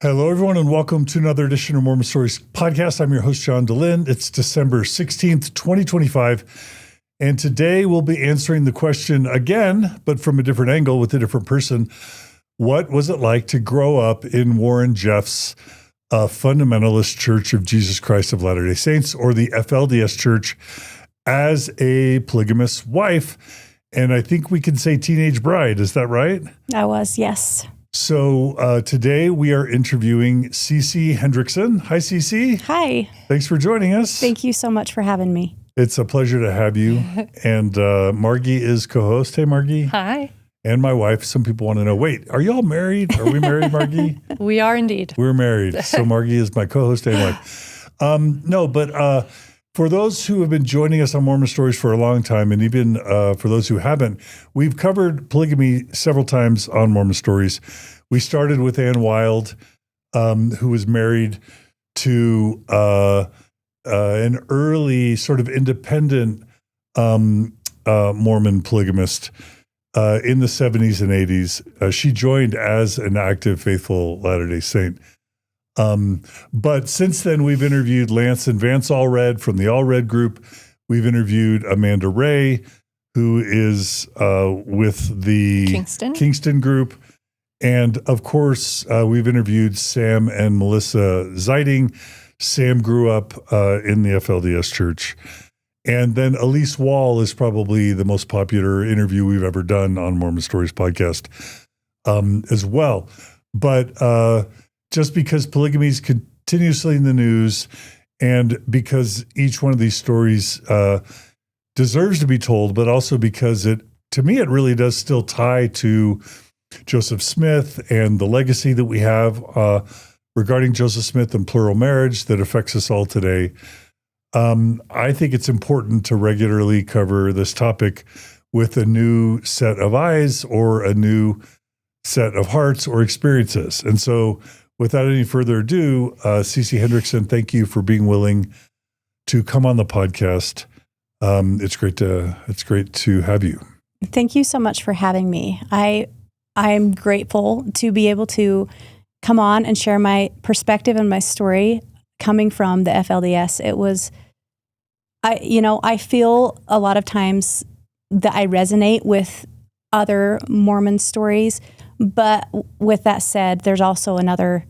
Hello, everyone, and welcome to another edition of Mormon Stories Podcast. I'm your host, John DeLynn. It's December 16th, 2025, and today we'll be answering the question again, but from a different angle with a different person. What was it like to grow up in Rulan Jeffs' fundamentalist Church of Jesus Christ of Latter-day Saints, or the FLDS Church, as a polygamist wife? And I think we can say teenage bride. Is that right? I was, yes. So today we are interviewing Ceci Hendrickson. Hi, Ceci. Hi. Thanks for joining us. Thank you so much for having me. It's a pleasure to have you. And Margie is co-host. Hey, Margie. Hi. And my wife. Some people want to know, wait, are you all married? Are we married, Margie? We are indeed. We're married. So Margie is my co-host and wife. For those who have been joining us on Mormon Stories for a long time, and even for those who haven't, we've covered polygamy several times on Mormon Stories. We started with Ann Wild, who was married to an early sort of independent Mormon polygamist in the 70s and 80s. She joined as an active, faithful Latter-day Saint. But since then, we've interviewed Lance and Vance Allred from the Allred group. We've interviewed Amanda Ray, who is with the Kingston group. And of course, we've interviewed Sam and Melissa Zeiting. Sam grew up in the FLDS Church. And then Elise Wall is probably the most popular interview we've ever done on Mormon Stories Podcast as well. But just because polygamy is continuously in the news, and because each one of these stories deserves to be told, but also because to me, it really does still tie to Joseph Smith and the legacy that we have regarding Joseph Smith and plural marriage that affects us all today. I think it's important to regularly cover this topic with a new set of eyes or a new set of hearts or experiences. And so, without any further ado, Ceci Hendrickson, thank you for being willing to come on the podcast. It's great to have you. Thank you so much for having me. I'm grateful to be able to come on and share my perspective and my story coming from the FLDS. It was, I feel a lot of times that I resonate with other Mormon stories. But with that said, there's also another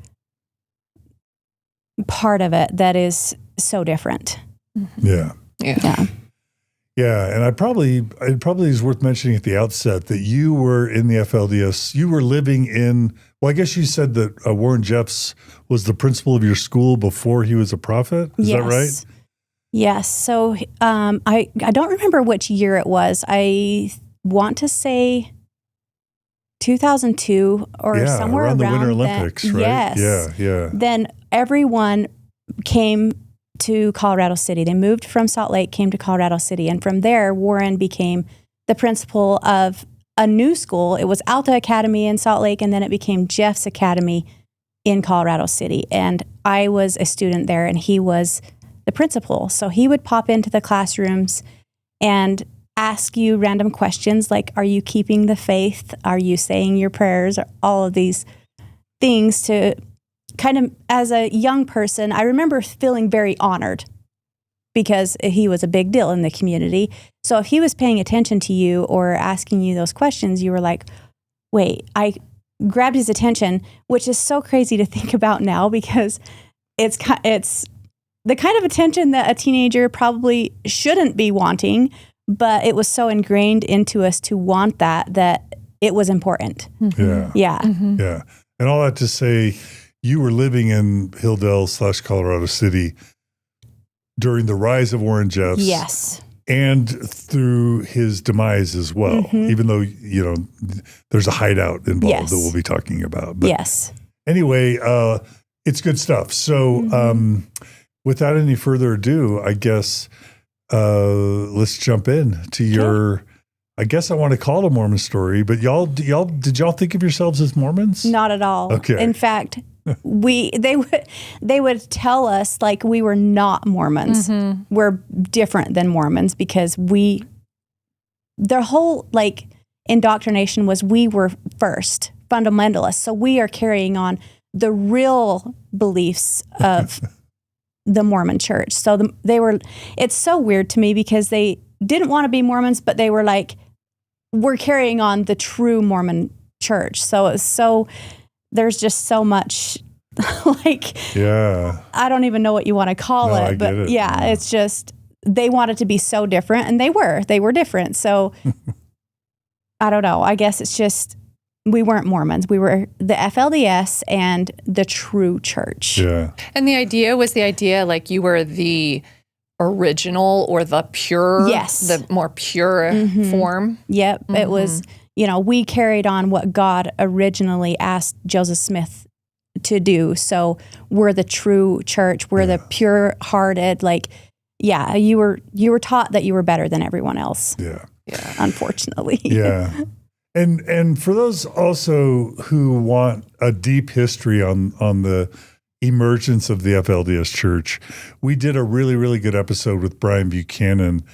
part of it that is so different. Yeah. And it probably is worth mentioning at the outset that you were in the FLDS. You were living in, well, I guess you said that Rulan Jeffs was the principal of your school before he was a prophet. Is that right? Yes. So I don't remember which year it was. I want to say 2002 or somewhere around the Winter Olympics, right? Yes. Yeah. Then everyone came to Colorado City. They moved from Salt Lake, came to Colorado City. And from there, Warren became the principal of a new school. It was Alta Academy in Salt Lake, and then it became Jeffs Academy in Colorado City. And I was a student there, and he was the principal. So he would pop into the classrooms and ask you random questions like, are you keeping the faith? Are you saying your prayers? All of these things to kind of, as a young person, I remember feeling very honored because he was a big deal in the community. So if he was paying attention to you or asking you those questions, you were like, wait, I grabbed his attention, which is so crazy to think about now because it's the kind of attention that a teenager probably shouldn't be wanting. But it was so ingrained into us to want that it was important. Mm-hmm. Yeah. Mm-hmm. Yeah. And all that to say, you were living in Hilldale / Colorado City during the rise of Rulan Jeffs. Yes. And through his demise as well, even though, there's a hideout involved that we'll be talking about. But yes. Anyway, it's good stuff. So without any further ado, I guess let's jump in to your, I guess I want to call it a Mormon story, but did y'all think of yourselves as Mormons? Not at all. Okay. In fact, they would tell us like we were not Mormons. We're different than Mormons because their whole like indoctrination was we were first fundamentalists. So we are carrying on the real beliefs of the Mormon church. So it's so weird to me because they didn't want to be Mormons, but they were like, we're carrying on the true Mormon church. So there's just so much I don't even know what you want to call it, but it's just, they wanted to be so different, and they were different. So I don't know. I guess it's just, we weren't Mormons. We were the FLDS and the true church. Yeah. And the idea like you were the original or the pure, the more pure form. Yep. It was, we carried on what God originally asked Joseph Smith to do. So we're the true church. We're the pure hearted, you were taught that you were better than everyone else. Yeah. Yeah. Unfortunately. Yeah. And for those also who want a deep history on the emergence of the FLDS Church, we did a really, really good episode with Brian Buchanan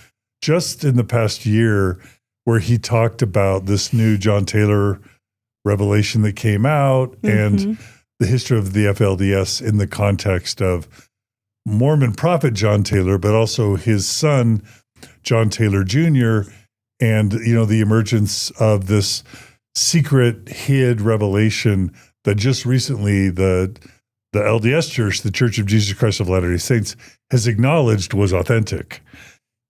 just in the past year where he talked about this new John Taylor revelation that came out and the history of the FLDS in the context of Mormon prophet John Taylor, but also his son, John Taylor Jr., and, the emergence of this secret hid revelation that just recently the LDS Church, the Church of Jesus Christ of Latter-day Saints, has acknowledged was authentic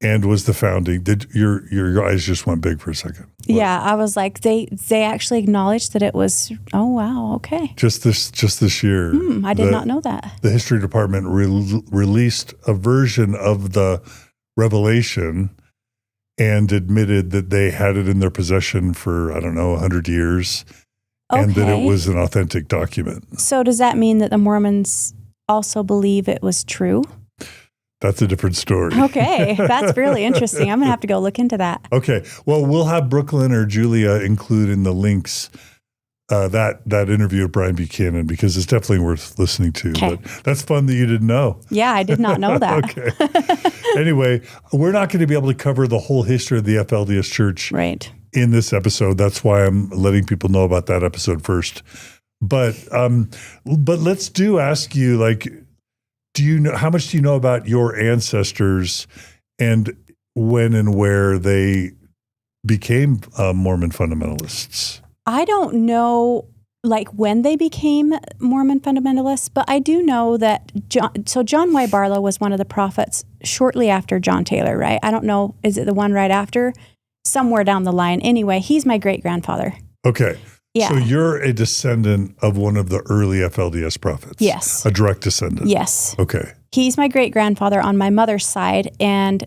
and was the founding. Your eyes just went big for a second. What? Yeah, I was like, they actually acknowledged that it was, oh, wow, okay. Just this year. I did not know that. The History Department released a version of the revelation and admitted that they had it in their possession for, 100 years, and that it was an authentic document. So does that mean that the Mormons also believe it was true? That's a different story. Okay, that's really interesting. I'm going to have to go look into that. Okay, well, we'll have Brooklyn or Julia include in the links that interview with Brian Buchanan, because it's definitely worth listening to. Okay. But that's fun that you didn't know. Yeah, I did not know that. Okay. Anyway, we're not going to be able to cover the whole history of the FLDS Church in this episode. That's why I'm letting people know about that episode first. But let's ask you, do you know, how much do you know about your ancestors and when and where they became Mormon fundamentalists? I don't know when they became Mormon fundamentalists, but I do know that John Y. Barlow was one of the prophets shortly after John Taylor, right? I don't know, is it the one right after? Somewhere down the line. Anyway, he's my great-grandfather. Okay. Yeah. So you're a descendant of one of the early FLDS prophets? Yes. A direct descendant? Yes. Okay. He's my great-grandfather on my mother's side, and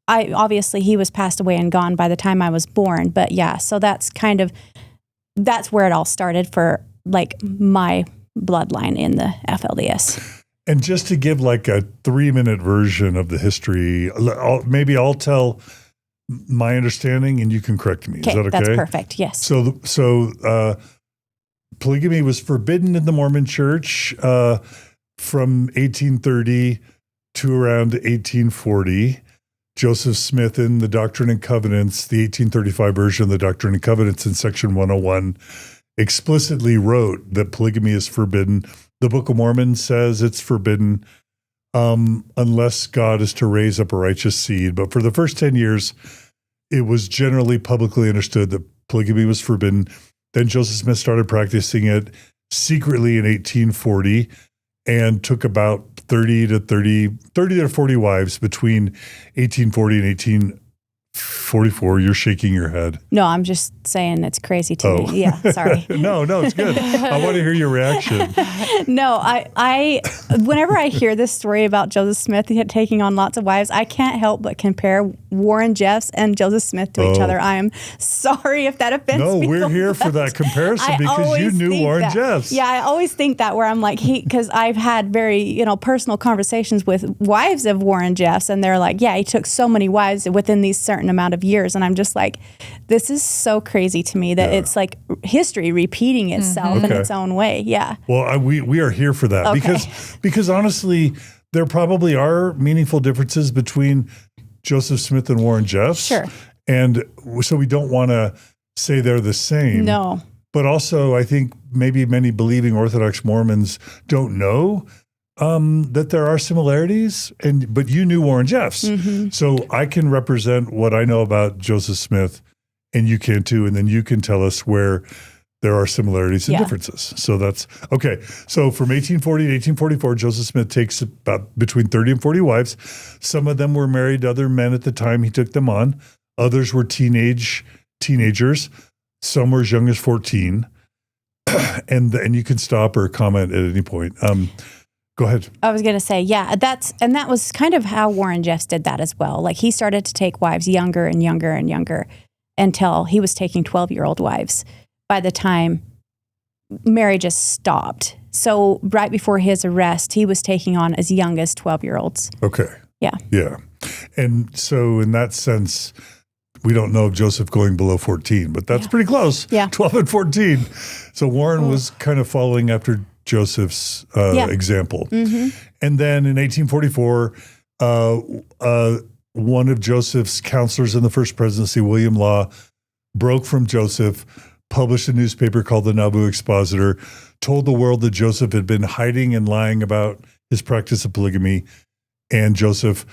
obviously he was passed away and gone by the time I was born, but yeah, so that's where it all started for my bloodline in the FLDS. And just to give a 3-minute version of the history, maybe I'll tell my understanding and you can correct me. Is that okay? That's perfect. Yes. So polygamy was forbidden in the Mormon Church from 1830 to around 1840. Joseph Smith in the Doctrine and Covenants, the 1835 version of the Doctrine and Covenants in section 101, explicitly wrote that polygamy is forbidden. The Book of Mormon says it's forbidden unless God is to raise up a righteous seed. But for the first 10 years, it was generally publicly understood that polygamy was forbidden. Then Joseph Smith started practicing it secretly in 1840 and took about 30 to 40 wives between 1840 and 1844. You're shaking your head. No, I'm just saying it's crazy to me. Yeah, sorry. No, it's good. I want to hear your reaction. No, I whenever I hear this story about Joseph Smith taking on lots of wives, I can't help but compare Rulan Jeffs and Joseph Smith to each other. I am sorry if that offends people. No, we're here for that comparison because you knew Rulan Jeffs. Yeah, I always think that where I'm like, because I've had very, personal conversations with wives of Rulan Jeffs, and they're like, yeah, he took so many wives within these certain amount of years. And I'm just like, this is so crazy to me that it's like history repeating itself in its own way. Yeah. Well, we are here for that because honestly, there probably are meaningful differences between Joseph Smith and Rulan Jeffs. Sure. And so we don't want to say they're the same. No. But also, I think maybe many believing Orthodox Mormons don't know that there are similarities, but you knew Warren Jeffs. Mm-hmm. So I can represent what I know about Joseph Smith, and you can too, and then you can tell us where there are similarities and differences. So that's okay. So from 1840 to 1844, Joseph Smith takes about between 30 and 40 wives. Some of them were married to other men at the time he took them on. Others were teenagers. Some were as young as 14. And you can stop or comment at any point. Go ahead. I was going to say, that was kind of how Warren Jeffs did that as well. Like he started to take wives younger and younger and younger until he was taking 12-year-old wives by the time marriages stopped. So right before his arrest, he was taking on as young as 12-year-olds. Okay. Yeah. Yeah. And so in that sense, we don't know of Joseph going below 14, but that's pretty close. Yeah. 12 and 14. So Warren was kind of following after Joseph's example. Mm-hmm. And then in 1844, one of Joseph's counselors in the first presidency, William Law, broke from Joseph, published a newspaper called the Nauvoo Expositor, told the world that Joseph had been hiding and lying about his practice of polygamy, and Joseph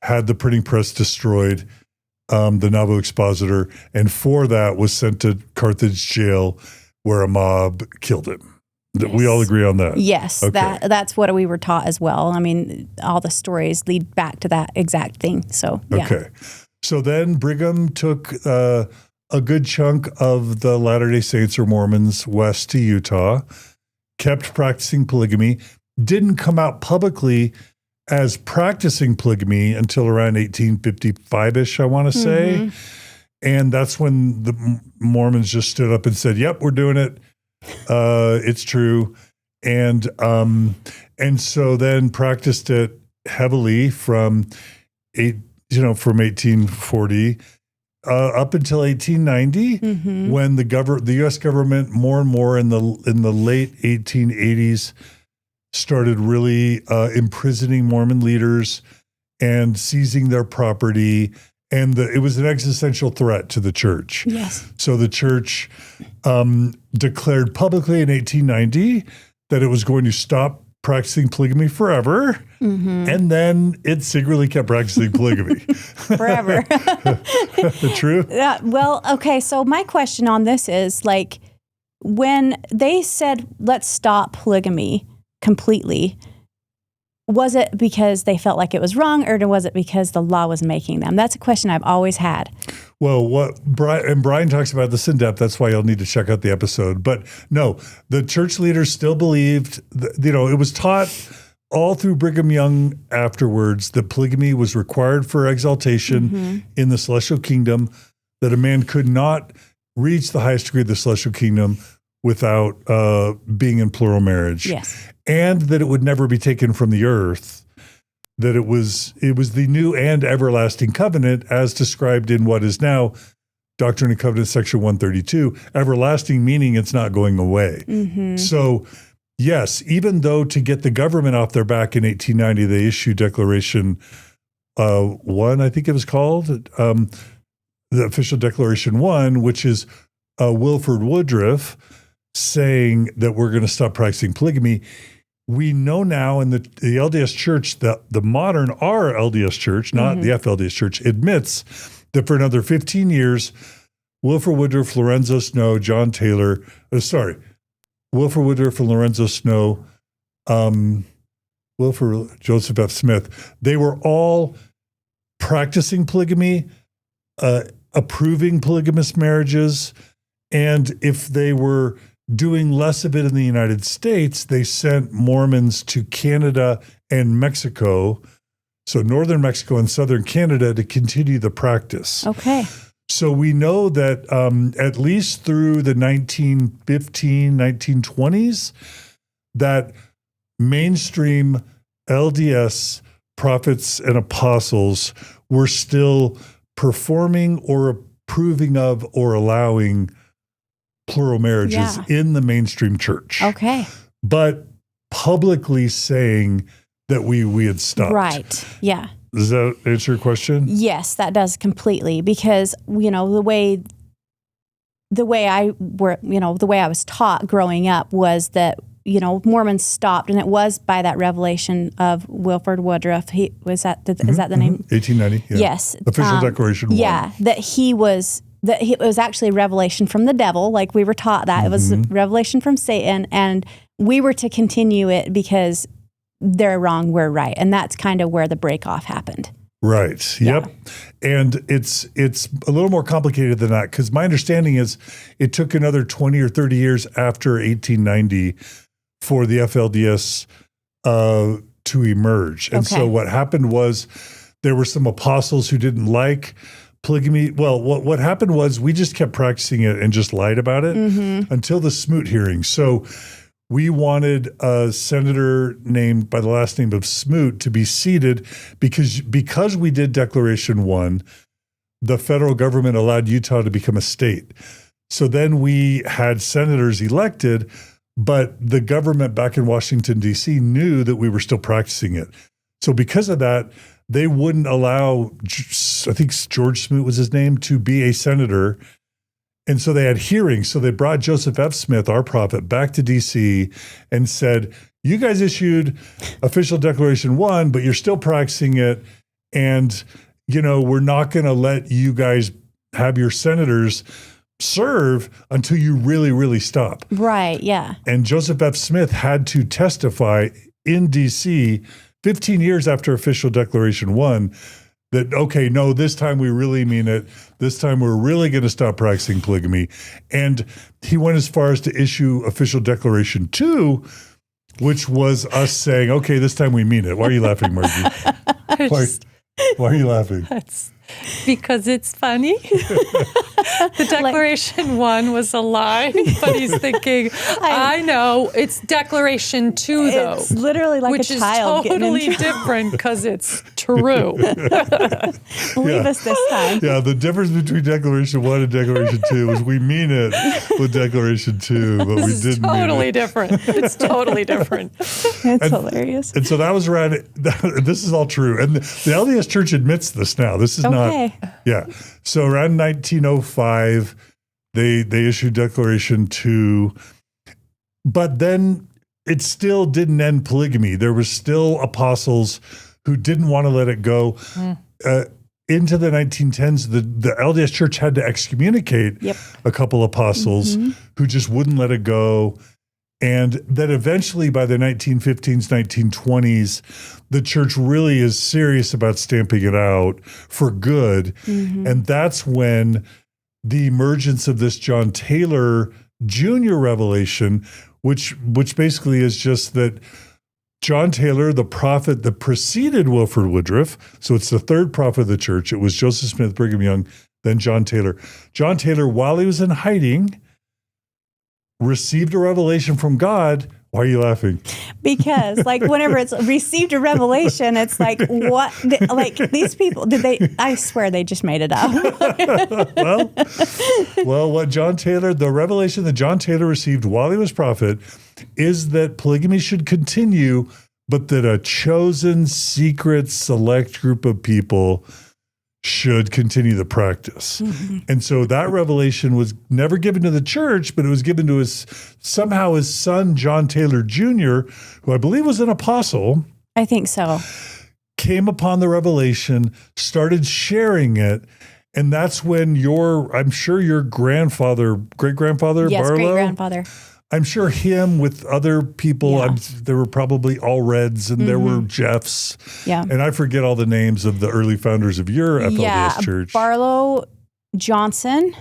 had the printing press destroyed, the Nauvoo Expositor, and for that was sent to Carthage jail where a mob killed him. Yes. We all agree on that. Yes, okay. That's what we were taught as well. I mean, all the stories lead back to that exact thing. So, yeah. Okay. So then Brigham took a good chunk of the Latter-day Saints or Mormons west to Utah, kept practicing polygamy, didn't come out publicly as practicing polygamy until around 1855-ish, I want to say. Mm-hmm. And that's when the Mormons just stood up and said, yep, we're doing it. It's true. And so then practiced it heavily from 1840 up until 1890, mm-hmm. when the U.S. government more and more in the late 1880s started really imprisoning Mormon leaders and seizing their property. And it was an existential threat to the church. Yes. So the church declared publicly in 1890 that it was going to stop practicing polygamy forever. Mm-hmm. And then it secretly kept practicing polygamy. Forever. True? Yeah. Well, okay. So my question on this is, like, when they said, let's stop polygamy completely, was it because they felt like it was wrong, or was it because the law was making them? That's a question I've always had. Well, Brian talks about this in depth. That's why you'll need to check out the episode. But no, the church leaders still believed, it was taught all through Brigham Young afterwards that polygamy was required for exaltation mm-hmm. in the celestial kingdom, that a man could not reach the highest degree of the celestial kingdom without being in plural marriage. Yes. And that it would never be taken from the earth, that it was the new and everlasting covenant as described in what is now Doctrine and Covenants, section 132, everlasting meaning it's not going away. Mm-hmm. So yes, even though to get the government off their back in 1890, they issued Declaration 1, I think it was called, the official Declaration 1, which is Wilford Woodruff saying that we're going to stop practicing polygamy. We know now in the LDS Church, that the modern our LDS Church, not mm-hmm. the FLDS Church, admits that for another 15 years, Wilford Woodruff, Lorenzo Snow, John Taylor, Wilford Woodruff and Lorenzo Snow, Joseph F. Smith, they were all practicing polygamy, approving polygamous marriages, and if they were doing less of it in the United States, they sent Mormons to Canada and Mexico, so northern Mexico and southern Canada, to continue the practice. Okay. So we know that at least through the 1920s, that mainstream LDS prophets and apostles were still performing or approving of or allowing plural marriages in the mainstream church. Okay. But publicly saying that we had stopped. Right. Yeah. Does that answer your question? Yes, that does completely, because, the way the way I was taught growing up was that, Mormons stopped, and it was by that revelation of Wilford Woodruff. Is that the name? 1890. Yeah. Yes. Official Declaration 1. Yeah, that it was actually a revelation from the devil, like we were taught that. It was a revelation from Satan, and we were to continue it because they're wrong, we're right. And that's kind of where the break-off happened. Right. Yeah. Yep. And it's a little more complicated than that, because my understanding is it took another 20 or 30 years after 1890 for the FLDS to emerge. And so what happened was there were some apostles who didn't like polygamy. Well, what happened was we just kept practicing it and just lied about it until the Smoot hearing. So we wanted a senator named by the last name of Smoot to be seated because we did Declaration 1, the federal government allowed Utah to become a state. So then we had senators elected, but the government back in Washington, D.C. knew that we were still practicing it. So because of that, they wouldn't allow, I think George Smoot was his name, to be a senator. And so they had hearings. So they brought Joseph F. Smith, our prophet, back to D.C. and said, you guys issued official Declaration 1, but you're still practicing it. And, we're not going to let you guys have your senators serve until you really, really stop. Right, yeah. And Joseph F. Smith had to testify in D.C. 15 years after official Declaration 1 that, okay, no, this time we really mean it. This time we're really going to stop practicing polygamy. And he went as far as to issue official Declaration 2, which was us saying, okay, this time we mean it. Why are you laughing, Margie? Why are you laughing? Because it's funny. The Declaration 1 was a lie, but he's thinking, I know, it's Declaration 2, though. It's literally like a child. Which is totally different because it's true. Believe us this time. Yeah, the difference between Declaration 1 and Declaration 2 is we mean it with Declaration 2, but we didn't mean it. It's totally different. It's totally different. It's hilarious. And so that was around, this is all true. And the LDS Church admits this now. This is not, yeah. So around 1905, they issued Declaration 2, but then it still didn't end polygamy. There were still apostles who didn't want to let it go. Into the 1910s, the LDS Church had to excommunicate a couple apostles who just wouldn't let it go. And then eventually by the 1915s, 1920s, the church really is serious about stamping it out for good. And that's when the emergence of this John Taylor Jr. revelation, which basically is just that John Taylor, the prophet that preceded Wilford Woodruff, so it's the third prophet of the church. It was Joseph Smith, Brigham Young, then John Taylor. John Taylor, while he was in hiding, received a revelation from God. Why are you laughing? Because whenever it's received a revelation, it's like, what? These people, I swear they just made it up. well, the revelation that John Taylor received while he was prophet is that polygamy should continue, but that a chosen, secret, select group of people should continue the practice. And so that revelation was never given to the church, but it was given to his son, John Taylor Jr., who I believe was an apostle. I think so. Came upon the revelation, started sharing it. And that's when I'm sure your great-grandfather, yes, Barlow, great-grandfather. I'm sure him with other people, there were probably all Reds and there were Jeffs. Yeah. And I forget all the names of the early founders of your FLDS church. Barlow, Johnson,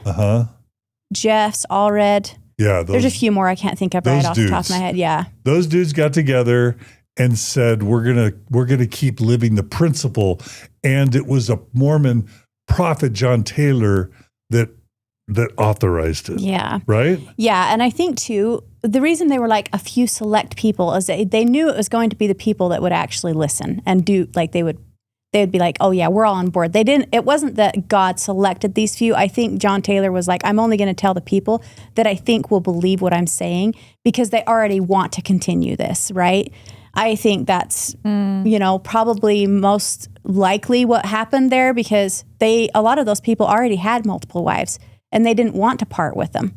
Jeffs, Allred. Yeah. There's a few more I can't think of right off the top of my head. Yeah. Those dudes got together and said, we're gonna keep living the principle. And it was a Mormon prophet, John Taylor, that authorized it. Yeah. Right? Yeah. And I think too, the reason they were like a few select people is they knew it was going to be the people that would actually listen and do, like they would be like, oh yeah, we're all on board. It wasn't that God selected these few. I think John Taylor was like, I'm only going to tell the people that I think will believe what I'm saying because they already want to continue this, right? I think that's, probably most likely what happened there because a lot of those people already had multiple wives. and they didn't want to part with them.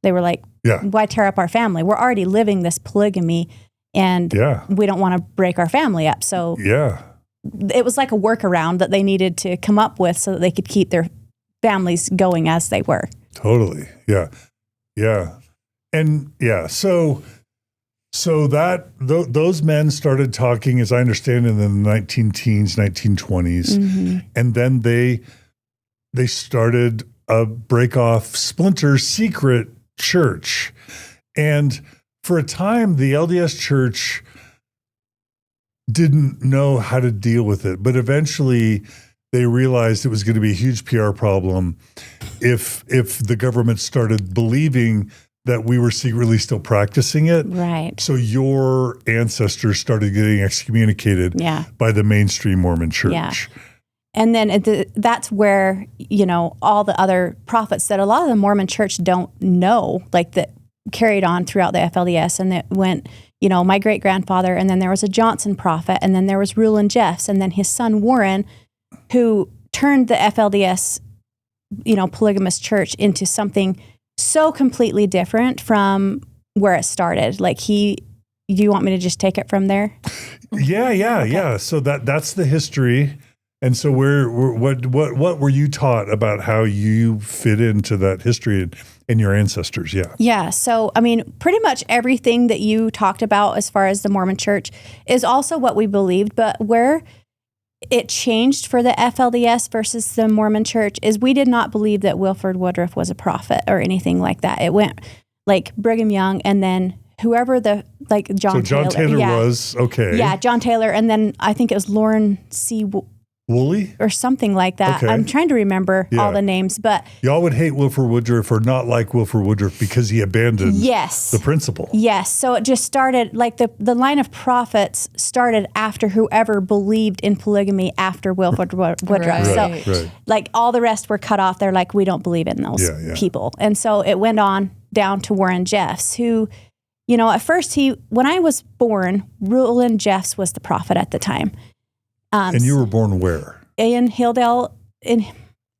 They were like, why tear up our family? We're already living this polygamy, and we don't want to break our family up. So it was like a workaround that they needed to come up with so that they could keep their families going as they were. Totally. Yeah. Yeah. And so that those men started talking, as I understand, in the 19-teens, 1920s, and then they started a break-off splinter secret church. And for a time, the LDS Church didn't know how to deal with it, but eventually they realized it was going to be a huge PR problem if the government started believing that we were secretly still practicing it. Right. So your ancestors started getting excommunicated by the mainstream Mormon church. Yeah. And then that's where, all the other prophets that a lot of the Mormon church don't know, like that carried on throughout the FLDS, and that went, my great-grandfather, and then there was a Johnson prophet, and then there was Rulan Jeffs, and then his son Warren, who turned the FLDS, polygamist church into something so completely different from where it started. Like do you want me to just take it from there? Yeah. So that's the history. And so what were you taught about how you fit into that history and your ancestors? Yeah. Yeah. So, pretty much everything that you talked about as far as the Mormon church is also what we believed, but where it changed for the FLDS versus the Mormon church is we did not believe that Wilford Woodruff was a prophet or anything like that. It went like Brigham Young, and then whoever John Taylor. So John Taylor was, okay. Yeah, John Taylor, and then I think it was Lauren C. Woolley? Or something like that. Okay. I'm trying to remember all the names, but... Y'all would hate Wilford Woodruff or not like Wilford Woodruff because he abandoned the principle. Yes. So it just started, like the line of prophets started after whoever believed in polygamy after Wilford Woodruff. Right. So like all the rest were cut off. They're like, we don't believe in those people. And so it went on down to Warren Jeffs, who, at first when I was born, Rulan Jeffs was the prophet at the time. And you were born where? In Hilldale, in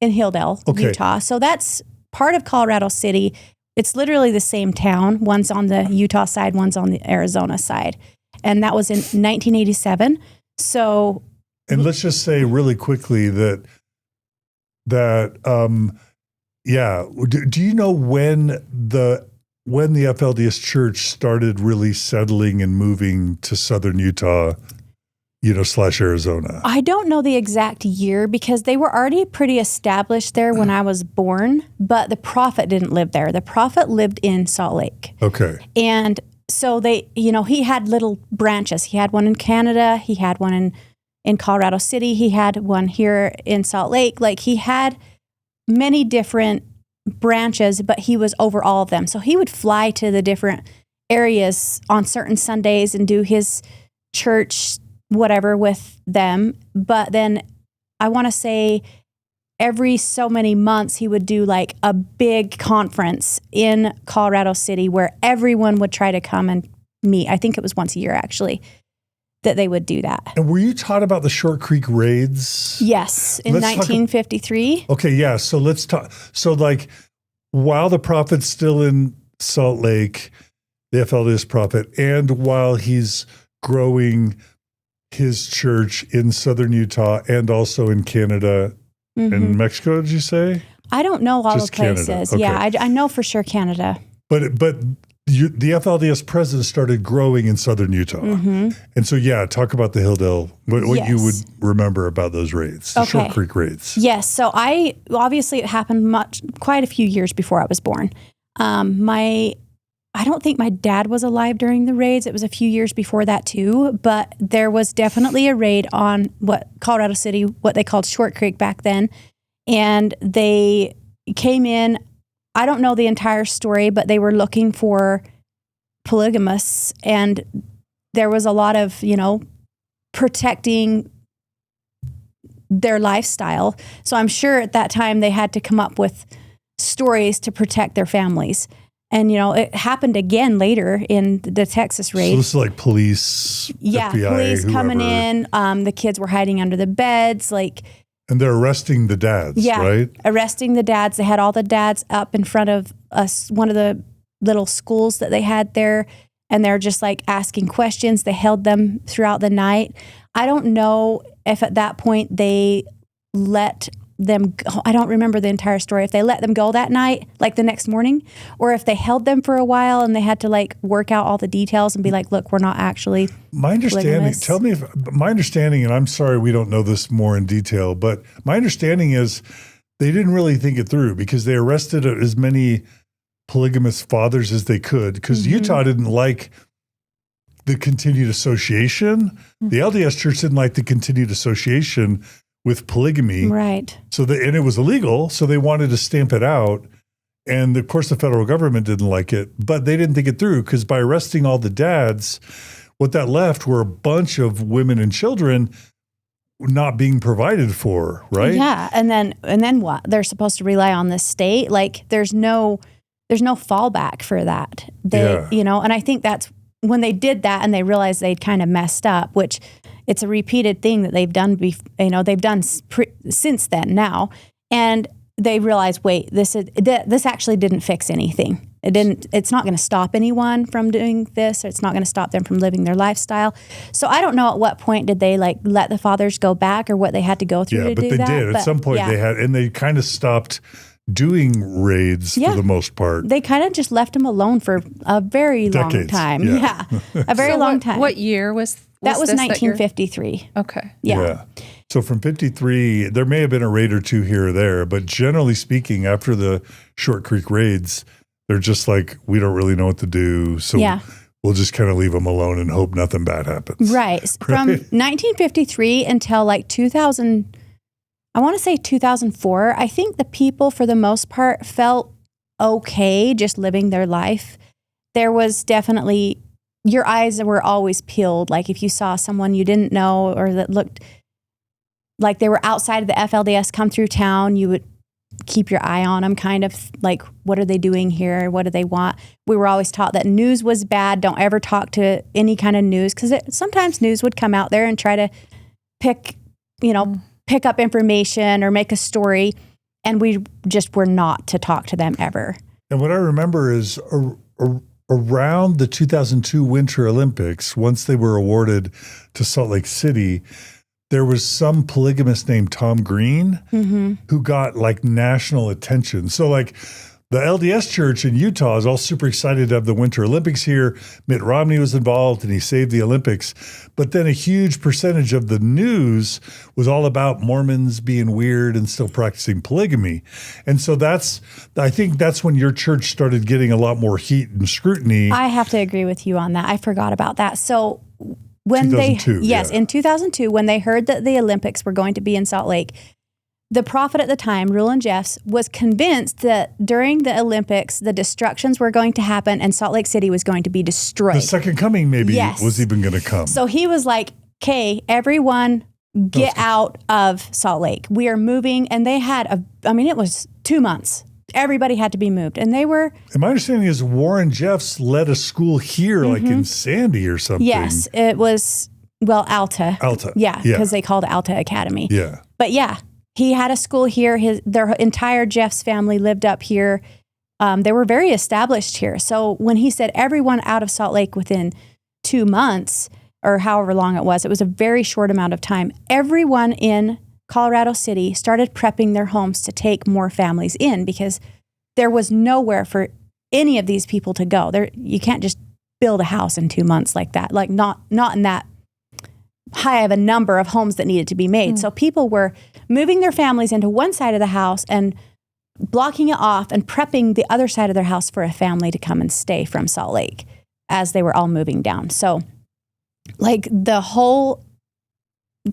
Hilldale, Utah. So that's part of Colorado City. It's literally the same town. One's on the Utah side, one's on the Arizona side. And that was in 1987. So... And let's just say really quickly that do you know when the FLDS Church started really settling and moving to southern Utah, / Arizona? I don't know the exact year because they were already pretty established there when I was born, but the prophet didn't live there. The prophet lived in Salt Lake. Okay. And so they, he had little branches. He had one in Canada. He had one in Colorado City. He had one here in Salt Lake. Like he had many different branches, but he was over all of them. So he would fly to the different areas on certain Sundays and do his church whatever with them. But then I want to say every so many months he would do like a big conference in Colorado City where everyone would try to come and meet. I think it was once a year actually that they would do that. And were you taught about the Short Creek raids? Yes, in 1953. Okay, yeah. So let's talk. So like while the prophet's still in Salt Lake, the FLDS prophet, and while he's growing his church in southern Utah and also in Canada and Mexico, did you say? I don't know all Just the places. Canada. Okay. Yeah, I know for sure Canada. But the FLDS presence started growing in southern Utah. And so, talk about the Hilldale, what you would remember about those raids, the Short Creek raids. Yes. So obviously it happened quite a few years before I was born. I don't think my dad was alive during the raids. It was a few years before that too, but there was definitely a raid on Colorado City, what they called Short Creek back then. And they came in, I don't know the entire story, but they were looking for polygamists, and there was a lot of, protecting their lifestyle. So I'm sure at that time they had to come up with stories to protect their families. And, it happened again later in the Texas raid. So this is like police, FBI, police whoever. coming in. The kids were hiding under the beds. Like, And they're arresting the dads, right? Arresting the dads. They had all the dads up in front of one of the little schools that they had there, and they're just like asking questions. They held them throughout the night. I don't know if at that point they let them go. I don't remember the entire story. If they let them go that night, like the next morning, or if they held them for a while and they had to like work out all the details and be like, look, we're not actually my understanding. Tell me if my understanding, and I'm sorry we don't know this more in detail, but my understanding is they didn't really think it through because they arrested as many polygamous fathers as they could because Utah didn't like the continued association. The LDS Church didn't like the continued association with polygamy. Right. So and it was illegal, so they wanted to stamp it out. And of course the federal government didn't like it, but they didn't think it through because by arresting all the dads, what that left were a bunch of women and children not being provided for, right? Yeah. And then what? They're supposed to rely on the state. Like there's no fallback for that. And I think that's when they did that and they realized they'd kind of messed up, which it's a repeated thing that they've done. They've done since then now, and they realized, wait, this actually didn't fix anything. It's not going to stop anyone from doing this, or it's not going to stop them from living their lifestyle. So I don't know at what point did they like let the fathers go back, or what they had to go through to do that. Yeah, but they did. At some point they had, and they kind of stopped doing raids for the most part. They kind of just left them alone for a very long time. Yeah. A very long time. What year was that? Was 1953. Okay. Yeah. So from 53, there may have been a raid or two here or there, but generally speaking, after the Short Creek raids, they're just like, we don't really know what to do. So we'll just kind of leave them alone and hope nothing bad happens. Right. From 1953 until like 2000, I want to say 2004, I think the people for the most part felt okay just living their life. There was definitely, your eyes were always peeled. Like if you saw someone you didn't know or that looked like they were outside of the FLDS come through town, you would keep your eye on them, kind of like, what are they doing here? What do they want? We were always taught that news was bad. Don't ever talk to any kind of news, because sometimes news would come out there and try to pick up information or make a story, and we just were not to talk to them ever. And what I remember is around the 2002 Winter Olympics, once they were awarded to Salt Lake City, there was some polygamist named Tom Green who got like national attention. So like the LDS Church in Utah is all super excited to have the Winter Olympics here. Mitt Romney was involved and he saved the Olympics. But then a huge percentage of the news was all about Mormons being weird and still practicing polygamy. And so I think that's when your church started getting a lot more heat and scrutiny. I have to agree with you on that. I forgot about that. So when in 2002, when they heard that the Olympics were going to be in Salt Lake, the prophet at the time, Rulan Jeffs, was convinced that during the Olympics, the destructions were going to happen and Salt Lake City was going to be destroyed. The second coming maybe was even going to come. So he was like, okay, everyone get out of Salt Lake. We are moving. And they had it was 2 months. Everybody had to be moved. And they were... And my understanding is Warren Jeffs led a school here, like in Sandy or something. Yes, it was, Alta. Alta. Yeah, because they called it Alta Academy. Yeah. But yeah, he had a school here. Their entire Jeffs family lived up here. They were very established here. So when he said everyone out of Salt Lake within 2 months, or however long it was a very short amount of time, everyone in Colorado City started prepping their homes to take more families in, because there was nowhere for any of these people to go. You can't just build a house in 2 months like that, like not in that high of a number of homes that needed to be made. So people were moving their families into one side of the house and blocking it off and prepping the other side of their house for a family to come and stay from Salt Lake as they were all moving down. So like the whole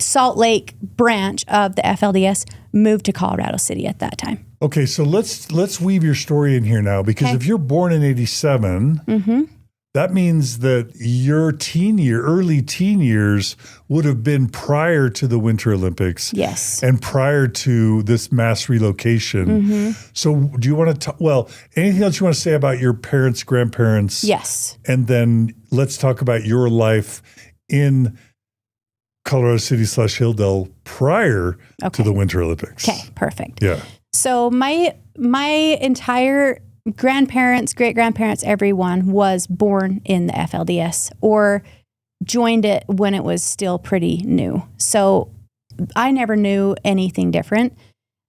Salt Lake branch of the FLDS moved to Colorado City at that time. Okay, so let's weave your story in here now, because if you're born in 87, that means that your early teen years would have been prior to the Winter Olympics. Yes. And prior to this mass relocation. So do you want to anything else you want to say about your parents, grandparents? Yes. And then let's talk about your life in Colorado City / Hilldale prior to the Winter Olympics. Okay, perfect. Yeah. So my entire grandparents, great-grandparents, everyone was born in the FLDS or joined it when it was still pretty new. So I never knew anything different.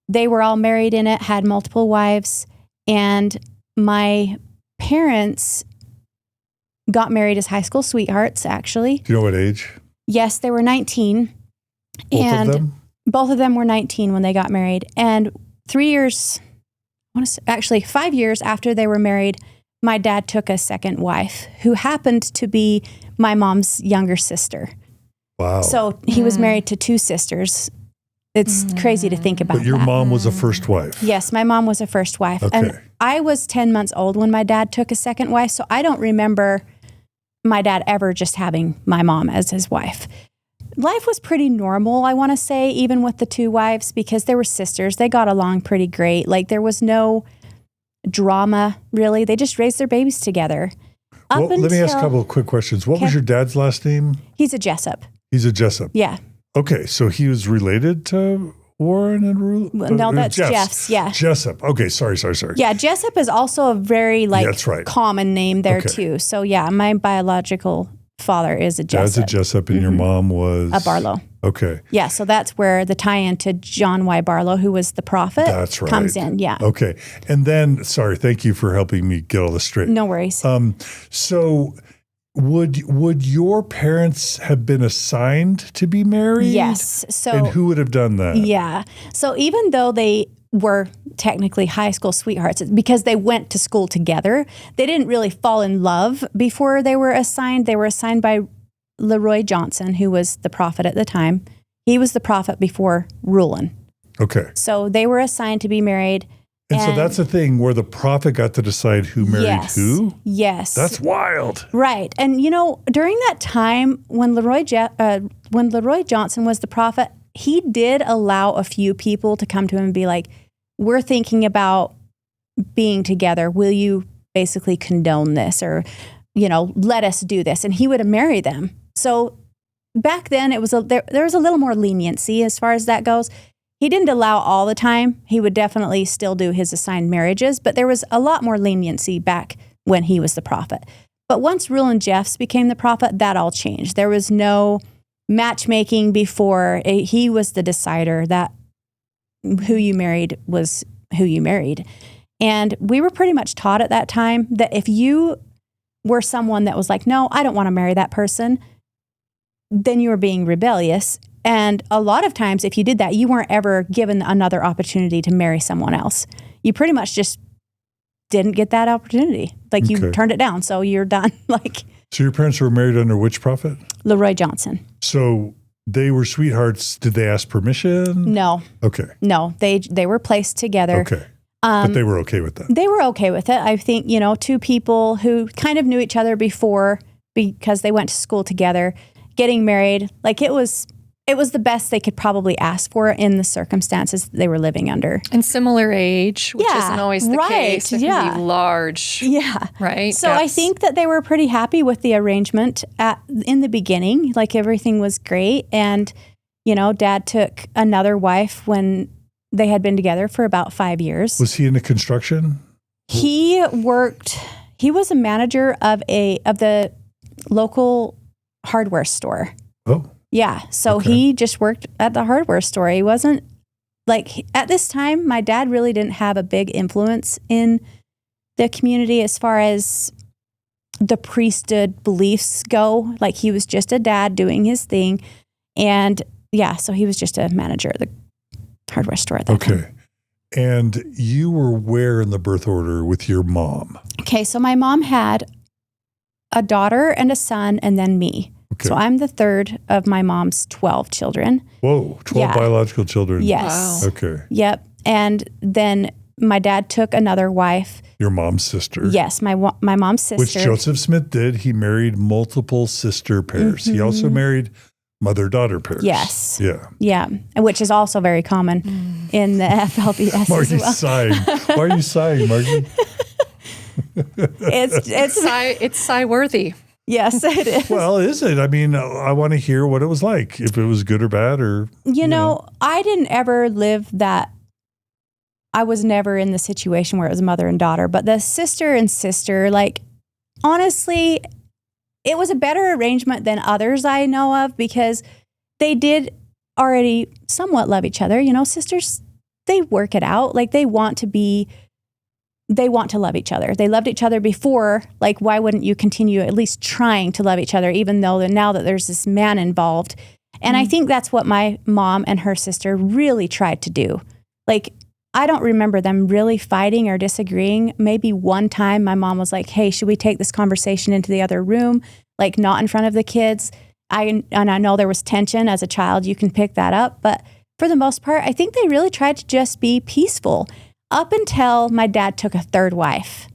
They were all married in it, had multiple wives, and my parents got married as high school sweethearts, actually. Do you know what age? Yes, they were 19. Both of them? Both of them were 19 when they got married. And 5 years after they were married, my dad took a second wife who happened to be my mom's younger sister. Wow. So he was married to two sisters. It's crazy to think about. But your mom was a first wife. Yes, my mom was a first wife. Okay. And I was 10 months old when my dad took a second wife, so I don't remember my dad ever just having my mom as his wife. Life was pretty normal, I want to say, even with the two wives, because they were sisters. They got along pretty great. Like, there was no drama, really. They just raised their babies together. Well, let me ask a couple of quick questions. What was your dad's last name? He's a Jessup. He's a Jessup. Yeah. Okay, so he was related to Warren and Rulan? No, that's Jeffs. Yeah. Jessup. Okay, sorry. Yeah, Jessup is also a very that's right. common name there too. So yeah, my biological father is a Jessup. Dad's a Jessup, and your mom was a Barlow. Okay. Yeah, so that's where the tie-in to John Y. Barlow, who was the prophet, comes in. Yeah. Okay, and then thank you for helping me get all this straight. No worries. So would your parents have been assigned to be married? Yes. So, and who would have done that? Yeah. So even though they were technically high school sweethearts, because they went to school together, they didn't really fall in love before they were assigned. They were assigned by Leroy Johnson, who was the prophet at the time. He was the prophet before Rulan. Okay. So they were assigned to be married. And so that's the thing where the prophet got to decide who married who? Yes. That's wild. Right. And, during that time when Leroy Johnson was the prophet, he did allow a few people to come to him and be like, we're thinking about being together. Will you basically condone this or, let us do this? And he would marry them. So back then it was there was a little more leniency as far as that goes. He didn't allow all the time. He would definitely still do his assigned marriages, but there was a lot more leniency back when he was the prophet. But once Rulan Jeffs became the prophet, that all changed. There was no matchmaking before. He was the decider that who you married was who you married. And we were pretty much taught at that time that if you were someone that was like, no, I don't want to marry that person, then you were being rebellious. And a lot of times, if you did that, you weren't ever given another opportunity to marry someone else. You pretty much just didn't get that opportunity. Like, you turned it down, so you're done. So your parents were married under which prophet? Leroy Johnson. So they were sweethearts. Did they ask permission? No. Okay. No, they were placed together. Okay. But they were okay with that. They were okay with it. I think, two people who kind of knew each other before because they went to school together, getting married, it was the best they could probably ask for in the circumstances they were living under. And similar age, which isn't always the case. It can be large. Yeah. Right? So I think that they were pretty happy with the arrangement in the beginning. Everything was great. And, Dad took another wife when they had been together for about 5 years. Was he into construction? He was a manager of the local hardware store. Oh. Yeah. So he just worked at the hardware store. He wasn't at this time, my dad really didn't have a big influence in the community as far as the priesthood beliefs go. He was just a dad doing his thing. And so he was just a manager at the hardware store at that time. And you were where in the birth order with your mom? Okay. So my mom had a daughter and a son and then me. Okay. So I'm the third of my mom's 12 children. Whoa, 12 biological children. Yes. Wow. Okay. Yep. And then my dad took another wife. Your mom's sister. Yes, my mom's sister. Which Joseph Smith did. He married multiple sister pairs. He also married mother-daughter pairs. Yes. Yeah. Yeah, which is also very common in the FLDS Margie's sighing. Why are you sighing, Margie? It's sigh-worthy. Yes, it is. Well, is it? I mean, I want to hear what it was like, if it was good or bad, or you know, I didn't ever live that. I was never in the situation where it was mother and daughter, but the sister and sister, like, honestly, it was a better arrangement than others I know of, because they did already somewhat love each other. You know, sisters, they work it out. Like, they want to love each other. They loved each other before. Like, why wouldn't you continue at least trying to love each other, even though now that there's this man involved? And I think that's what my mom and her sister really tried to do. Like, I don't remember them really fighting or disagreeing. Maybe one time my mom was like, hey, should we take this conversation into the other room? Like, not in front of the kids. And I know there was tension as a child. You can pick that up. But for the most part, I think they really tried to just be peaceful up until my dad took a third wife.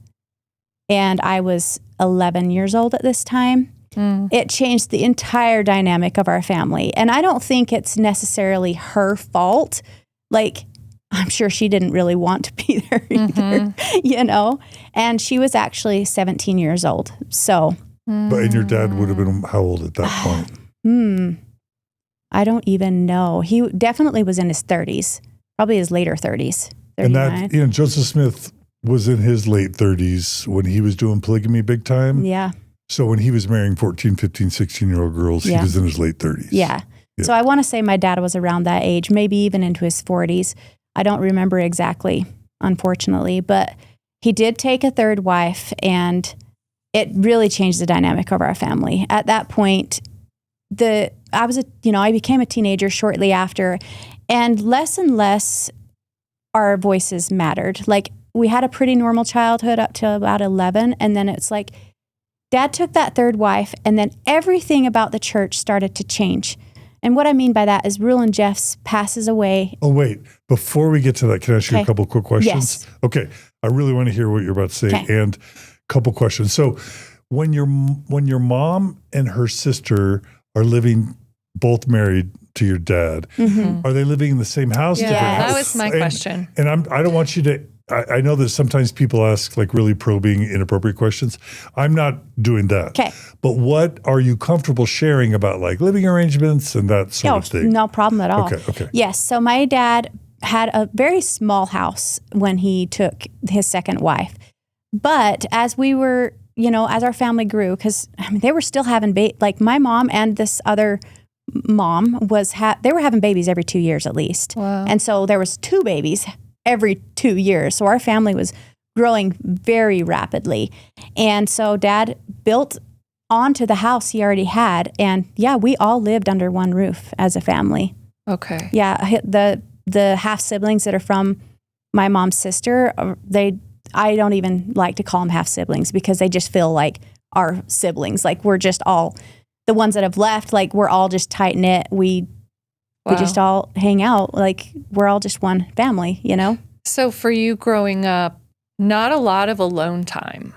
And I was 11 years old at this time. It changed the entire dynamic of our family. And I don't think it's necessarily her fault. Like, I'm sure she didn't really want to be there either, you know? And she was actually 17 years old. So. And your dad would have been how old at that point? I don't even know. He definitely was in his 30s, probably his later 30s. 39. And that, you know, Joseph Smith was in his late 30s when he was doing polygamy big time. Yeah. So when he was marrying 14, 15, 16-year-old girls, he was in his late 30s. Yeah. So I want to say my dad was around that age, maybe even into his 40s. I don't remember exactly, unfortunately, but he did take a third wife, and it really changed the dynamic of our family. At that point, I became a teenager shortly after, and less our voices mattered. Like, we had a pretty normal childhood up to about 11, and then it's like Dad took that third wife, and then everything about the church started to change. And what I mean by that is Rulan Jeffs passes away. Oh, wait. Before we get to that, can I ask you a couple quick questions? Yes. Okay. I really want to hear what you're about to say. Okay. And a couple questions. So when your mom and her sister are living, both married to your dad, are they living in the same house? Yeah, that was my question. And I don't want you to, I know that sometimes people ask like really probing, inappropriate questions. I'm not doing that. Okay. But what are you comfortable sharing about, like living arrangements and that sort of thing? No problem at all. Okay. Yes. So my dad had a very small house when he took his second wife. But as we were, as our family grew, because they were still having like my mom and this other mom they were having babies every 2 years at least. Wow. And so there was 2 babies every 2 years. So our family was growing very rapidly. And so Dad built onto the house he already had. And yeah, we all lived under one roof as a family. Okay. Yeah. The half siblings that are from my mom's sister, I don't even like to call them half siblings because they just feel like our siblings. Like we're just all the ones that have left, like we're all just tight knit. We just all hang out. Like we're all just one family, So for you growing up, not a lot of alone time,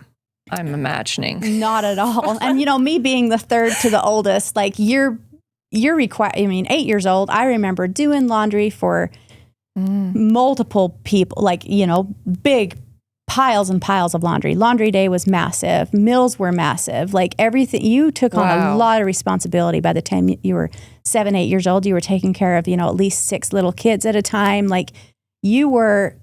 I'm imagining. Not at all. And me being the third to the oldest, like you're required. 8 years old. I remember doing laundry for multiple people, like, big piles and piles of laundry. Laundry day was massive. Meals were massive. Like everything, you took on a lot of responsibility. By the time you were 7, 8 years old, you were taking care of, at least 6 little kids at a time. Like you were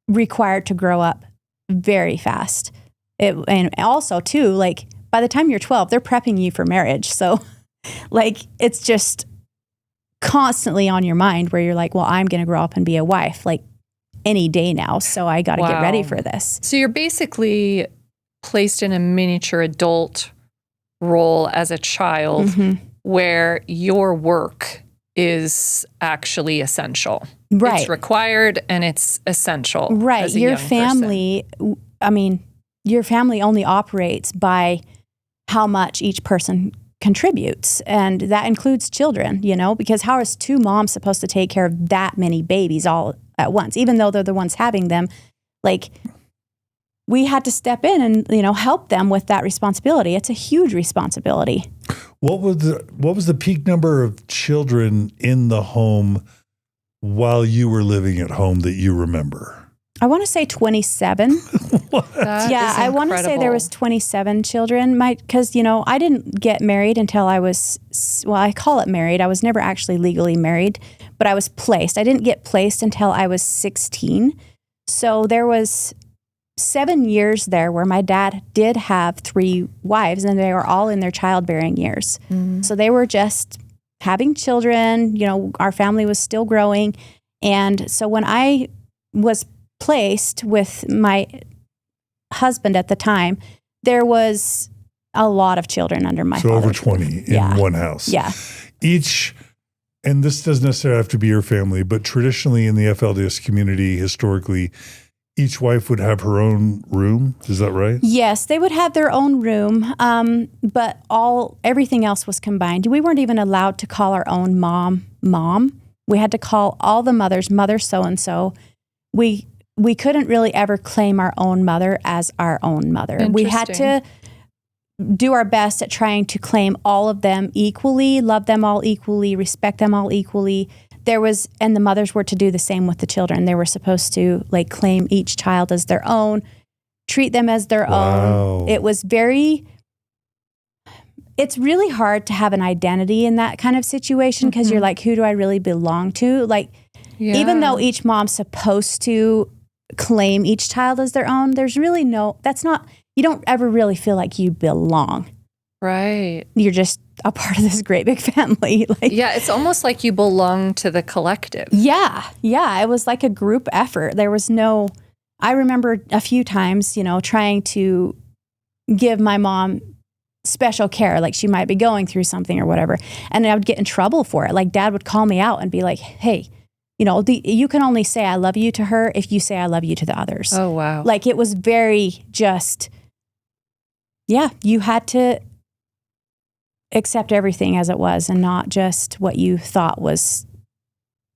required to grow up very fast. And also too, like by the time you're 12, they're prepping you for marriage. So like, it's just constantly on your mind where you're like, well, I'm going to grow up and be a wife. Like, any day now, so I got to get ready for this. So you're basically placed in a miniature adult role as a child where your work is actually essential. Right. It's required and it's essential. Right. As a your young family, person. Your family only operates by how much each person contributes. And that includes children, because how is 2 moms supposed to take care of that many babies all at once, even though they're the ones having them? Like we had to step in and, help them with that responsibility. It's a huge responsibility. What was the peak number of children in the home while you were living at home that you remember? I want to say 27. Yeah, I want to say there was 27 children. Because, I didn't get married until I was, I call it married. I was never actually legally married, but I was placed. I didn't get placed until I was 16. So there was 7 years there where my dad did have 3 wives, and they were all in their childbearing years. Mm-hmm. So they were just having children. Our family was still growing. And so when I was placed with my husband at the time, there was a lot of children under my father. So over 20 in one house. Yeah. Each, and this doesn't necessarily have to be your family, but traditionally in the FLDS community, historically, each wife would have her own room. Is that right? Yes, they would have their own room, but everything else was combined. We weren't even allowed to call our own mom. We had to call all the mothers, mother so-and-so. We couldn't really ever claim our own mother as our own mother. We had to do our best at trying to claim all of them equally, love them all equally, respect them all equally. And the mothers were to do the same with the children. They were supposed to claim each child as their own, treat them as their own. It was it's really hard to have an identity in that kind of situation because you're like, who do I really belong to? Even though each mom's supposed to claim each child as their own, there's really you don't ever really feel like you belong. Right. You're just a part of this great big family. It's almost like you belong to the collective. Yeah. It was like a group effort. There was I remember a few times, trying to give my mom special care, like she might be going through something or whatever. And I would get in trouble for it. Like Dad would call me out and be like, hey, you can only say I love you to her if you say I love you to the others. Oh, wow. It was very just, you had to accept everything as it was and not just what you thought was.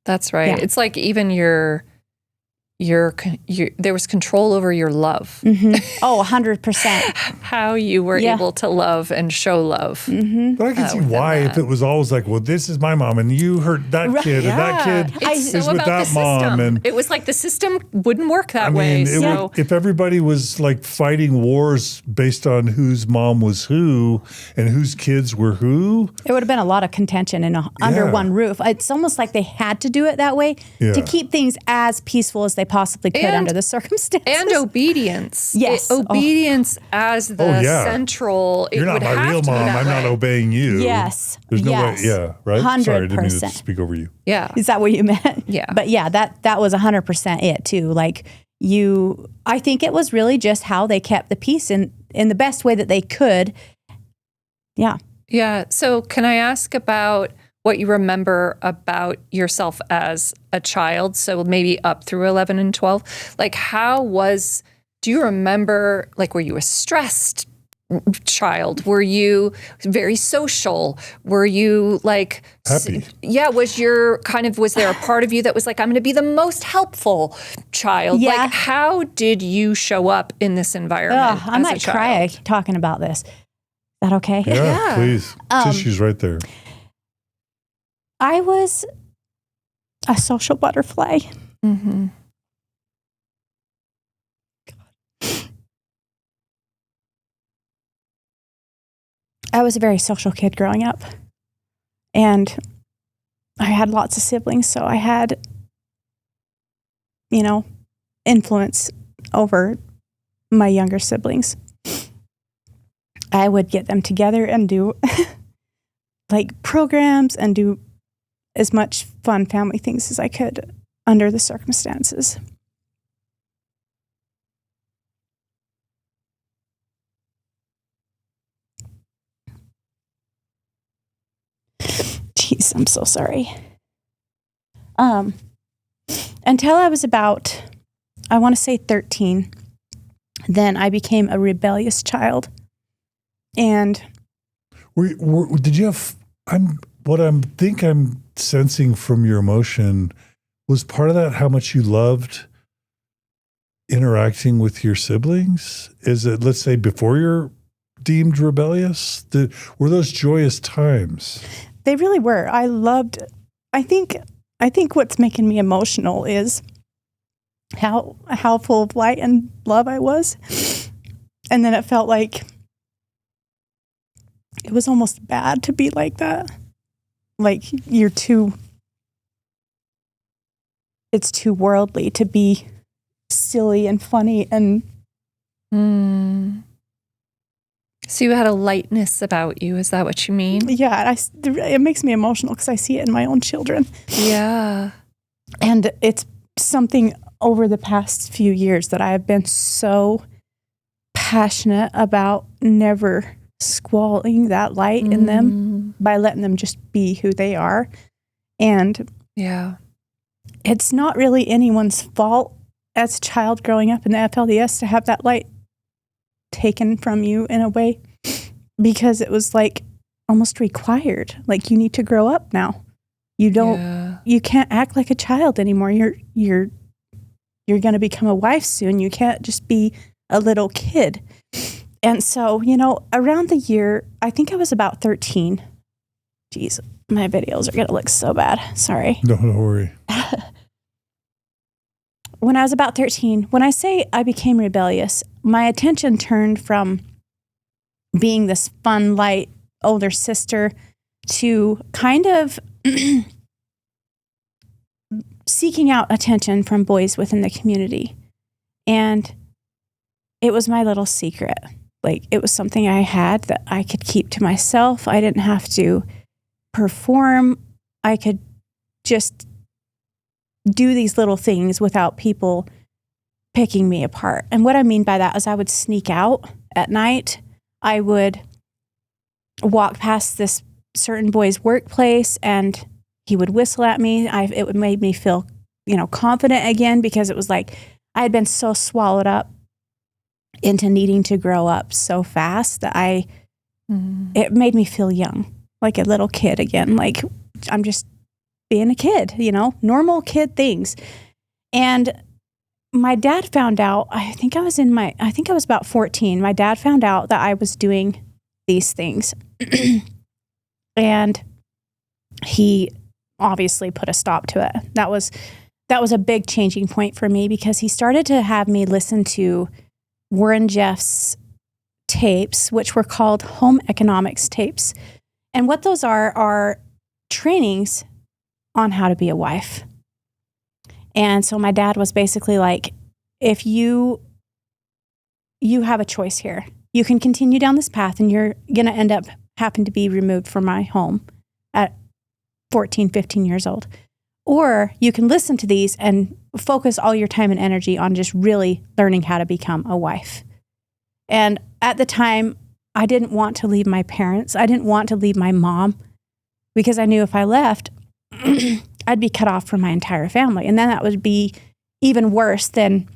That's right. Yeah. It's like even there was control over your love. Mm-hmm. Oh, 100%. How you were able to love and show love. Mm-hmm. But I can see why if it was always like, well, this is my mom and you hurt that kid and that kid is with that mom. And it was like the system wouldn't work that way. If everybody was fighting wars based on whose mom was who and whose kids were who. It would have been a lot of contention under one roof. It's almost like they had to do it that way to keep things as peaceful as they possibly could under the circumstances. And obedience. Yes. Obedience as the central. You're not my real mom. I'm not obeying you. Yes. There's no way. Yeah. Right? 100%. Sorry, I didn't mean to speak over you. Yeah. Is that what you meant? Yeah. But that was 100% it too. I think it was really just how they kept the peace in the best way that they could. Yeah. Yeah. So can I ask about what you remember about yourself as a child? So maybe up through 11 and 12. Do you remember, were you a stressed child? Were you very social? Were you happy? Yeah. Was there a part of you that was I'm going to be the most helpful child? Yeah. How did you show up in this environment? I might cry talking about this. Is that okay? Yeah. Please. Tissue's right there. I was a social butterfly. Mm-hmm. I was a very social kid growing up. And I had lots of siblings, so I had, influence over my younger siblings. I would get them together and do programs and do as much fun family things as I could under the circumstances. Jeez, I'm so sorry. Until I was about, I want to say 13, then I became a rebellious child. And did you have, what I think I'm sensing from your emotion was part of that how much you loved interacting with your siblings? Is it, let's say, before you're deemed rebellious? Were those joyous times? They really were. I think what's making me emotional is how full of light and love I was. And then it felt like it was almost bad to be like that. Like it's too worldly to be silly and funny and So you had a lightness about you. Is that what you mean? yeah, it makes me emotional because I see it in my own children. Yeah. And it's something over the past few years that I have been so passionate about never squalling that light in them by letting them just be who they are. And yeah, it's not really anyone's fault as a child growing up in the FLDS to have that light taken from you in a way, because it was like almost required. Like, you need to grow up now. You can't act like a child anymore. You're going to become a wife soon. You can't just be a little kid. And so, around the year, I think I was about 13. Jeez, my videos are going to look so bad. Sorry. No, don't worry. When I was about 13, when I say I became rebellious, my attention turned from being this fun, light older sister to kind of seeking out attention from boys within the community. And it was my little secret. Like, it was something I had that I could keep to myself. I didn't have to perform. I could just do these little things without people picking me apart. And what I mean by that is I would sneak out at night. I would walk past this certain boy's workplace and he would whistle at me. It would make me feel, confident again, because it was like I had been so swallowed up into needing to grow up so fast that it made me feel young, like a little kid again. Like, I'm just being a kid, normal kid things. And my dad found out, I think I was about 14. My dad found out that I was doing these things. And he obviously put a stop to it. That was a big changing point for me, because he started to have me listen to Rulan Jeffs tapes, which were called home economics tapes. And what those are trainings on how to be a wife. And so my dad was basically like, if you have a choice here, you can continue down this path and you're going to end up having to be removed from my home at 14, 15 years old. Or you can listen to these and focus all your time and energy on just really learning how to become a wife. And at the time, I didn't want to leave my parents. I didn't want to leave my mom, because I knew if I left, I'd be cut off from my entire family. And then that would be even worse than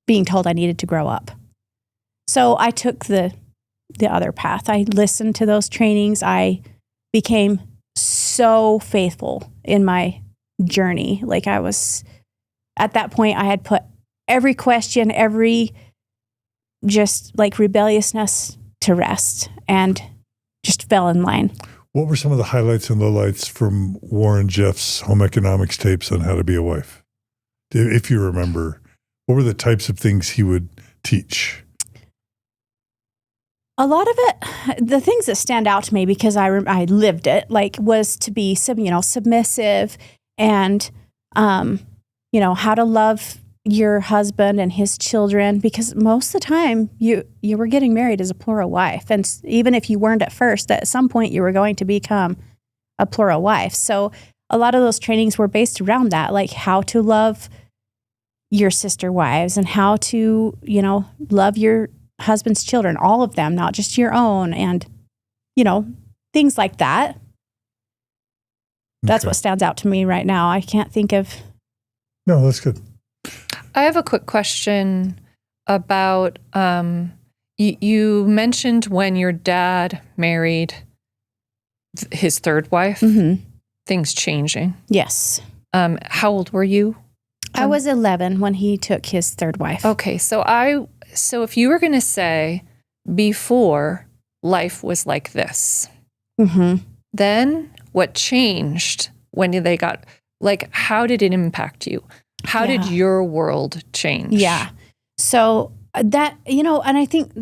being told I needed to grow up. So I took the other path. I listened to those trainings. I became so faithful in my journey. Like, I was, at that point, I had put every question, every just like rebelliousness to rest and just fell in line. What were some of the highlights and lowlights from Rulan Jeffs' home economics tapes on how to be a wife? If you remember, what were the types of things he would teach? A lot of it, the things that stand out to me, because I lived it, like, was to be submissive and, how to love your husband and his children, because most of the time you were getting married as a plural wife. And even if you weren't at first, at some point you were going to become a plural wife. So a lot of those trainings were based around that, like how to love your sister wives and how to, love your husband's children, all of them, not just your own, and, things like that. That's what stands out to me right now. I can't think of. No, that's good. I have a quick question about, you mentioned when your dad married his third wife, things changing. Yes. How old were you? I was 11 when he took his third wife. Okay. So if you were going to say before life was like this, then what changed when they got, like, how did it impact you? How did your world change? Yeah. So that, and I think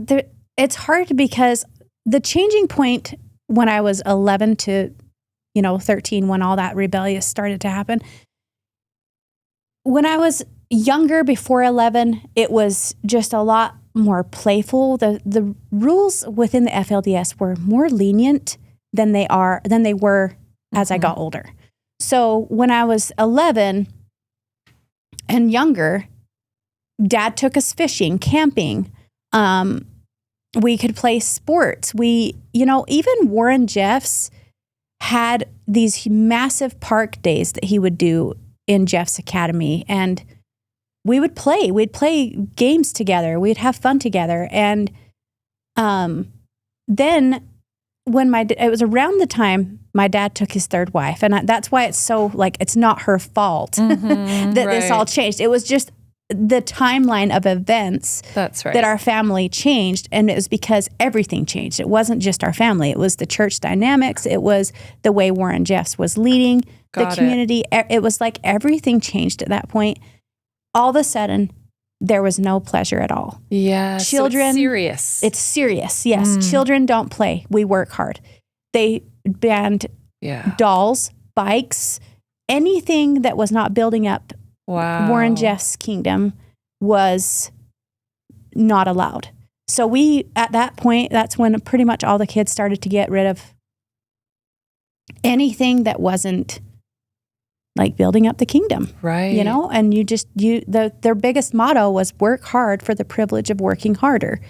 it's hard because the changing point when I was 11 to, 13, when all that rebellious started to happen, when I was younger, before 11, it was just a lot more playful. The rules within the FLDS were more lenient than they were as I got older. So when I was 11 and younger, Dad took us fishing, camping. We could play sports. Even Rulan Jeffs had these massive park days that he would do in Jeffs Academy, and we'd play games together. We'd have fun together. And then when it was around the time my dad took his third wife, and that's why it's so it's not her fault that this all changed. It was just the timeline of events that our family changed, and it was because everything changed. It wasn't just our family. It was the church dynamics. It was the way Rulan Jeffs was leading the community. It was like everything changed at that point. All of a sudden, there was no pleasure at all. Yeah, children. So it's serious. It's serious, yes. Children don't play. We work hard. They banned dolls, bikes, anything that was not building up Rulan Jeffs' kingdom was not allowed. So at that point, that's when pretty much all the kids started to get rid of anything that wasn't building up the kingdom. Right. And their biggest motto was work hard for the privilege of working harder.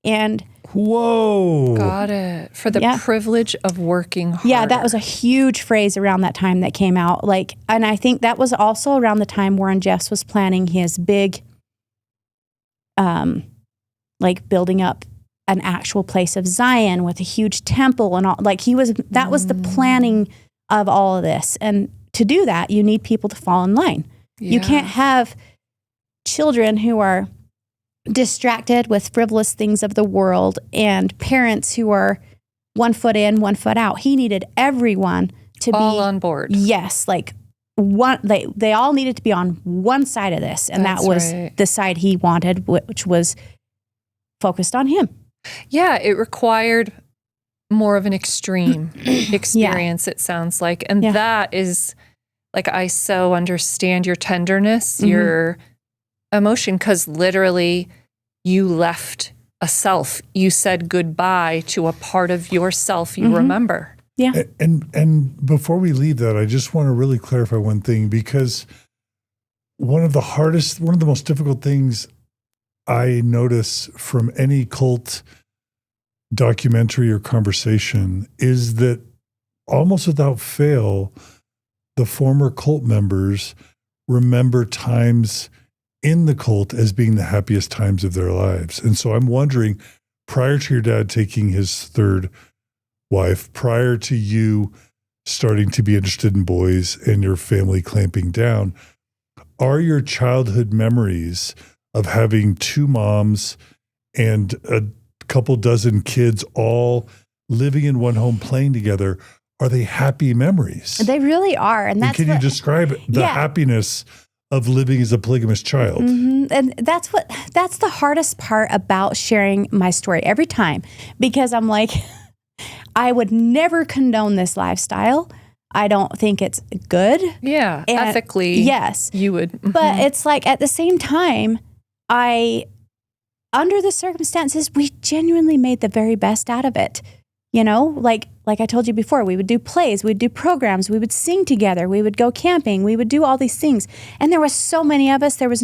And whoa. Got it. For the privilege of working harder. Yeah, that was a huge phrase around that time that came out. And I think that was also around the time Rulan Jeffs was planning his big, building up an actual place of Zion with a huge temple and all. That was the planning of all of this. And to do that, you need people to fall in line. Yeah. You can't have children who are distracted with frivolous things of the world and parents who are 1 foot in, 1 foot out. He needed everyone to be all on board. Yes, they all needed to be on one side of this, and that was the side he wanted, which was focused on him. Yeah, it required more of an extreme experience, it sounds like. And that is, I so understand your tenderness, your emotion, because literally you left a self. You said goodbye to a part of yourself you remember. Yeah. And before we leave that, I just want to really clarify one thing, because one of the most difficult things I notice from any cult documentary or conversation is that almost without fail, the former cult members remember times in the cult as being the happiest times of their lives. And so I'm wondering, prior to your dad taking his third wife, prior to you starting to be interested in boys and your family clamping down, are your childhood memories of having two moms and a couple dozen kids all living in one home playing together, are they happy memories? They really are. And that's can you describe the happiness of living as a polygamist child? Mm-hmm. And that's the hardest part about sharing my story every time, because I'm like, I would never condone this lifestyle. I don't think it's good. Yeah, and ethically. Yes. You would. Mm-hmm. But it's at the same time, under the circumstances, we genuinely made the very best out of it. Like I told you before, we would do plays, we'd do programs, we would sing together, we would go camping, we would do all these things. And there was so many of us, there was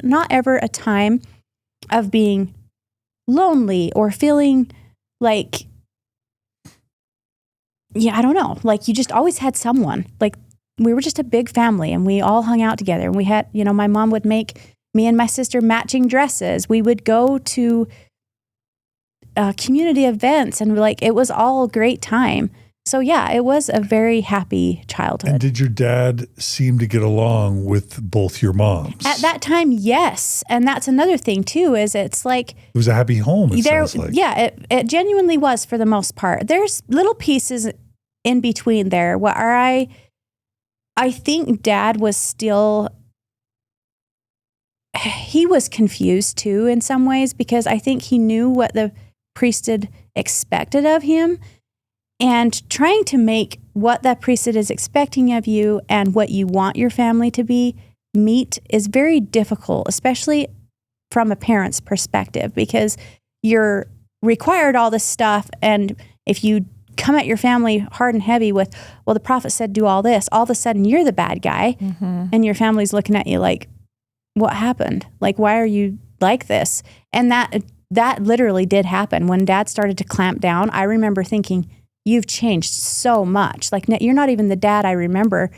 not ever a time of being lonely or feeling like, I don't know, you just always had someone. We were just a big family and we all hung out together. And we had, my mom would make me and my sister matching dresses. We would go to community events, and it was all a great time. So it was a very happy childhood. And did your dad seem to get along with both your moms? At that time, yes. And that's another thing too, is it's it was a happy home, it sounds like. Yeah, it genuinely was for the most part. There's little pieces in between there where I think Dad was still he was confused too in some ways, because I think he knew what the priesthood expected of him, and trying to make what that priesthood is expecting of you and what you want your family to be meet is very difficult, especially from a parent's perspective, because you're required all this stuff. And if you come at your family hard and heavy with, well, the prophet said do all this, all of a sudden you're the bad guy, and your family's looking at you like, what happened? Like, why are you like this? And that literally did happen. When Dad started to clamp down, I remember thinking, you've changed so much. Like, you're not even the dad I remember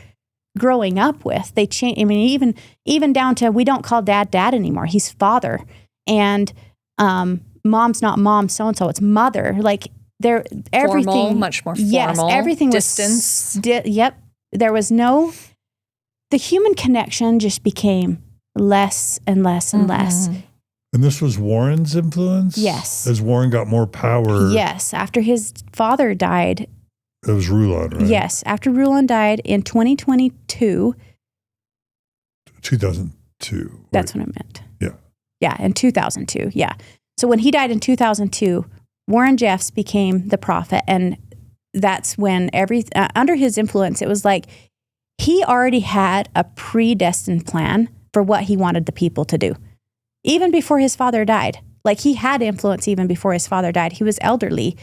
growing up with. They changed. I mean, even down to, we don't call Dad anymore. He's father. And mom's not mom so-and-so, it's mother. Like, everything. Formal, much more formal. Yes, everything distance. was. Yep. There was the human connection just became less and less and less. And this was Warren's influence? Yes. As Warren got more power. Yes. After his father died. It was Rulan, right? Yes. After Rulan died in 2022. 2002. Right? That's what I meant. Yeah. Yeah, in 2002. Yeah. So when he died in 2002, Rulan Jeffs became the prophet. And that's when under his influence, it was like he already had a predestined plan for what he wanted the people to do. Even before his father died. Like, he had influence even before his father died. He was elderly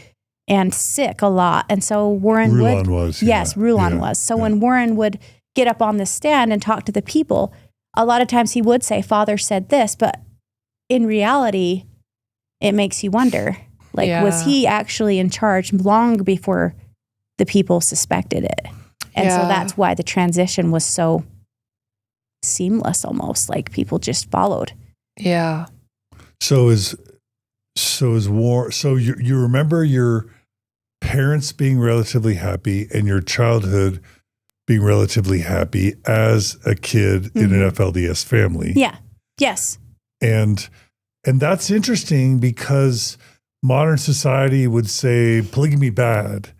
and sick a lot. And so Rulan was. Yes, Rulan was. So when Warren would get up on the stand and talk to the people, a lot of times he would say, Father said this, but in reality, it makes you wonder, like, was he actually in charge long before the people suspected it? And so that's why the transition was so seamless, almost like people just followed. Yeah. So you remember your parents being relatively happy and your childhood being relatively happy as a kid in an FLDS family. Yeah. Yes. And that's interesting, because modern society would say polygamy bad,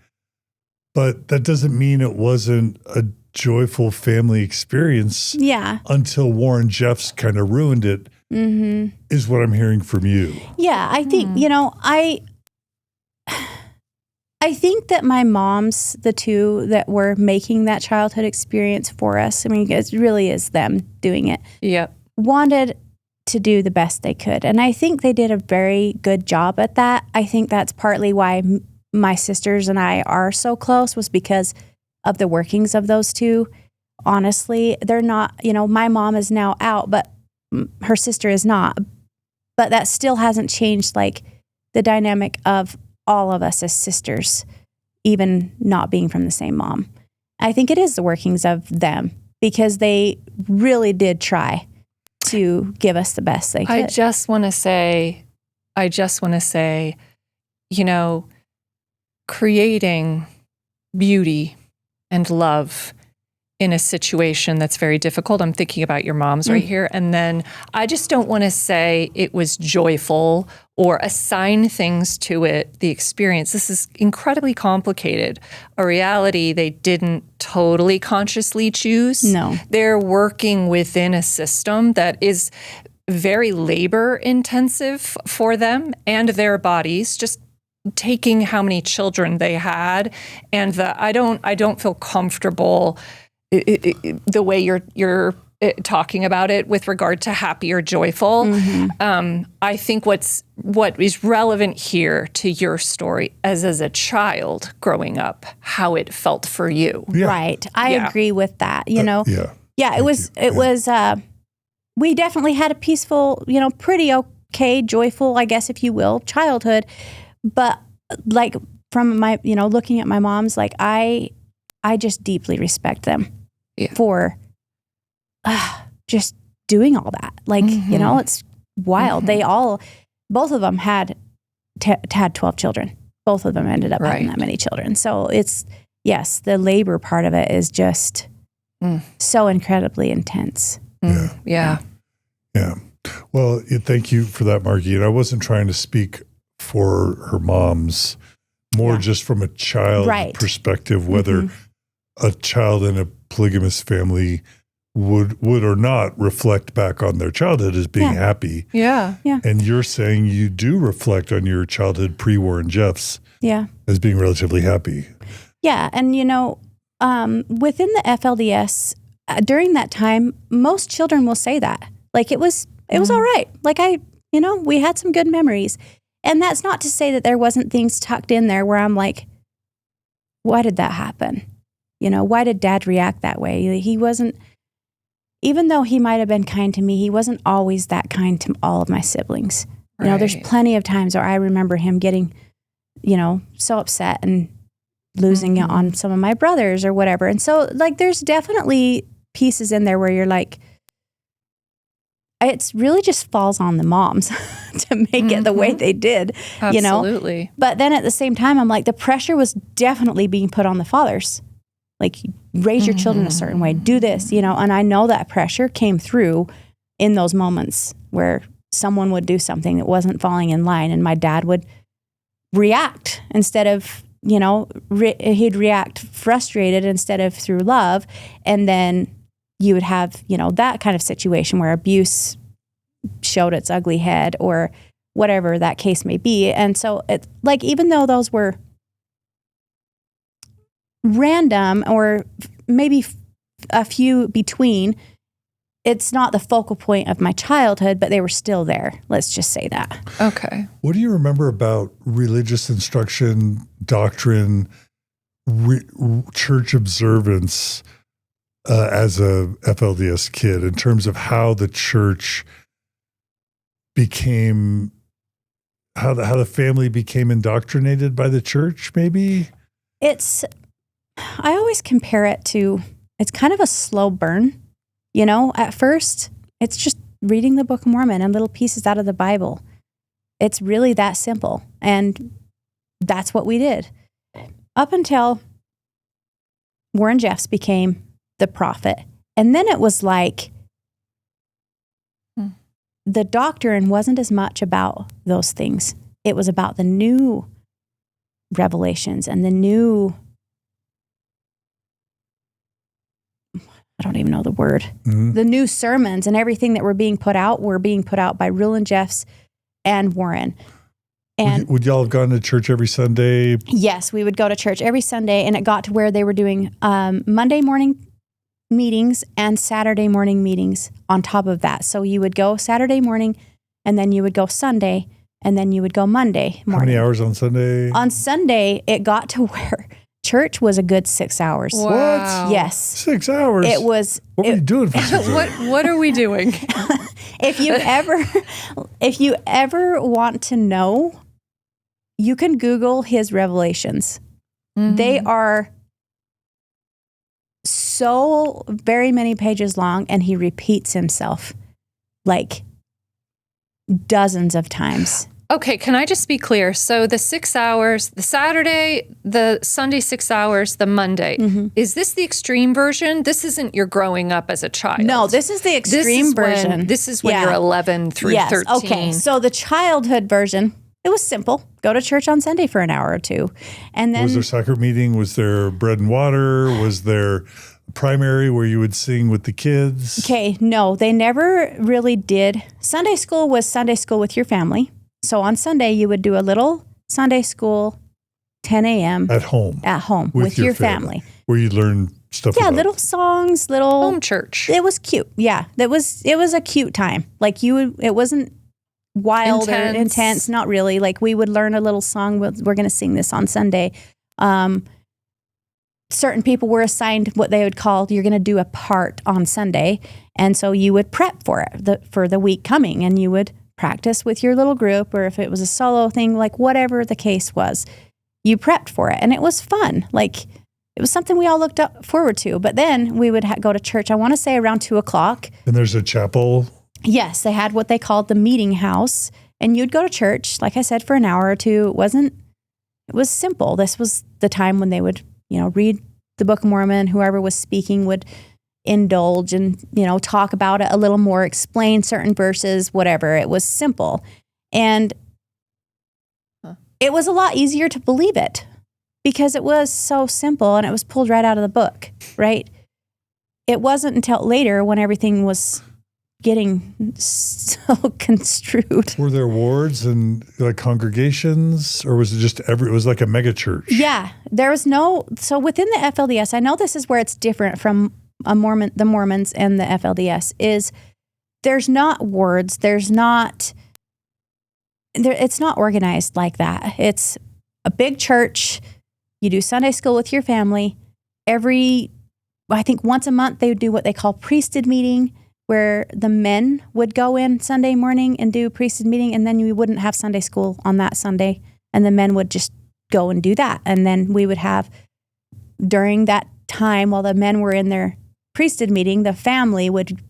but that doesn't mean it wasn't a joyful family experience. Yeah. Until Rulan Jeffs kind of ruined it. Is what I'm hearing from you. Yeah, I think, I think that my moms, the two that were making that childhood experience for us, I mean, it really is them doing it. Yep. Wanted to do the best they could. And I think they did a very good job at that. I think that's partly why my sisters and I are so close, was because of the workings of those two. Honestly, they're not, my mom is now out, but her sister is not. But that still hasn't changed, like, the dynamic of all of us as sisters, even not being from the same mom. I think it is the workings of them, because they really did try to give us the best they could. I just want to say, creating beauty and love in a situation that's very difficult. I'm thinking about your moms right here. And then I just don't want to say it was joyful or assign things to it, the experience. This is incredibly complicated. A reality they didn't totally consciously choose. No. They're working within a system that is very labor intensive for them and their bodies, just taking how many children they had. And I don't feel comfortable the way you're talking about it with regard to happy or joyful. I think what is relevant here to your story as a child growing up, how it felt for you. Yeah. Right. I agree with that. Yeah, it was, we definitely had a peaceful, pretty okay, joyful, I guess, if you will, childhood. But like, from my, looking at my mom's, like, I just deeply respect them for just doing all that. Like, it's wild. They both of them had 12 children. Both of them ended up having that many children. So it's, yes, the labor part of it is just so incredibly intense. Yeah. Well, thank you for that, Margie. And I wasn't trying to speak for her moms, more just from a child perspective, whether a child in a polygamous family would or not reflect back on their childhood as being happy. Yeah. And you're saying you do reflect on your childhood pre-Warren Jeffs as being relatively happy. Yeah. And, you know, within the FLDS, during that time, most children will say that. Like, it was all right. Like, we had some good memories. And that's not to say that there wasn't things tucked in there where I'm like, why did that happen? You know, why did Dad react that way? He wasn't, even though he might have been kind to me, he wasn't always that kind to all of my siblings. You know, there's plenty of times where I remember him getting, you know, so upset and losing it on some of my brothers or whatever. And so, like, there's definitely pieces in there where you're like, it's really just falls on the moms to make it the way they did, you know? Absolutely. But then at the same time, I'm like, the pressure was definitely being put on the fathers. Like, raise your children a certain way, do this, you know? And I know that pressure came through in those moments where someone would do something that wasn't falling in line, and my dad would react instead of, you know, he'd react frustrated instead of through love. And then you would have, you know, that kind of situation where abuse showed its ugly head or whatever that case may be. And so, like, even though those were random or maybe a few between, it's not the focal point of my childhood, but they were still there. Let's just say that. Okay. What do you remember about religious instruction, doctrine, church observance as a FLDS kid, in terms of how the church became, how the family became indoctrinated by the church, maybe? I always compare it to, it's kind of a slow burn. You know, at first, it's just reading the Book of Mormon and little pieces out of the Bible. It's really that simple. And that's what we did. Up until Warren Jeffs became the prophet. And then it was like the doctrine wasn't as much about those things. It was about the new revelations and the new, I don't even know the word, the new sermons and everything that were being put out by Rulan Jeffs and Warren. And would y'all have gone to church every Sunday? Yes, we would go to church every Sunday, and it got to where they were doing Monday morning meetings and Saturday morning meetings on top of that. So you would go Saturday morning, and then you would go Sunday, and then you would go Monday morning. How many hours on Sunday? On Sunday, it got to where church was a good 6 hours. Wow. What? Yes. 6 hours? It was. What were you doing for 6 hours? What are we doing? If you ever want to know, you can Google his revelations. They are so very many pages long, and he repeats himself like dozens of times. Okay, can I just be clear? So the 6 hours, the Saturday, the Sunday 6 hours, the Monday, is this the extreme version? This isn't your growing up as a child. No, this is the extreme version. This is when you're 11 through 13. Okay, so the childhood version, it was simple. Go to church on Sunday for an hour or two. And then, was there soccer meeting? Was there bread and water? Was there primary where you would sing with the kids? Okay, no, they never really did. Sunday school was Sunday school with your family. So on Sunday, you would do a little Sunday school, 10 a.m. At home. At home with your family. Where you learn stuff Yeah, about. little songs, little Home church. It was cute. Yeah, it was a cute time. Like it wasn't wild or intense. Not really. Like, we would learn a little song. We're going to sing this on Sunday. Certain people were assigned what they would call, you're going to do a part on Sunday. And so you would prep for it for the week coming, and you would practice with your little group, or if it was a solo thing, like whatever the case was, you prepped for it. And it was fun. Like, it was something we all looked forward to. But then we would go to church, I want to say around 2:00. And there's a chapel. Yes, they had what they called the meeting house. And you'd go to church, like I said, for an hour or two. It was simple. This was the time when they would, read the Book of Mormon. Whoever was speaking would indulge and, talk about it a little more, explain certain verses, whatever. It was simple. And it was a lot easier to believe it because it was so simple and it was pulled right out of the book, right? it wasn't until later when everything was getting so construed. Were there wards and like congregations, or was it just it was like a mega church? Yeah, there was so within the FLDS, I know this is where it's different from the Mormons and the FLDS, is there's not wards, it's not organized like that. It's a big church. You do Sunday school with your family. I think once a month they would do what they call priesthood meeting, where the men would go in Sunday morning and do priesthood meeting, and then you wouldn't have Sunday school on that Sunday, and the men would just go and do that. And then we would have, during that time while the men were in their priesthood meeting, the family would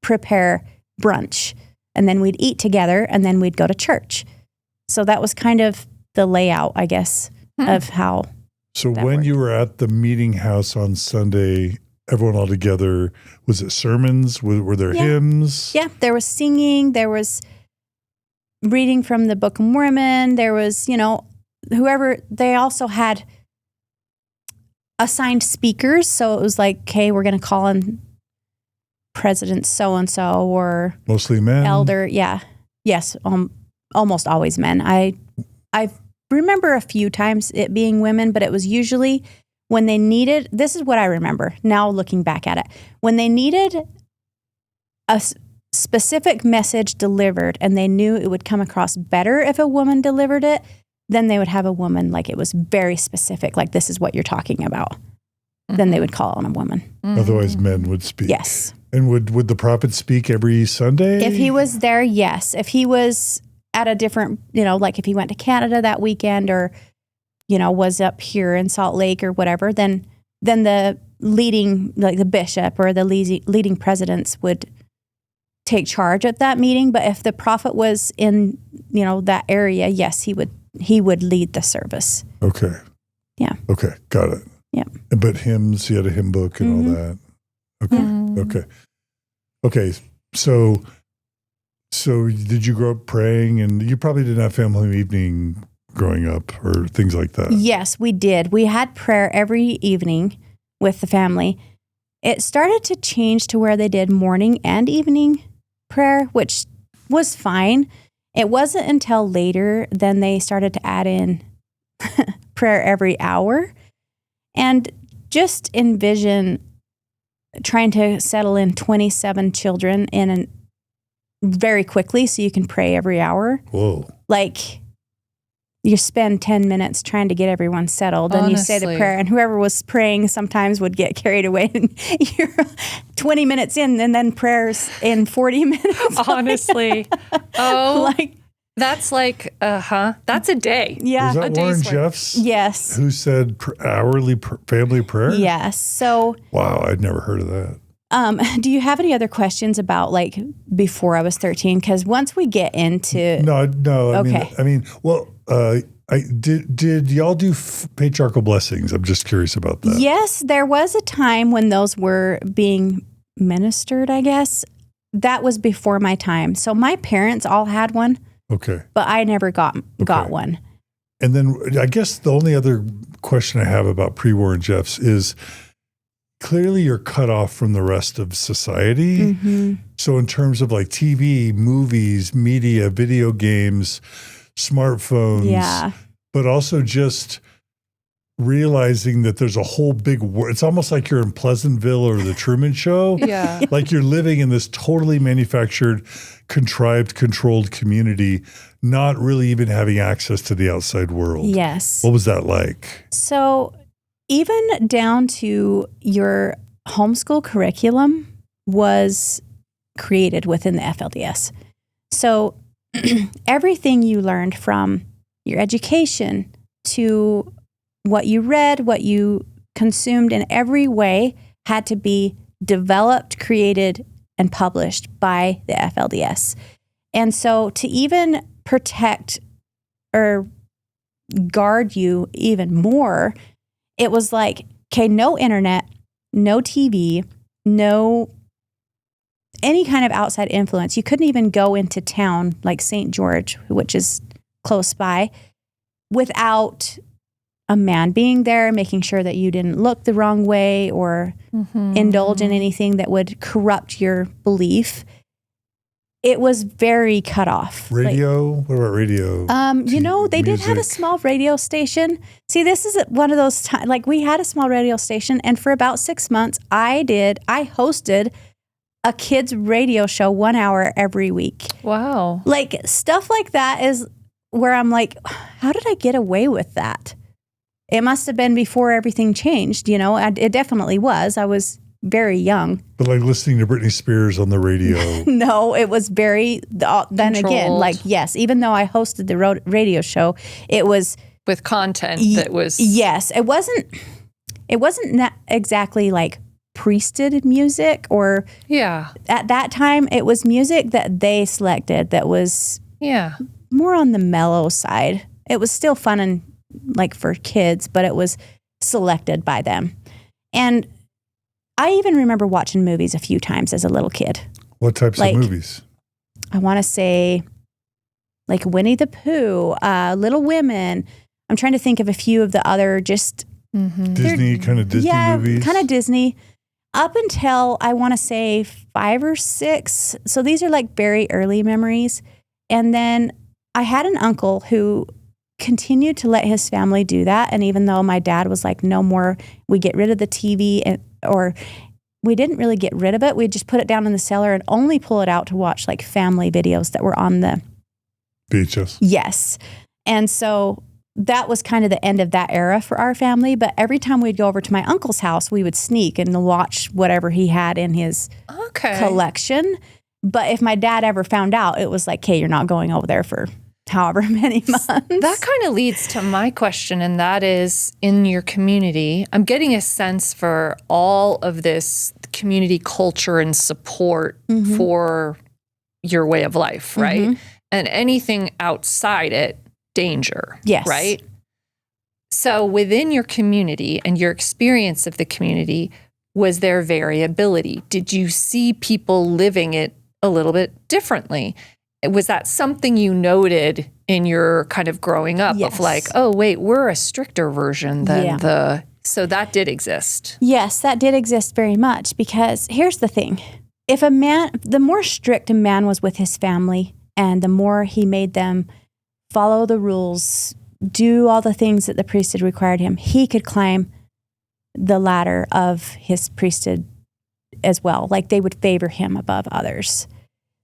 prepare brunch, and then we'd eat together, and then we'd go to church. So that was kind of the layout, I guess, of how. So when you were at the meeting house on Sunday, everyone all together, was it sermons? Were there hymns? Yeah, there was singing, there was reading from the Book of Mormon, there was, whoever, they also had assigned speakers. So it was like, okay, we're going to call in President so-and-so or mostly men. Elder. Yeah. Yes. Almost always men. I remember a few times it being women, but it was usually when they needed, this is what I remember now looking back at it, when they needed a specific message delivered and they knew it would come across better if a woman delivered it, then they would have a woman, like it was very specific, like this is what you're talking about. Then they would call on a woman. Otherwise men would speak. Yes. And would the prophet speak every Sunday? If he was there, yes. If he was at a different, like if he went to Canada that weekend or, was up here in Salt Lake or whatever, then the leading, like the bishop or the leading presidents would take charge at that meeting. But if the prophet was in, that area, yes, he would lead the service. Okay. Yeah. Okay. Got it. Yeah. But hymns, you had a hymn book and all that. Okay. Okay. Okay. So did you grow up praying? And you probably didn't have family evening growing up or things like that. Yes, we did. We had prayer every evening with the family. It started to change to where they did morning and evening prayer, which was fine. It wasn't until later then they started to add in prayer every hour. And just envision trying to settle in 27 children very quickly so you can pray every hour. Whoa. Like you spend 10 minutes trying to get everyone settled and you say the prayer, and whoever was praying sometimes would get carried away and you're 20 minutes in and then prayers in 40 minutes. Honestly. That's like, that's a day. Yeah. Was that Rulan Jeffs? Yes. Who said hourly family prayer? Yes. So. Wow, I'd never heard of that. Do you have any other questions about like before I was 13? Because once we get into no. Okay. Did y'all do patriarchal blessings? I'm just curious about that. Yes, there was a time when those were being ministered. I guess that was before my time. So my parents all had one. Okay. But I never got one. And then I guess the only other question I have about pre-Warren Jeffs is clearly you're cut off from the rest of society. Mm-hmm. So in terms of like TV, movies, media, video games, smartphones, but also just realizing that there's a whole big world. It's almost like you're in Pleasantville or the Truman Show. Yeah. Like you're living in this totally manufactured, contrived, controlled community, not really even having access to the outside world. Yes. What was that like? So even down to your homeschool curriculum was created within the FLDS. So everything you learned from your education to what you read, what you consumed in every way had to be developed, created, and published by the FLDS. And so to even protect or guard you even more, it was like, okay, no internet, no TV, no any kind of outside influence. You couldn't even go into town like St. George, which is close by, without a man being there, making sure that you didn't look the wrong way or indulge in anything that would corrupt your belief. It was very cut off. Radio? What about radio? They did have a small radio station. See, this is one of those times, like we had a small radio station, and for about 6 months, I hosted a kids radio show 1 hour every week. Wow. Like stuff like that is where I'm like, how did I get away with that? It must have been before everything changed, it definitely was. I was very young. But like listening to Britney Spears on the radio. No, it was very, then again, like, yes, even though I hosted the radio show, it was. With content that was. Yes, it wasn't exactly like priested music or. Yeah. At that time, it was music that they selected that was. Yeah. More on the mellow side. It was still fun and like for kids, but it was selected by them. And I even remember watching movies a few times as a little kid. What types of movies? I want to say like Winnie the Pooh, Little Women. I'm trying to think of a few of the other just Disney movies. Yeah, kind of Disney. Up until I want to say 5 or 6. So these are like very early memories. And then I had an uncle who continued to let his family do that. And even though my dad was like, no more, we get rid of the TV, or we didn't really get rid of it. We'd just put it down in the cellar and only pull it out to watch like family videos that were on the VHS. Yes. And so that was kind of the end of that era for our family. But every time we'd go over to my uncle's house, we would sneak and watch whatever he had in his collection. But if my dad ever found out, it was like, hey, you're not going over there for however many months. That kind of leads to my question, and that is, in your community, I'm getting a sense for all of this community culture and support for your way of life, right? And anything outside it, danger, right? So within your community and your experience of the community, was there variability? Did you see people living it a little bit differently? Was that something you noted in your kind of growing up of like, oh, wait, we're a stricter version than so that did exist? Yes, that did exist very much, because here's the thing. If the more strict a man was with his family and the more he made them follow the rules, do all the things that the priesthood required him, he could climb the ladder of his priesthood as well. Like they would favor him above others.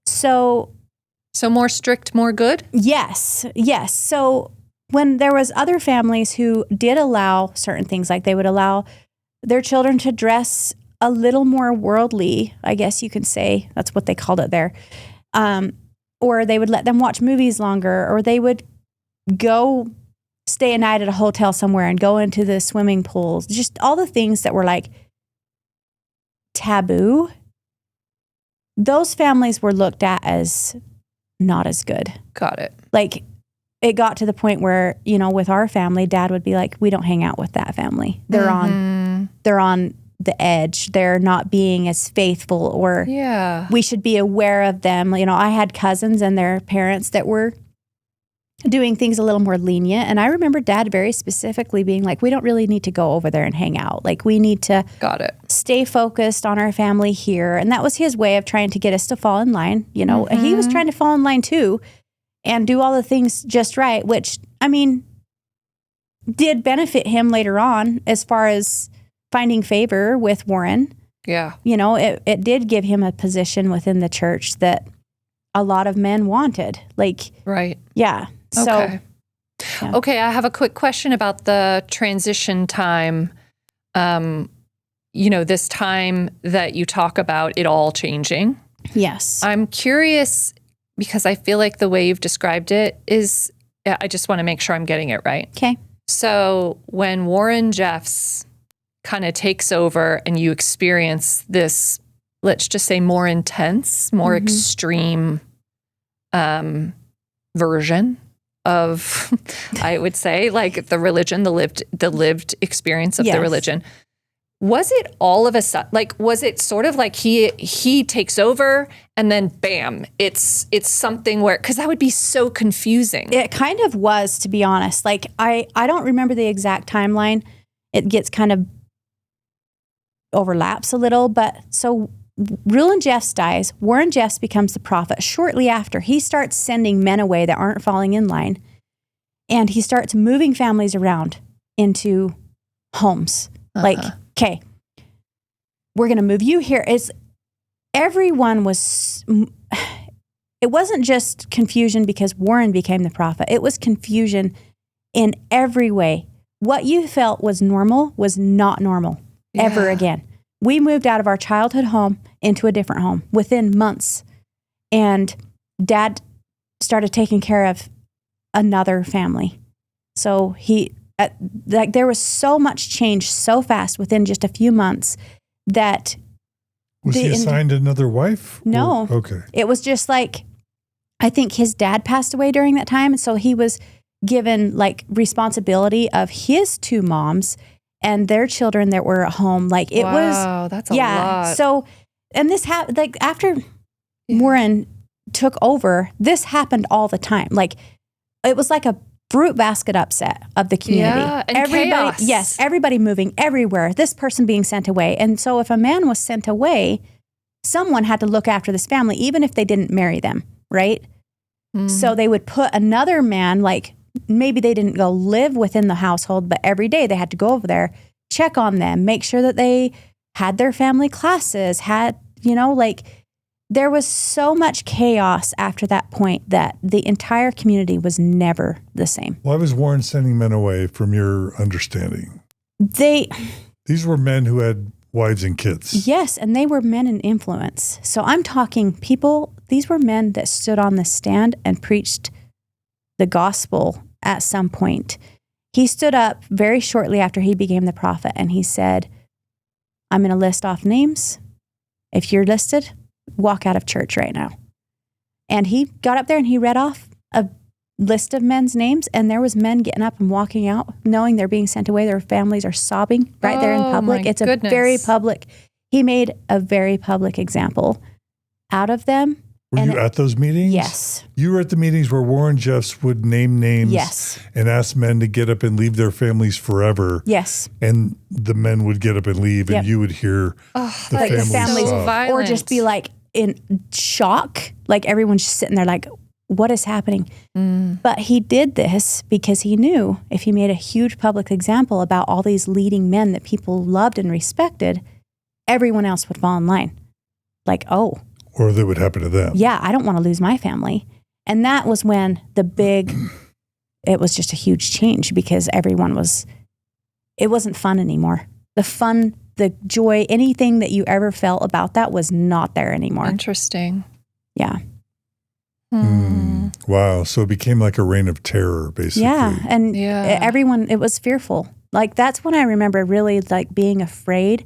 So more strict, more good? Yes. So when there was other families who did allow certain things, like they would allow their children to dress a little more worldly, I guess you could say, that's what they called it there. Or they would let them watch movies longer, or they would go stay a night at a hotel somewhere and go into the swimming pools, just all the things that were like taboo. Those families were looked at as not as good. Got it. Like it got to the point where, with our family, Dad would be like, we don't hang out with that family. They're on the edge. They're not being as faithful, or we should be aware of them. I had cousins and their parents that were doing things a little more lenient. And I remember Dad very specifically being like, we don't really need to go over there and hang out. Like we need to stay focused on our family here. And that was his way of trying to get us to fall in line. He was trying to fall in line too and do all the things just right, which, did benefit him later on as far as finding favor with Warren. Yeah. It did give him a position within the church that a lot of men wanted. Right. Yeah. So, Okay, I have a quick question about the transition time. This time that you talk about it all changing. Yes. I'm curious because I feel like the way you've described it is, I just want to make sure I'm getting it right. Okay. So when Rulan Jeffs kind of takes over and you experience this, let's just say more intense, more extreme version of, I would say, like the religion, the lived experience of the religion. Was it all of a sudden, like, was it sort of like he takes over and then bam, it's something where, because that would be so confusing. It kind of was, to be honest. Like, I don't remember the exact timeline. It gets kind of overlaps a little, but so Rulan Jeffs dies. Warren Jeffs becomes the prophet. Shortly after, he starts sending men away that aren't falling in line, and he starts moving families around into homes. Like, okay, we're going to move you here. Everyone was, it wasn't just confusion because Warren became the prophet. It was confusion in every way. What you felt was normal was not normal ever again. We moved out of our childhood home into a different home within months. And Dad started taking care of another family. So there was so much change so fast within just a few months that... Was he assigned another wife? No. Okay. It was just like, I think his dad passed away during that time. So he was given like responsibility of his two moms and their children that were at home. Like it was... Wow, that's a lot. So, and this happened, like after Warren took over, this happened all the time. Like it was like a fruit basket upset of the community. Yeah, and everybody, chaos. yes, everybody moving everywhere, this person being sent away. And so if a man was sent away, someone had to look after this family, even if they didn't marry them, right? So they would put another man, like maybe they didn't go live within the household, but every day they had to go over there, check on them, make sure that they had their family classes, there was so much chaos after that point that the entire community was never the same. Why was Warren sending men away from your understanding? These were men who had wives and kids. Yes, and they were men in influence. So I'm talking these were men that stood on the stand and preached the gospel at some point. He stood up very shortly after he became the prophet and he said, I'm going to list off names. If you're listed, walk out of church right now. And he got up there and he read off a list of men's names, and there was men getting up and walking out, knowing they're being sent away. Their families are sobbing right there in public. It's a very public. He made a very public example out of them. Were you at those meetings? Yes. You were at the meetings where Warren Jeffs would name names and ask men to get up and leave their families forever. Yes. And the men would get up and leave, and you would hear the families so or just be like in shock. Like everyone's just sitting there like, what is happening? But he did this because he knew if he made a huge public example about all these leading men that people loved and respected, everyone else would fall in line. Like, oh. Or that would happen to them. Yeah, I don't want to lose my family. And that was when it was just a huge change because it wasn't fun anymore. The fun, the joy, anything that you ever felt about that was not there anymore. Interesting. Yeah. Wow. So it became like a reign of terror, basically. Yeah. And everyone, it was fearful. Like that's when I remember really like being afraid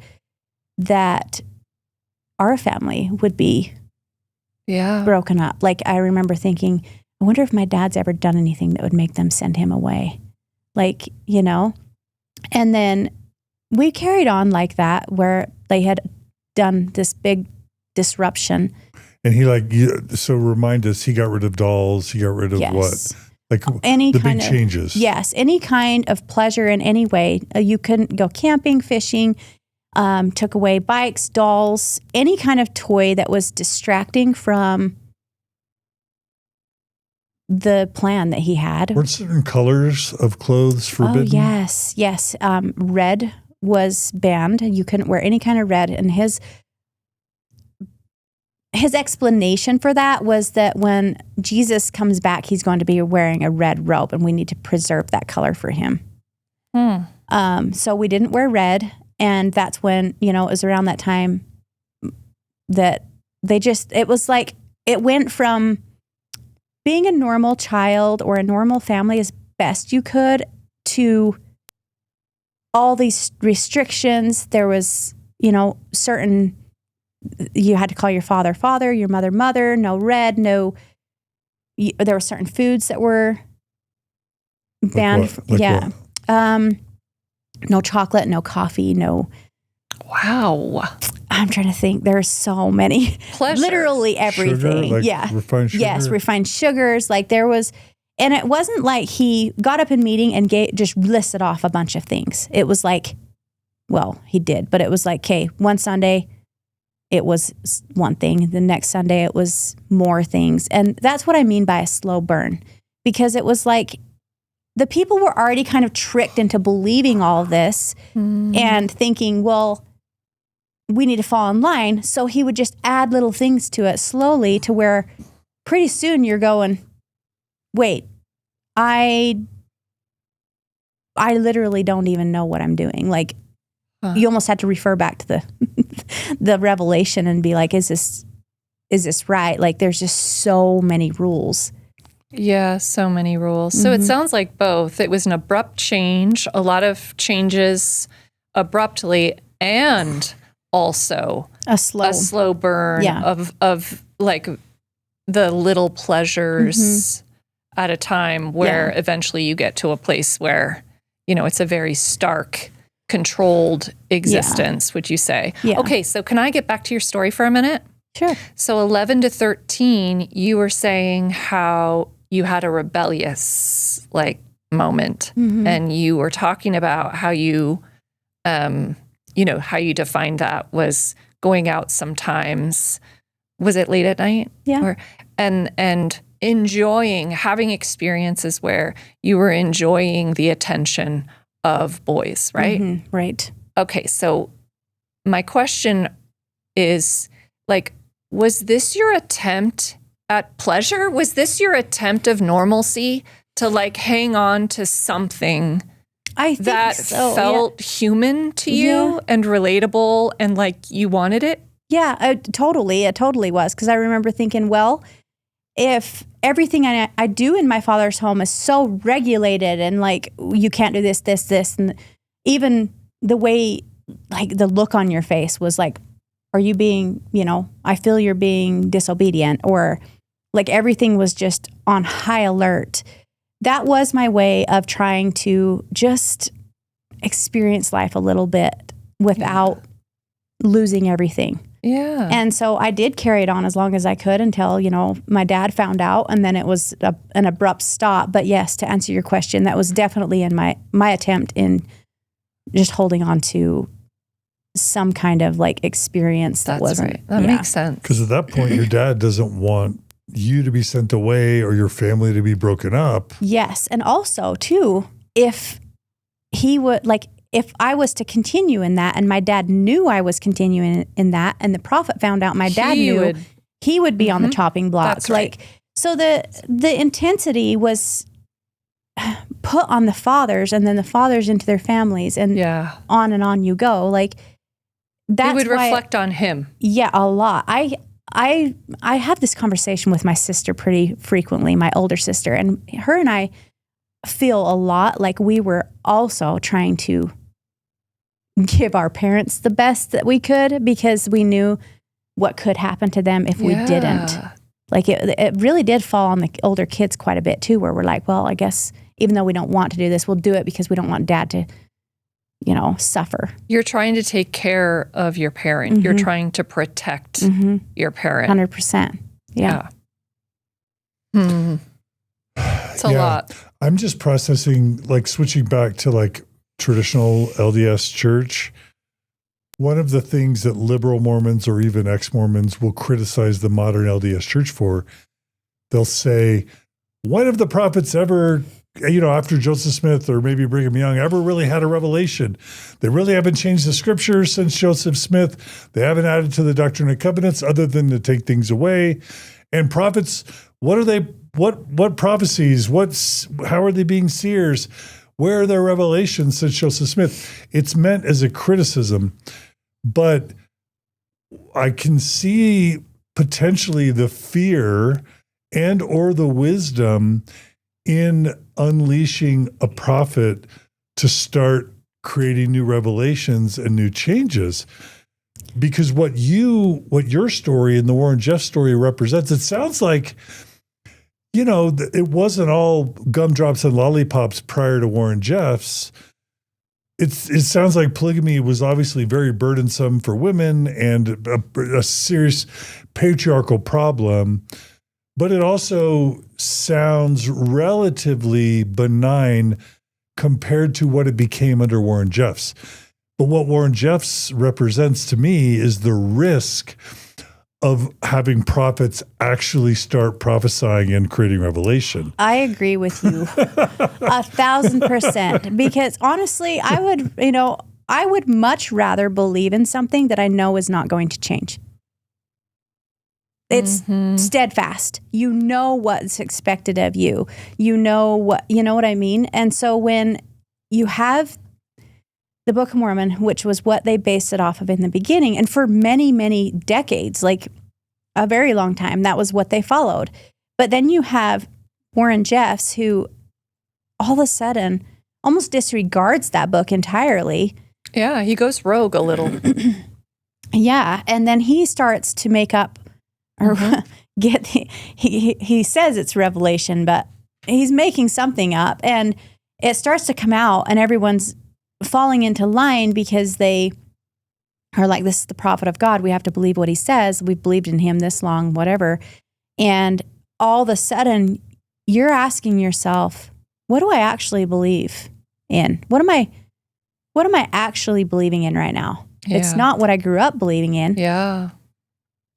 that our family would be broken up. Like I remember thinking, I wonder if my dad's ever done anything that would make them send him away. Like, and then we carried on like that where they had done this big disruption. And he so remind us, he got rid of dolls. He got rid of what? Like the big changes. Yes. Any kind of pleasure in any way. You couldn't go camping, fishing, took away bikes, dolls, any kind of toy that was distracting from the plan that he had. Weren't certain colors of clothes forbidden? Oh, yes. Red was banned. You couldn't wear any kind of red. And his explanation for that was that when Jesus comes back, he's going to be wearing a red robe, and we need to preserve that color for him. So we didn't wear red. And that's when, it was around that time that it was like, it went from being a normal child or a normal family as best you could to all these restrictions. There was, certain, you had to call your father, father, your mother, mother, no red, there were certain foods that were banned. Like what? No chocolate, no coffee, no. Wow. I'm trying to think. There's so many. Pleasure. Literally everything. Sugar, like yeah. refined sugar? Yes, refined sugars. Like there was, and it wasn't like he got up in meeting and just listed off a bunch of things. It was like, well, he did, but it was like, okay, one Sunday it was one thing. The next Sunday it was more things. And that's what I mean by a slow burn, because it was like the people were already kind of tricked into believing all of this and thinking, well, we need to fall in line. So he would just add little things to it slowly to where pretty soon you're going, wait, I literally don't even know what I'm doing. Like you almost had to refer back to the the revelation and be like, is this right? Like there's just so many rules. Yeah, so many rules. So it sounds like both. It was an abrupt change, a lot of changes abruptly, and also a slow burn of like the little pleasures at a time where eventually you get to a place where, you know, it's a very stark, controlled existence, would you say? Yeah. Okay, so can I get back to your story for a minute? Sure. So 11 to 13, you were saying how you had a rebellious like moment, and you were talking about how you, you know, how you defined that was going out sometimes. Was it late at night? Yeah. And enjoying, having experiences where you were enjoying the attention of boys, right? Right. Okay, so my question is, like, was this your attempt at pleasure? Was this your attempt of normalcy to like hang on to something I think that so, felt human to you and relatable and like you wanted it? Yeah, totally. It totally was. Because I remember thinking, well, if everything I do in my father's home is so regulated and like, you can't do this, and even the way, like the look on your face was like, are you being, you know, I feel you're being disobedient, or like everything was just on high alert. That was my way of trying to just experience life a little bit without losing everything. Yeah. And so I did carry it on as long as I could until, you know, my dad found out, and then it was an abrupt stop. But yes, to answer your question, that was definitely in my attempt in just holding on to some kind of like experience that wasn't. Right. That makes sense. Because at that point, your dad doesn't want you to be sent away or your family to be broken up. Yes. And also too, if he would like, if I was to continue in that and my dad knew I was continuing in that and the prophet found out my dad knew, he would be on the chopping block. That's right. Like, so the intensity was put on the fathers and then the fathers into their families and on and on you go. Like that's it would reflect on him. Yeah, a lot. I have this conversation with my sister pretty frequently, my older sister, and her and I feel a lot like we were also trying to give our parents the best that we could because we knew what could happen to them if we didn't. Like it really did fall on the older kids quite a bit too, where we're like, well, I guess even though we don't want to do this, we'll do it because we don't want dad to, you know, suffer. You're trying to take care of your parent. You're trying to protect your parent. 100%. Yeah. It's a lot. I'm just processing, like switching back to like traditional LDS church. One of the things that liberal Mormons or even ex-Mormons will criticize the modern LDS church for, they'll say, when have the prophets ever, you know, after Joseph Smith or maybe Brigham Young, ever really had a revelation? They really haven't changed the scriptures since Joseph Smith. They haven't added to the Doctrine and Covenants other than to take things away. And prophets, what are they? What prophecies? How are they being seers? Where are their revelations since Joseph Smith? It's meant as a criticism, but I can see potentially the fear and or the wisdom in unleashing a prophet to start creating new revelations and new changes. Because what your story and the Rulan Jeffs story represents, it sounds like, you know, it wasn't all gumdrops and lollipops prior to Rulan Jeffs. it sounds like polygamy was obviously very burdensome for women and a serious patriarchal problem, but it also sounds relatively benign compared to what it became under Warren Jeffs. But what Warren Jeffs represents to me is the risk of having prophets actually start prophesying and creating revelation. I agree with you 1,000%, because honestly, I would much rather believe in something that I know is not going to change. It's steadfast. You know what's expected of you. You know what I mean? And so when you have the Book of Mormon, which was what they based it off of in the beginning, and for many, many decades, like a very long time, that was what they followed. But then you have Warren Jeffs, who all of a sudden almost disregards that book entirely. Yeah, he goes rogue a little. Yeah, and then he starts to make up, or he says it's revelation, but he's making something up, and it starts to come out, and everyone's falling into line because they are like, this is the prophet of God. We have to believe what he says. We've believed in him this long, whatever. And all of a sudden, you're asking yourself, what do I actually believe in? What am I actually believing in right now? Yeah. It's not what I grew up believing in. Yeah.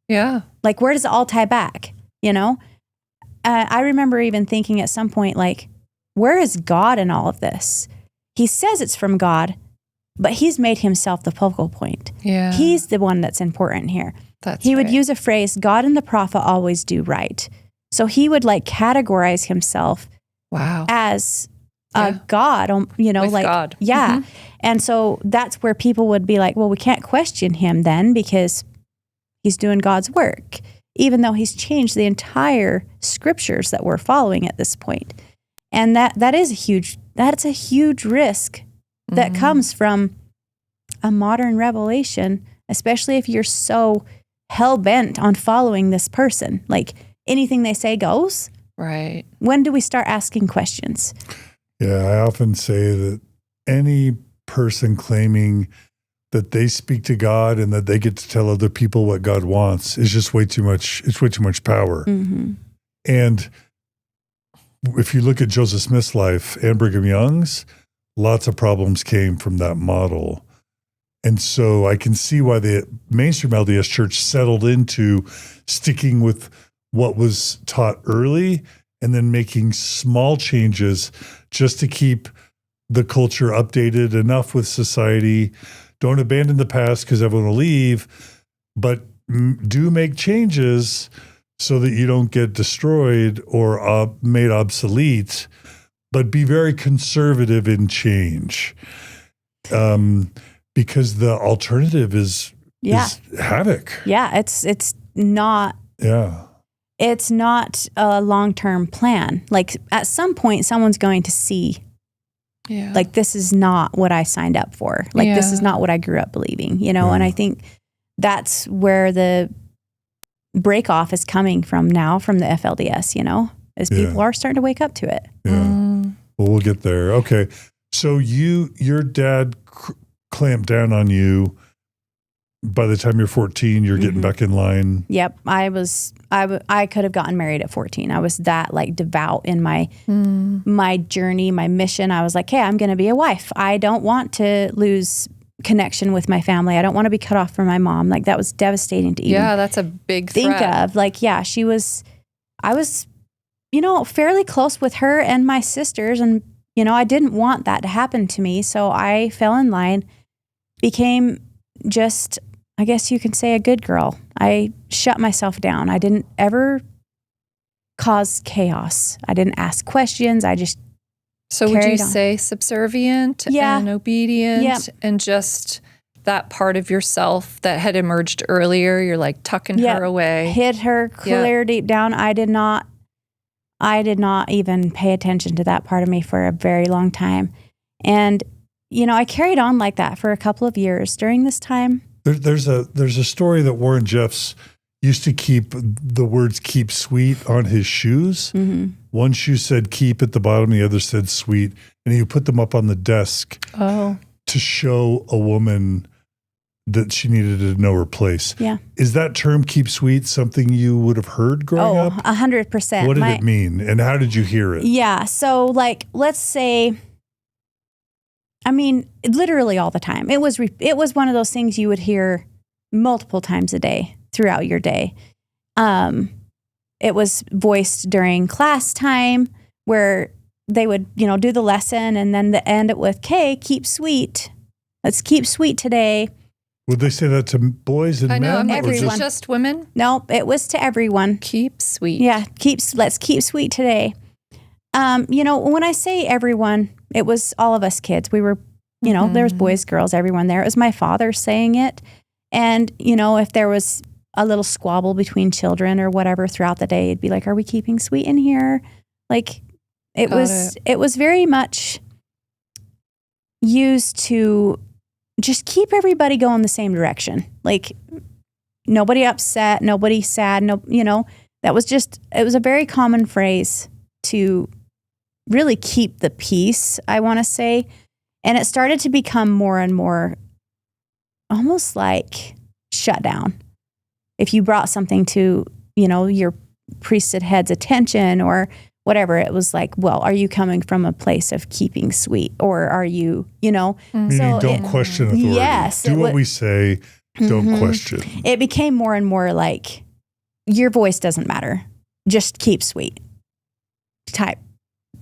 Yeah. Like, where does it all tie back? I remember even thinking at some point, like, where is God in all of this? He says it's from God, but he's made himself the focal point. Yeah. He's the one that's important here. He would use a phrase, God and the prophet always do right. So he would like categorize himself as a God, With God. Yeah. Mm-hmm. And so that's where people would be like, well, we can't question him then because he's doing God's work, even though he's changed the entire scriptures that we're following at this point. And that's a huge risk that comes from a modern revelation, especially if you're so hell-bent on following this person. Like, anything they say goes. Right. When do we start asking questions? Yeah, I often say that any person claiming that they speak to God and that they get to tell other people what God wants is just way too much. It's way too much power. Mm-hmm. And if you look at Joseph Smith's life and Brigham Young's, lots of problems came from that model. And so I can see why the mainstream LDS church settled into sticking with what was taught early and then making small changes just to keep the culture updated enough with society. Don't abandon the past because everyone will leave, but do make changes so that you don't get destroyed or made obsolete, but be very conservative in change. Because the alternative is havoc. Yeah, it's not. Yeah. It's not a long-term plan. Like, at some point, someone's going to see, like, this is not what I signed up for. Like, this is not what I grew up believing, And I think that's where the break off is coming from now from the FLDS, as people are starting to wake up to it. Yeah. Well, we'll get there. Okay. So your dad clamped down on you. By the time you're 14, you're getting back in line. Yep. I could have gotten married at 14. I was that like devout in my journey, my mission. I was like, hey, I'm going to be a wife. I don't want to lose connection with my family. I don't want to be cut off from my mom. Like, that was devastating to even that's a big think threat. of. Like, I was, fairly close with her and my sisters. And, I didn't want that to happen to me. So I fell in line, became just, I guess you could say, a good girl. I shut myself down. I didn't ever cause chaos. I didn't ask questions. I just So would you say subservient and obedient and just that part of yourself that had emerged earlier? You're like tucking her away. Hid her clear deep down. I did not even pay attention to that part of me for a very long time. And, I carried on like that for a couple of years during this time. There's a story that Warren Jeffs used to keep the words "keep sweet" on his shoes. Mm-hmm. One shoe said "keep" at the bottom, the other said "sweet," and he would put them up on the desk to show a woman that she needed to know her place. Yeah. Is that term "keep sweet" something you would have heard growing up? 100%. What did it mean, and how did you hear it? Yeah. So, like, let's say, I mean, literally all the time. It was one of those things you would hear multiple times a day throughout your day. It was voiced during class time where they would, do the lesson and then end it with, "Okay, keep sweet. Let's keep sweet today." Would they say that to boys and men? I know. I'm like, is Everyone. it just women? No, it was to everyone. Keep sweet. Yeah, let's keep sweet today. When I say everyone, it was all of us kids. We were, there was boys, girls, everyone there. It was my father saying it. And, if there was a little squabble between children or whatever throughout the day, it'd be like, "Are we keeping sweet in here?" Like, it was very much used to just keep everybody going the same direction. Like, nobody upset, nobody sad, it was a very common phrase to really keep the peace, I want to say. And it started to become more and more almost like shut down. If you brought something to, your priesthood head's attention or whatever, it was like, well, are you coming from a place of keeping sweet, or are you, Meaning don't question authority. Yes. Do what we say, don't question. It became more and more like, your voice doesn't matter. Just keep sweet type.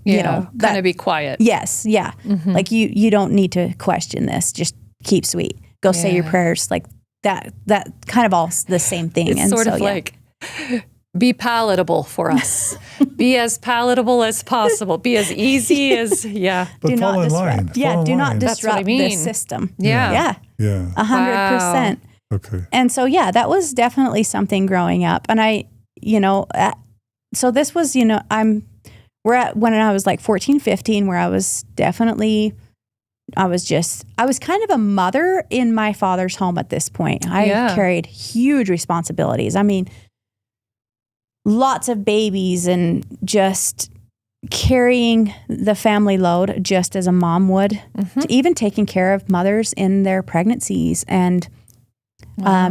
Yeah, kind of be quiet. Yes, yeah. Like you don't need to question this. Just keep sweet. Go say your prayers. Like that kind of all the same thing. It's sort of like, be palatable for us. Be as palatable as possible. Be as easy as, But fall in line. Do not That's what disrupt I mean. the system. Yeah. Yeah. 100%. Okay. And so, that was definitely something growing up. And I, so this was, we're at when I was like 14, 15, where I was definitely, I was kind of a mother in my father's home at this point. I carried huge responsibilities. I mean, lots of babies and just carrying the family load just as a mom would, even taking care of mothers in their pregnancies and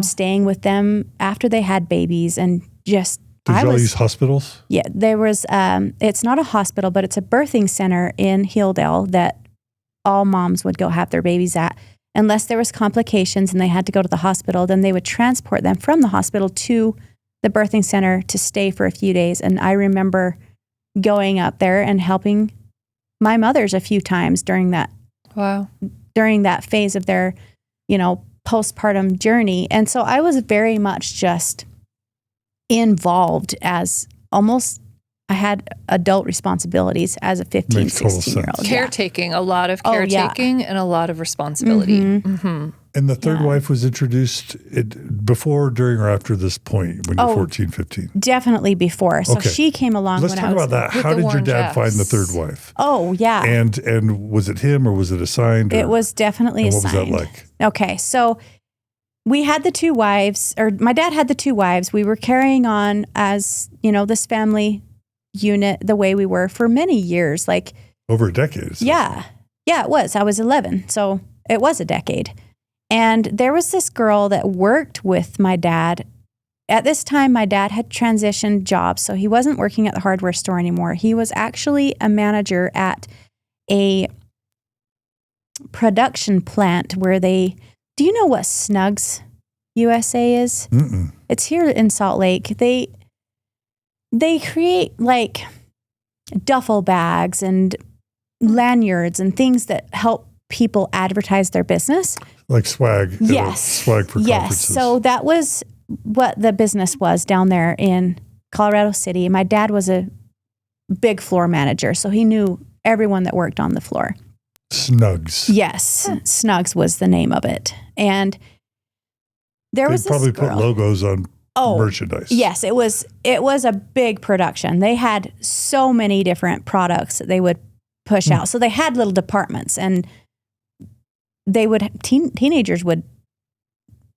staying with them after they had babies and just. Did y'all use hospitals? Yeah, there was, it's not a hospital, but it's a birthing center in Hilldale that all moms would go have their babies at. Unless there was complications and they had to go to the hospital, then they would transport them from the hospital to the birthing center to stay for a few days. And I remember going up there and helping my mothers a few times during that phase of their, postpartum journey. And so I was very much just involved as almost, I had adult responsibilities as a 15, 16-year-old. Caretaking, a lot of caretaking and a lot of responsibility. And the third wife was introduced before, during, or after this point when you're 14, 15? Definitely before. So she came along Let's when talk I was... about that. How did your dad find the third wife? Oh, yeah. And was it him or was it assigned? It was definitely assigned. What was that like? Okay, so we had the two wives, or my dad had the two wives. We were carrying on as, this family unit the way we were for many years. Like over a decade. Yeah, it was. I was 11, so it was a decade. And there was this girl that worked with my dad. At this time, my dad had transitioned jobs, so he wasn't working at the hardware store anymore. He was actually a manager at a production plant where do you know what Snugs USA is? Mm-mm. It's here in Salt Lake. They create like duffel bags and lanyards and things that help people advertise their business. Like swag. Yes. Swag for conferences. Yes. So that was what the business was down there in Colorado City. My dad was a big floor manager, so he knew everyone that worked on the floor. Snugs. Yes. Snugs was the name of it. And there was this probably girl. Put logos on merchandise. Yes, it was a big production. They had so many different products that they would push out. So they had little departments, and they would teenagers would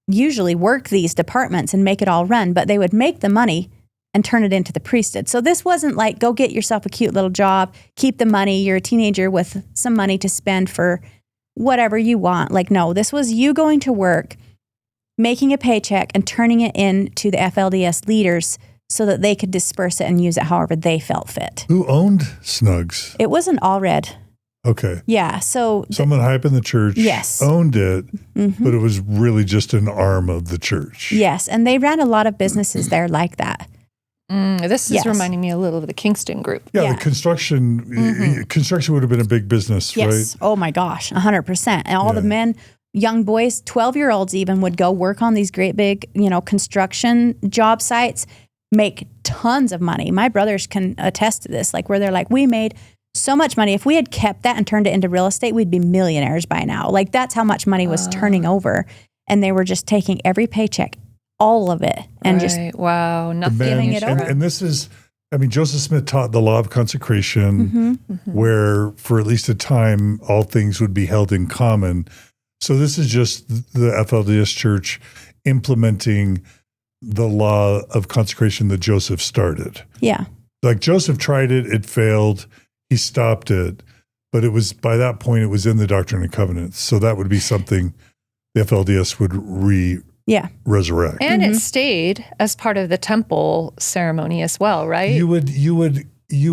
usually work these departments and make it all run, but they would make the money and turn it into the priesthood. So this wasn't like, go get yourself a cute little job, keep the money. You're a teenager with some money to spend for whatever you want. Like, no, this was you going to work, making a paycheck and turning it in to the FLDS leaders so that they could disperse it and use it however they felt fit. Who owned Snugs? It wasn't Allred. Okay. Yeah. So someone high up in the church owned it, but it was really just an arm of the church. Yes. And they ran a lot of businesses there like that. This is reminding me a little of the Kingston group. Yeah, the construction would have been a big business, right? Oh my gosh, 100%. And all the men, young boys, 12-year-olds even, would go work on these great big, construction job sites, make tons of money. My brothers can attest to this, like where they're like, we made so much money. If we had kept that and turned it into real estate, we'd be millionaires by now. Like that's how much money was turning over. And they were just taking every paycheck, all of it, and just nothing giving it over. And this is, Joseph Smith taught the law of consecration, where for at least a time, all things would be held in common. So this is just the FLDS Church implementing the law of consecration that Joseph started. Yeah. Like Joseph tried it, it failed, he stopped it, but it was, by that point, it was in the Doctrine and Covenants. So that would be something the FLDS would resurrect. And it stayed as part of the temple ceremony as well, right? You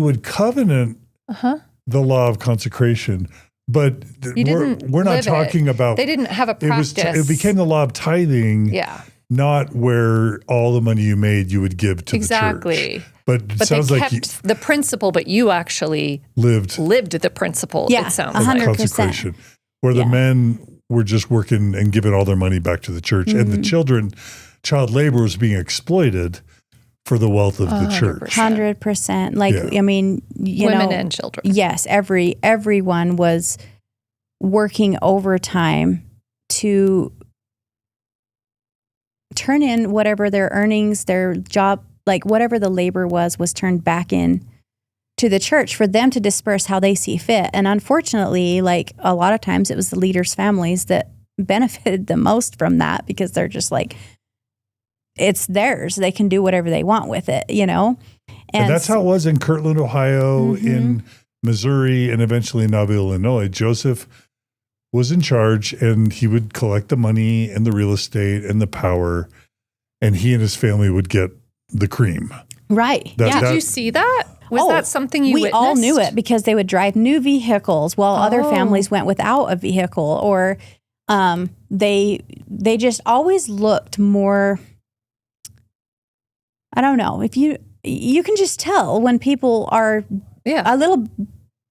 would covenant the law of consecration, but we're not talking about. They didn't have a practice. It became the law of tithing. Yeah. Not where all the money you made you would give to the church. But it sounds they like kept the principle, but you actually lived the principle. Yeah, it sounds 100%. like consecration, where the men were just working and giving all their money back to the church, and the child labor was being exploited for the wealth of the church. 100%. Like, women and children. Yes, everyone was working overtime to turn in whatever their earnings, their job, like whatever the labor was turned back in to the church for them to disperse how they see fit. And unfortunately, like a lot of times it was the leaders' families that benefited the most from that, because they're just like, it's theirs. They can do whatever they want with it, And that's how it was in Kirtland, Ohio, in Missouri, and eventually Nauvoo, Illinois. Joseph was in charge, and he would collect the money and the real estate and the power, and he and his family would get the cream. Right. Did you see that? Was that something you witnessed? We all knew it because they would drive new vehicles while other families went without a vehicle, or they just always looked more, I don't know, if you can just tell when people are a little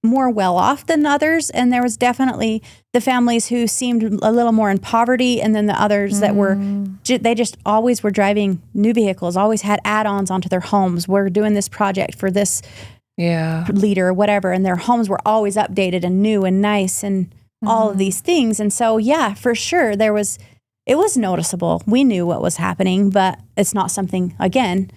more well off than others, and there was definitely the families who seemed a little more in poverty, and then the others that were they just always were driving new vehicles, always had add-ons onto their homes. We're doing this project for this leader or whatever, and their homes were always updated and new and nice and all of these things. And so for sure it was noticeable. We knew what was happening, but it's not something, again,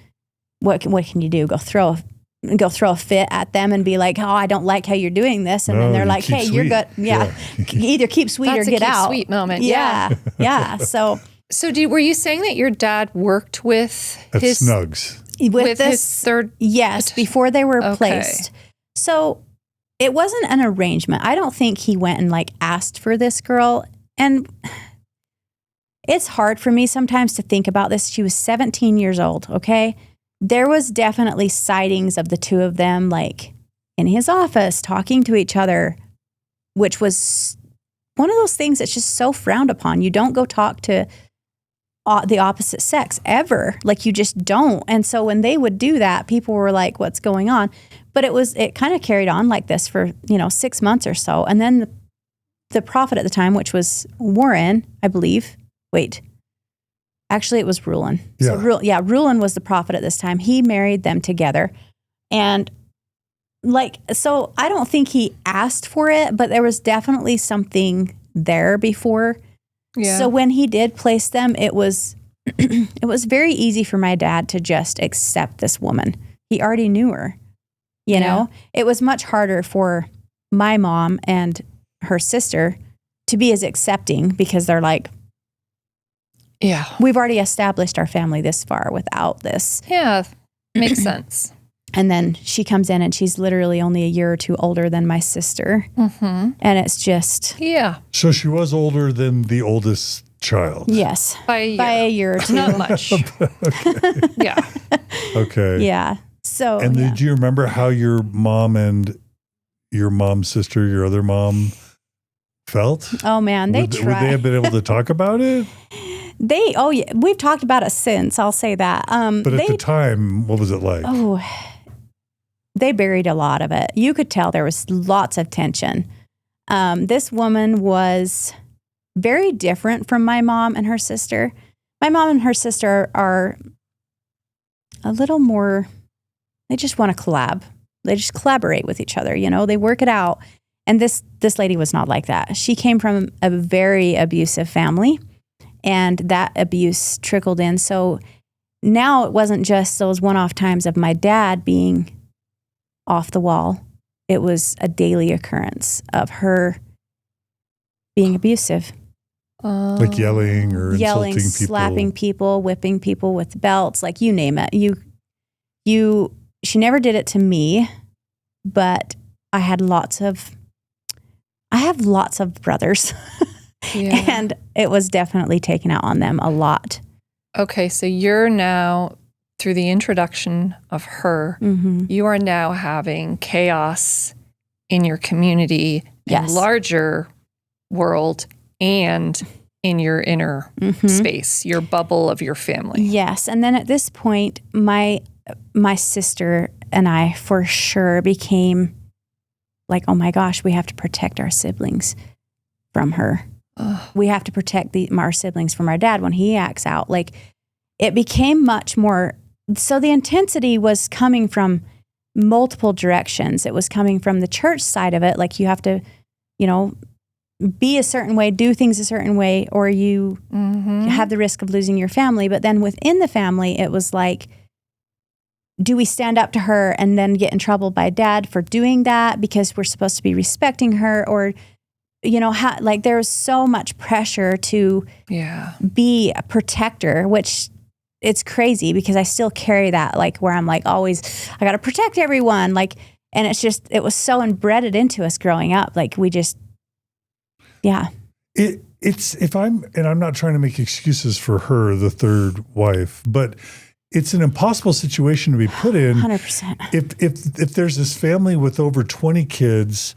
what can you do? Go throw a fit at them and be like, oh, I don't like how you're doing this. And then they're like, hey, you're good. Yeah. Either keep sweet or get out. Sweet moment. Yeah. Yeah. So were you saying that your dad worked with his Snugs? With his third? Yes, before they were placed. So it wasn't an arrangement. I don't think he went and like asked for this girl. And it's hard for me sometimes to think about this. She was 17 years old. Okay. There was definitely sightings of the two of them, like in his office, talking to each other, which was one of those things that's just so frowned upon. You don't go talk to the opposite sex ever. Like you just don't. And so when they would do that, people were like, what's going on? But it kind of carried on like this for, 6 months or so. And then the prophet at the time, which was Warren, I believe. Actually, it was Rulan. Yeah. So Rulan was the prophet at this time. He married them together. And so I don't think he asked for it, but there was definitely something there before. Yeah. So when he did place them, it was very easy for my dad to just accept this woman. He already knew her, you know? It was much harder for my mom and her sister to be as accepting, because they're like, we've already established our family this far without this. Yeah, makes sense. And then she comes in and she's literally only a year or two older than my sister. And it's just... Yeah. So she was older than the oldest child. Yes. By a year or two. Not much. Yeah. Okay. Yeah. So... And yeah. do you remember how your mom and your mom's sister, your other mom, felt? Oh, man. They Would tried. they have been able to talk about it? Yeah, we've talked about it since, I'll say that. But at the time, what was it like? Oh, they buried a lot of it. You could tell there was lots of tension. This woman was very different from my mom and her sister. My mom and her sister are a little more, they just want to collab. They just collaborate with each other, they work it out. And this lady was not like that. She came from a very abusive family. And that abuse trickled in. So now it wasn't just those one-off times of my dad being off the wall. It was a daily occurrence of her being abusive. Like yelling or insulting people. Slapping people, whipping people with belts, like you name it. She never did it to me, but I have lots of brothers. Yeah. And it was definitely taken out on them a lot. Okay, so you're now, through the introduction of her, you are now having chaos in your community, yes. in larger world, and in your inner space, your bubble of your family. Yes, and then at this point, my sister and I for sure became like, oh my gosh, we have to protect our siblings from her. We have to protect our siblings from our dad when he acts out. Like, it became much more. So the intensity was coming from multiple directions. It was coming from the church side of it. Like, you have to, be a certain way, do things a certain way, or you have the risk of losing your family. But then within the family, it was like, do we stand up to her and then get in trouble by dad for doing that because we're supposed to be respecting her? Or there's so much pressure to be a protector, which it's crazy because I still carry that, like, where I'm like, always, I got to protect everyone. Like, and it was so embedded into us growing up. Like, we just, yeah. I'm not trying to make excuses for her, the third wife, but it's an impossible situation to be put in. 100%. If there's this family with over 20 kids,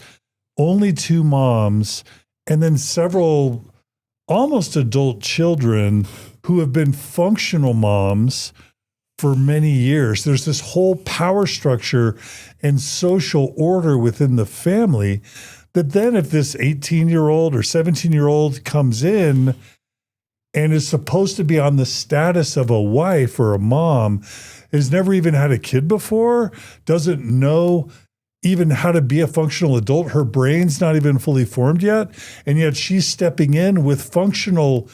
only 2 moms, and then several almost adult children who have been functional moms for many years. There's this whole power structure and social order within the family that then if this 18-year-old or 17-year-old comes in and is supposed to be on the status of a wife or a mom, has never even had a kid before, doesn't know even how to be a functional adult. Her brain's not even fully formed yet. And yet she's stepping in with functional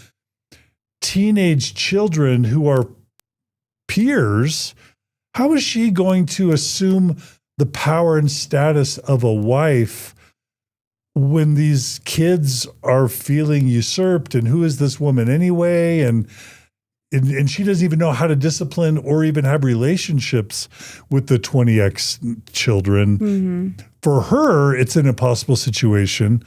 teenage children who are peers. How is she going to assume the power and status of a wife when these kids are feeling usurped? And who is this woman anyway? And she doesn't even know how to discipline or even have relationships with the 20X children. For her, it's an impossible situation.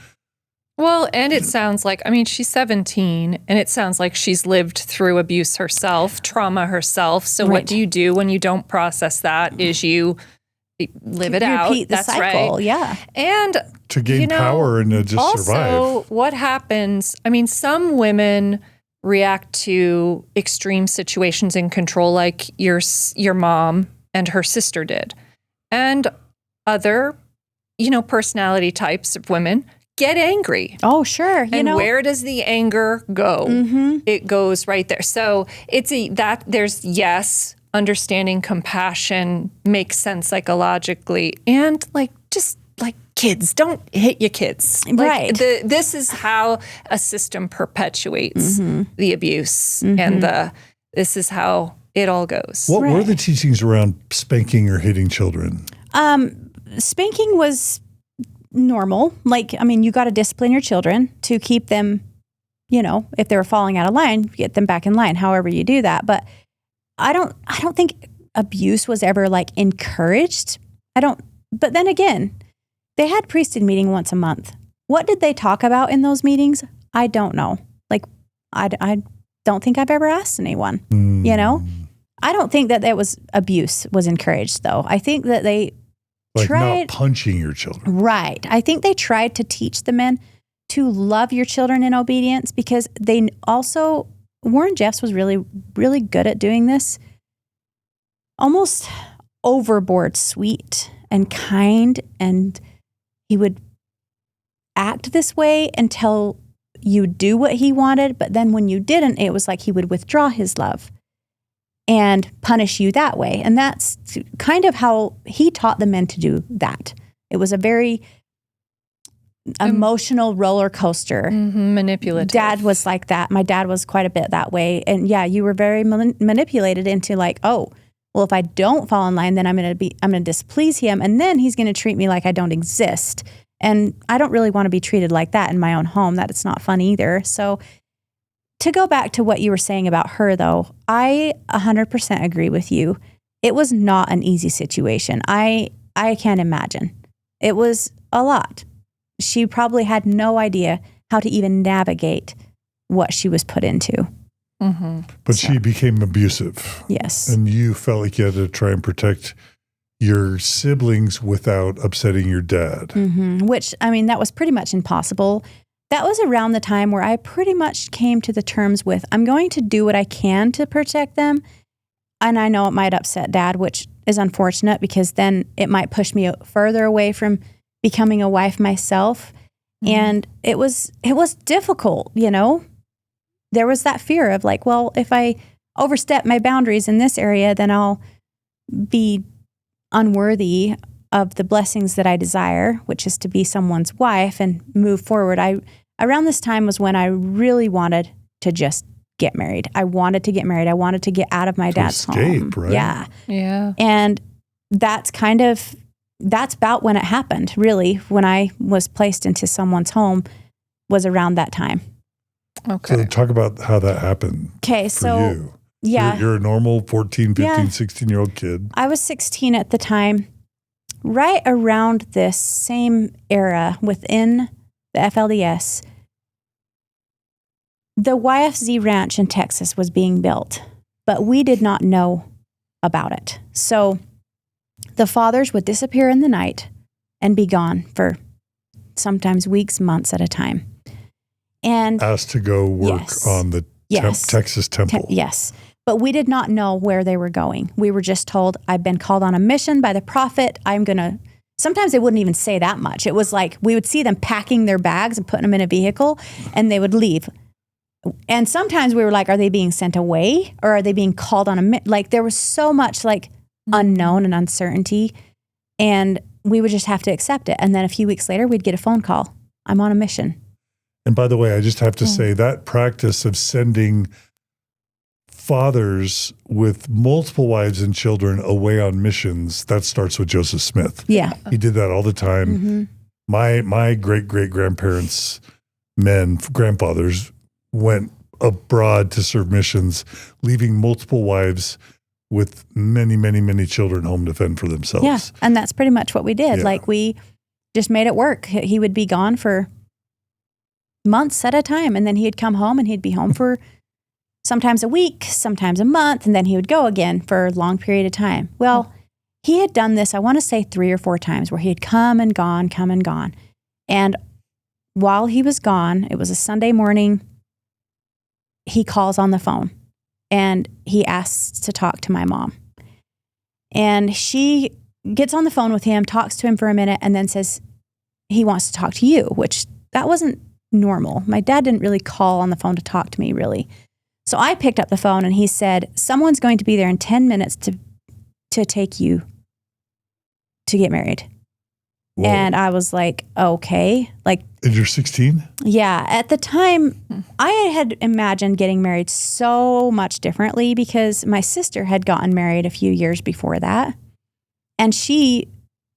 Well, and it sounds like, she's 17, and it sounds like she's lived through abuse herself, trauma herself. So what do you do when you don't process that? Is you live it out. Repeat the cycle, right. Yeah. And to gain power and to just also, survive. Also, what happens, some women react to extreme situations in control like your mom and her sister did. And other, personality types of women get angry. Oh, sure. And where does the anger go? It goes right there. So there's understanding, compassion, makes sense psychologically, and just kids, don't hit your kids. Right. This is how a system perpetuates the abuse, and this is how it all goes. What were the teachings around spanking or hitting children? Spanking was normal. You got to discipline your children to keep them, if they were falling out of line, get them back in line, however you do that. But I don't think abuse was ever like encouraged. But then again, they had priesthood meeting once a month. What did they talk about in those meetings? I don't know. Like, I don't think I've ever asked anyone, you know? I don't think that abuse was encouraged, though. I think that they tried. Not punching your children. Right. I think they tried to teach the men to love your children in obedience, because they also, Rulan Jeffs was really, really good at doing this. Almost overboard sweet and kind, and he would act this way until you do what he wanted, but then when you didn't, it was like he would withdraw his love and punish you that way. And that's kind of how he taught the men to do that. It was a very emotional roller coaster. Manipulative. Dad was like that. My dad was quite a bit that way. And yeah, you were very manipulated into like, oh, well, if I don't fall in line, then I'm going to displease him, and then he's going to treat me like I don't exist. And I don't really want to be treated like that in my own home. That it's not fun either. So to go back to what you were saying about her, though, I 100% agree with you. It was not an easy situation. I can't imagine. It was a lot. She probably had no idea how to even navigate what she was put into. But she became abusive. Yes. And you felt like you had to try and protect your siblings without upsetting your dad. Which, I mean, that was pretty much impossible. That was around the time where I pretty much came to the terms with, I'm going to do what I can to protect them. And I know it might upset Dad, which is unfortunate, because then it might push me further away from becoming a wife myself. And it was difficult, you know? There was that fear of like, well, if I overstep my boundaries in this area, then I'll be unworthy of the blessings that I desire, which is to be someone's wife and move forward. Around this time was when I really wanted to just get married. I wanted to get married. I wanted to get out of my dad's home. Right? Yeah. Yeah. And that's about when it happened, really. When I was placed into someone's home was around that time. Okay. So talk about how that happened. Okay. For So you. yeah. You're a normal 14, 15, Yeah. 16-year-old kid. I was 16 at the time. Right around this same era within the FLDS, the YFZ ranch in Texas was being built, but we did not know about it. So the fathers would disappear in the night and be gone for sometimes weeks, months at a time. And Asked to go work on the Texas temple. Yes. But we did not know where they were going. We were just told, I've been called on a mission by the prophet. Sometimes they wouldn't even say that much. It was like we would see them packing their bags and putting them in a vehicle, and they would leave. And sometimes we were like, are they being sent away, or are they being called on a mission? Like, there was so much like unknown and uncertainty, and we would just have to accept it. And then a few weeks later, we'd get a phone call. I'm on a mission. And by the way, I just have to say that practice of sending fathers with multiple wives and children away on missions, that starts with Joseph Smith. Yeah. He did that all the time. My great-great-grandparents, grandfathers, went abroad to serve missions, leaving multiple wives with many, many, many children home to fend for themselves. Yeah. And that's pretty much what we did. Yeah. Like, we just made it work. He would be gone for months at a time, and then he'd come home, and he'd be home for sometimes a week, sometimes a month, and then he would go again for a long period of time. Well, he had done this, I want to say 3 or 4 times, where he had come and gone. And while he was gone, it was a Sunday morning, he calls on the phone, and he asks to talk to my mom. And she gets on the phone with him, talks to him for a minute, and then says he wants to talk to you, which that wasn't normal. My dad didn't really call on the phone to talk to me, really. So I picked up the phone, and he said, someone's going to be there in 10 minutes to take you to get married. Whoa. And I was like, okay. Like, and you're 16? Yeah. At the time, I had imagined getting married so much differently, because my sister had gotten married a few years before that. And she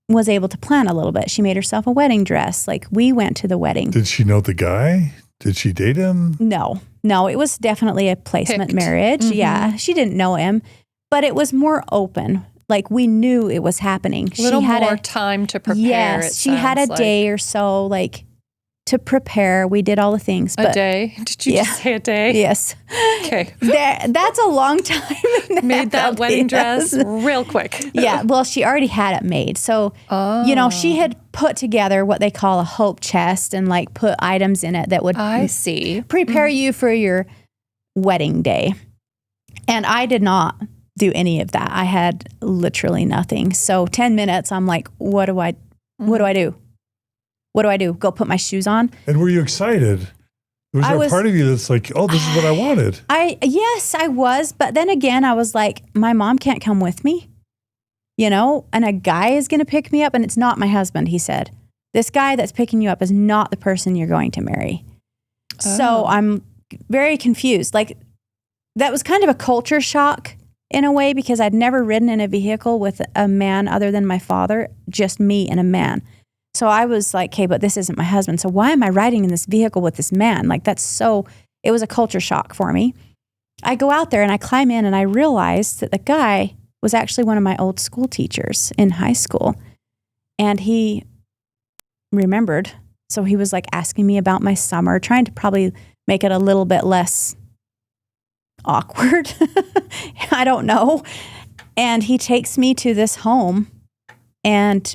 was able to plan a little bit. She made herself a wedding dress. Like, we went to the wedding. Did she know the guy? Did she date him? No, it was definitely a placement marriage. Mm-hmm. Yeah. She didn't know him, but it was more open. Like we knew it was happening. A little more time to prepare. Yes, she had a day or so, like, to prepare. We did all the things. A day? Did you just say a day? Yes. Okay. That's a long time. Made that wedding dress real quick. Yeah. Well, she already had it made. So, she had put together what they call a hope chest and like put items in it that would prepare you for your wedding day. And I did not do any of that. I had literally nothing. So 10 minutes, I'm like, what do I do? What do I do? Go put my shoes on? And were you excited? Was there a part of you that's like, oh, this is what I wanted? Yes, I was. But then again, I was like, my mom can't come with me, and a guy is going to pick me up. And it's not my husband, he said. This guy that's picking you up is not the person you're going to marry. Oh. So I'm very confused. Like, that was kind of a culture shock in a way, because I'd never ridden in a vehicle with a man other than my father, just me and a man. So I was like, okay, but this isn't my husband. So why am I riding in this vehicle with this man? Like, it was a culture shock for me. I go out there and I climb in and I realized that the guy was actually one of my old school teachers in high school. And he remembered. So he was like asking me about my summer, trying to probably make it a little bit less awkward. I don't know. And he takes me to this home and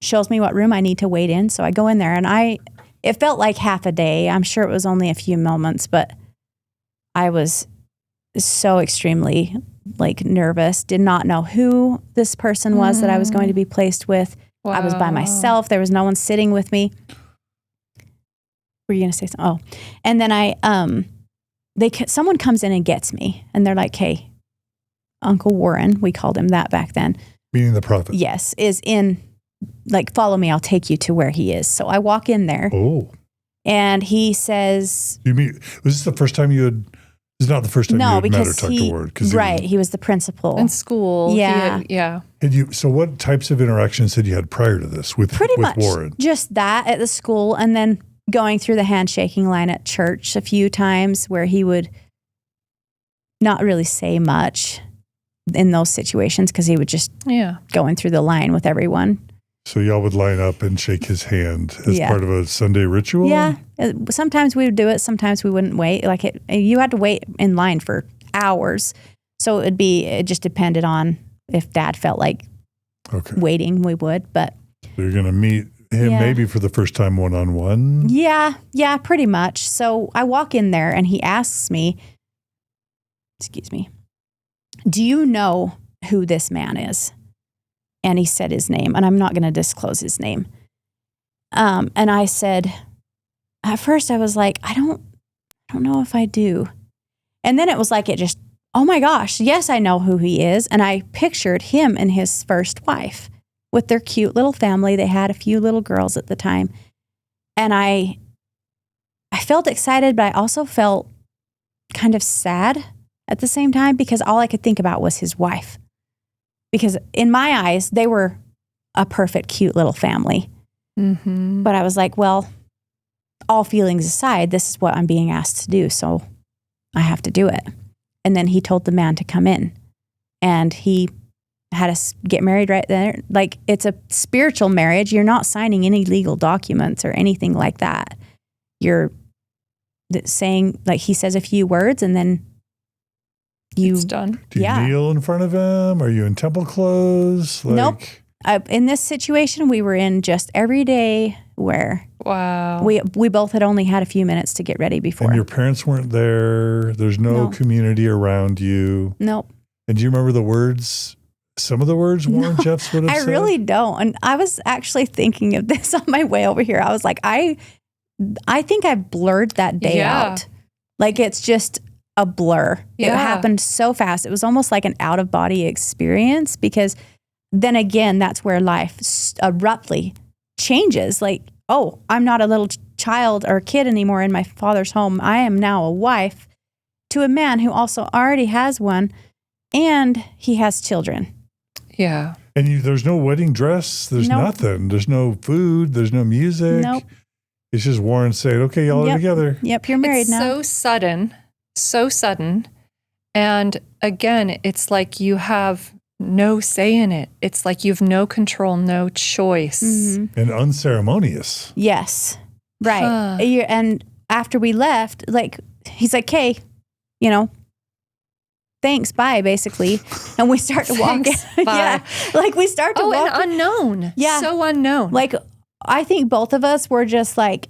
shows me what room I need to wait in. So I go in there and it felt like half a day. I'm sure it was only a few moments, but I was so extremely like nervous, did not know who this person was that I was going to be placed with. Wow. I was by myself. There was no one sitting with me. Were you going to say something? Oh, and then someone comes in and gets me and they're like, hey, Uncle Warren, we called him that back then. Meaning the prophet. Yes, is in, like, follow me, I'll take you to where he is. So I walk in there. Oh. And he says... You mean, was this the first time you had... This is not the first time you had met or talked to Word. Right, he was the principal. In school. Yeah. So what types of interactions had you had prior to this with Warren? Just that at the school, and then going through the handshaking line at church a few times where he would not really say much in those situations because he would just going through the line with everyone. So y'all would line up and shake his hand as part of a Sunday ritual? Yeah. Sometimes we would do it. Sometimes we wouldn't wait. You had to wait in line for hours. So it just depended on if Dad felt like waiting, we would. But so you're going to meet him maybe for the first time one-on-one? Yeah, pretty much. So I walk in there and he asks me, excuse me, do you know who this man is? And he said his name, and I'm not going to disclose his name. And I said, at first I was like, I don't know if I do. And then it was like, oh my gosh, yes, I know who he is. And I pictured him and his first wife with their cute little family. They had a few little girls at the time. And I felt excited, but I also felt kind of sad at the same time because all I could think about was his wife. Because in my eyes, they were a perfect, cute little family. Mm-hmm. But I was like, well, all feelings aside, this is what I'm being asked to do, so I have to do it. And then he told the man to come in. And he had us get married right there. Like, it's a spiritual marriage. You're not signing any legal documents or anything like that. You're saying, like, he says a few words and then it's done. Do you kneel in front of him? Are you in temple clothes? Nope. In this situation, we were in just everyday wear. Wow. We both had only had a few minutes to get ready before. And your parents weren't there. There's no community around you. Nope. And do you remember the words? Some of the words Warren Jeffs would have said? I really don't. And I was actually thinking of this on my way over here. I was like, I think I blurred that day out. Like, it's just a blur. Yeah. It happened so fast. It was almost like an out-of-body experience because then again, that's where life abruptly changes. Like, oh, I'm not a little child or kid anymore in my father's home. I am now a wife to a man who also already has one and he has children. Yeah. And there's no wedding dress. There's nothing. There's no food. There's no music. Nope. It's just Warren saying, okay, y'all are together. Yep, you're married now. So sudden. And again, it's like you have no say in it. It's like you have no control, no choice. Mm-hmm. And unceremonious. Yes. Right. Huh. And after we left, like, he's like, "Okay, you know, thanks, bye," basically. And we start to walk. Thanks, bye. Yeah. Like we start to walk. And unknown. Yeah. So unknown. Like, I think both of us were just like,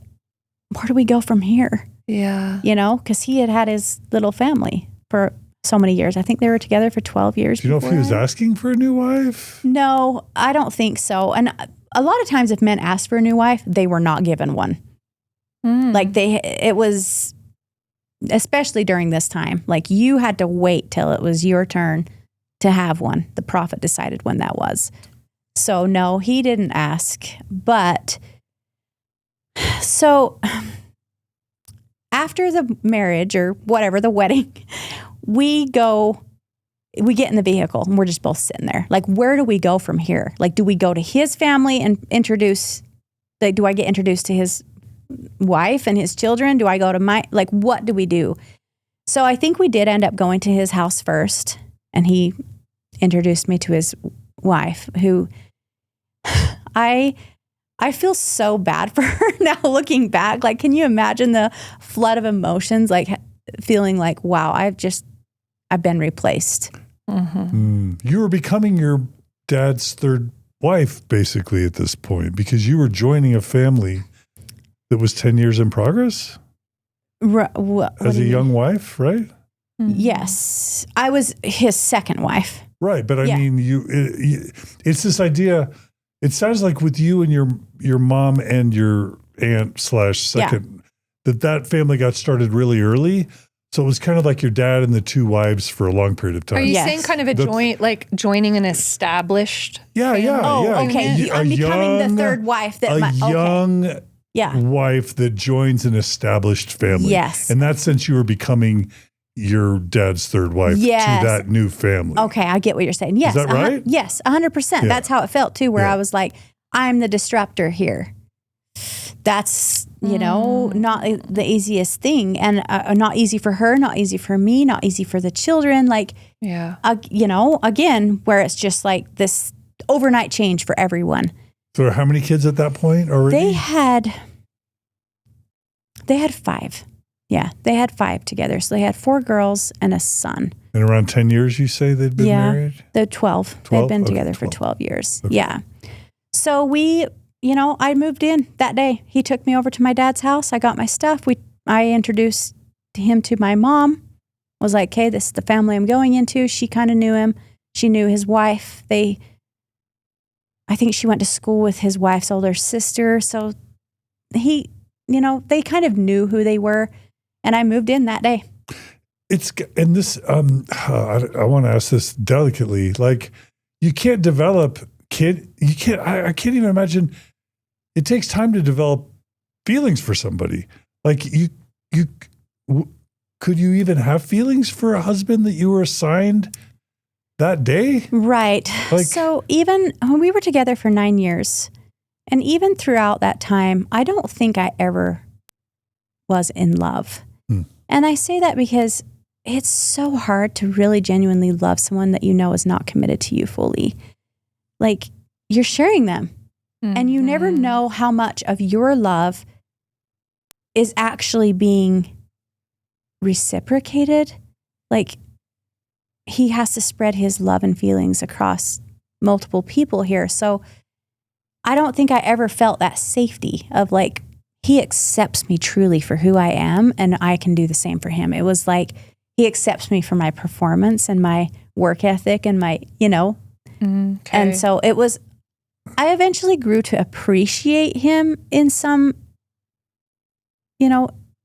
where do we go from here? yeah. You know, because he had his little family for so many years. I think they were together for 12 years. Do you know if he was asking for a new wife? No, I don't think so. And a lot of times if men asked for a new wife, they were not given one. Like it was, especially during this time, like you had to wait till it was your turn to have one. The prophet decided when that was. So no, he didn't ask. But so after the marriage or whatever, the wedding, we get in the vehicle and we're just both sitting there. Like, where do we go from here? Like, do we go to his family and do I get introduced to his wife and his children? Do I go to what do we do? So I think we did end up going to his house first, and he introduced me to his wife, who I feel so bad for her now looking back. Like, can you imagine the flood of emotions, like feeling like, wow, I've been replaced. You were becoming your dad's third wife, basically, at this point, because you were joining a family that was 10 years in progress as a young wife, right? Yes. I was his second wife. Right. But I mean, it's this idea. It sounds like with you and your mom and your aunt / second, that family got started really early. So it was kind of like your dad and the two wives for a long period of time. Are you saying kind of joining an established? Yeah. Oh, okay. I'm becoming the third wife wife that joins an established family. Yes. In that sense, you were becoming your dad's third wife to that new family. Okay, I get what you're saying. Yes. Is that right? Yes, 100%. Yeah. That's how it felt too, where I was like, I'm the disruptor here. That's, not the easiest thing, and not easy for her, not easy for me, not easy for the children. Like, again, where it's just like this overnight change for everyone. So how many kids at that point already? They had 5. Yeah, they had 5 together. So they had 4 girls and a son. And around 10 years, you say they'd been married? They're 12. They'd been together for 12 years. Okay. Yeah. So we, I moved in that day. He took me over to my dad's house. I got my stuff. I introduced him to my mom. Was like, "Okay, this is the family I'm going into." She kind of knew him. She knew his wife. I think she went to school with his wife's older sister. So they kind of knew who they were. And I moved in that day. I want to ask this delicately. Like, you can't develop I can't even imagine. It takes time to develop feelings for somebody. Like, could you even have feelings for a husband that you were assigned that day? Right. So even when we were together for 9 years, and even throughout that time, I don't think I ever was in love. And I say that because it's so hard to really genuinely love someone that is not committed to you fully. Like, you're sharing them. And you never know how much of your love is actually being reciprocated. Like, he has to spread his love and feelings across multiple people here. So I don't think I ever felt that safety of like, he accepts me truly for who I am, and I can do the same for him. It was like, he accepts me for my performance and my work ethic and my, Okay. And so it was, I eventually grew to appreciate him in some,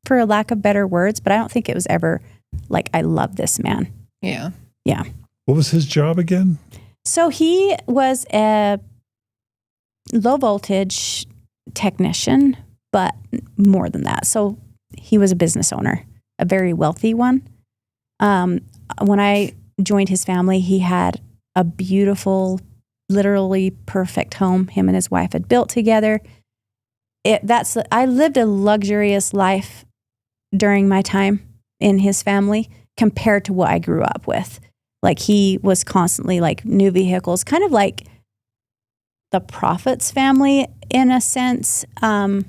for a lack of better words, but I don't think it was ever like, I love this man. Yeah. Yeah. What was his job again? So he was a low voltage technician, but more than that. So he was a business owner, a very wealthy one. When I joined his family, he had a beautiful, literally perfect home him and his wife had built together. I lived a luxurious life during my time in his family compared to what I grew up with. Like he was constantly like new vehicles, kind of like the prophet's family in a sense. I've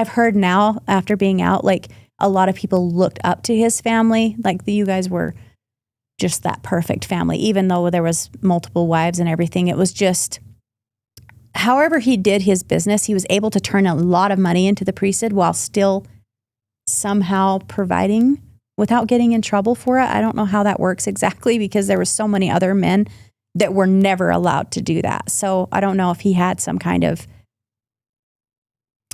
heard now after being out, like a lot of people looked up to his family. Like you guys were just that perfect family, even though there was multiple wives and everything. It was just, however he did his business, he was able to turn a lot of money into the priesthood while still somehow providing without getting in trouble for it. I don't know how that works exactly because there were so many other men that were never allowed to do that. So I don't know if he had some kind of,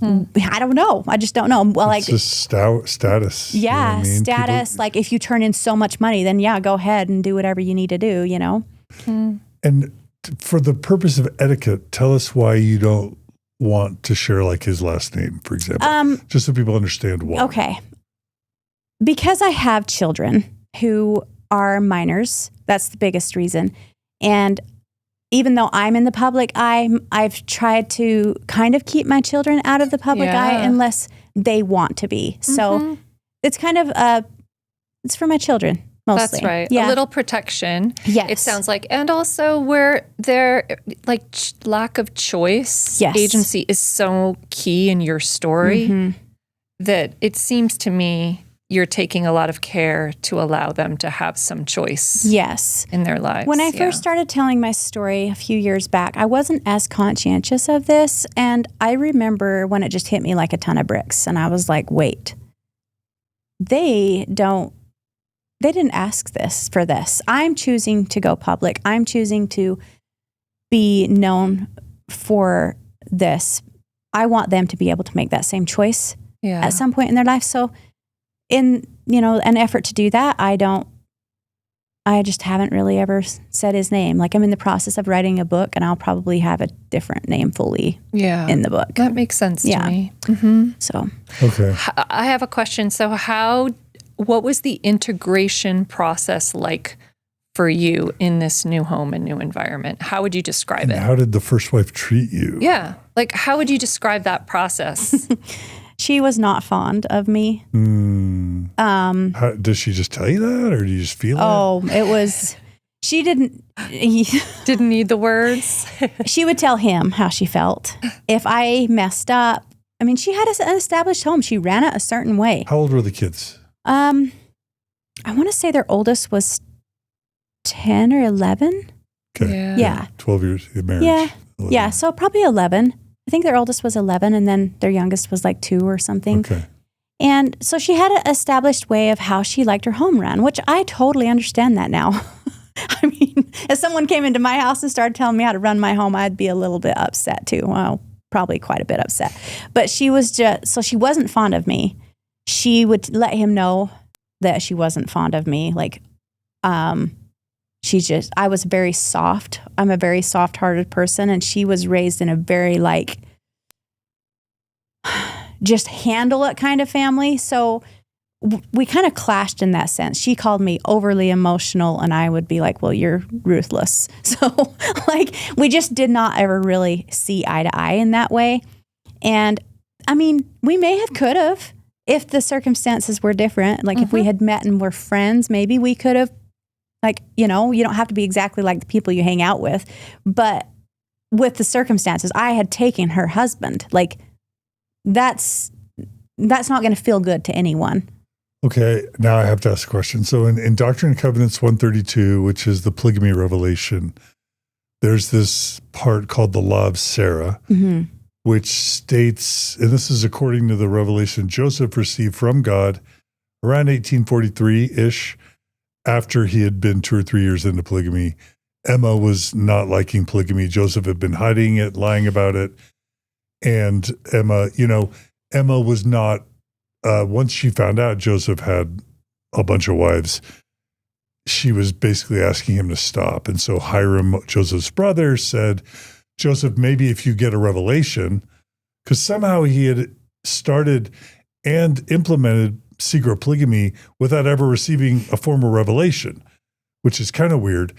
I don't know. I just don't know. Well, like it's just status. Yeah, you know what I mean? status. People, like if you turn in so much money, then yeah, go ahead and do whatever you need to do, you know? And for the purpose of etiquette, tell us why you don't want to share like his last name, for example, just so people understand why. Okay. Because I have children who are minors, that's the biggest reason. And even though I'm in the public eye, I've tried to kind of keep my children out of the public eye unless they want to be. So it's kind of, it's for my children mostly. That's right. Yeah. A little protection. Yes. It sounds like. And also where there, like lack of choice, agency is so key in your story that it seems to me you're taking a lot of care to allow them to have some choice in their lives. When I first started telling my story a few years back, I wasn't as conscientious of this. And I remember when it just hit me like a ton of bricks. And I was like, wait, they didn't ask for this. I'm choosing to go public. I'm choosing to be known for this. I want them to be able to make that same choice at some point in their life. So in, an effort to do that, I just haven't really ever said his name. Like I'm in the process of writing a book and I'll probably have a different name fully in the book. That makes sense to me. So, okay. I have a question. So what was the integration process like for you in this new home and new environment? How would you describe it? How did the first wife treat you? Yeah. Like, how would you describe that process? She was not fond of me. Does she just tell you that, or do you just feel it? Oh, it was, she didn't need the words. She would tell him how she felt. If I messed up, I mean, she had an established home. She ran it a certain way. How old were the kids? I want to say their oldest was 10 or 11. Okay. Yeah. 12 years of marriage. Yeah. 11. Yeah. So probably 11. I think their oldest was 11 and then their youngest was like 2 or something. Okay. And so she had an established way of how she liked her home run, which I totally understand that now. I mean, if someone came into my house and started telling me how to run my home, I'd be a little bit upset too. Well, probably quite a bit upset. But she wasn't fond of me. She would let him know that she wasn't fond of me. Like, I was very soft. I'm a very soft-hearted person, and she was raised in a very like, just handle it kind of family. So we kind of clashed in that sense. She called me overly emotional, and I would be like, well, you're ruthless. So like, we just did not ever really see eye to eye in that way. And I mean, we could have, if the circumstances were different. Like if we had met and were friends, maybe we could have, like, you don't have to be exactly like the people you hang out with. But with the circumstances, I had taken her husband. Like, that's not going to feel good to anyone. Okay, now I have to ask a question. So in Doctrine and Covenants 132, which is the polygamy revelation, there's this part called the Law of Sarah, which states, and this is according to the revelation Joseph received from God around 1843-ish, after he had been 2 or 3 years into polygamy. Emma was not liking polygamy. Joseph had been hiding it, lying about it. And Emma was not, once she found out Joseph had a bunch of wives, she was basically asking him to stop. And so Hiram, Joseph's brother, said, Joseph, maybe if you get a revelation, because somehow he had started and implemented secret polygamy without ever receiving a formal revelation, which is kind of weird.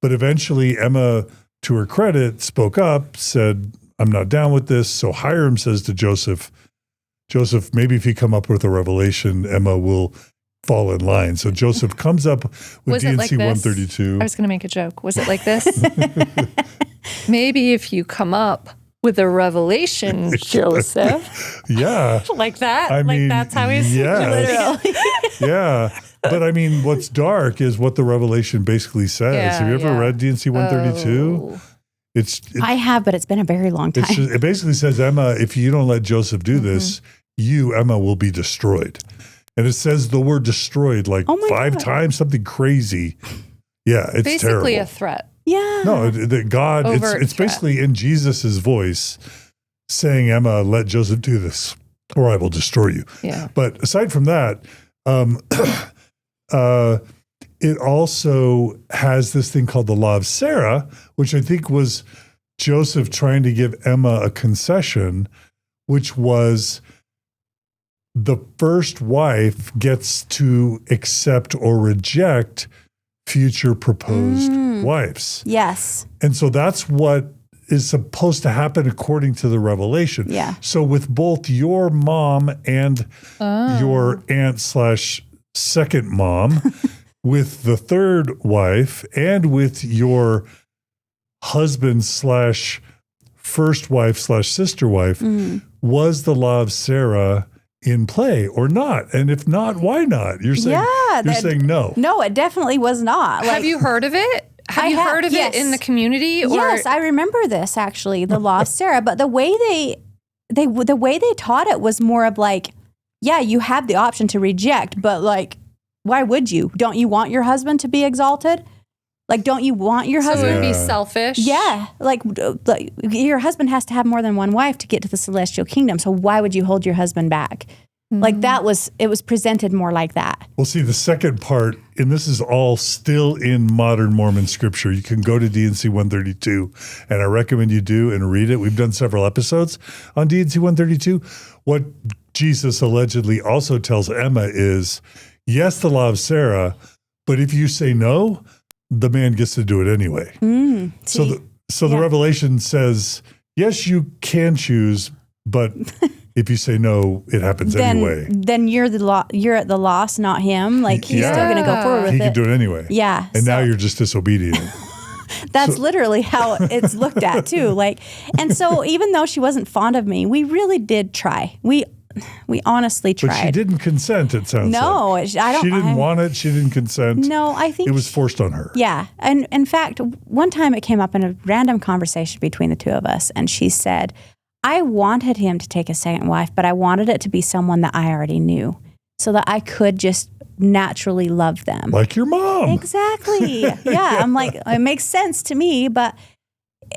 But eventually Emma, to her credit, spoke up, said, I'm not down with this. So Hiram says to Joseph, maybe if you come up with a revelation, Emma will fall in line. So Joseph comes up with Was it like D&C this? 132. I was going to make a joke. Was it like this? Maybe if you come up with a revelation, Joseph. Yeah. Like that? I mean, that's how he's yes. literally. Yeah. But I mean, what's dark is what the revelation basically says. Yeah, Have you ever read D&C 132? Oh. I have, but it's been a very long time. It basically says, Emma, if you don't let Joseph do this, you, Emma, will be destroyed. And it says the word destroyed like 5 times, something crazy. Yeah, it's basically terrible. a threat. Yeah. No, God, Overt it's basically in Jesus's voice saying, Emma, let Joseph do this or I will destroy you. Yeah. But aside from that, it also has this thing called the law of Sarah, which I think was Joseph trying to give Emma a concession, which was the first wife gets to accept or reject future proposed wives. Yes. And so that's what is supposed to happen according to the revelation. Yeah. So with both your mom and your aunt / second mom, with the third wife and with your husband / first wife / sister wife, was the law of Sarah in play or not? And if not, why not? You're saying, saying no. No, it definitely was not. Have you heard of it? Have you heard of it in the community? Or? Yes, I remember this actually, the law of Sarah. But the way the way they taught it was more of like, yeah, you have the option to reject, but like, why would you? Don't you want your husband to be exalted? Like, don't you want your husband? So it would be selfish. Yeah, like your husband has to have more than one wife to get to the celestial kingdom. So why would you hold your husband back? Like it was presented more like that. Well, see, the second part, and this is all still in modern Mormon scripture. You can go to D&C 132, and I recommend you do and read it. We've done several episodes on D&C 132. What Jesus allegedly also tells Emma is, yes, the law of Sarah, but if you say no, the man gets to do it anyway. So the revelation says, yes, you can choose, but if you say no, it happens anyway. Then you're at the loss, not him. Like he's still going to go forward with it. He can do it anyway. Yeah. And now you're just disobedient. That's literally how it's looked at too. Like, and so even though she wasn't fond of me, we really did try. We honestly tried. But she didn't consent, it sounds like. No, I don't. She didn't want it. She didn't consent. No, I think it was forced on her. Yeah. And in fact, one time it came up in a random conversation between the two of us, and she said, I wanted him to take a second wife, but I wanted it to be someone that I already knew so that I could just naturally love them. Like your mom. Exactly. Yeah. I'm like, it makes sense to me, but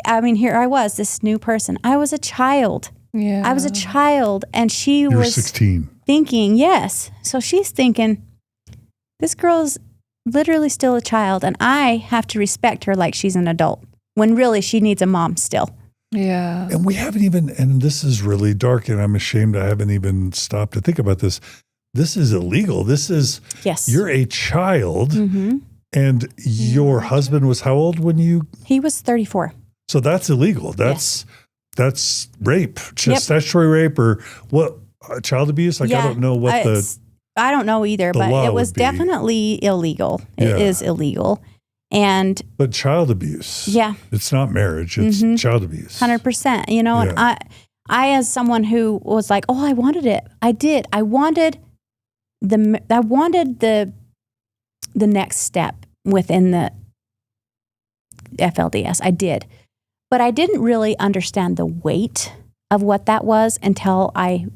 I mean, here I was, this new person. I was a child. Yeah. I was a child, and she You were was 16. thinking, yes. So she's thinking, this girl's literally still a child, and I have to respect her like she's an adult, when really she needs a mom still. Yeah. And we haven't even, and this is really dark, and I'm ashamed I haven't even stopped to think about this. This is illegal. This is, Yes. You're a child, and your husband was how old when you? He was 34. So that's illegal. That's rape, statutory rape, or what? Child abuse? Like, I don't know what I don't know either, but law it was would be. definitely illegal. It is illegal. But child abuse. Yeah. It's not marriage. It's child abuse. 100%. You know, and I, as someone who was like, oh, I wanted it. I did. I wanted the next step within the FLDS. I did. But I didn't really understand the weight of what that was until I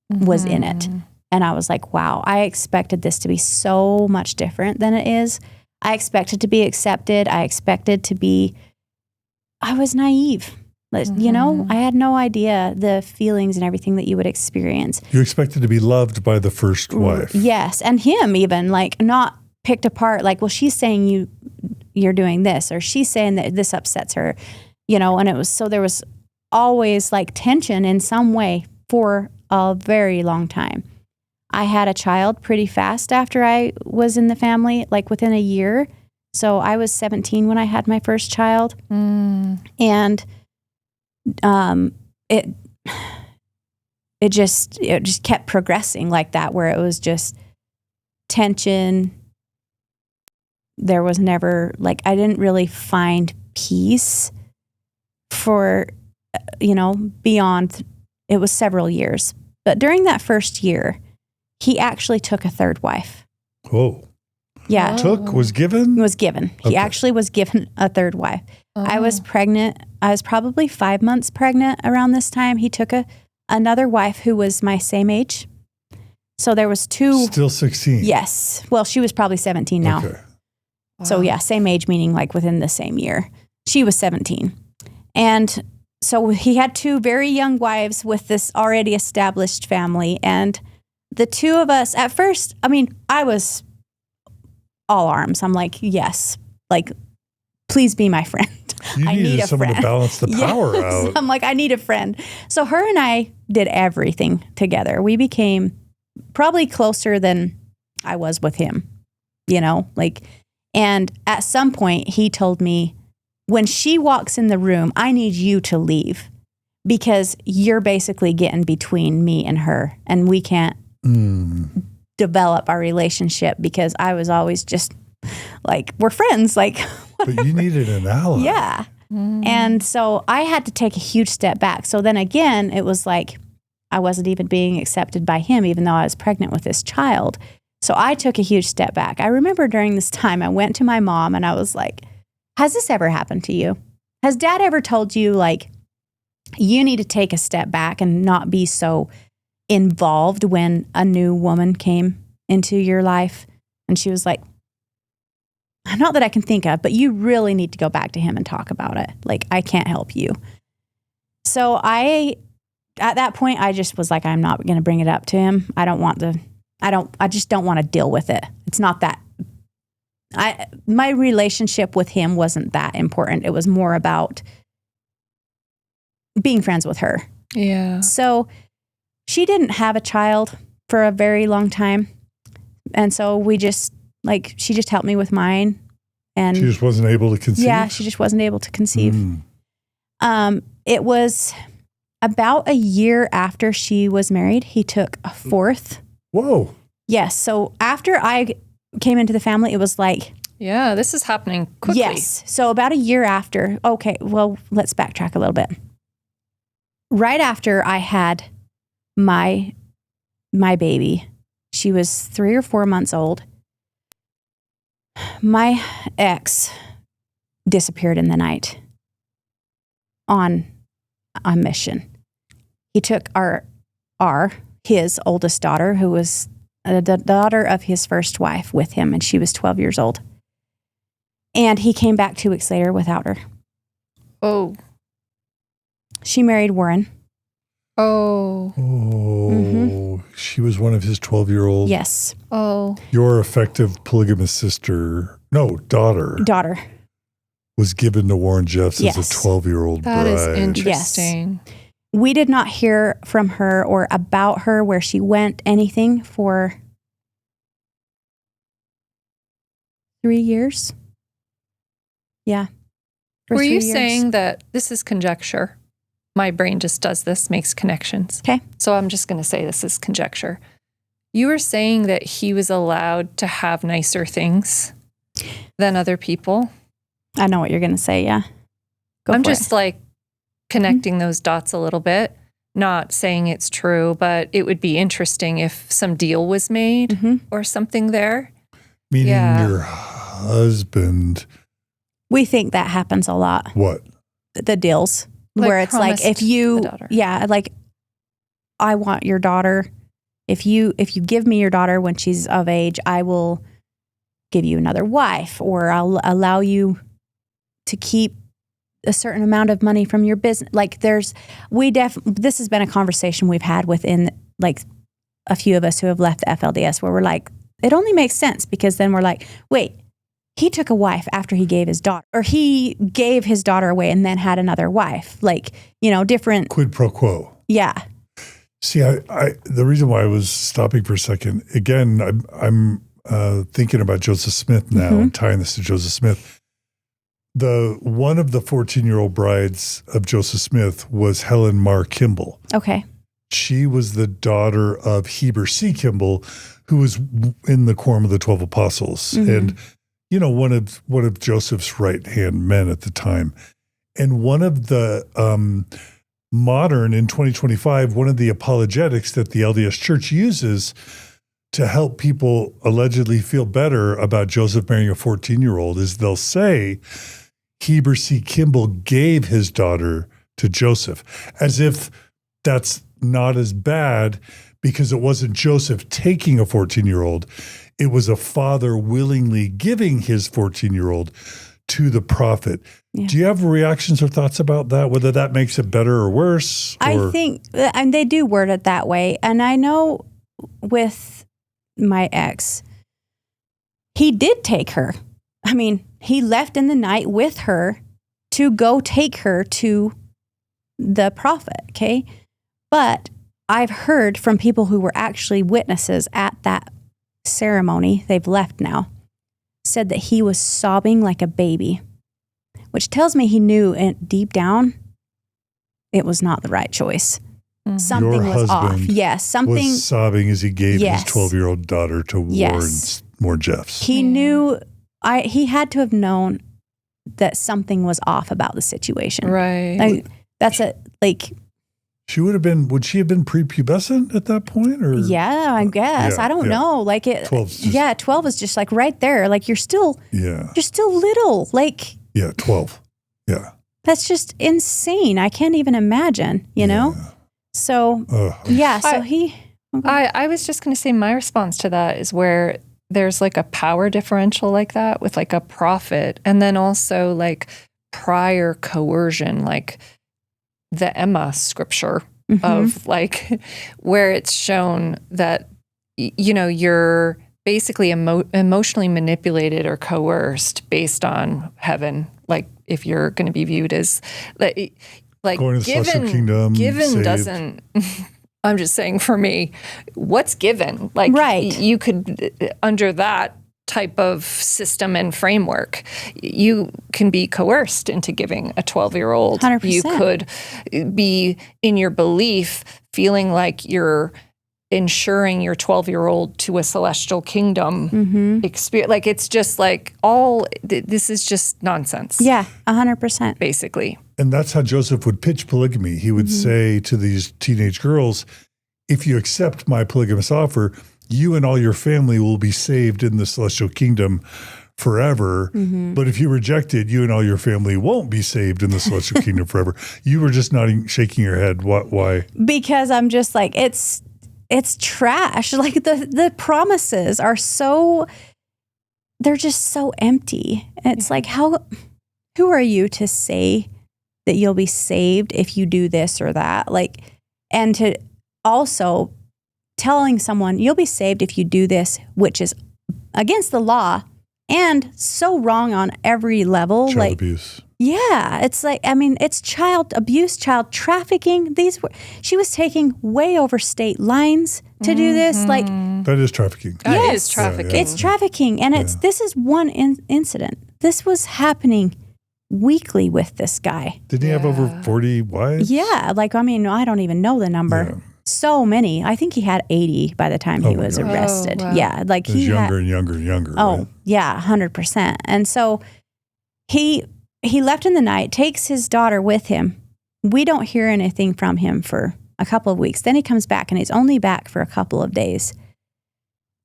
was in it. And I was like, wow, I expected this to be so much different than it is. I expected to be accepted. I was naive. You know, I had no idea the feelings and everything that you would experience. You expected to be loved by the first wife. Yes. And him even, like, not picked apart, like, well, she's saying you're doing this, or she's saying that this upsets her, you know, and there was always like tension in some way for a very long time. I had a child pretty fast after I was in the family, like within a year. So I was 17 when I had my first child. And it just kept progressing like that, where it was just tension. There was never, like, I didn't really find peace for, beyond, it was several years. But during that first year, he actually took a third wife. Oh. Yeah. Was given? Was given. Okay. He actually was given a third wife. I was pregnant. I was probably 5 months pregnant around this time. He took another wife who was my same age. So there was two. Still 16. Yes. Well, she was probably 17 now. Okay. So yeah, same age, meaning like within the same year. She was 17. And so he had two very young wives with this already established family. And the two of us, at first, I was all arms. I'm like, yes, like, please be my friend. You I needed need a someone friend. to balance the power out. I'm like, I need a friend. So her and I did everything together. We became probably closer than I was with him, and at some point he told me, when she walks in the room, I need you to leave because you're basically getting between me and her, and we can't develop our relationship because I was always just like, we're friends. Like, but you needed an ally. yeah. And so I had to take a huge step back. So then again, it was like I wasn't even being accepted by him, even though I was pregnant with this child. So I took a huge step back. I remember during this time, I went to my mom and I was like, has this ever happened to you? Has dad ever told you, like, you need to take a step back and not be so involved when a new woman came into your life? And she was like, not that I can think of, but you really need to go back to him and talk about it. Like, I can't help you. So at that point, I just was like, I'm not going to bring it up to him. I just don't want to deal with it. It's not that, my relationship with him wasn't that important. It was more about being friends with her. Yeah. So she didn't have a child for a very long time. And so she just helped me with mine. And she just wasn't able to conceive? Yeah, she just wasn't able to conceive. It was about a year after she was married, he took a fourth. Whoa. Yes. So after I came into the family, it was like... Yeah, this is happening quickly. Yes. So about a year after, okay, well, let's backtrack a little bit. Right after I had my baby, she was 3 or 4 months old. My ex disappeared in the night on a mission. He took his oldest daughter, who was the daughter of his first wife, with him, and she was 12 years old. And he came back 2 weeks later without her. Oh. She married Warren. Oh. Oh. She was one of his 12-year-old. Yes. Oh. Your effective polygamous daughter was given to Warren Jeffs as a 12-year-old bride. That is interesting. Yes. We did not hear from her or about her, where she went, anything for 3 years. Yeah. Were you saying that this is conjecture? My brain just does this, makes connections. Okay. So I'm just going to say this is conjecture. You were saying that he was allowed to have nicer things than other people. I know what you're going to say, yeah. I'm just like connecting those dots a little bit, not saying it's true, but it would be interesting if some deal was made or something there. Meaning your husband. We think that happens a lot. What? The deals. Like, where it's like, if you, like, I want your daughter. If you give me your daughter when she's of age, I will give you another wife, or I'll allow you to keep a certain amount of money from your business. Like, this has been a conversation we've had within, like, a few of us who have left the FLDS, where we're like, it only makes sense, because then we're like, wait, he took a wife after he gave his daughter, or he gave his daughter away and then had another wife. Like, different. Quid pro quo. Yeah. See, I the reason why I was stopping for a second, again, I'm thinking about Joseph Smith now and tying this to Joseph Smith. One of the 14-year-old brides of Joseph Smith was Helen Mar Kimball. Okay. She was the daughter of Heber C. Kimball, who was in the Quorum of the 12 Apostles, and one of Joseph's right-hand men at the time. And one of the modern, in 2025, one of the apologetics that the LDS Church uses to help people allegedly feel better about Joseph marrying a 14-year-old is they'll say Heber C. Kimball gave his daughter to Joseph, as if that's not as bad because it wasn't Joseph taking a 14-year-old. It was a father willingly giving his 14-year-old to the prophet. Yeah. Do you have reactions or thoughts about that, whether that makes it better or worse? I think, and they do word it that way. And I know with my ex, he did take her. I mean, he left in the night with her to go take her to the prophet, okay? But I've heard from people who were actually witnesses at that ceremony, they've left now, said that he was sobbing like a baby, which tells me he knew deep down it was not the right choice. Something Your was off. husband Yes, something was sobbing as he gave his 12-year-old daughter to Warren Jeffs. He knew. He had to have known that something was off about the situation. Right. She would have been. Would she have been prepubescent at that point? Or yeah, I guess. I don't know. 12. 12 is just like right there. Like you're still little. Like 12. Yeah. That's just insane. I can't even imagine. You know. So I was just going to say my response to that is where there's like a power differential like that with like a prophet, and then also like prior coercion, like the Emma scripture of like where it's shown that you're basically emotionally manipulated or coerced based on heaven, like if you're going to be viewed as like going to the celestial kingdom, saved. Doesn't. I'm just saying, for me, what's given? Like, you could, under that type of system and framework, you can be coerced into giving a 12-year-old. 100%. You could be in your belief feeling like you're ensuring your 12-year-old to a celestial kingdom experience. Like, it's just like this is just nonsense. Yeah, 100%. Basically. And that's how Joseph would pitch polygamy. He would say to these teenage girls, if you accept my polygamous offer, you and all your family will be saved in the celestial kingdom forever. But if you reject it, you and all your family won't be saved in the celestial kingdom forever. You were just nodding, shaking your head. Why? Because I'm just like, it's trash. Like the promises are they're just so empty. It's like, who are you to say that you'll be saved if you do this or that? Like, and to also telling someone you'll be saved if you do this, which is against the law and so wrong on every level. Child abuse. Yeah, it's like, I mean, it's child abuse, child trafficking. She was taking way over state lines to do this. Like, that is trafficking. That is trafficking. It's trafficking, and this is one incident. This was happening weekly with this guy. Didn't he have over 40 wives? Yeah, like, I mean, I don't even know the number. Yeah. So many. I think he had 80 by the time he was arrested. Wow. Yeah, like he was younger and younger and younger. Oh, right? Yeah, 100%. And so he left in the night, takes his daughter with him. We don't hear anything from him for a couple of weeks. Then he comes back, and he's only back for a couple of days.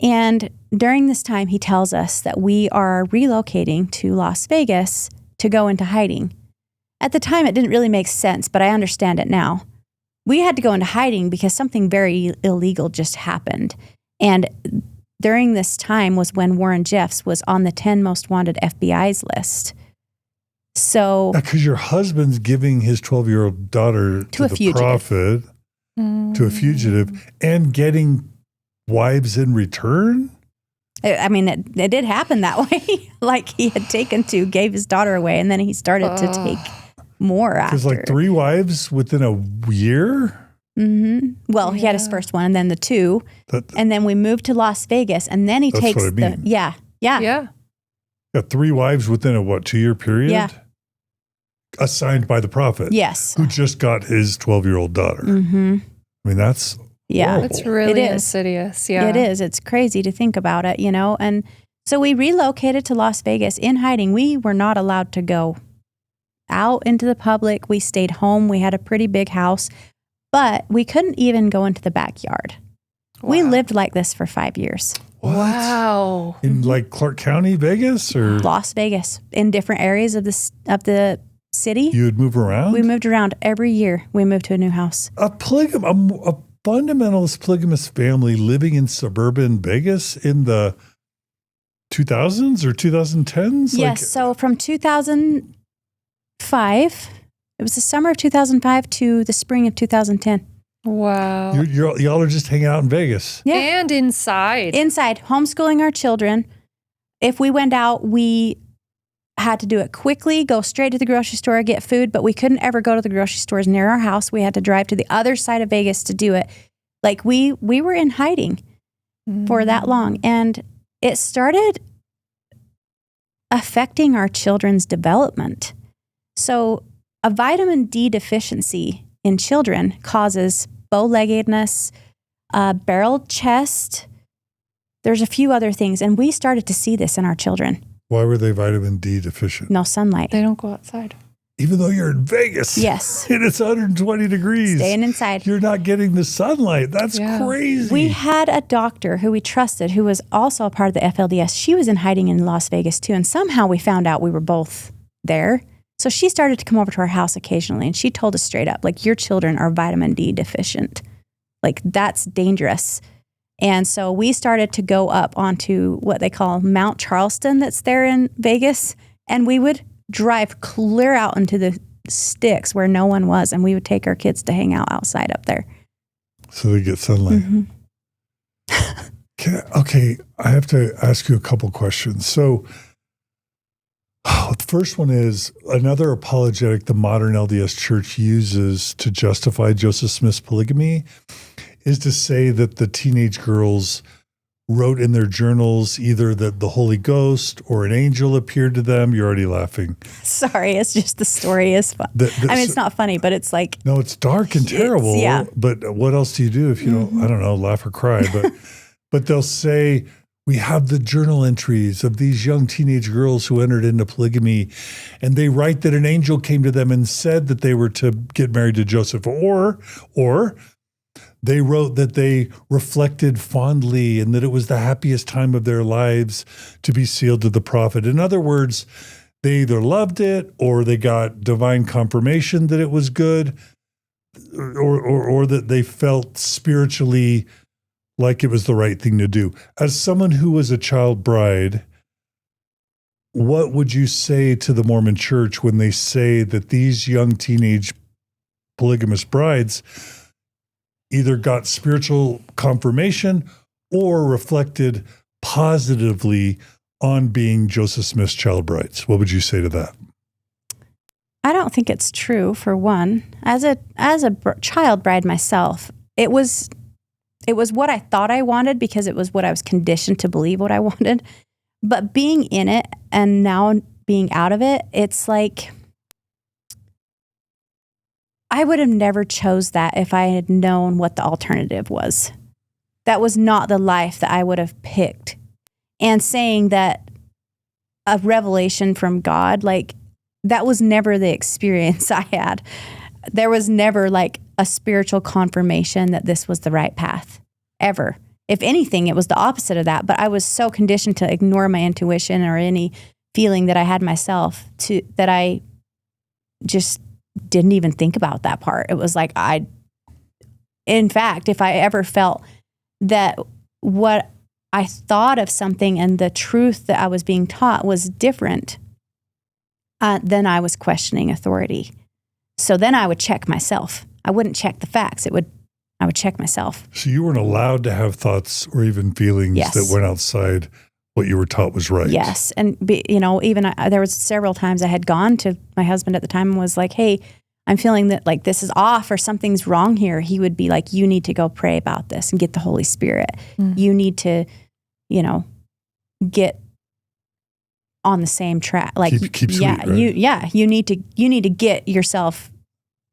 And during this time, he tells us that we are relocating to Las Vegas to go into hiding. At the time, it didn't really make sense, but I understand it now. We had to go into hiding because something very illegal just happened. And during this time was when Warren Jeffs was on the 10 most wanted FBI's list. So, because your husband's giving his 12-year-old daughter to the prophet, to a fugitive, and getting wives in return? I mean, it did happen that way. Like he had gave his daughter away, and then he started to take more after. Because like 3 wives within a year? Well, he had his first one, and then the 2. And then we moved to Las Vegas, and then he takes what I mean. Yeah. Got 3 wives within a 2-year period? Yeah. Assigned by the prophet. Yes. Who just got his 12-year-old daughter. I mean, that's horrible. It's really It is. insidious. Yeah. It is. It's crazy to think about it, And so we relocated to Las Vegas in hiding. We were not allowed to go out into the public. We stayed home. We had a pretty big house, but we couldn't even go into the backyard. Wow. We lived like this for 5 years. What? Wow. In like Clark County, Vegas, or Las Vegas, in different areas of the city. you would move around? We moved around every year. We moved to a new house. A fundamentalist polygamist family living in suburban Vegas in the 2000s or 2010s? Yes. So from 2005, it was the summer of 2005 to the spring of 2010. Wow. Y'all are just hanging out in Vegas. Yeah. And inside. Inside, homeschooling our children. If we went out, we had to do it quickly, go straight to the grocery store, get food, but we couldn't ever go to the grocery stores near our house. We had to drive to the other side of Vegas to do it. Like we were in hiding for that long. And it started affecting our children's development. So a vitamin D deficiency in children causes bow-leggedness, barreled chest. There's a few other things. And we started to see this in our children. Why were they vitamin D deficient? No sunlight. They don't go outside. Even though you're in Vegas. Yes. And it's 120 degrees. Staying inside. You're not getting the sunlight. That's crazy. We had a doctor who we trusted who was also a part of the FLDS. She was in hiding in Las Vegas too. And somehow we found out we were both there. So she started to come over to our house occasionally. And she told us straight up, like, your children are vitamin D deficient. Like, that's dangerous. And so we started to go up onto what they call Mount Charleston that's there in Vegas. And we would drive clear out into the sticks where no one was. And we would take our kids to hang out outside up there. So they get sunlight. Okay, I have to ask you a couple questions. So the first one is another apologetic the modern LDS Church uses to justify Joseph Smith's polygamy is to say that the teenage girls wrote in their journals either that the Holy Ghost or an angel appeared to them. You're already laughing. Sorry, it's just the story is fun. I mean, it's not funny, but it's like... No, it's dark and terrible. Yeah. But what else do you do if you don't, I don't know, laugh or cry? But they'll say, we have the journal entries of these young teenage girls who entered into polygamy, and they write that an angel came to them and said that they were to get married to Joseph, or they wrote that they reflected fondly and that it was the happiest time of their lives to be sealed to the prophet. In other words, they either loved it or they got divine confirmation that it was good, or that they felt spiritually like it was the right thing to do. As someone who was a child bride, what would you say to the Mormon Church when they say that these young teenage polygamous brides either got spiritual confirmation or reflected positively on being Joseph Smith's child brides? What would you say to that? I don't think it's true, for one. As a child bride myself, it was what I thought I wanted because it was what I was conditioned to believe what I wanted. But being in it and now being out of it, it's like I would have never chose that if I had known what the alternative was. That was not the life that I would have picked. And saying that a revelation from God, like, that was never the experience I had. There was never like a spiritual confirmation that this was the right path, ever. If anything, it was the opposite of that. But I was so conditioned to ignore my intuition or any feeling that I had myself that I just didn't even think about that part. It was like in fact, if I ever felt that what I thought of something and the truth that I was being taught was different, then I was questioning authority. So then I would check myself. I wouldn't check the facts. I would check myself. So you weren't allowed to have thoughts or even feelings that went outside what you were taught was right. Yes. And, even there was several times I had gone to my husband at the time and was like, hey, I'm feeling that like this is off or something's wrong here. He would be like, you need to go pray about this and get the Holy Spirit. You need to, get on the same track. Like, keep sweet, right? you need to get yourself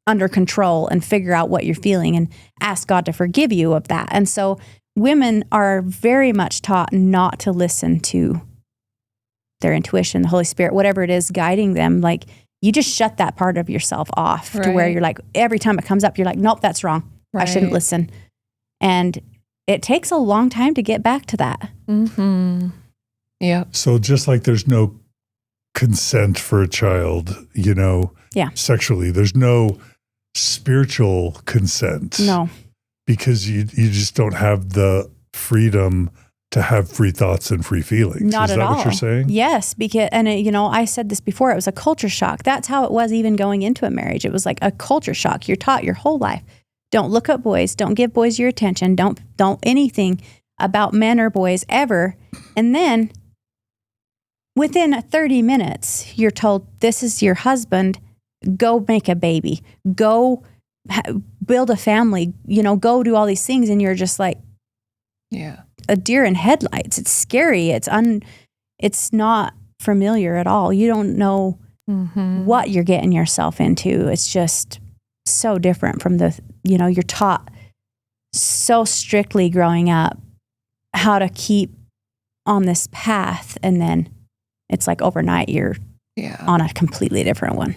under control and figure out what you're feeling and ask God to forgive you of that. And so women are very much taught not to listen to their intuition, the Holy Spirit, whatever it is guiding them. Like, you just shut that part of yourself off to where you're like, every time it comes up, you're like, nope, that's wrong. I shouldn't listen. And it takes a long time to get back to that. Mm-hmm. Yeah. So just like there's no consent for a child, sexually, there's no spiritual consent. No. Because you just don't have the freedom to have free thoughts and free feelings. Not Is at that all. what you're saying? Yes, because I said this before. It was a culture shock. That's how it was even going into a marriage. It was like a culture shock. You're taught your whole life, don't look at boys. Don't give boys your attention. Don't anything about men or boys ever. And then within 30 minutes, you're told, this is your husband. Go make a baby. Go build a family, go do all these things. And you're just like, a deer in headlights. It's scary. It's not familiar at all. You don't know what you're getting yourself into. It's just so different from you're taught so strictly growing up how to keep on this path. And then it's like overnight you're on a completely different one.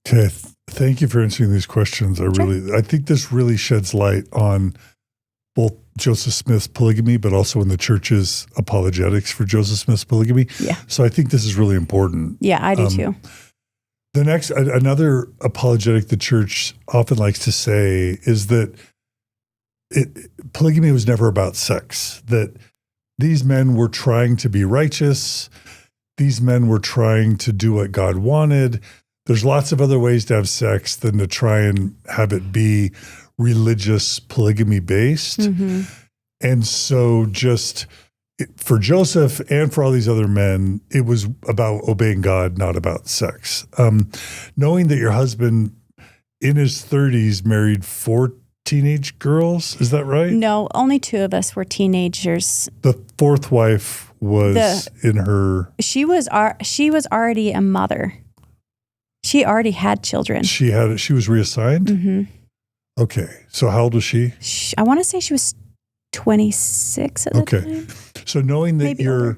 Okay. Thank you for answering these questions. I think this really sheds light on both Joseph Smith's polygamy, but also in the church's apologetics for Joseph Smith's polygamy. Yeah. So I think this is really important. Yeah, I do too. The next, another apologetic the church often likes to say is that polygamy was never about sex, that these men were trying to be righteous. These men were trying to do what God wanted. There's lots of other ways to have sex than to try and have it be religious polygamy based. Mm-hmm. And so just for Joseph and for all these other men, it was about obeying God, not about sex. Knowing that your husband in his 30s married 4 teenage girls, is that right? No, only 2 of us were teenagers. The 4th wife was in her... She was already a mother. She already had children. She was reassigned? Mm-hmm. Okay. So how old was she? I want to say she was 26 at the time. So knowing that maybe your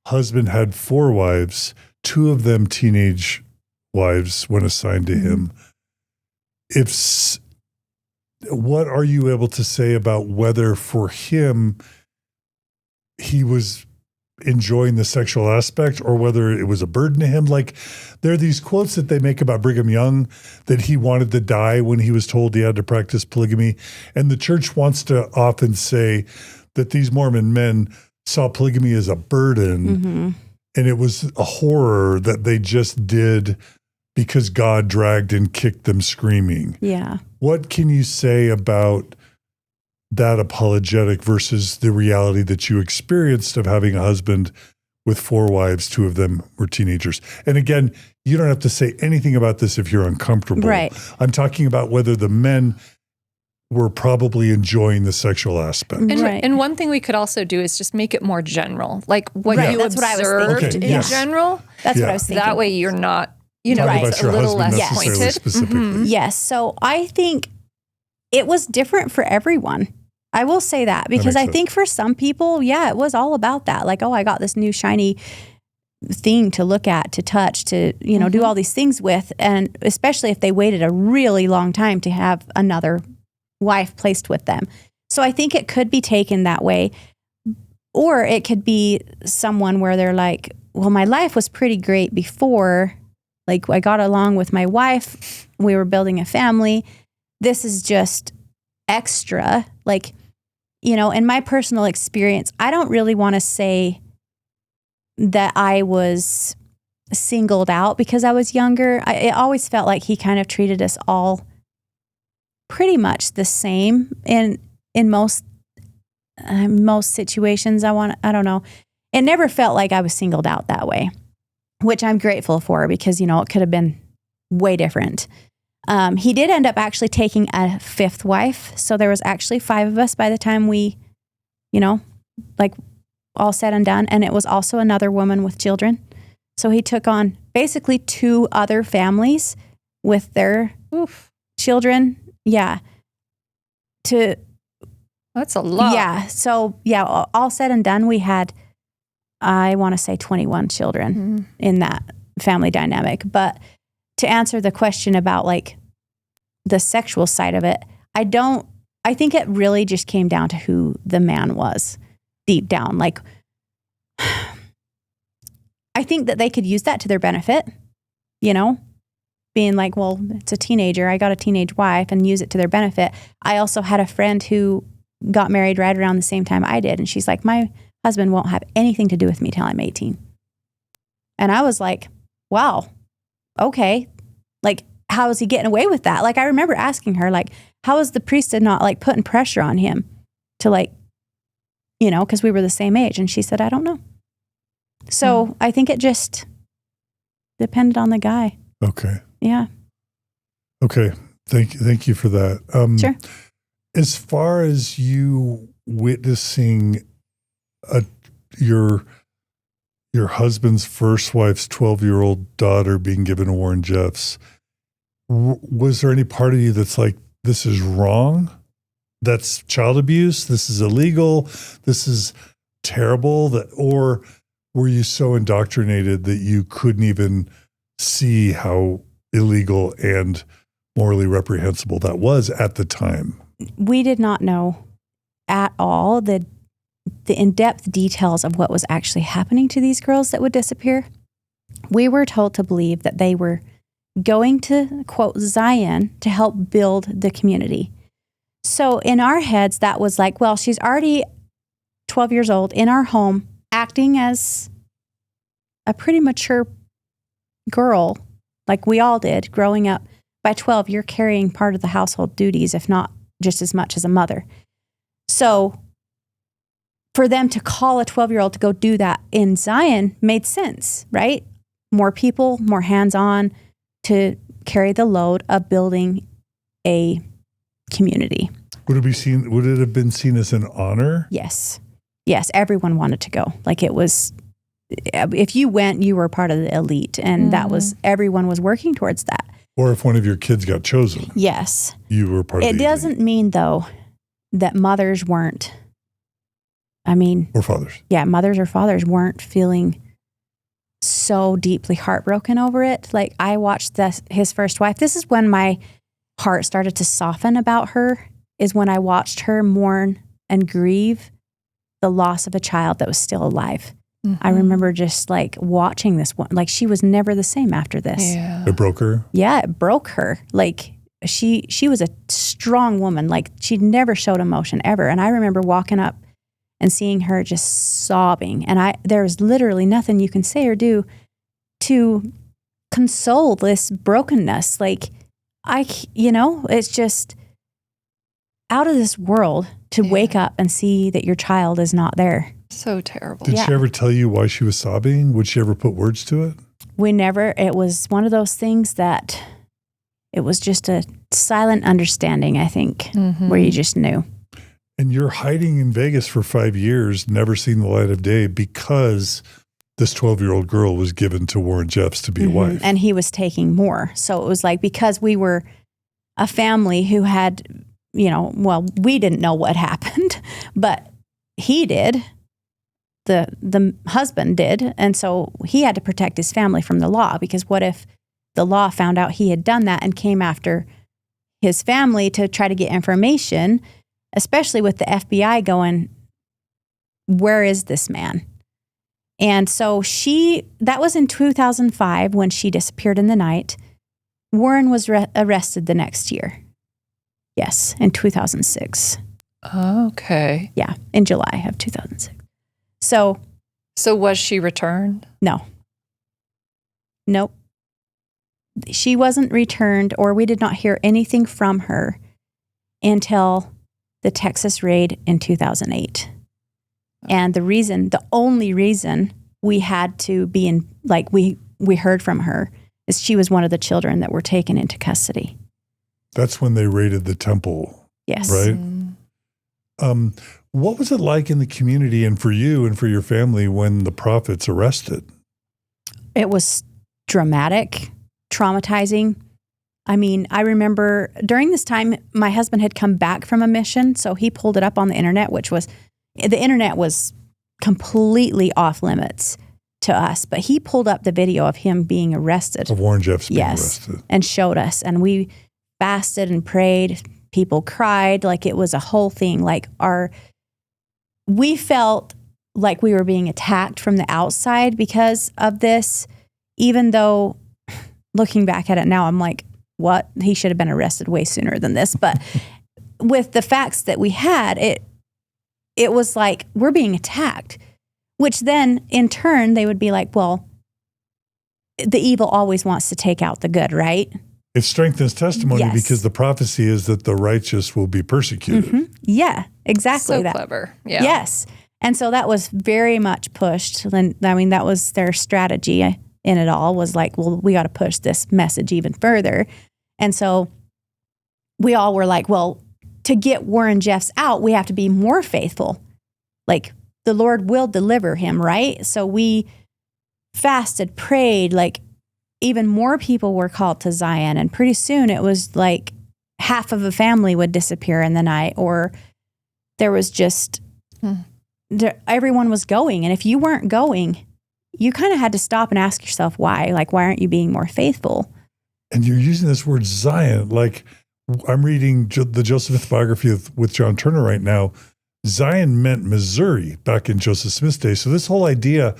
husband had 4 wives, 2 of them teenage wives when assigned to him, what are you able to say about whether for him he was enjoying the sexual aspect or whether it was a burden to him? Like, there are these quotes that they make about Brigham Young that he wanted to die when he was told he had to practice polygamy. And the church wants to often say that these Mormon men saw polygamy as a burden and it was a horror that they just did because God dragged and kicked them screaming. Yeah. What can you say about that apologetic versus the reality that you experienced of having a husband with 4 wives, 2 of them were teenagers? And again, you don't have to say anything about this if you're uncomfortable. Right. I'm talking about whether the men were probably enjoying the sexual aspect. And one thing we could also do is just make it more general, like what you observed in general. That's what I was thinking. That way you're not, it's a little less pointed. Specifically. Yes. So I think it was different for everyone. I will say that because I think for some people, it was all about that. Like, oh, I got this new shiny thing to look at, to touch, to, do all these things with. And especially if they waited a really long time to have another wife placed with them. So I think it could be taken that way. Or it could be someone where they're like, well, my life was pretty great before. Like, I got along with my wife. We were building a family. This is just extra. Like, in my personal experience, I don't really want to say that I was singled out because I was younger. It always felt like he kind of treated us all pretty much the same in most situations. I don't know. It never felt like I was singled out that way, which I'm grateful for because, it could have been way different. He did end up actually taking a 5th wife. So there was actually 5 of us by the time we, all said and done. And it was also another woman with children. So he took on basically 2 other families with their children. Yeah. That's a lot. Yeah. So, yeah, all said and done, we had, I want to say 21 children in that family dynamic. But to answer the question about like the sexual side of it, I think it really just came down to who the man was deep down. Like, I think that they could use that to their benefit, you know, being like, well, it's a teenager. I got a teenage wife, and use it to their benefit. I also had a friend who got married right around the same time I did. And she's like, my husband won't have anything to do with me till I'm 18. And I was like, wow, okay. Like, how is he getting away with that? Like, I remember asking her, like, how is the priesthood not like putting pressure on him to like, you know, because we were the same age. And she said, I don't know. So I think it just depended on the guy. Okay. Yeah. Okay. Thank you for that. Sure. As far as you witnessing your husband's first wife's 12-year-old daughter being given to Rulan Jeffs, was there any part of you that's like, this is wrong? That's child abuse? This is illegal? This is terrible? Or were you so indoctrinated that you couldn't even see how illegal and morally reprehensible that was at the time? We did not know at all the in-depth details of what was actually happening to these girls that would disappear. We were told to believe that they were going to, quote, Zion to help build the community. So in our heads, that was like, well, she's already 12 years old in our home, acting as a pretty mature girl, like we all did growing up. By 12, you're carrying part of the household duties, if not just as much as a mother. So for them to call a 12-year-old to go do that in Zion made sense, right? More people, more hands-on to carry the load of building a community. Would it have been seen as an honor? Yes. Yes, everyone wanted to go. Like, it was, if you went, you were part of the elite, and that was, everyone was working towards that. Or if one of your kids got chosen. Yes. You were part of the elite. It doesn't mean, though, that mothers weren't, or fathers. Yeah, mothers or fathers weren't feeling so deeply heartbroken over it. Like, I watched his first wife. This is when my heart started to soften about her, is when I watched her mourn and grieve the loss of a child that was still alive. I remember just like watching this one, like she was never the same after this. Yeah. It broke her? Yeah, it broke her. Like she was a strong woman. Like, she'd never showed emotion ever. And I remember walking up and seeing her just sobbing. And there's literally nothing you can say or do to console this brokenness. Like, it's just out of this world to wake up and see that your child is not there. So terrible. Did she ever tell you why she was sobbing? Would she ever put words to it? It was one of those things that it was just a silent understanding, I think, where you just knew. And you're hiding in Vegas for 5 years, never seen the light of day, because this 12-year-old girl was given to Rulan Jeffs to be a wife. And he was taking more. So it was like, because we were a family who had, we didn't know what happened, but he did. The husband did. And so he had to protect his family from the law, because what if the law found out he had done that and came after his family to try to get information, especially with the FBI going, where is this man? And so that was in 2005 when she disappeared in the night. Warren was arrested the next year. Yes, in 2006. Okay. Yeah, in July of 2006. So was she returned? No. Nope. She wasn't returned, or we did not hear anything from her until the Texas raid in 2008. And the only reason we had to be in, like, we heard from her is she was one of the children that were taken into custody. That's when they raided the temple. Yes. Right? What was it like in the community and for you and for your family when the prophets arrested? It was dramatic, traumatizing. I mean, I remember during this time, my husband had come back from a mission, so he pulled it up on the internet, the internet was completely off limits to us, but he pulled up the video of him being arrested. Of Rulan Jeffs being arrested. And showed us, and we fasted and prayed. People cried, like it was a whole thing. Like we felt like we were being attacked from the outside because of this, even though looking back at it now, I'm like, what? He should have been arrested way sooner than this. But with the facts that we had, it was like we're being attacked, which then in turn, they would be like, well, the evil always wants to take out the good, right? It strengthens testimony because the prophecy is that the righteous will be persecuted. Mm-hmm. Yeah, exactly. So that. clever. Yeah. Yes. And so that was very much pushed. And I mean, that was their strategy in it all, was like, well, we got to push this message even further. And so we all were like, well, to get Rulan Jeffs out, we have to be more faithful. Like the Lord will deliver him, right? So we fasted, prayed, like even more people were called to Zion. And pretty soon it was like half of a family would disappear in the night, or there was just, everyone was going. And if you weren't going, you kind of had to stop and ask yourself why. Like, why aren't you being more faithful? And you're using this word Zion. Like, I'm reading the Joseph Smith biography with John Turner right now. Zion meant Missouri back in Joseph Smith's day. So this whole idea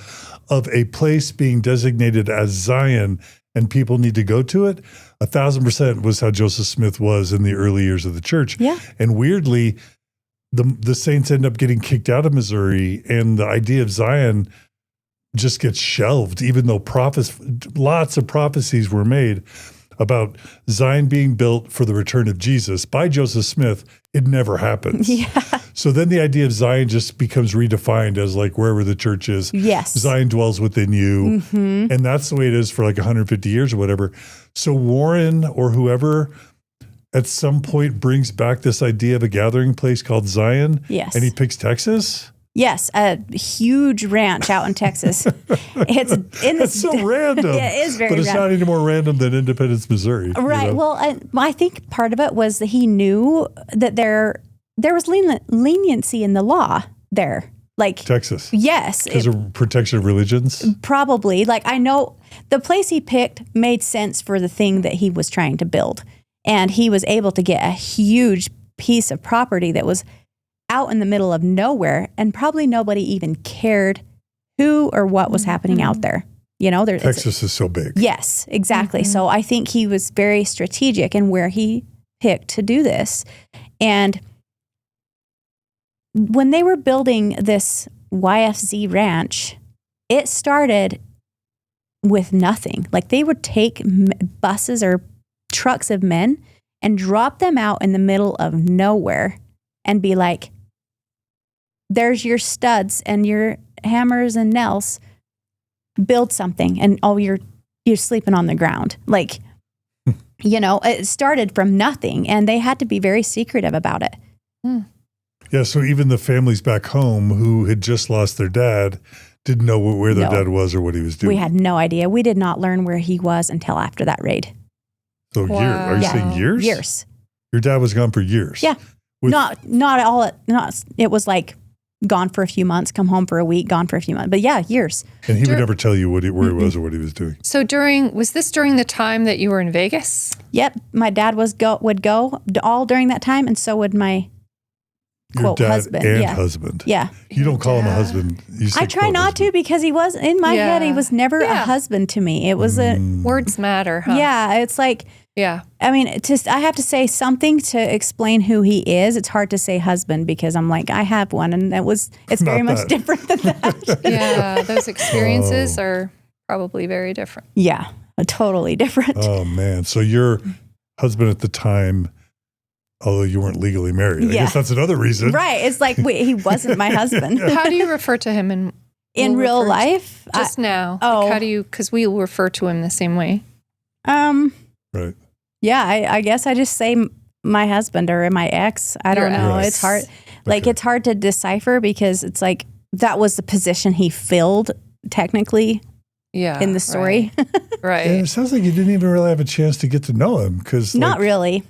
of a place being designated as Zion and people need to go to it, 1,000% was how Joseph Smith was in the early years of the church. Yeah. And weirdly, the saints end up getting kicked out of Missouri, and the idea of Zion just gets shelved, even though lots of prophecies were made about Zion being built for the return of Jesus by Joseph Smith. It never happens. Yeah. So then the idea of Zion just becomes redefined as like wherever the church is. Yes. Zion dwells within you. Mm-hmm. And that's the way it is for like 150 years or whatever. So Warren or whoever at some point brings back this idea of a gathering place called Zion. Yes. And he picks Texas. Yes, a huge ranch out in Texas. It's so random. It is very random. But it's not any more random than Independence, Missouri. Right. You know? Well, I think part of it was that he knew that there was leniency in the law there. Like Texas. Yes. Because of protection of religions? Probably. Like I know the place he picked made sense for the thing that he was trying to build. And he was able to get a huge piece of property that was out in the middle of nowhere, and probably nobody even cared who or what was happening out there. You know, Texas is so big. Yes, exactly. Mm-hmm. So I think he was very strategic in where he picked to do this. And when they were building this YFZ ranch, it started with nothing. Like they would take buses or trucks of men and drop them out in the middle of nowhere and be like, there's your studs and your hammers and nails, build something. And you're sleeping on the ground. Like, you know, it started from nothing, and they had to be very secretive about it. Yeah. So even the families back home who had just lost their dad didn't know where their dad was or what he was doing. We had no idea. We did not learn where he was until after that raid. So are you saying years? Years. Your dad was gone for years. Yeah. It was like gone for a few months, come home for a week, gone for a few months. But yeah, years. And he would never tell you where he was or what he was doing. So was this during the time that you were in Vegas? Yep. My dad would go all during that time, and so would my quote dad husband. And husband. Yeah. You don't call him a husband. I try not to, because he was, in my head, he was never a husband to me. It was words matter, huh? Yeah. It's like, yeah. I mean, I have to say something to explain who he is. It's hard to say husband, because I'm like, I have one, and it's very much different than that. Yeah, those experiences are probably very different. Yeah, totally different. Oh man. So your husband at the time, although you weren't legally married, I guess that's another reason. Right. It's like, wait, he wasn't my husband. How do you refer to him in real life? Just now. Oh. Like, how do you, because we refer to him the same way. Right. Yeah, I guess I just say my husband or my ex. I don't know. Right. It's hard. Like, it's hard to decipher, because it's like that was the position he filled technically in the story. Right. And it sounds like you didn't even really have a chance to get to know him because Not really.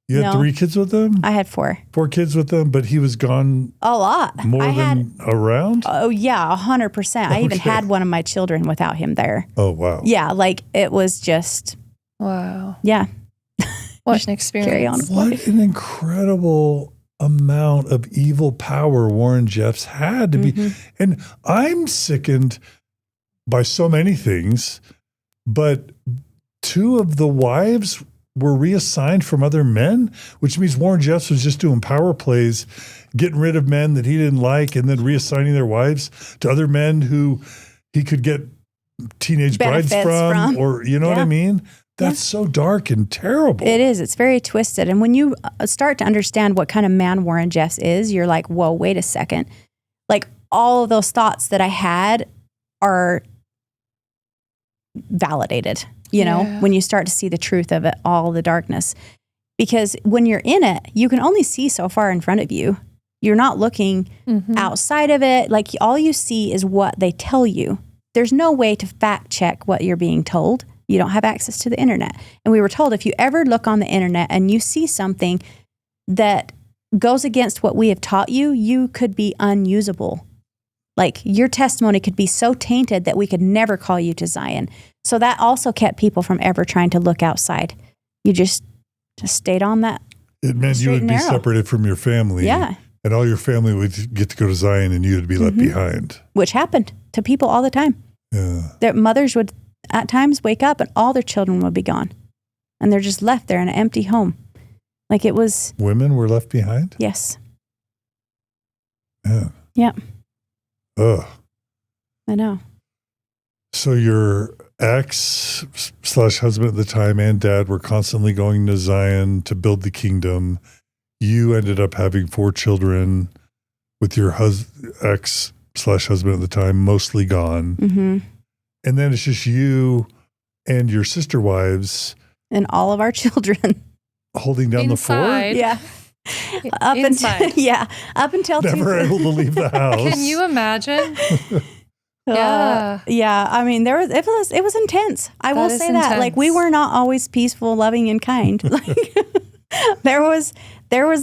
You had 3 kids with him? I had 4. 4 kids with him, but he was gone a lot. More than around? Oh, yeah, 100%. I even had one of my children without him there. Oh, wow. Yeah, like it was just. Wow. Yeah. What an experience. Carry on. What an incredible amount of evil power Warren Jeffs had to be. And I'm sickened by so many things, but 2 of the wives were reassigned from other men, which means Warren Jeffs was just doing power plays, getting rid of men that he didn't like and then reassigning their wives to other men who he could get teenage brides from, or you know what I mean? That's so dark and terrible. It is. It's very twisted. And when you start to understand what kind of man Warren Jeffs is, you're like, whoa, wait a second. Like all of those thoughts that I had are validated, you know, when you start to see the truth of it, all the darkness. Because when you're in it, you can only see so far in front of you. You're not looking outside of it. Like all you see is what they tell you. There's no way to fact check what you're being told. You don't have access to the internet. And we were told if you ever look on the internet and you see something that goes against what we have taught you, you could be unusable. Like your testimony could be so tainted that we could never call you to Zion. So that also kept people from ever trying to look outside. You just stayed on that. It meant you would be separated from your family. Yeah. And all your family would get to go to Zion and you would be left behind. Which happened to people all the time. Yeah. Their mothers would at times wake up and all their children would be gone. And they're just left there in an empty home. Like it was. Women were left behind? Yes. Yeah. Yeah. Ugh. I know. So your ex/husband at the time and dad were constantly going to Zion to build the kingdom. You ended up having 4 children with your ex/husband at the time, mostly gone. Mm-hmm. And then it's just you and your sister wives. And all of our children. Holding down Inside. the fort? Yeah. Up until never able to leave the house. Can you imagine? Yeah. I mean, it was intense. I will say that. Like we were not always peaceful, loving, and kind. Like there was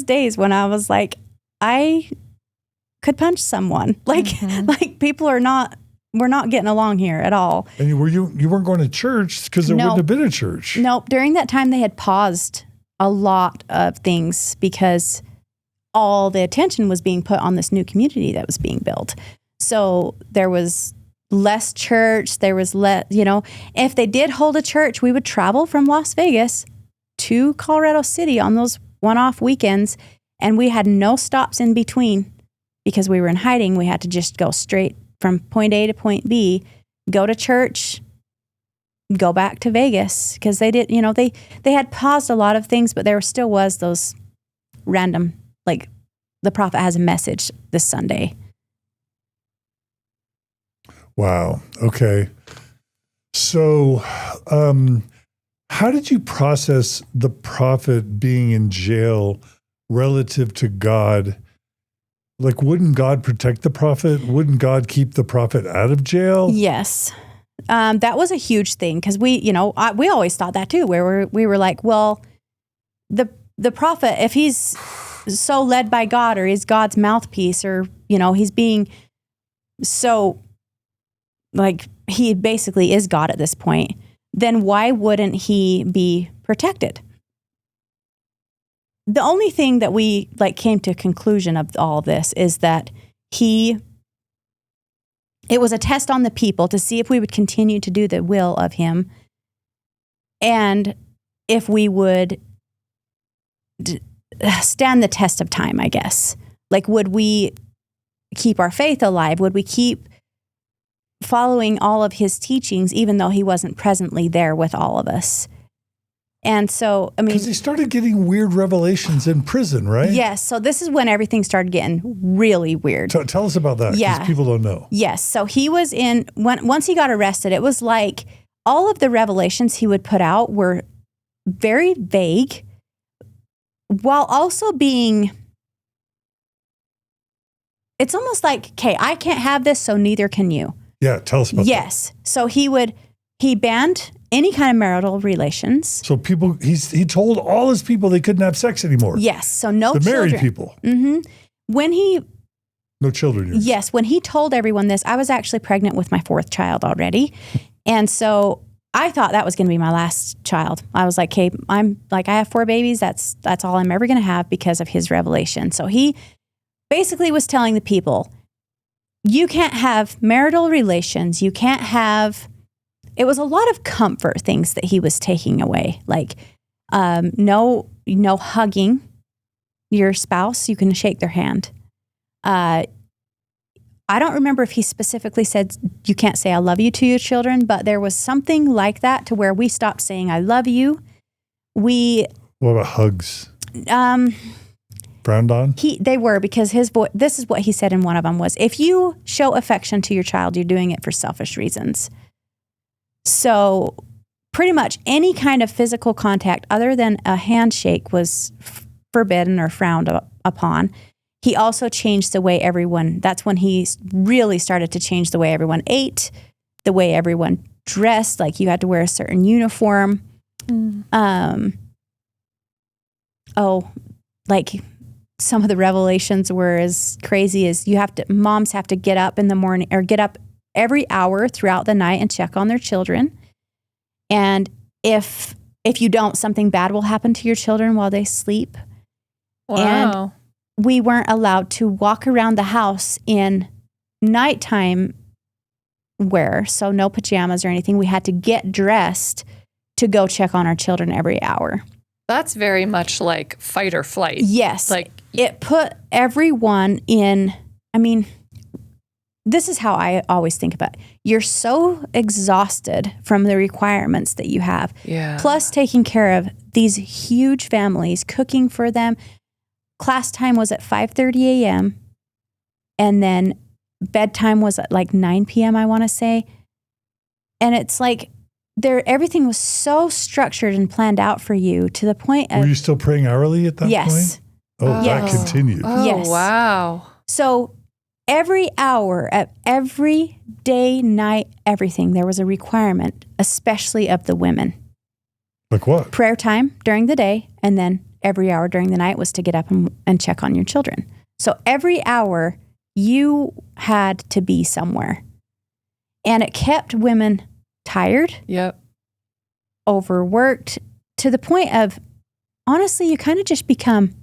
days when I was like, I could punch someone. Like people we're not getting along here at all. And you weren't going to church because there wouldn't have been a church. Nope. During that time, they had paused a lot of things because all the attention was being put on this new community that was being built. So there was less church. There was if they did hold a church, we would travel from Las Vegas to Colorado City on those one-off weekends. And we had no stops in between because we were in hiding. We had to just go straight from point A to point B, go to church, go back to Vegas. Because they did, they had paused a lot of things, but there still was those random, like the prophet has a message this Sunday. Wow. Okay. So, how did you process the prophet being in jail relative to God? Like, wouldn't God protect the prophet? Wouldn't God keep the prophet out of jail? Yes. That was a huge thing because we always thought that too, where we were like, well, the prophet, if he's so led by God or he's God's mouthpiece or, he's being so like he basically is God at this point, then why wouldn't he be protected? The only thing that we came to a conclusion of all this is that it was a test on the people to see if we would continue to do the will of him and if we would stand the test of time, I guess. Like, would we keep our faith alive? Would we keep following all of his teachings, even though he wasn't presently there with all of us? And so, I mean, because he started getting weird revelations in prison, right? Yes. So this is when everything started getting really weird. Tell us about that, because people don't know. Yes. So he was once he got arrested, it was like all of the revelations he would put out were very vague, while also being, it's almost like, okay, I can't have this, so neither can you. Yeah, tell us about that. Yes. So he banned any kind of marital relations. So he told all his people they couldn't have sex anymore. Yes. So no the children. married people. Mm-hmm. No children. Yes. When he told everyone this, I was actually pregnant with my 4th child already. And so I thought that was going to be my last child. I was like, hey, I have 4 babies. That's all I'm ever going to have because of his revelation. So he basically was telling the people, you can't have marital relations. You can't have, it was a lot of comfort things that he was taking away. Like, no hugging your spouse. You can shake their hand. I don't remember if he specifically said you can't say I love you to your children, but there was something like that to where we stopped saying I love you. What about hugs? Frowned on? They were, because this is what he said in one of them was, if you show affection to your child, you're doing it for selfish reasons. So pretty much any kind of physical contact other than a handshake was forbidden or frowned upon. He also changed the way that's when he really started to change the way everyone ate, the way everyone dressed, like you had to wear a certain uniform. Like some of the revelations were as crazy as moms have to get up in the morning or get up every hour throughout the night and check on their children. And if you don't, something bad will happen to your children while they sleep. Wow. And we weren't allowed to walk around the house in nighttime wear, so no pajamas or anything. We had to get dressed to go check on our children every hour. That's very much like fight or flight. Yes. Like it put everyone in, this is how I always think about it. You're so exhausted from the requirements that you have. Yeah. Plus taking care of these huge families, cooking for them. Class time was at 5:30 a.m. and then bedtime was at like 9 p.m., I want to say. And it's like everything was so structured and planned out for you to the point of... Were you still praying hourly at that point? Oh, yes. That continued. Oh, yes. Wow. So every hour, at every day, night, everything, there was a requirement, especially of the women. Like what? Prayer time during the day, and then every hour during the night was to get up and check on your children. So every hour you had to be somewhere. And it kept women tired, Yep. overworked, to the point of, honestly, you kind of just become,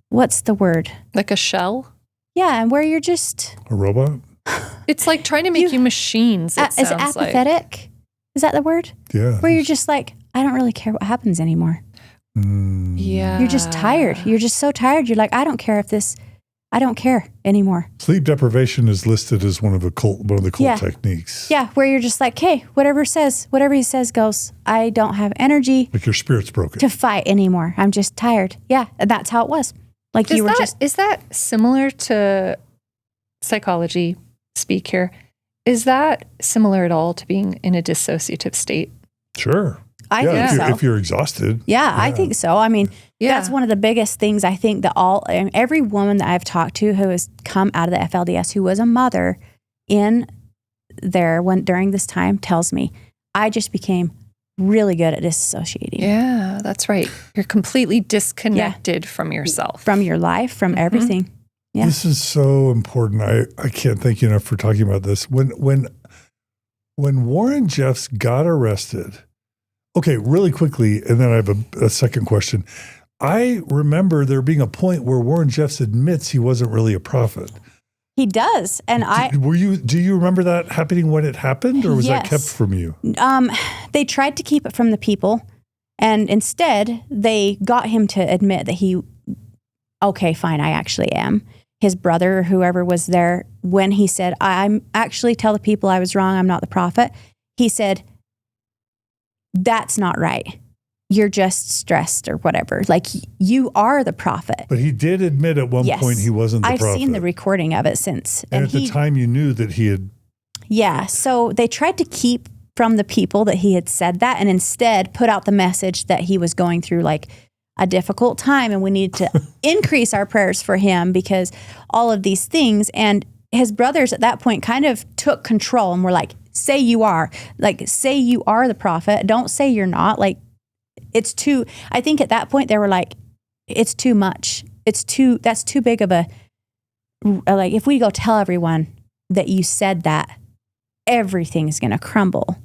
what's the word? Like a shell? Yeah, and where you're just... A robot? It's like trying to make you machines, it is sounds like. apathetic? Is that the word? Yeah. Where you're just like, I don't really care what happens anymore. Yeah. You're just tired. You're just so tired. You're like, I don't care anymore. Sleep deprivation is listed as one of the cult techniques. Yeah, where you're just like, hey, whatever he says goes. I don't have energy Like your spirit's broken. to fight anymore. I'm just tired. Yeah, and that's how it was. Like Is that similar to psychology speak here? Is that similar at all to being in a dissociative state? Sure. I think so. If you're exhausted. Yeah, I think so. That's one of the biggest things I think that every woman that I've talked to who has come out of the FLDS, who was a mother in there during this time, tells me, I just became really good at disassociating. Yeah, that's right. You're completely disconnected from yourself. From your life, from everything. Yeah. This is so important. I can't thank you enough for talking about this. When Warren Jeffs got arrested, okay, really quickly, and then I have a second question. I remember there being a point where Warren Jeffs admits he wasn't really a prophet. He does. And do you remember that happening when it happened, or was that kept from you? They tried to keep it from the people, and instead they got him to admit that okay, fine, I actually am. His brother or whoever was there, when he said, I'm actually tell the people I was wrong, I'm not the prophet, he said, that's not right. You're just stressed or whatever. Like, you are the prophet. But he did admit at one point he wasn't the prophet. I've seen the recording of it since. And at the time you knew that he had... Yeah, so they tried to keep from the people that he had said that, and instead put out the message that he was going through like a difficult time and we needed to increase our prayers for him because all of these things. And his brothers at that point kind of took control and were like, say you are the prophet. Don't say you're not. Like, it's too, I think at that point they were like, it's too much. That's too big of a, like, if we go tell everyone that you said that, everything's going to crumble.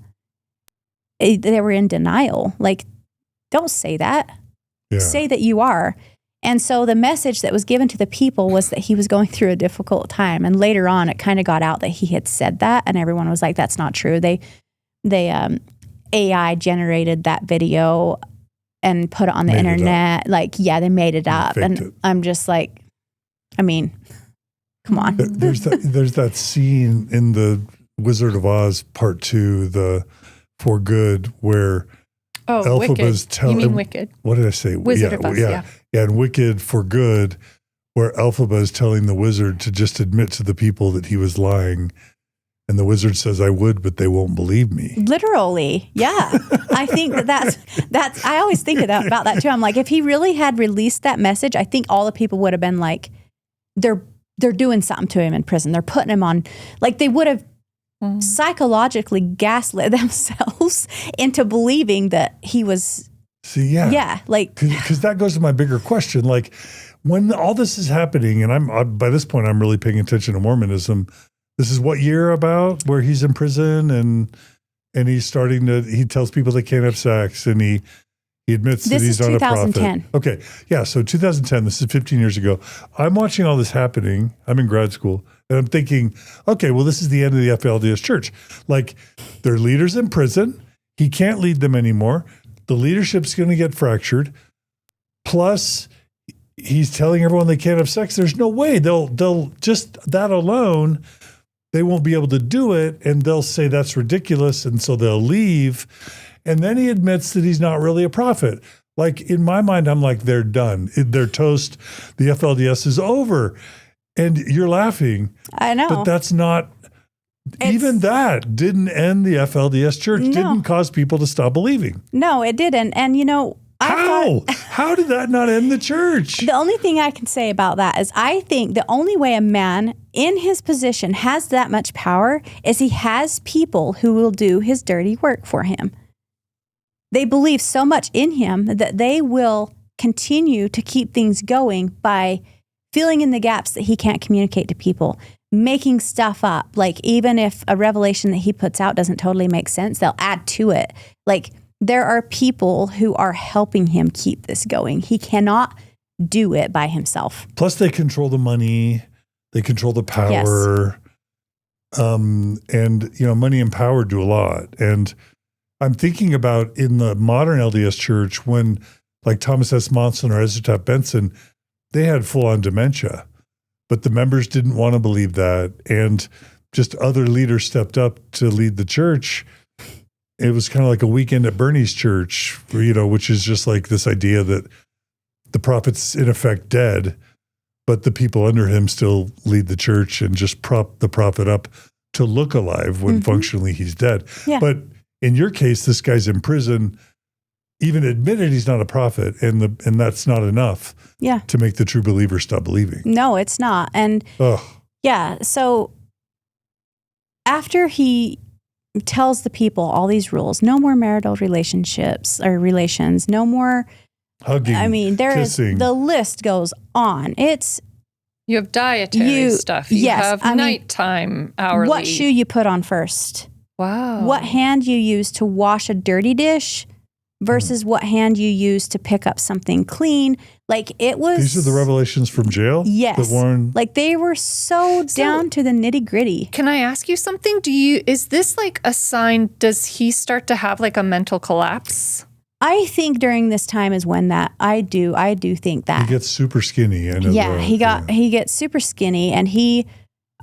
They were in denial. Like, don't say that. Yeah. Say that you are. And so the message that was given to the people was that he was going through a difficult time. And later on, it kind of got out that he had said that, and everyone was like, that's not true. They AI generated that video and put it on the internet. Like, yeah, they made it up. And I'm just like, I mean, come on. There's that scene in the Wizard of Oz Part 2, the For Good, where Elphaba's You mean Wicked. What did I say? Wizard of Oz, yeah. Yeah, and Wicked for Good, where Elphaba is telling the wizard to just admit to the people that he was lying. And the wizard says, I would, but they won't believe me. Literally. Yeah. I think that's, I always think about that too. I'm like, if he really had released that message, I think all the people would have been like, they're doing something to him in prison. They're putting him on, like they would have psychologically gaslit themselves into believing that he was. See, yeah. Yeah. Like, because that goes to my bigger question. Like, when all this is happening, and I'm by this point, I'm really paying attention to Mormonism. This is what year about, where he's in prison and he's starting to, he tells people they can't have sex, and he admits that he's not a prophet. 2010. Okay. Yeah. So 2010, this is 15 years ago. I'm watching all this happening. I'm in grad school, and I'm thinking, okay, well, this is the end of the FLDS Church. Like, their leader's in prison. He can't lead them anymore. The leadership's going to get fractured. Plus, he's telling everyone they can't have sex. There's no way they'll just that alone, they won't be able to do it, and they'll say that's ridiculous, and so they'll leave. And then he admits that he's not really a prophet. Like, in my mind, I'm like, they're done. They're toast. The FLDS is over. And you're laughing. I know. But that's not, even that didn't end the FLDS Church, didn't cause people to stop believing. No, it didn't. And, you know, How did that not end the church? The only thing I can say about that is I think the only way a man in his position has that much power is he has people who will do his dirty work for him. They believe so much in him that they will continue to keep things going by filling in the gaps that he can't communicate to people, making stuff up. Like, even if a revelation that he puts out doesn't totally make sense, they'll add to it. Like, there are people who are helping him keep this going. He cannot do it by himself. Plus, they control the money. They control the power. Yes. And, you know, money and power do a lot. And I'm thinking about in the modern LDS Church when, like, Thomas S. Monson or Ezra Taft Benson, they had full-on dementia. But the members didn't want to believe that. And just other leaders stepped up to lead the church. It was kind of like a weekend at Bernie's church, you know, which is just like this idea that the prophet's in effect dead, but the people under him still lead the church and just prop the prophet up to look alive when functionally he's dead. Yeah. But in your case, this guy's in prison, even admitted he's not a prophet, and that's not enough to make the true believer stop believing. No, it's not. And so after he tells the people all these rules, no more marital relationships or relations, no more hugging. I mean, kissing. The list goes on. You have dietary stuff. You have nighttime, hourly. What shoe you put on first. Wow. What hand you use to wash a dirty dish versus what hand you use to pick up something clean. Like, it was. These are the revelations from jail? Yes. That Warren. Like, they were so down to the nitty gritty. Can I ask you something? Is this like a sign? Does he start to have like a mental collapse? I think during this time is when I do think that. He gets super skinny. He gets super skinny, and he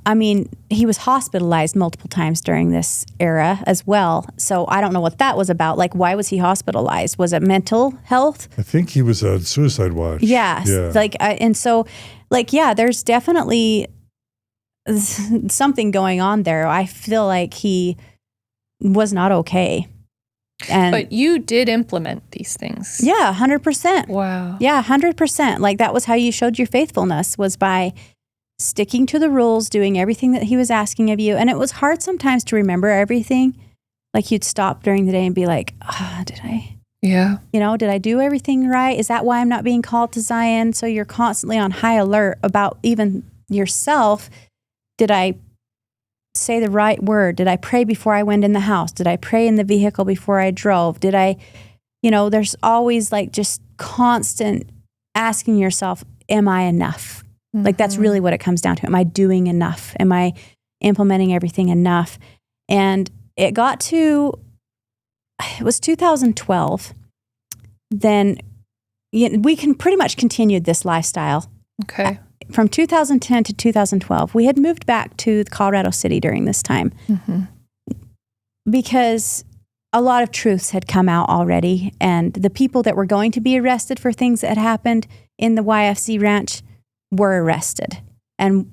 was hospitalized multiple times during this era as well. So I don't know what that was about. Like, why was he hospitalized? Was it mental health? I think he was on suicide watch. Yeah. Like, there's definitely something going on there. I feel like he was not okay. But you did implement these things. Yeah, 100%. Wow. Yeah, 100%. Like, that was how you showed your faithfulness, was by sticking to the rules, doing everything that he was asking of you. And it was hard sometimes to remember everything. Like you'd stop during the day and be like, did I? Yeah. Did I do everything right? Is that why I'm not being called to Zion? So you're constantly on high alert about even yourself. Did I say the right word? Did I pray before I went in the house? Did I pray in the vehicle before I drove? Did I, there's always like just constant asking yourself, am I enough? Mm-hmm. Like that's really what it comes down to. Am I doing enough? Am I implementing everything enough? And it was 2012. Then we can pretty much continued this lifestyle. Okay. From 2010 to 2012, we had moved back to Colorado City during this time because a lot of truths had come out already, and the people that were going to be arrested for things that had happened in the YFC ranch were arrested. And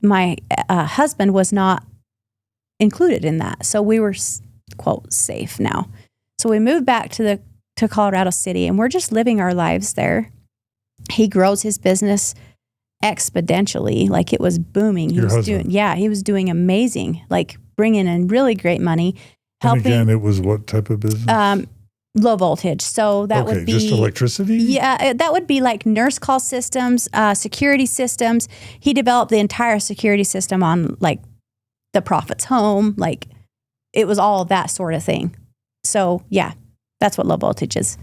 my husband was not included in that. So we were, quote, safe now. So we moved back to Colorado City, and we're just living our lives there. He grows his business exponentially, like it was booming. He was doing amazing, like bringing in really great money. And again, it was what type of business? Low voltage. So that would be just electricity? Yeah, that would be like nurse call systems, security systems. He developed the entire security system on like the prophet's home. Like it was all that sort of thing. So yeah, that's what low voltage is.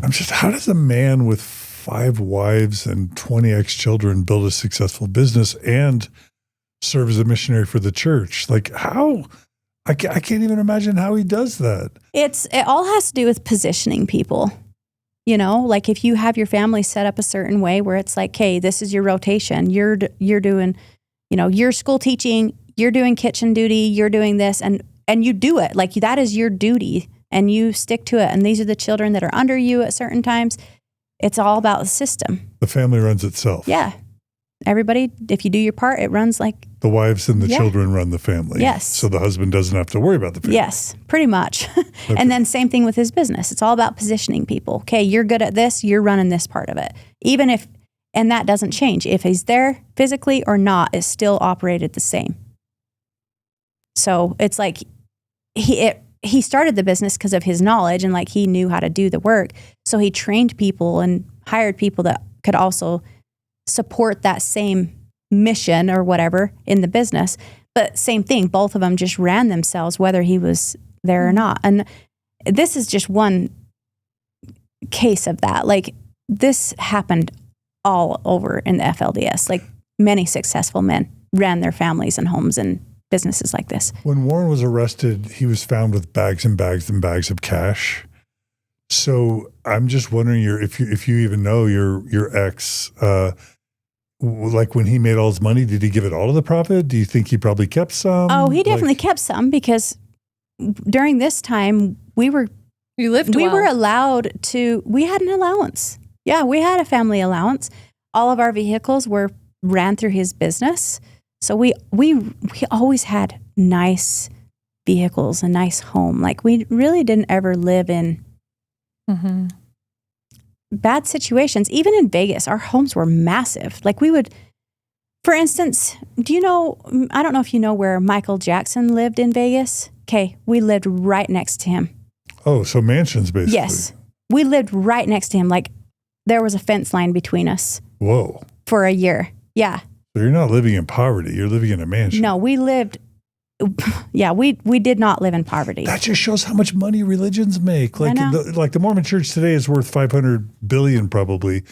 How does a man with 5 wives and 20 ex-children build a successful business and serve as a missionary for the church? Like how? I can't even imagine how he does that. It all has to do with positioning people. Like if you have your family set up a certain way where it's like, hey, this is your rotation. You're doing, your school teaching, you're doing kitchen duty, you're doing this, and you do it. Like that is your duty and you stick to it. And these are the children that are under you at certain times. It's all about the system. The family runs itself. Yeah. Everybody, if you do your part, it runs like... The wives and the children run the family. Yes. So the husband doesn't have to worry about the family. Yes, pretty much. Okay. And then same thing with his business. It's all about positioning people. Okay, you're good at this, you're running this part of it. And that doesn't change. If he's there physically or not, it's still operated the same. So it's like he started the business because of his knowledge and like he knew how to do the work. So he trained people and hired people that could also support that same mission or whatever in the business. But same thing, both of them just ran themselves whether he was there or not. And this is just one case of that. Like this happened all over in the FLDS. Like many successful men ran their families and homes and businesses like this. When Warren was arrested, he was found with bags and bags and bags of cash. So I'm just wondering if you even know your ex, like when he made all his money, did he give it all to the prophet? Do you think he probably kept some? Oh, he definitely kept some because during this time we were allowed to, we had an allowance. Yeah, we had a family allowance. All of our vehicles ran through his business. So we always had nice vehicles, a nice home. Like we really didn't ever live in bad situations. Even in Vegas, our homes were massive. Like we would, for instance, I don't know if you know where Michael Jackson lived in Vegas. Okay, we lived right next to him. Oh, so mansions basically. Yes, we lived right next to him. Like there was a fence line between us. Whoa. For a year. Yeah. So you're not living in poverty. You're living in a mansion. No, we lived... Yeah, we did not live in poverty. That just shows how much money religions make. Like the Mormon Church today is worth $500 billion probably,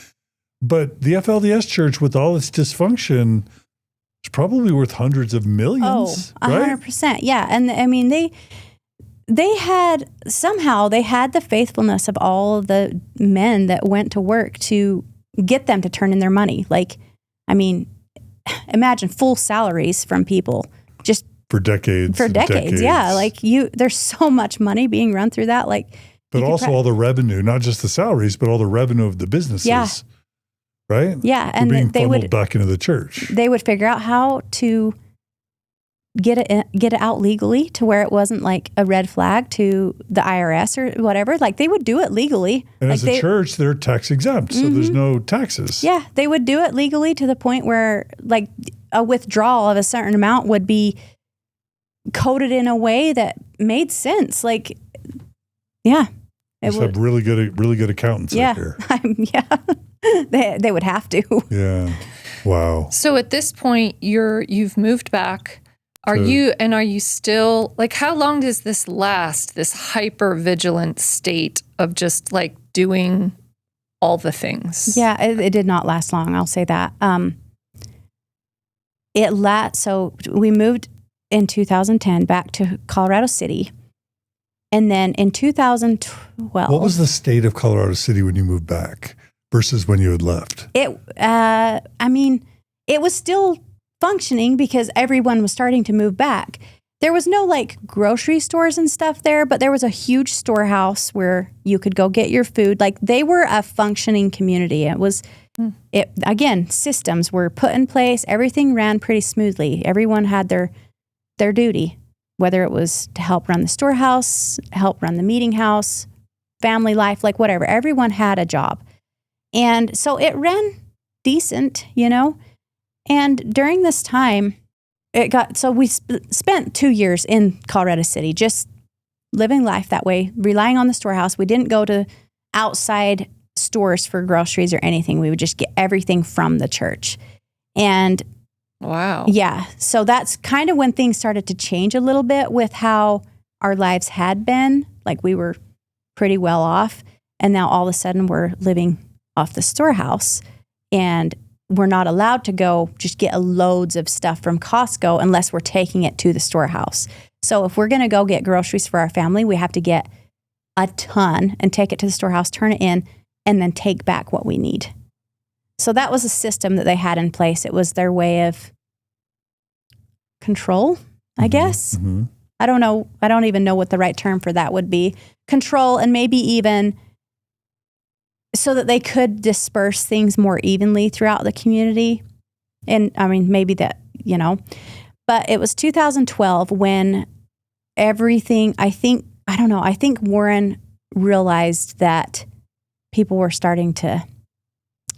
but the FLDS Church with all its dysfunction is probably worth hundreds of millions. Oh, 100%. Right? Yeah, and I mean they had the faithfulness of all of the men that went to work to get them to turn in their money. Like, I mean, imagine full salaries from people just. For decades, yeah. Like there's so much money being run through that. Like, but also all the revenue, not just the salaries, but all the revenue of the businesses. Yeah. Right. Yeah, and they would back into the church. They would figure out how to get it out legally to where it wasn't like a red flag to the IRS or whatever. Like they would do it legally. And like as a church, they're tax exempt, so there's no taxes. Yeah, they would do it legally to the point where like a withdrawal of a certain amount would be coded in a way that made sense. Like, yeah. They have really good accountants out here. They would have to. Yeah. Wow. So at this point, you've moved back. Are you still, like, how long does this last, this hyper vigilant state of just like doing all the things? Yeah, it did not last long. I'll say that. So we moved in 2010 back to Colorado City. And then in 2012. What was the state of Colorado City when you moved back versus when you had left? It was still functioning because everyone was starting to move back. There was no like grocery stores and stuff there, but there was a huge storehouse where you could go get your food. Like they were a functioning community. Again, systems were put in place. Everything ran pretty smoothly. Everyone had their duty, whether it was to help run the storehouse, help run the meeting house, family life, like whatever. Everyone had a job. And so it ran decent, And during this time, we spent 2 years in Colorado City, just living life that way, relying on the storehouse. We didn't go to outside stores for groceries or anything. We would just get everything from the church. And wow. Yeah. So that's kind of when things started to change a little bit with how our lives had been. Like we were pretty well off. And now all of a sudden we're living off the storehouse. And we're not allowed to go just get loads of stuff from Costco unless we're taking it to the storehouse. So if we're going to go get groceries for our family, we have to get a ton and take it to the storehouse, turn it in, and then take back what we need. So that was a system that they had in place. It was their way of control, I guess. Mm-hmm. I don't know. I don't even know what the right term for that would be. Control, and maybe even so that they could disperse things more evenly throughout the community. And I mean, maybe that, but it was 2012 when everything, I think Warren realized that people were starting to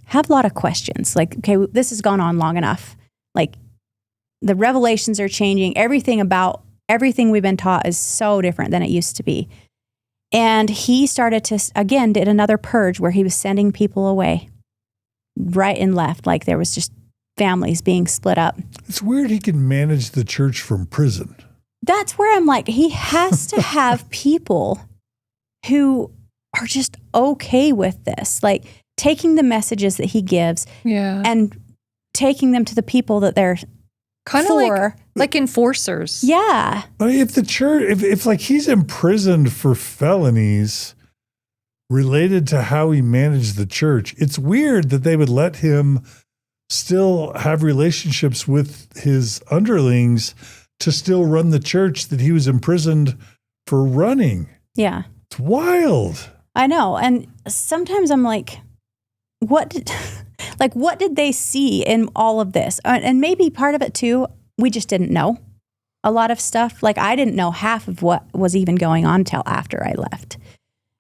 have a lot of questions. Like, okay, this has gone on long enough. Like the revelations are changing. Everything we've been taught is so different than it used to be. And he started to, again, did another purge where he was sending people away right and left. Like there was just families being split up. It's weird he can manage the church from prison. That's where I'm like, he has to have people who are just okay with this. Like taking the messages that he gives and taking them to the people that they're kind of like enforcers. Yeah. But if the church, if like he's imprisoned for felonies related to how he managed the church, it's weird that they would let him still have relationships with his underlings to still run the church that he was imprisoned for running. Yeah. It's wild. I know. And sometimes I'm like, what did they see in all of this? And maybe part of it too, we just didn't know a lot of stuff. Like I didn't know half of what was even going on until after I left.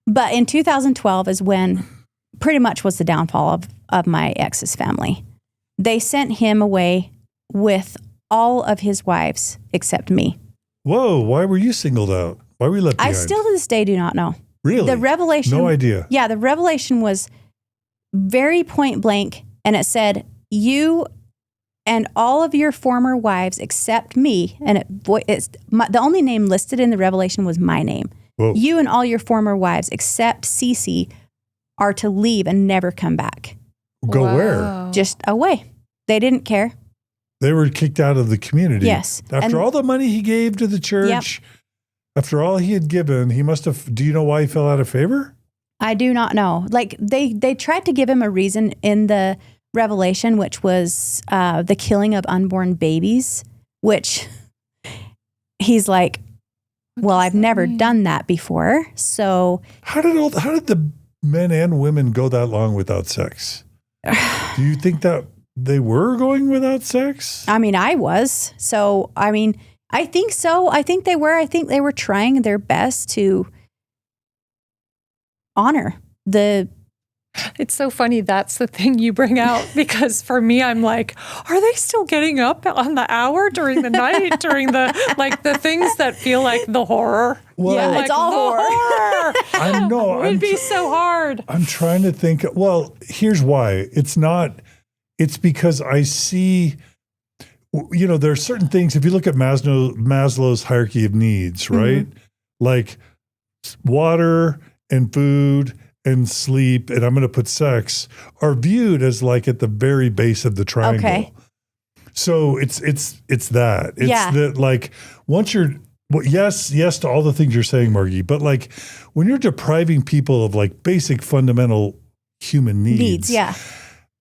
But in 2012 is when pretty much was the downfall of my ex's family. They sent him away with all of his wives except me. Whoa, why were you singled out? Why were you left behind? I still to this day do not know. Really? The revelation. No idea. Yeah, the revelation was very point blank, and it said, you and all of your former wives except me, and the only name listed in the revelation was my name. Whoa. You and all your former wives except Ceci are to leave and never come back. Go where? Just away. They didn't care. They were kicked out of the community. Yes. After all the money he gave to the church, after all he had given, he must have, do you know why he fell out of favor? I do not know. Like they tried to give him a reason in the revelation, which was the killing of unborn babies, which he's like, well, I've never done that before. So how did the men and women go that long without sex? Do you think that they were going without sex? I mean, I was. So, I mean, I think so. I think they were. I think they were trying their best to honor the. It's so funny. That's the thing you bring out, because for me, I'm like, are they still getting up on the hour during the night, during the things that feel like the horror? Well, Yeah, like it's all horror. I know. It would be so hard. I'm trying to think. Well, here's why. It's because I see, there are certain things. If you look at Maslow's hierarchy of needs, right? Like water and food and sleep, and I'm going to put sex, are viewed as like at the very base of the triangle. Okay. So it's that. It's Yeah. that, like, once you're, well, yes to all the things you're saying, Margie, but like when you're depriving people of like basic fundamental human needs, Yeah.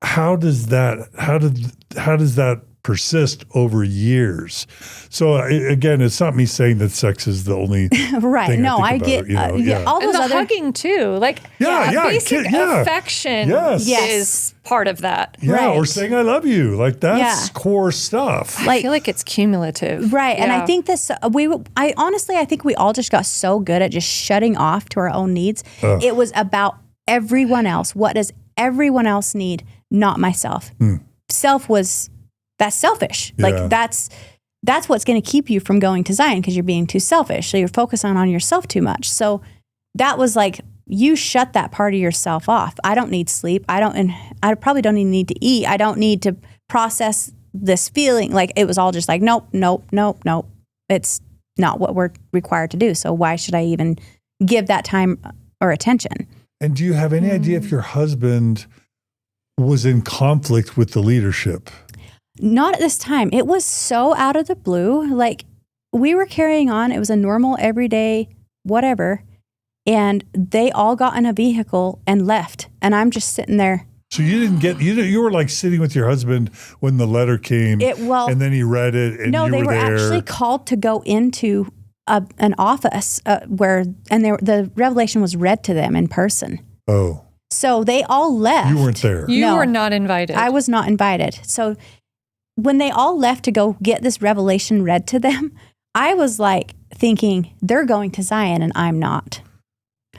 how does that persist over years? So again, it's not me saying that sex is the only Right. thing No, I think get about, yeah. all And those the other. hugging too. Like basic affection Yes. is part of that. Yeah, or Right. saying I love you. Like that's Yeah. core stuff. I feel like it's cumulative. Right. And I Yeah. think I think we all just got so good at just shutting off to our own needs. It was about everyone else. What does everyone else need? Not myself. That's selfish. Yeah. Like that's what's going to keep you from going to Zion, because you're being too selfish. So you're focusing on yourself too much. So that was like, you shut that part of yourself off. I don't need sleep. I probably don't even need to eat. I don't need to process this feeling. Like, it was all just like, nope. It's not what we're required to do. So why should I even give that time or attention? And do you have any idea if your husband was in conflict with the leadership? Not at this time. It was so out of the blue. Like, we were carrying on. It was a normal, everyday, whatever. And they all got in a vehicle and left. And I'm just sitting there. So you didn't get, you were like sitting with your husband when the letter came, and then he read it, and no, you they were there. actually called to go into an office the revelation was read to them in person. Oh. So they all left. You weren't there. You No. were not invited. I was not invited. So when they all left to go get this revelation read to them, I was like thinking, they're going to Zion and I'm not.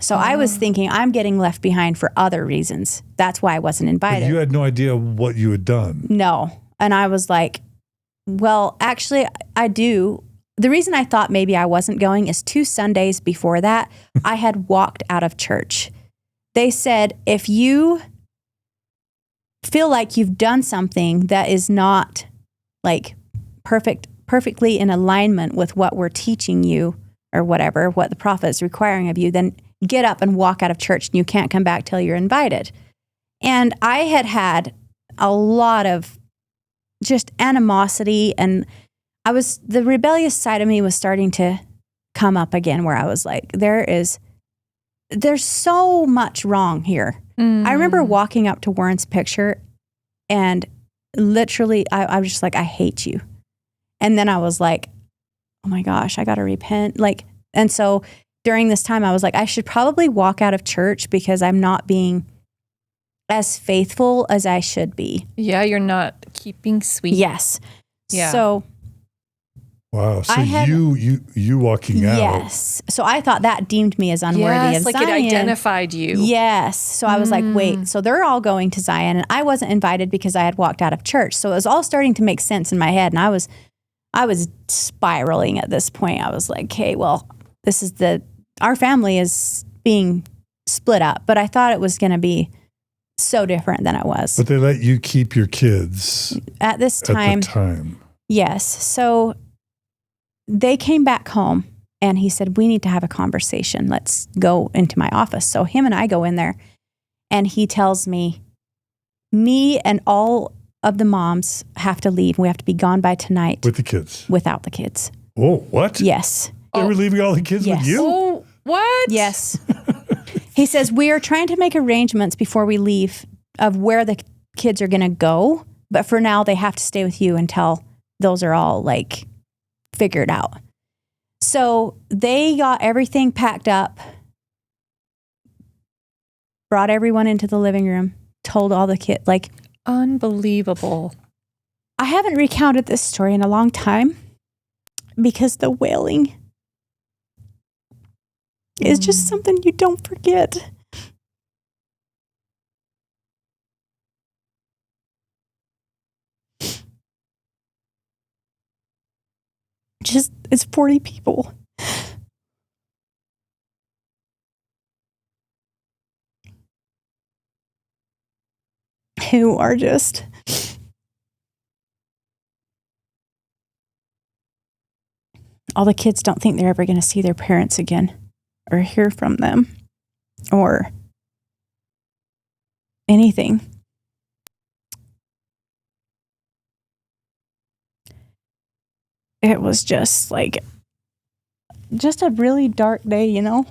So I was thinking, I'm getting left behind for other reasons. That's why I wasn't invited. But you had no idea what you had done. No. And I was like, well, actually, I do. The reason I thought maybe I wasn't going is 2 Sundays before that, I had walked out of church. They said, if you feel like you've done something that is not like perfectly in alignment with what we're teaching you or whatever, what the prophet is requiring of you, then get up and walk out of church, and you can't come back till you're invited. And I had a lot of just animosity, and the rebellious side of me was starting to come up again, where I was like, there's so much wrong here. I remember walking up to Warren's picture, and literally I was just like, I hate you. And then I was like, oh my gosh, I got to repent. And so during this time I was like, I should probably walk out of church because I'm not being as faithful as I should be. Yeah, you're not keeping sweet. Yes. Yeah. So Wow. So you walking out. yes. So I thought that deemed me as unworthy of like Zion. it identified you. Yes. So I was like, wait, so they're all going to Zion and I wasn't invited because I had walked out of church. So it was all starting to make sense in my head. And I was spiraling at this point. I was like, okay, well, our family is being split up, but I thought it was going to be so different than it was. But they let you keep your kids At this time. At the time. Yes. So they came back home and he said, we need to have a conversation. Let's go into my office. So him and I go in there and he tells me and all of the moms have to leave. We have to be gone by tonight. With the kids. Without the kids. Oh, what? Yes. They were leaving all the kids Yes. with you? Oh, what? Yes. He says, we are trying to make arrangements before we leave of where the kids are going to go. But for now, they have to stay with you until those are all figured out. So they got everything packed up, brought everyone into the living room, told all the kids, Unbelievable. I haven't recounted this story in a long time. because the wailing is just something you don't forget. It's 40 people. Who are just all the kids don't think they're ever going to see their parents again or hear from them or anything. It was just like, just a really dark day, you know?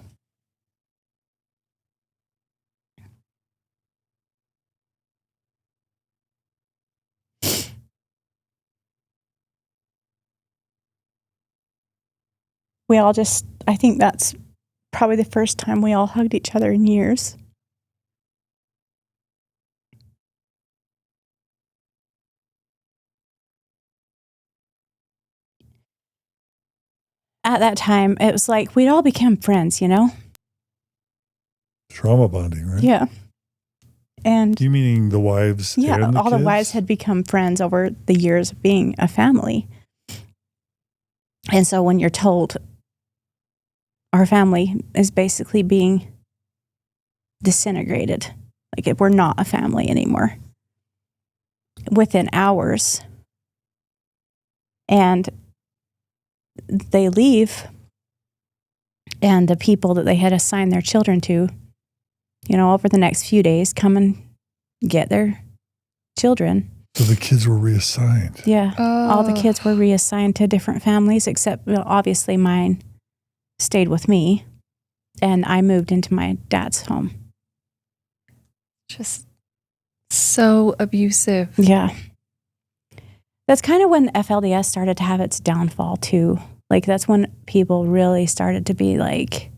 We all just, I think that's probably the first time we all hugged each other in years. At that time, it was like we'd all become friends, you know? Trauma bonding, right? Yeah. And you meaning the wives? Yeah, and all kids? the wives had become friends over the years of being a family. And so when you're told our family is basically being disintegrated, like we're not a family anymore, within hours, and they leave, and the people that they had assigned their children to, you know, over the next few days come and get their children. So the kids were reassigned. Yeah. All the kids were reassigned to different families, except obviously mine stayed with me, and I moved into my dad's home. Just so abusive. Yeah. That's kind of when FLDS started to have its downfall too. Like that's when people really started to be like,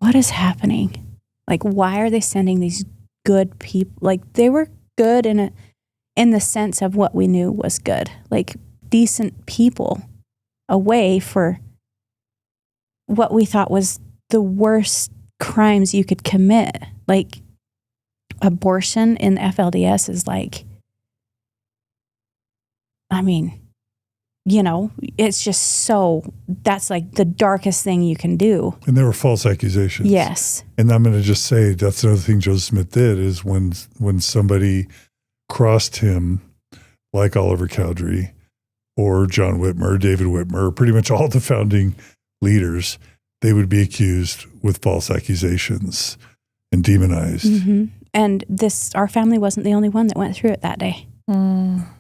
what is happening? Like, why are they sending these good people? Like they were good in the sense of what we knew was good, like decent people away for what we thought was the worst crimes you could commit. Like abortion in FLDS is like, I mean, you know, it's just so, that's like the darkest thing you can do. And there were false accusations. Yes. And I'm going to just say that's another thing Joseph Smith did is when somebody crossed him, like Oliver Cowdery or John Whitmer, David Whitmer, pretty much all the founding leaders, they would be accused with false accusations and demonized. Mm-hmm. And our family wasn't the only one that went through it that day.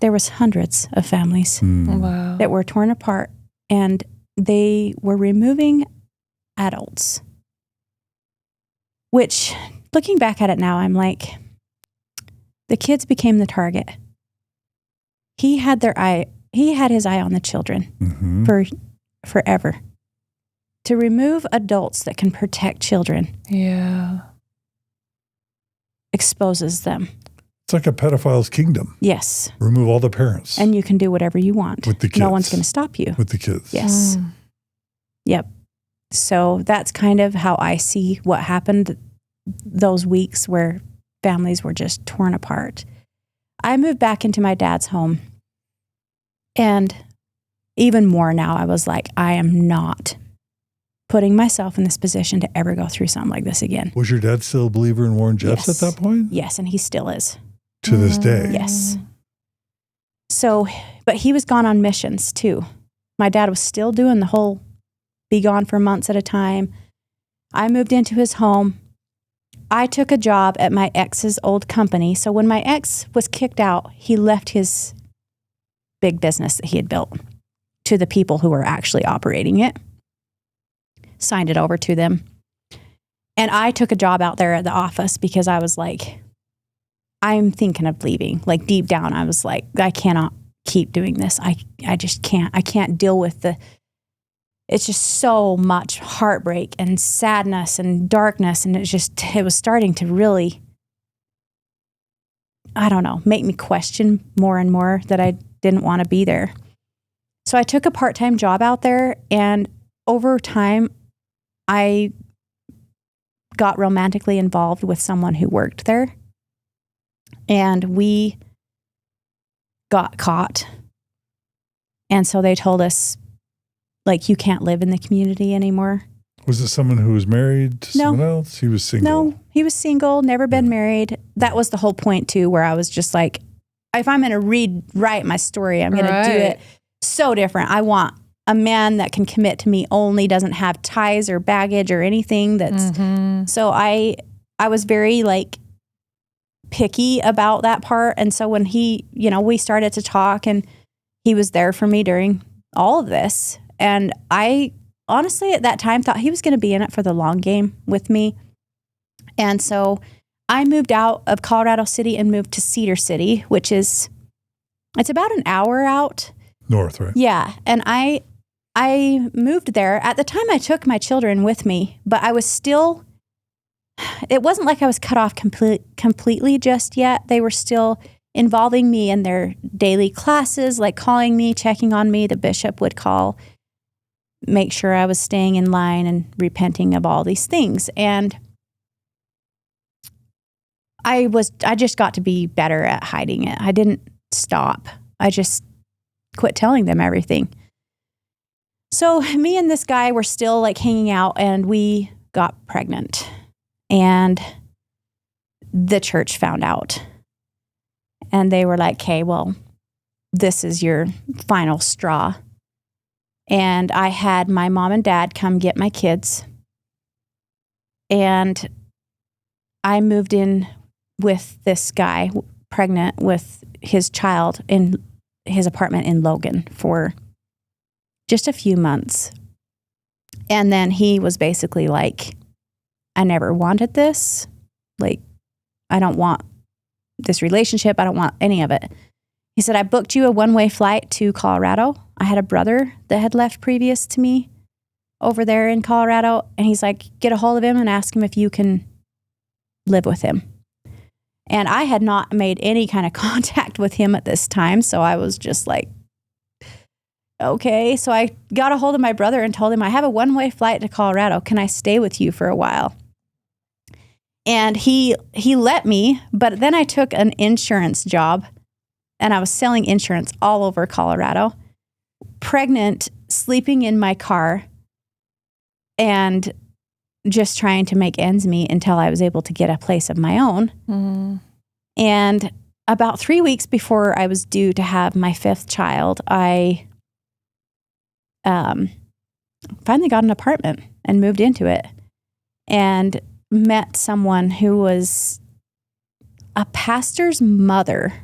There was hundreds of families Wow. that were torn apart, and they were removing adults, which looking back at it now, I'm like, the kids became the target. He had his eye on the children for forever. To remove adults that can protect children exposes them. It's like a pedophile's kingdom. Yes. Remove all the parents. And you can do whatever you want. With the kids. No one's going to stop you. With the kids. Yes. Yep. So that's kind of how I see what happened those weeks where families were just torn apart. I moved back into my dad's home. And even more now, I was like, I am not putting myself in this position to ever go through something like this again. Was your dad still a believer in Warren Jeffs Yes. at that point? Yes, and he still is. To this day? Yes. So, but he was gone on missions too. My dad was still doing the whole be gone for months at a time. I moved into his home. I took a job at my ex's old company. So when my ex was kicked out, he left his big business that he had built to the people who were actually operating it, signed it over to them. And I took a job out there at the office because I was like, I'm thinking of leaving. Like deep down, I was like, I cannot keep doing this. I just can't. I can't deal with it's just so much heartbreak and sadness and darkness. And it was starting to really, I don't know, make me question more and more that I didn't want to be there. So I took a part-time job out there, and over time, I got romantically involved with someone who worked there. And we got caught. And so they told us, like, you can't live in the community anymore. Was it someone who was married to someone else? He was single. No, he was single, never been married. That was the whole point, too, where I was just like, if I'm going to write my story, I'm going to do it so different. I want a man that can commit to me only, doesn't have ties or baggage or anything. That's so I was very like picky about that part. And so when he, we started to talk, and he was there for me during all of this. And I honestly at that time thought he was going to be in it for the long game with me. And so I moved out of Colorado City and moved to Cedar City, which it's about an hour out. North, right? Yeah. And I moved there. At the time, I took my children with me, but I was still, it wasn't like I was cut off completely just yet. They were still involving me in their daily classes, like calling me, checking on me. The bishop would call, make sure I was staying in line and repenting of all these things. And I just got to be better at hiding it. I didn't stop. I just quit telling them everything. So me and this guy were still like hanging out, and we got pregnant, and the church found out, and they were like, okay, well, this is your final straw. And I had my mom and dad come get my kids, and I moved in with this guy, pregnant with his child, in his apartment in Logan for just a few months. And then he was basically like, I never wanted this. Like, I don't want this relationship. I don't want any of it. He said, I booked you a one-way flight to Colorado. I had a brother that had left previous to me over there in Colorado. And he's like, get a hold of him and ask him if you can live with him. And I had not made any kind of contact with him at this time. So I was just like, okay. So I got a hold of my brother and told him, I have a one-way flight to Colorado. Can I stay with you for a while? And he let me, but then I took an insurance job, and I was selling insurance all over Colorado, pregnant, sleeping in my car, and just trying to make ends meet until I was able to get a place of my own. Mm-hmm. And about 3 weeks before I was due to have my fifth child, I finally got an apartment and moved into it, and met someone who was a pastor's mother.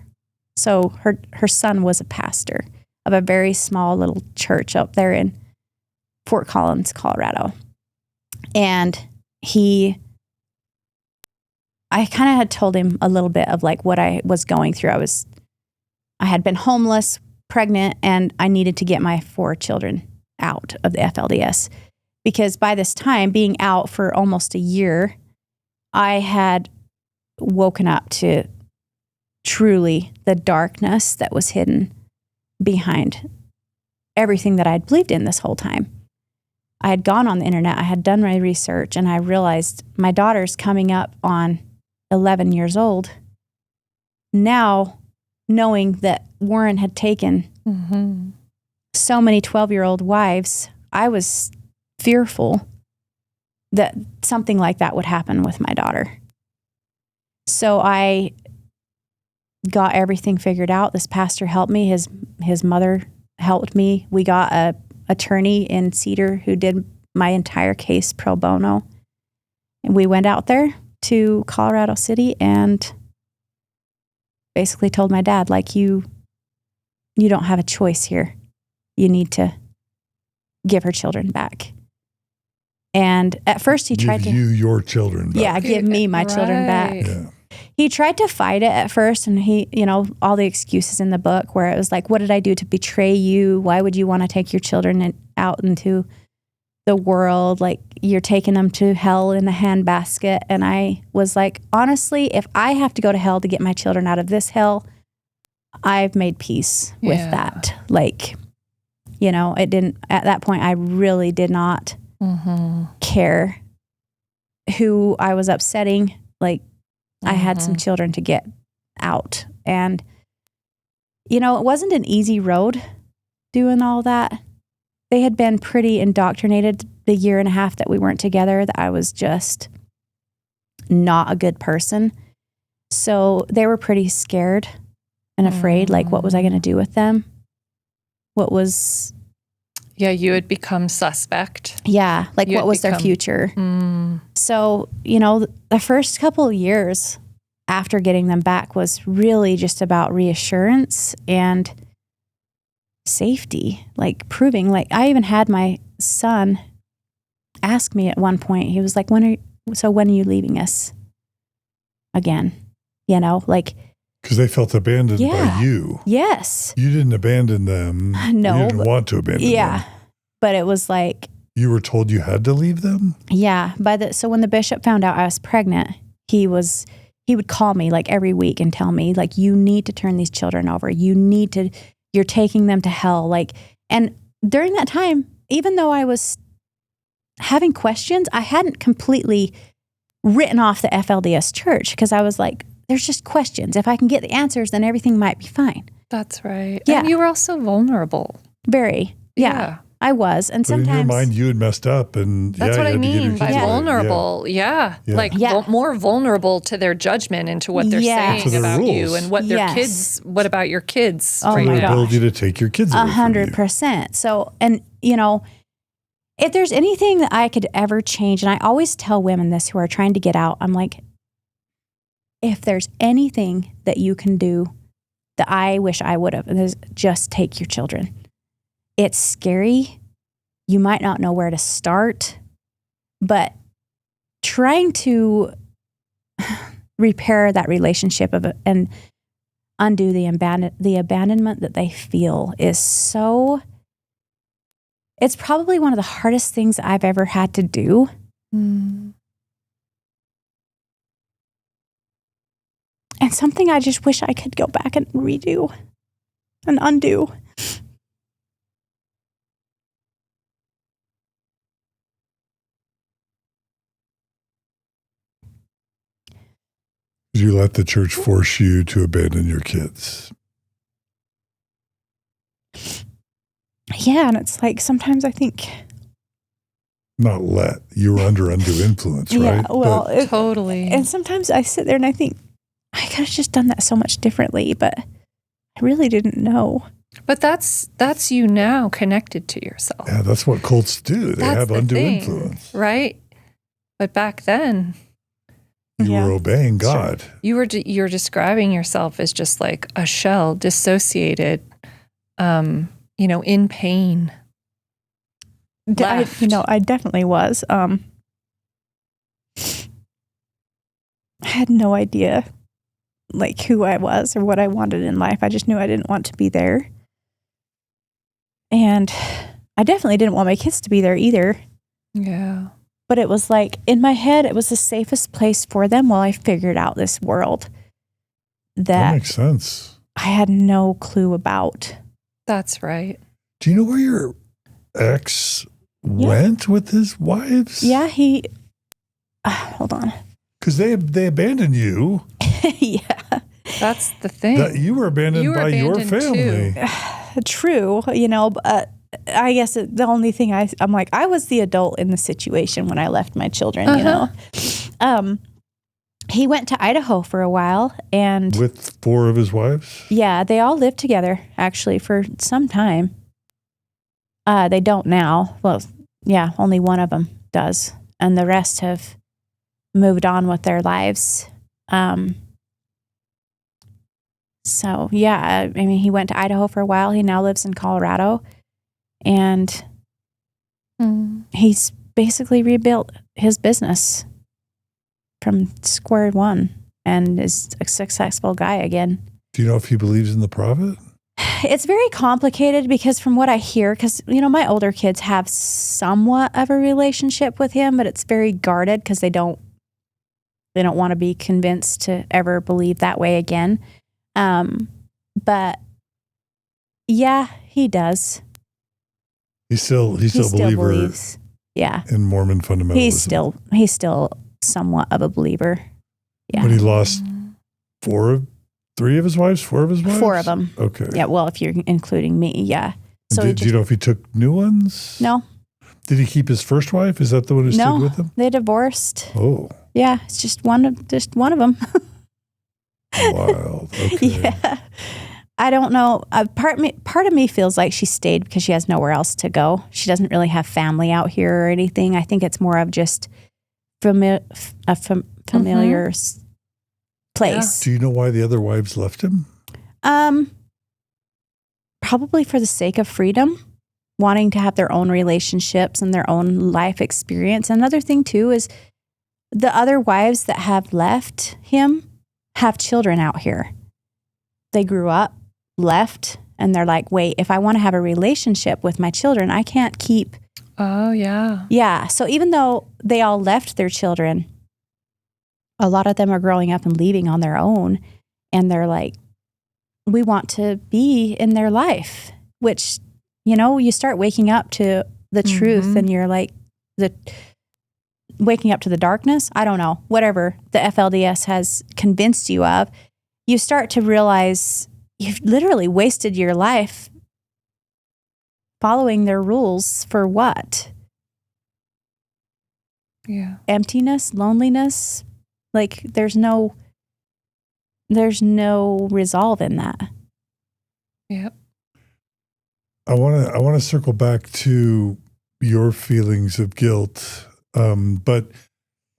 So her son was a pastor of a very small little church up there in Fort Collins, Colorado. And I kind of had told him a little bit of like what I was going through. I had been homeless, pregnant, and I needed to get my 4 children out of the FLDS. Because by this time, being out for almost a year, I had woken up to truly the darkness that was hidden behind everything that I'd believed in this whole time. I had gone on the internet, I had done my research, and I realized my daughter's coming up on 11 years old. Now, knowing that Warren had taken so many 12-year-old wives, I was fearful that something like that would happen with my daughter. So I got everything figured out. This pastor helped me. His mother helped me. We got a attorney in Cedar who did my entire case pro bono. And we went out there to Colorado City and basically told my dad, like, you don't have a choice here. You need to give her children back. And at first he tried to give you your children back. Yeah, give me my children back. Yeah. He tried to fight it at first, and he, all the excuses in the book where it was like, what did I do to betray you? Why would you want to take your children out into the world? Like, you're taking them to hell in a handbasket. And I was like, honestly, if I have to go to hell to get my children out of this hell, I've made peace with that. Like, You know, it didn't, at that point, I really did not care who I was upsetting. Like, I had some children to get out. And, you know, it wasn't an easy road doing all that. They had been pretty indoctrinated the year and a half that we weren't together, that I was just not a good person. So they were pretty scared and afraid, like, what was I going to do with them? What was... Yeah, you had become suspect. Yeah, like, what was their future? So, you know, the first couple of years after getting them back was really just about reassurance and safety, like proving, like, I even had my son ask me at one point, he was like, when are you leaving us again? You know, like, because they felt abandoned by you. Yes. You didn't abandon them. No. You didn't want to abandon them. Yeah. But it was like, you were told you had to leave them? Yeah. So when the bishop found out I was pregnant, he would call me like every week and tell me, like, you need to turn these children over. You're taking them to hell. Like, and during that time, even though I was having questions, I hadn't completely written off the FLDS Church, because I was like, there's just questions. If I can get the answers, then everything might be fine. That's right. Yeah. And you were also vulnerable. Very. Yeah. I was. And sometimes... in your mind, you had messed up. And that's what I mean by vulnerable. Yeah. Like more vulnerable to their judgment and to what they're saying about rules. You and what their kids, what about your kids? Oh, right my now. ability to take your kids away 100%. So, and, you know, if there's anything that I could ever change, and I always tell women this who are trying to get out, I'm like, if there's anything that you can do that I wish I would have, is just take your children. It's scary. You might not know where to start, but trying to repair that relationship and undo the abandonment that they feel is so... It's probably one of the hardest things I've ever had to do. And something I just wish I could go back and redo and undo. You let the church force you to abandon your kids. Yeah, and it's like sometimes I think... Not let. You were under undue influence, right? Yeah, well... Totally. And sometimes I sit there and I think, I could have just done that so much differently, but I really didn't know. But that's you now connected to yourself. Yeah, that's what cults do. They have undue influence. Right? But back then... You were obeying God. You're describing yourself as just like a shell, dissociated, in pain. I definitely was. I had no idea, like, who I was or what I wanted in life. I just knew I didn't want to be there. And I definitely didn't want my kids to be there either. Yeah. But it was like, in my head, it was the safest place for them while I figured out this world that makes sense. I had no clue about. That's right. Do you know where your ex went with his wives? Yeah, hold on. Because they abandoned you. Yeah. That's the thing. That you were abandoned by your family. True. But I guess the only thing I'm like, I was the adult in the situation when I left my children, He went to Idaho for a while and... With 4 of his wives? Yeah, they all lived together, actually, for some time. They don't now. Well, yeah, only one of them does. And the rest have moved on with their lives. So, yeah, I mean, he went to Idaho for a while. He now lives in Colorado. And he's basically rebuilt his business from square one and is a successful guy again. Do you know if he believes in the prophet? It's very complicated because from what I hear, because, my older kids have somewhat of a relationship with him, but it's very guarded because they don't want to be convinced to ever believe that way again. But yeah, he does. He still a believer believes. Yeah. in Mormon fundamentalism. He's still somewhat of a believer. Yeah. But he lost 4 of his wives? Four of them. Okay. Yeah. Well, if you're including me, yeah. So do you know if he took new ones? No. Did he keep his first wife? Is that the one who stayed with him? They divorced. Oh. Yeah. It's just one of them. Wild. Okay. Yeah. I don't know. Part of me feels like she stayed because she has nowhere else to go. She doesn't really have family out here or anything. I think it's more of just familiar place. Do you know why the other wives left him? Probably for the sake of freedom, wanting to have their own relationships and their own life experience. Another thing too is the other wives that have left him have children out here. They grew up, left, and they're like, wait, if I want to have a relationship with my children, I can't keep. Oh, yeah. Yeah. So even though they all left their children, a lot of them are growing up and leaving on their own. And they're like, we want to be in their life, which, you start waking up to the truth and you're like, waking up to the darkness. I don't know, whatever the FLDS has convinced you of, you start to realize you've literally wasted your life following their rules for what? Yeah. Emptiness, loneliness. Like there's no resolve in that. Yep. I want to circle back to your feelings of guilt, but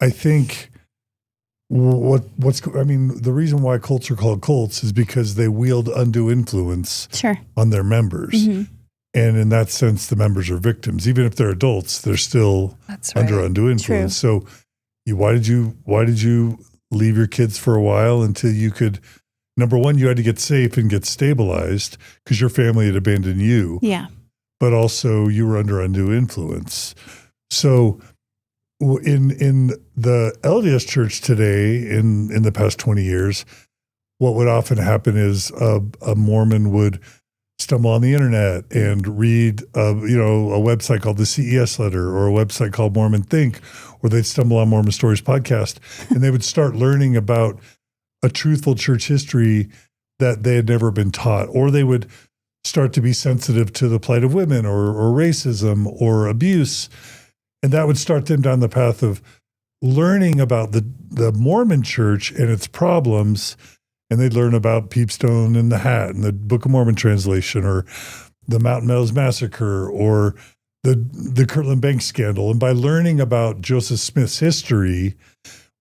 I think the reason why cults are called cults is because they wield undue influence on their members. Mm-hmm. And in that sense, the members are victims. Even if they're adults, they're still under undue influence. True. So why did you leave your kids for a while until you could, number one, you had to get safe and get stabilized because your family had abandoned you. Yeah. But also you were under undue influence. So in the LDS Church today, in the past 20 years, what would often happen is a Mormon would stumble on the internet and read a website called the CES Letter or a website called Mormon Think, or they'd stumble on Mormon Stories Podcast, and they would start learning about a truthful church history that they had never been taught, or they would start to be sensitive to the plight of women or racism or abuse. And that would start them down the path of learning about the Mormon Church and its problems. And they'd learn about Peepstone and the Hat and the Book of Mormon translation, or the Mountain Meadows Massacre, or the Kirtland Bank scandal. And by learning about Joseph Smith's history,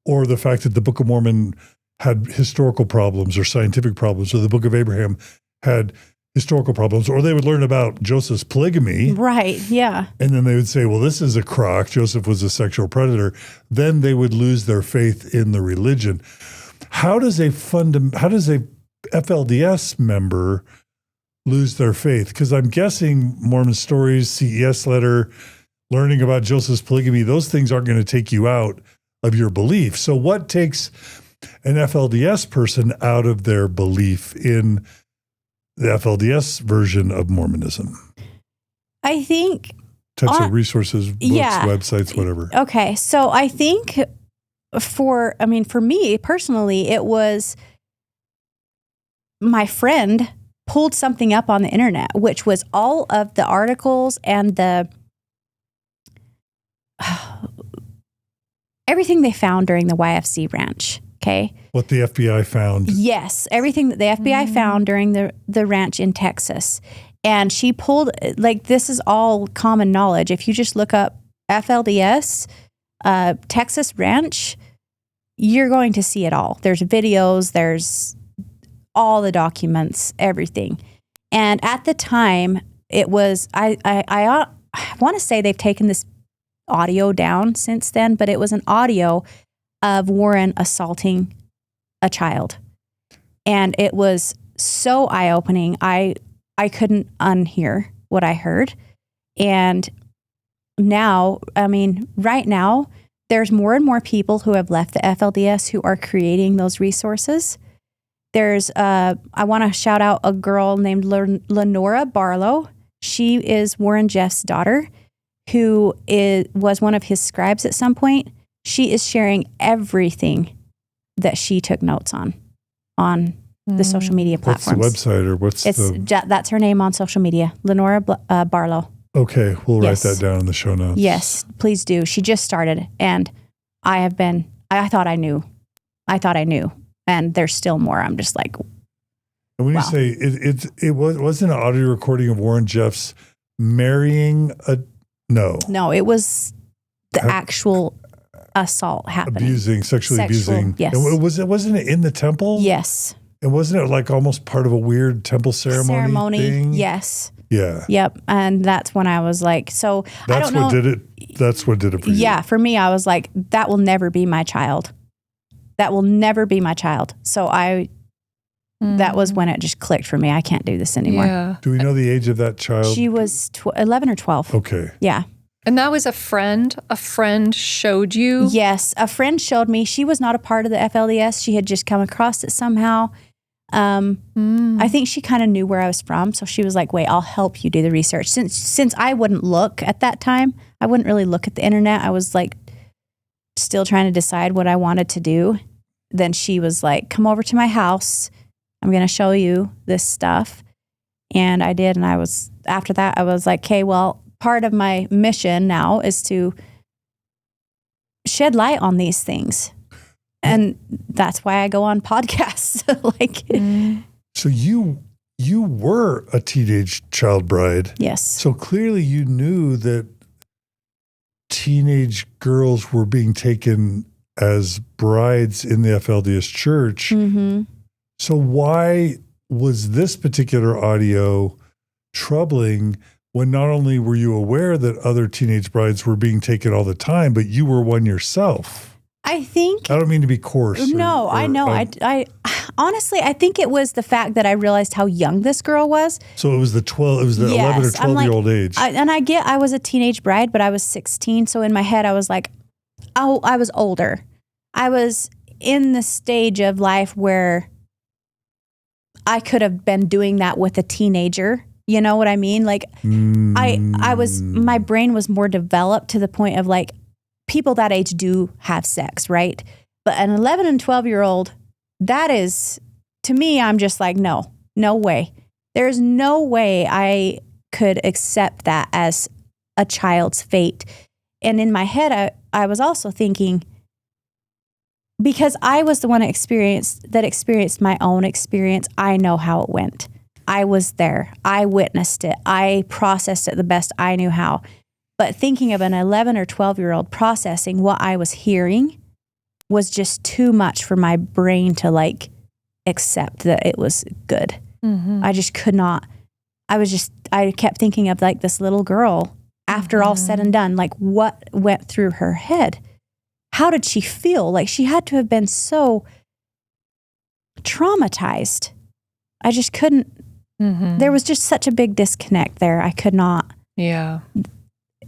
or the fact that the Book of Mormon had historical problems or scientific problems, or the Book of Abraham had historical problems, or they would learn about Joseph's polygamy. Right, yeah. And then they would say, well, this is a crock. Joseph was a sexual predator. Then they would lose their faith in the religion. How does a FLDS member lose their faith? Because I'm guessing Mormon Stories, CES Letter, learning about Joseph's polygamy, those things aren't going to take you out of your belief. So what takes an FLDS person out of their belief in the FLDS version of Mormonism? I think types of resources, books, websites, whatever. Okay. So I think for me personally, it was my friend pulled something up on the internet, which was all of the articles and everything they found during the YFC ranch. Okay. What the FBI found. Yes. Everything that the FBI found during the ranch in Texas. And she pulled, this is all common knowledge. If you just look up FLDS, Texas ranch, you're going to see it all. There's videos, there's all the documents, everything. And at the time, it was, I want to say they've taken this audio down since then, but it was an audio of Warren assaulting a child. And it was so eye-opening. I couldn't unhear what I heard. And now, right now, there's more and more people who have left the FLDS who are creating those resources. There's, I want to shout out a girl named Lenora Barlow. She is Rulan Jeffs' daughter, who was one of his scribes at some point. She is sharing everything that she took notes on the social media platforms. What's the website or what's that's her name on social media, Lenora Barlow. Okay, we'll write that down in the show notes. Yes, please do. She just started, and I thought I knew. And there's still more. I'm just like, and when you say it wasn't an audio recording of Rulan Jeffs marrying No, it was the actual assault happening. Sexually abusing. Yes. And wasn't it in the temple? Yes. And wasn't it like almost part of a weird temple ceremony thing? Yes. Yeah. Yep. And that's when I was like, so I don't know. That's what did it for you. Yeah. For me, I was like, that will never be my child. That will never be my child. So that was when it just clicked for me. I can't do this anymore. Yeah. Do we know the age of that child? She was 11 or 12. Okay. Yeah. And that was a friend? A friend showed you? Yes. A friend showed me. She was not a part of the FLDS. She had just come across it somehow. I think she kind of knew where I was from. So she was like, wait, I'll help you do the research. Since I wouldn't look at that time, I wouldn't really look at the internet. I was like still trying to decide what I wanted to do. Then she was like, come over to my house. I'm going to show you this stuff. And I did. And after that, I was like, okay, well, part of my mission now is to shed light on these things. And that's why I go on podcasts. So you were a teenage child bride. Yes. So clearly you knew that teenage girls were being taken as brides in the FLDS Church. Mm-hmm. So why was this particular audio troubling when not only were you aware that other teenage brides were being taken all the time, but you were one yourself? I think. I don't mean to be coarse. No, I know. I honestly, I think it was the fact that I realized how young this girl was. So it was the 11 or 12-year-old age. I was a teenage bride, but I was 16. So in my head, I was like, oh, I was older. I was in the stage of life where I could have been doing that with a teenager. You know what I mean? Like my brain was more developed to the point of like, people that age do have sex, right? But an 11 and 12-year-old, that is, to me, I'm just like, no way. There's no way I could accept that as a child's fate. And in my head, I was also thinking, because I was the one that experienced my own experience, I know how it went. I was there. I witnessed it. I processed it the best I knew how. But thinking of an 11 or 12-year-old processing what I was hearing was just too much for my brain to like accept that it was good. Mm-hmm. I just could not. I kept thinking of like this little girl after all said and done, like what went through her head? How did she feel? Like she had to have been so traumatized. I just couldn't. Mm-hmm. There was just such a big disconnect there. I could not. Yeah.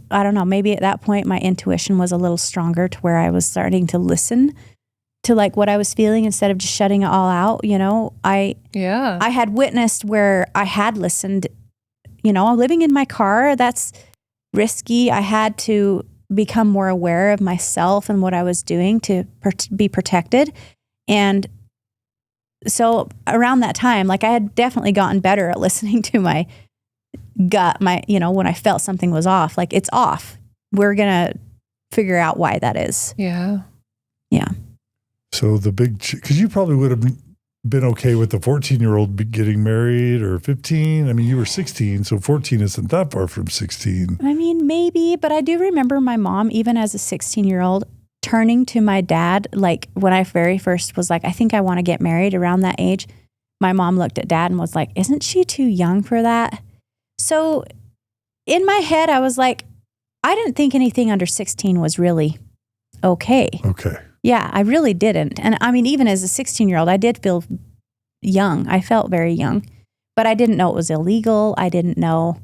I don't know, maybe at that point my intuition was a little stronger to where I was starting to listen to like what I was feeling instead of just shutting it all out. You know, I had witnessed where I had listened, you know, living in my car, that's risky. I had to become more aware of myself and what I was doing to be protected. And so around that time, like I had definitely gotten better at listening to my gut, when I felt something was off, like it's off. We're going to figure out why that is. Yeah. Yeah. So because you probably would have been okay with the 14-year-old getting married or 15. I mean, you were 16, so 14 isn't that far from 16. I mean, maybe, but I do remember my mom, even as a 16-year-old, turning to my dad, like when I very first was like, I think I want to get married around that age. My mom looked at dad and was like, isn't she too young for that? So in my head, I was like, I didn't think anything under 16 was really okay. Okay. Yeah, I really didn't. And I mean, even as a 16-year-old, I did feel young. I felt very young, but I didn't know it was illegal. I didn't know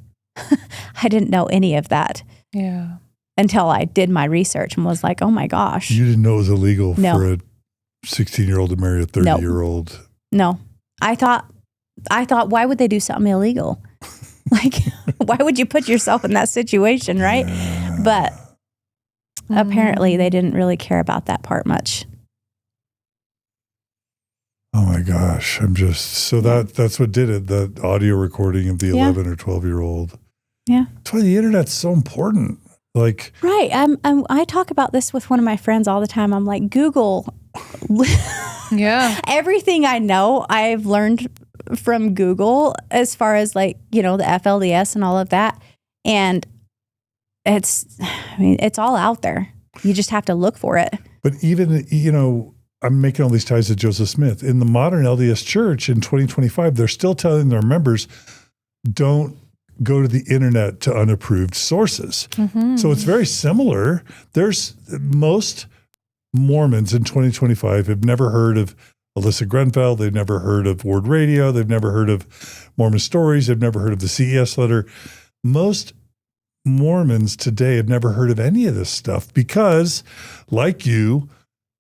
any of that. Yeah. Until I did my research and was like, oh my gosh. You didn't know it was illegal for a 16-year-old to marry a 30-year-old? No. I thought, why would they do something illegal? Like, Why would you put yourself in that situation, right? But apparently they didn't really care about that part much. Oh my gosh. That's what did it. The audio recording of the 11 or 12-year-old. Yeah. That's why the internet's so important. Like, right. I talk about this with one of my friends all the time. I'm like, Google. Yeah. Everything I know, I've learned from Google as far as like, the FLDS and all of that. And it's all out there. You just have to look for it. But even, I'm making all these ties to Joseph Smith. In the modern LDS Church in 2025, they're still telling their members, don't go to the internet to unapproved sources. Mm-hmm. So it's very similar. There's most Mormons in 2025 have never heard of Alyssa Grenfell. They've never heard of Word Radio. They've never heard of Mormon Stories. They've never heard of the CES letter. Most Mormons today have never heard of any of this stuff because, like you,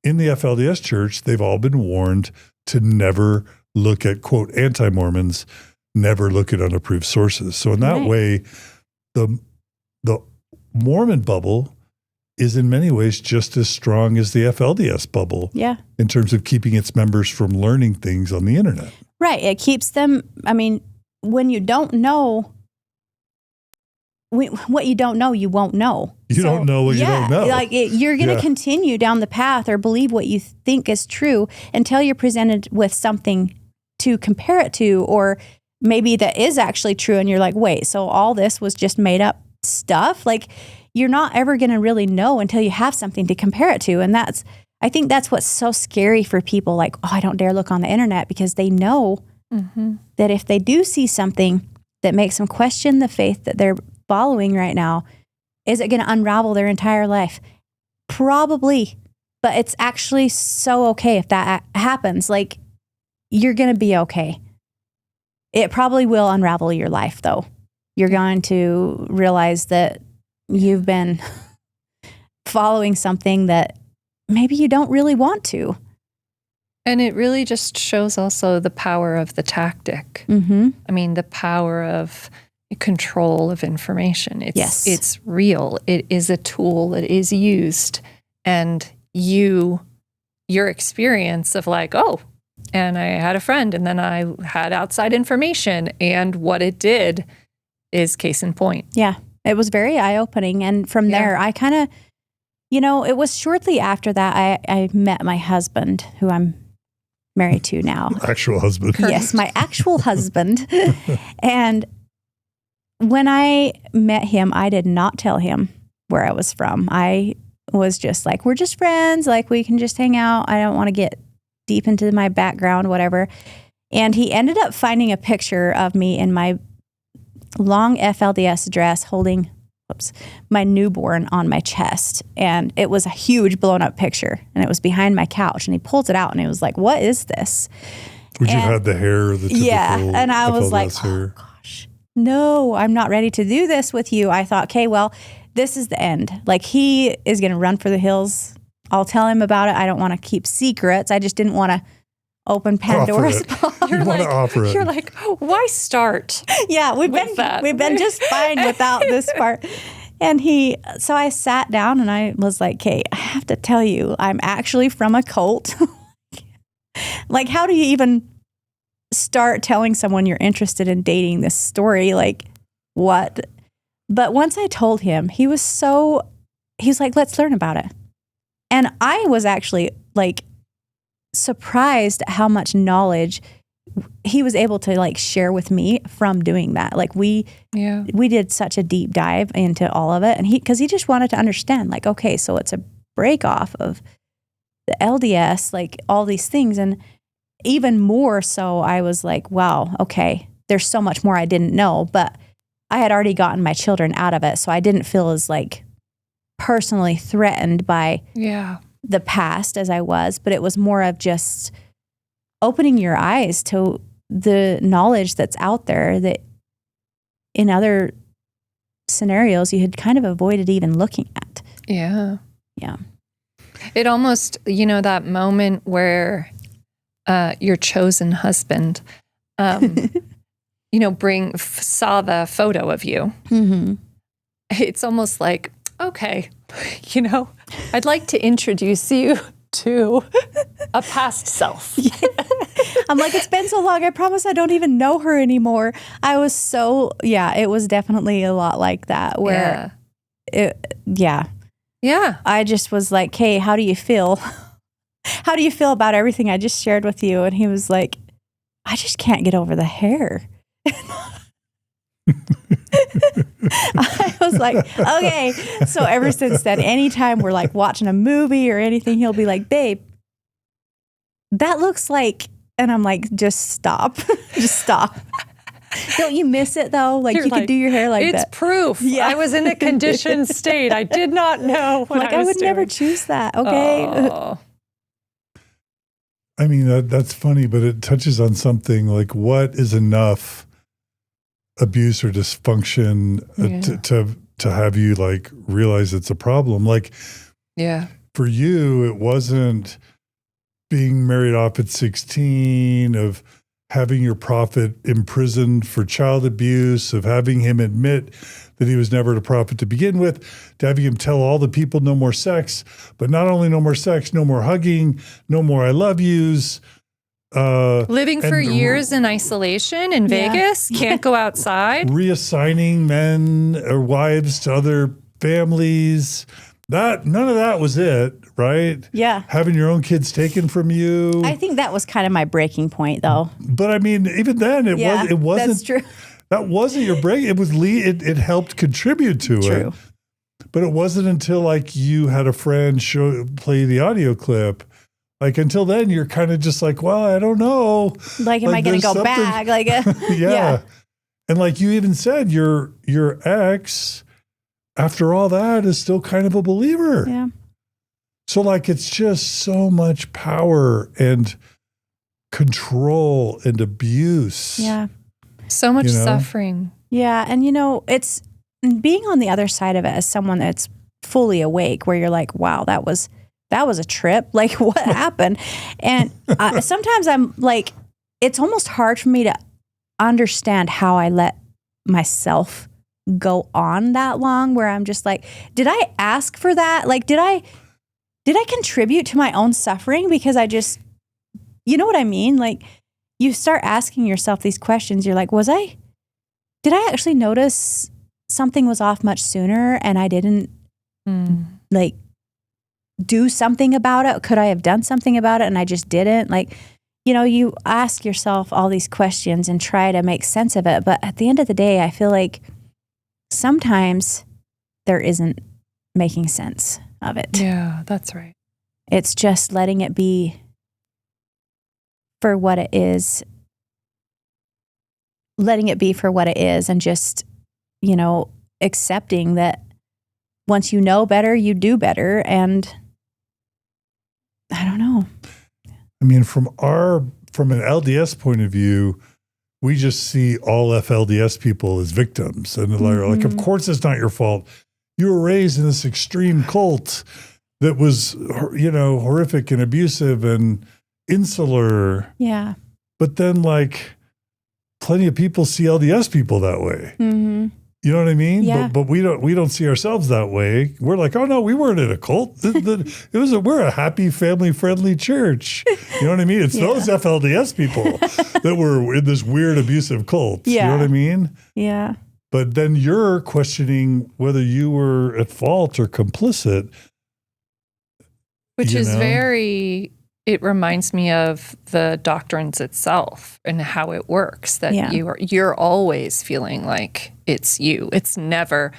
in the FLDS Church, they've all been warned to never look at, quote, anti-Mormons, never look at unapproved sources. So in that way, the Mormon bubble is in many ways just as strong as the FLDS bubble in terms of keeping its members from learning things on the internet. Right. It keeps them, when you don't know, what you don't know, you won't know. You don't know what you don't know. Like you're going to continue down the path or believe what you think is true until you're presented with something to compare it to, or maybe that is actually true. And you're like, wait, so all this was just made up stuff? Like you're not ever going to really know until you have something to compare it to. And I think that's what's so scary for people. Like, I don't dare look on the internet, because they know that if they do see something that makes them question the faith that they're following right now, is it going to unravel their entire life? Probably, but it's actually so okay if that happens. Like, you're going to be okay. It probably will unravel your life, though. You're going to realize that you've been following something that maybe you don't really want to. And it really just shows also the power of the tactic. Mm-hmm. The power of control of information. It's real. It is a tool. It is used. And your experience of like, and I had a friend and then I had outside information, and what it did is case in point. Yeah. It was very eye-opening. And from there, I kind of, it was shortly after that I met my husband, who I'm married to now. Actual husband. Yes, my actual husband. And when I met him, I did not tell him where I was from. I was just like, we're just friends. Like, we can just hang out. I don't want to get deep into my background, whatever. And he ended up finding a picture of me in my long FLDS dress holding my newborn on my chest. And it was a huge blown up picture. And it was behind my couch. And he pulls it out and he was like, what is this? Would you have the hair, the typical and I was FLDS like, hair? Oh gosh, no, I'm not ready to do this with you. I thought, okay, well, this is the end. Like, he is going to run for the hills. I'll tell him about it. I don't want to keep secrets. I just didn't want to open Pandora's box. You're like, why start? Yeah, we've been just fine without this part. And so I sat down and I was like, okay, I have to tell you, I'm actually from a cult. Like, how do you even start telling someone you're interested in dating this story? Like, what? But once I told him, he was like, let's learn about it. And I was actually like surprised at how much knowledge he was able to like share with me from doing that. Like we did such a deep dive into all of it. And because he just wanted to understand, like, okay, so it's a break off of the LDS, like all these things. And even more so, I was like, wow, okay, there's so much more I didn't know, but I had already gotten my children out of it. So I didn't feel as like personally threatened by the past as I was, but it was more of just opening your eyes to the knowledge that's out there that in other scenarios you had kind of avoided even looking at. Yeah. Yeah. It almost, that moment where your chosen husband, saw the photo of you, it's almost like, okay, I'd like to introduce you to a past self. I'm like, it's been so long. I promise I don't even know her anymore. I was it was definitely a lot like that where I just was like, hey, how do you feel? How do you feel about everything I just shared with you? And he was like, I just can't get over the hair. I was like, okay. So ever since then, anytime we're like watching a movie or anything, he'll be like, babe, that looks like, and I'm like, just stop. Just stop. Don't you miss it though? Like you could do your hair like that. It's proof. Yeah. I was in a conditioned state. I did not know what I was would doing. Never choose that. Okay. Oh. I mean, that's funny, but it touches on something like what is enough abuse or dysfunction to have you like realize it's a problem. Like, for you, it wasn't being married off at 16, of having your prophet imprisoned for child abuse, of having him admit that he was never a prophet to begin with, to having him tell all the people no more sex, but not only no more sex, no more hugging, no more I love yous. Living for years in isolation in Vegas, can't go outside. Reassigning men or wives to other families. None of that was it, right? Yeah. Having your own kids taken from you. I think that was kind of my breaking point, though. But I mean, even then, it wasn't. That's true. That wasn't your break. It was it helped contribute to it. But it wasn't until like you had a friend play the audio clip. Like until then, you're kind of just like, well, I don't know. Like, am I going to go back? Like, yeah. And like you even said, your ex, after all that, is still kind of a believer. Yeah. So like, it's just so much power and control and abuse. Yeah. So much suffering. Yeah. And it's being on the other side of it as someone that's fully awake, where you're like, wow, that was a trip. Like, what happened? And sometimes I'm like, it's almost hard for me to understand how I let myself go on that long, where I'm just like, did I ask for that? Like, did I contribute to my own suffering? Because I just, you know what I mean? Like, you start asking yourself these questions. You're like, did I actually notice something was off much sooner and I didn't like do something about it? Could I have done something about it and I just didn't? Like, you ask yourself all these questions and try to make sense of it. But at the end of the day, I feel like sometimes there isn't making sense of it. Yeah, that's right. It's just letting it be for what it is. Letting it be for what it is, and just, accepting that once you know better, you do better. And I don't know. I mean, from an LDS point of view, we just see all FLDS people as victims. And like, of course, it's not your fault. You were raised in this extreme cult that was, horrific and abusive and insular. Yeah. But then, like, plenty of people see LDS people that way. Mm-hmm. You know what I mean? Yeah. But we don't see ourselves that way. We're like, oh no, we weren't in a cult. We're a happy, family-friendly church. You know what I mean? It's those FLDS people that were in this weird, abusive cult. Yeah. You know what I mean? Yeah. But then you're questioning whether you were at fault or complicit. Which is it reminds me of the doctrines itself and how it works, that you're always feeling like it's you. It's never,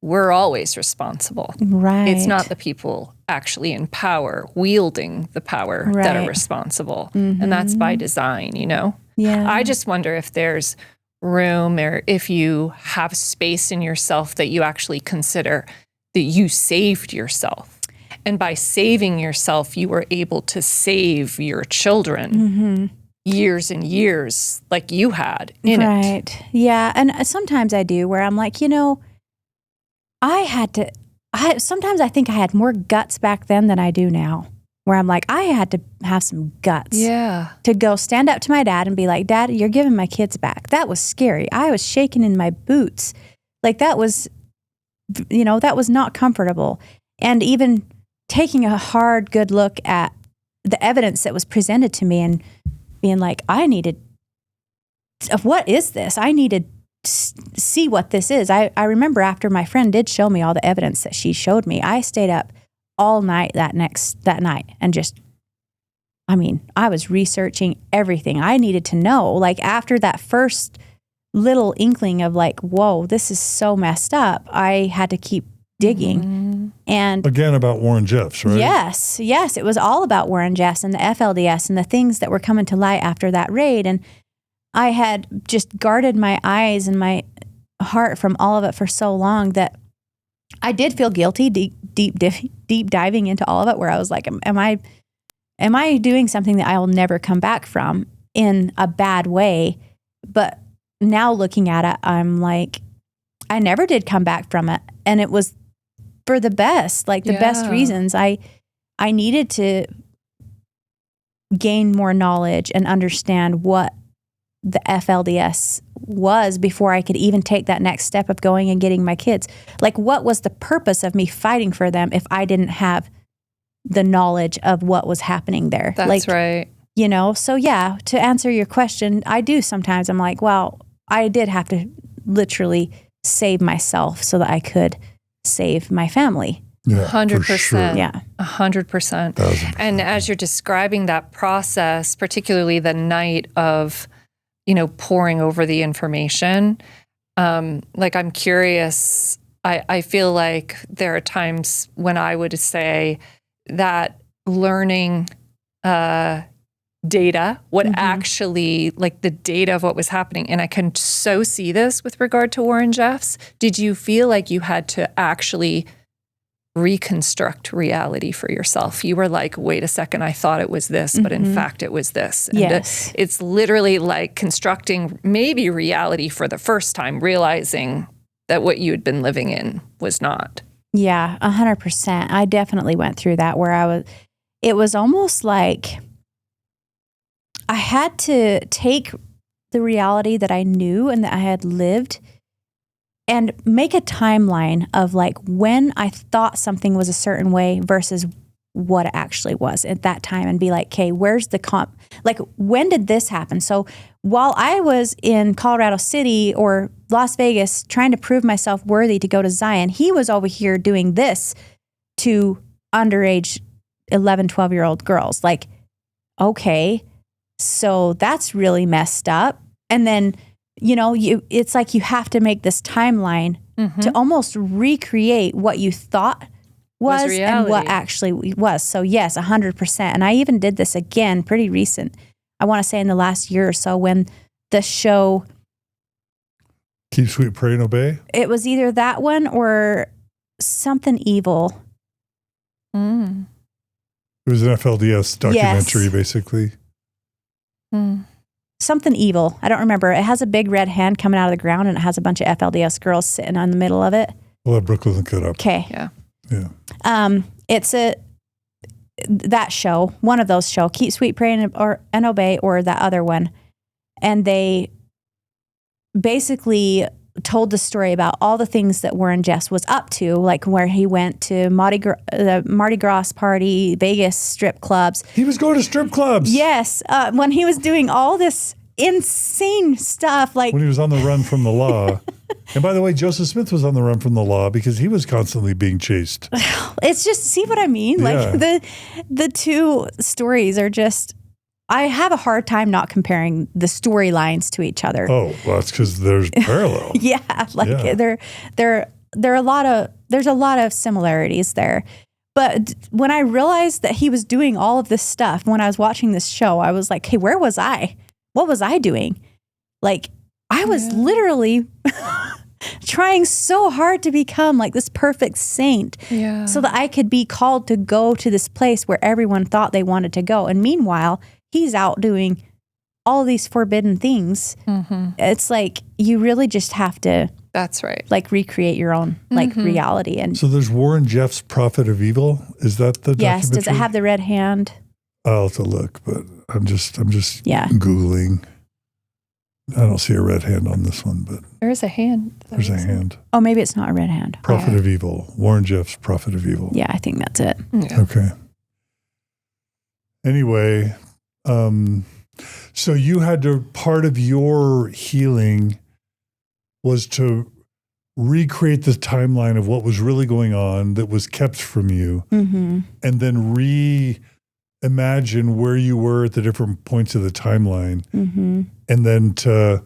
we're always responsible. Right. It's not the people actually in power, wielding the power, that are responsible. Mm-hmm. And that's by design, Yeah. I just wonder if there's room, or if you have space in yourself that you actually consider that you saved yourself. And by saving yourself, you were able to save your children years and years like you had in it. Right. Yeah. And sometimes I do, where I'm like, sometimes I think I had more guts back then than I do now. where I'm like, I had to have some guts to go stand up to my dad and be like, Dad, you're giving my kids back. That was scary. I was shaking in my boots. Like that was, that was not comfortable. And even taking a hard, good look at the evidence that was presented to me and being like, what is this? I need to see what this is. I remember after my friend did show me all the evidence that she showed me, I stayed up all night that night and just, I was researching everything I needed to know. Like after that first little inkling of like, whoa, this is so messed up, I had to keep digging. Mm-hmm. And again, about Warren Jeffs, right? Yes. It was all about Warren Jeffs and the FLDS and the things that were coming to light after that raid. And I had just guarded my eyes and my heart from all of it for so long that I did feel guilty, deep diving into all of it, where I was like, am I doing something that I will never come back from in a bad way? But now looking at it, I'm like, I never did come back from it. And it was for the best, like the best reasons. I needed to gain more knowledge and understand what the FLDS was before I could even take that next step of going and getting my kids. Like, what was the purpose of me fighting for them if I didn't have the knowledge of what was happening there? That's right. So yeah, to answer your question, I do sometimes. I'm like, well, I did have to literally save myself so that I could save my family. Yeah, 100%. Sure. Yeah. 100%. And as you're describing that process, particularly the night of, poring over the information, like I'm curious, I feel like there are times when I would say that learning data, what actually, like the data of what was happening, and I can so see this with regard to Warren Jeffs. Did you feel like you had to actually reconstruct reality for yourself? You were like, wait a second, I thought it was this, but in fact it was this. And yes. It's literally like constructing maybe reality for the first time, realizing that what you had been living in was not. Yeah, 100%. I definitely went through that where it was almost like I had to take the reality that I knew and that I had lived and make a timeline of like when I thought something was a certain way versus what it actually was at that time, and be like, okay, where's the like, when did this happen? So while I was in Colorado City or Las Vegas trying to prove myself worthy to go to Zion, he was over here doing this to underage 11, 12-year-old girls. Like, okay, so that's really messed up. And then, it's like you have to make this timeline to almost recreate what you thought was and what actually was. So yes, 100%. And I even did this again pretty recent. I want to say in the last year or so when the show Keep Sweet, Pray, and Obey? It was either that one or Something Evil. It was an FLDS documentary, basically. Something Evil. I don't remember. It has a big red hand coming out of the ground, and it has a bunch of FLDS girls sitting on the middle of it. We'll have Brooke look it up. Okay. Yeah. It's that show, one of those shows, Keep Sweet, Pray, and Obey, or that other one. And they basically told the story about all the things that Warren Jeffs was up to, like where he went to the Mardi Gras party, Vegas strip clubs. He was going to strip clubs. Yes. When he was doing all this insane stuff. Like when he was on the run from the law. And by the way, Joseph Smith was on the run from the law because he was constantly being chased. It's just, see what I mean? Yeah. Like the two stories are just, I have a hard time not comparing the storylines to each other. Oh, well, that's because there's parallel. There's a lot of similarities there. But when I realized that he was doing all of this stuff, when I was watching this show, I was like, hey, where was I? What was I doing? Like, I was literally trying so hard to become like this perfect saint so that I could be called to go to this place where everyone thought they wanted to go. And meanwhile, he's out doing all these forbidden things. It's like, you really just have to That's right. Like recreate your own like reality. And So there's Warren Jeffs' Prophet of Evil. Is that the yes, documentary? does it have the red hand? I'll have to look, but I'm just Yeah. Googling. I don't see a red hand on this one, but There is a hand. there's a hand. Oh, maybe it's not a red hand. Prophet of Evil. Warren Jeffs' Prophet of Evil. Yeah, I think that's it. Yeah. Okay. Anyway, so you had to, part of your healing was to recreate the timeline of what was really going on that was kept from you, Mm-hmm. and then reimagine where you were at the different points of the timeline, Mm-hmm. and then to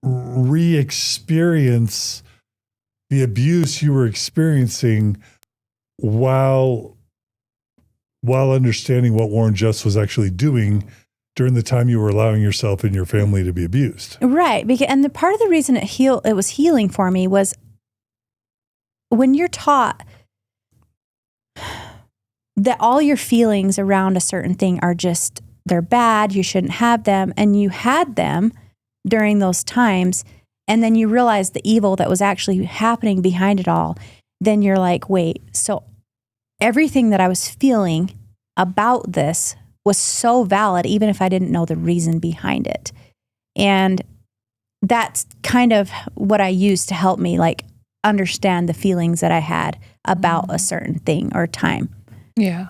re-experience the abuse you were experiencing while understanding what Warren Jeffs was actually doing during the time you were allowing yourself and your family to be abused. Right. And the part of the reason it was healing for me was when you're taught that all your feelings around a certain thing are just, they're bad, you shouldn't have them, and you had them during those times, and then you realize the evil that was actually happening behind it all, then you're like, wait, so everything that I was feeling about this was so valid, even if I didn't know the reason behind it. And that's kind of what I used to help me like understand the feelings that I had about a certain thing or time. Yeah.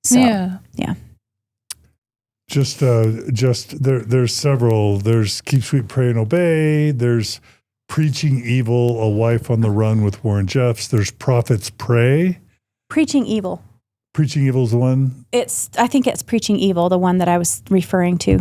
So, Yeah. Just there's several. There's Keep Sweet, Pray, and Obey. There's Preaching Evil, A Wife on the Run with Warren Jeffs. There's Prophets Pray. Preaching Evil. Preaching Evil is the one? I think it's Preaching Evil, the one that I was referring to.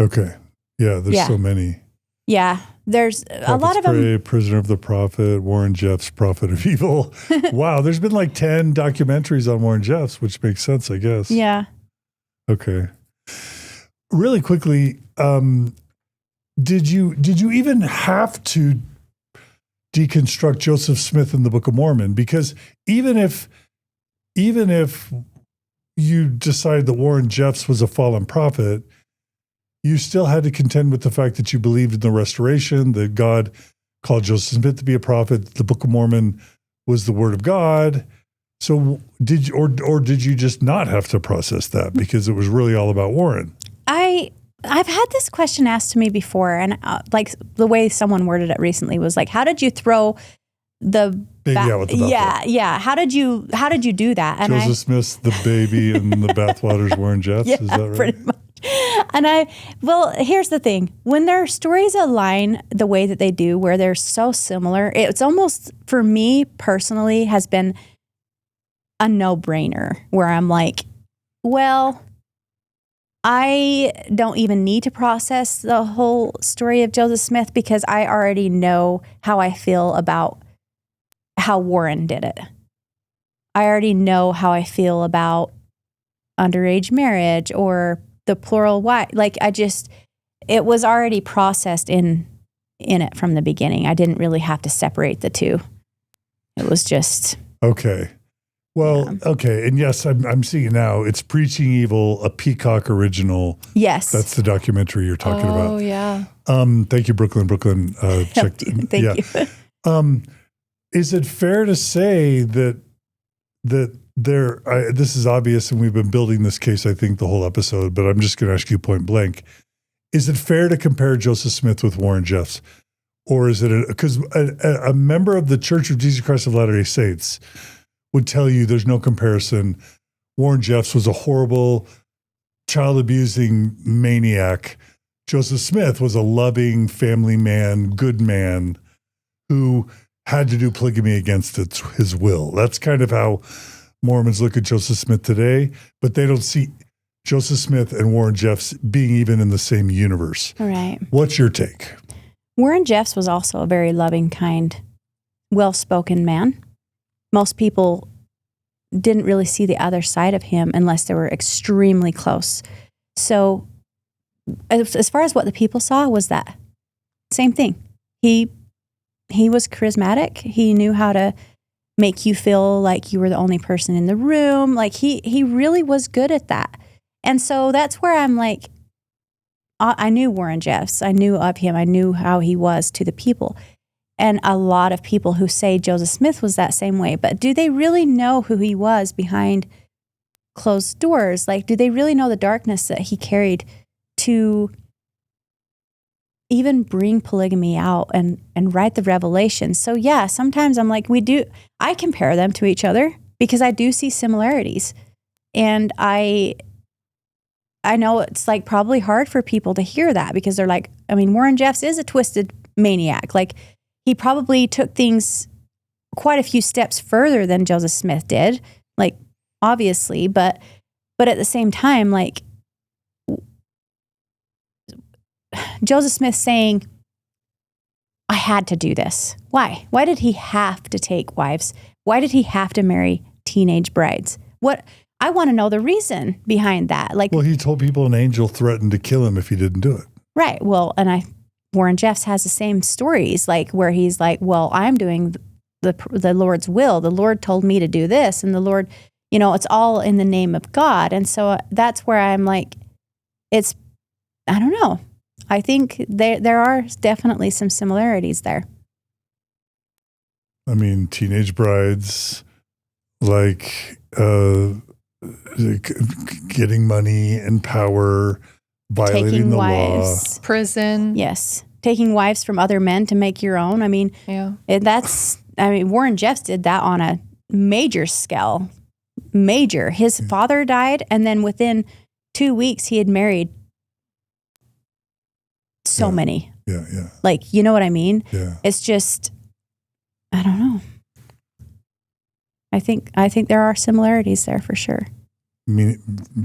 Okay. Yeah, there's so many. Yeah. There's a lot of Pray, them. Prisoner of the Prophet, Warren Jeffs, Prophet of Evil. Wow, there's been like 10 documentaries on Warren Jeffs, which makes sense, I guess. Yeah. Okay. Really quickly, did you even have to deconstruct Joseph Smith in the Book of Mormon? Because even if you decided that Warren Jeffs was a fallen prophet, you still had to contend with the fact that you believed in the restoration, that God called Joseph Smith to be a prophet. The Book of Mormon was the word of God. So did you just not have to process that because it was really all about Warren? I've had this question asked to me before, and like the way someone worded it recently was like, how did you throw the baby out with the bathwater? Yeah. How did you do that? And Joseph Smith's the baby and the bathwater's Warren Jeffs. Yeah, is that right? pretty much. And here's the thing. When their stories align the way that they do, where they're so similar, it's almost, for me personally, has been a no-brainer where I'm like, well, I don't even need to process the whole story of Joseph Smith because I already know how I feel about how Warren did it. I already know how I feel about underage marriage or the plural wife. Like it was already processed in it from the beginning. I didn't really have to separate the two. It was just. Okay. Well, okay. And yes, I'm seeing it now. It's Preaching Evil, a Peacock original. Yes. That's the documentary you're talking about. Oh, yeah. Thank you, Brooklyn. Thank you. Is it fair to say that this is obvious, and we've been building this case, I think, the whole episode, but I'm just going to ask you point blank. Is it fair to compare Joseph Smith with Warren Jeffs? Or is it because a member of the Church of Jesus Christ of Latter-day Saints would tell you there's no comparison. Warren Jeffs was a horrible, child-abusing maniac. Joseph Smith was a loving family man, good man who had to do polygamy against his will. That's kind of how Mormons look at Joseph Smith today, but they don't see Joseph Smith and Warren Jeffs being even in the same universe. All right. What's your take? Warren Jeffs was also a very loving, kind, well-spoken man. Most people didn't really see the other side of him unless they were extremely close. So as far as what the people saw was that same thing. He was charismatic. He knew how to make you feel like you were the only person in the room. Like he really was good at that. And so that's where I'm like, I knew Warren Jeffs. I knew of him. I knew how he was to the people. And a lot of people who say Joseph Smith was that same way. But do they really know who he was behind closed doors? Like, do they really know the darkness that he carried to even bring polygamy out and write the Revelation? So yeah, sometimes I'm like, I compare them to each other because I do see similarities. And I know it's like probably hard for people to hear that because they're like, I mean, Warren Jeffs is a twisted maniac. Like, he probably took things quite a few steps further than Joseph Smith did, like, obviously, but at the same time, like, Joseph Smith saying, I had to do this. Why? Why did he have to take wives? Why did he have to marry teenage brides? I want to know the reason behind that. Like, well, he told people an angel threatened to kill him if he didn't do it. Right. Well, and Warren Jeffs has the same stories, like where he's like, well, I'm doing the Lord's will. The Lord told me to do this, and the Lord, it's all in the name of God. And so that's where I'm like, I don't know. I think there are definitely some similarities there. I mean, teenage brides, like getting money and power, violating taking the wives, law. Prison. Yes. Taking wives from other men to make your own. I mean, yeah. Warren Jeffs did that on a major scale. Major. His father died, and then within 2 weeks, he had married so many. Yeah. Like, you know what I mean? Yeah. It's just, I don't know. I think there are similarities there for sure.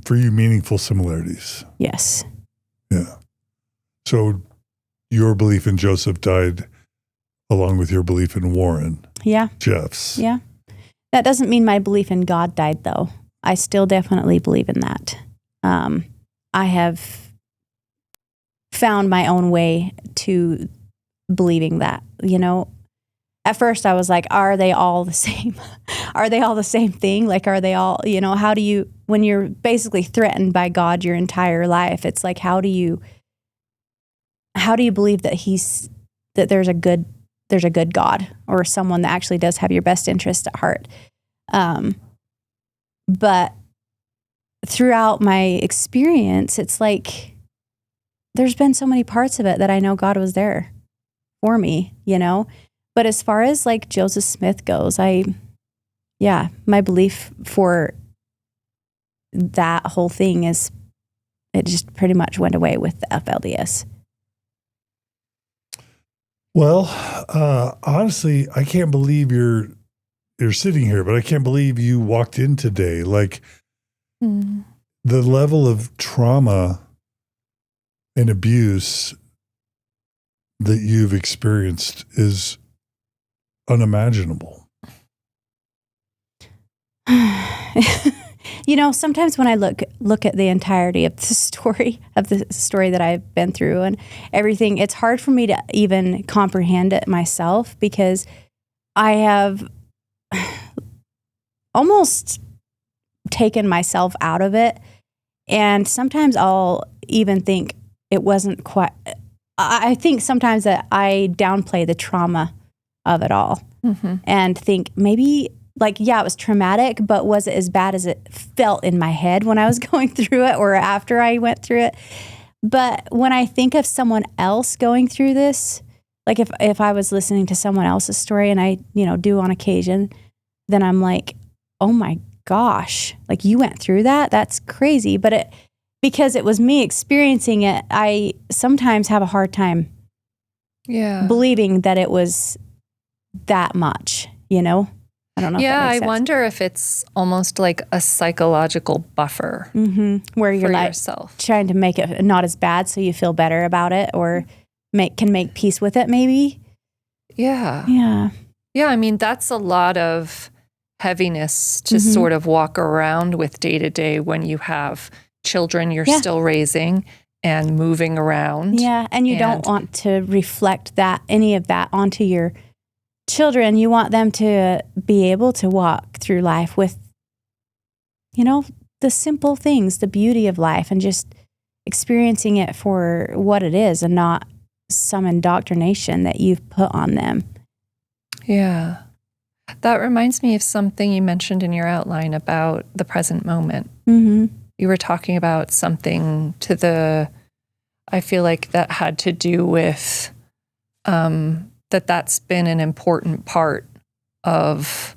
For you, meaningful similarities. Yes. Yeah. So your belief in Joseph died along with your belief in Warren. Yeah. Jeffs. Yeah. That doesn't mean my belief in God died, though. I still definitely believe in that. I have found my own way to believing that, At first I was like, are they all the same? Are they all the same thing? Like, are they all, how do you, when you're basically threatened by God your entire life, it's like, how do you believe that there's a good God or someone that actually does have your best interest at heart? But throughout my experience, it's like, there's been so many parts of it that I know God was there for me, But as far as like Joseph Smith goes, my belief for that whole thing is, it just pretty much went away with the FLDS. Well, honestly, I can't believe you're sitting here, but I can't believe you walked in today. Like, the level of trauma and abuse that you've experienced is unimaginable. Sometimes when I look at the entirety of the story that I've been through and everything, it's hard for me to even comprehend it myself because I have almost taken myself out of it. And sometimes I'll even think it wasn't quite, I think sometimes that I downplay the trauma of it all and think maybe it was traumatic, but was it as bad as it felt in my head when I was going through it or after I went through it? But when I think of someone else going through this, like if I was listening to someone else's story and I, do on occasion, then I'm like, oh my gosh, like you went through that? That's crazy. But because it was me experiencing it, I sometimes have a hard time believing that it was that much, I don't know. Yeah, if that makes I sense. wonder if it's almost like a psychological buffer where you're like yourself. Trying to make it not as bad so you feel better about it or can make peace with it maybe. Yeah. Yeah. Yeah, I mean, that's a lot of heaviness to sort of walk around with day to day when you have children you're still raising and moving around. Yeah, and you don't want to reflect any of that onto your children. You want them to be able to walk through life with, the simple things, the beauty of life, and just experiencing it for what it is and not some indoctrination that you've put on them. Yeah. That reminds me of something you mentioned in your outline about the present moment. Mm-hmm. You were talking about something I feel like that had to do with that's been an important part of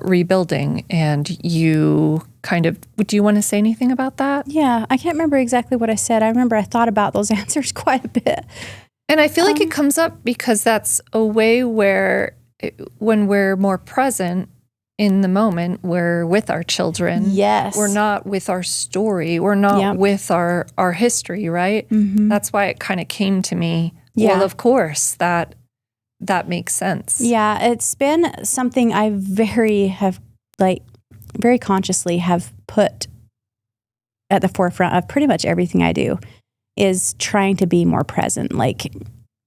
rebuilding. And you do you want to say anything about that? Yeah, I can't remember exactly what I said. I remember I thought about those answers quite a bit. And I feel like it comes up because that's a way where when we're more present in the moment, we're with our children. Yes. We're not with our story. We're not with our history, right? Mm-hmm. That's why it kind of came to me. Yeah. Well, of course, that makes sense. Yeah, it's been something I very consciously have put at the forefront of pretty much everything I do, is trying to be more present, like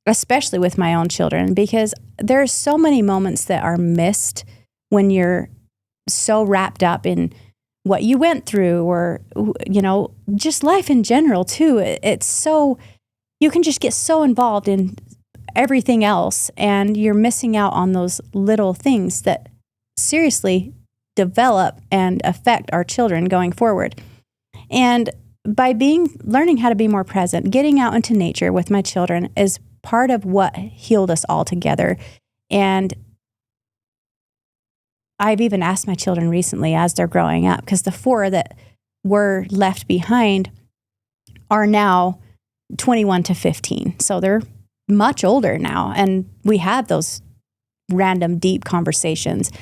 especially with my own children, because there's so many moments that are missed when you're so wrapped up in what you went through, or, you know, just life in general too. It's so, you can just get so involved in everything else, and you're missing out on those little things that seriously develop and affect our children going forward. And by learning how to be more present, getting out into nature with my children is part of what healed us all together. And I've even asked my children recently as they're growing up, because the 4 that were left behind are now 21 to 15. So they're much older now. And we have those random deep conversations.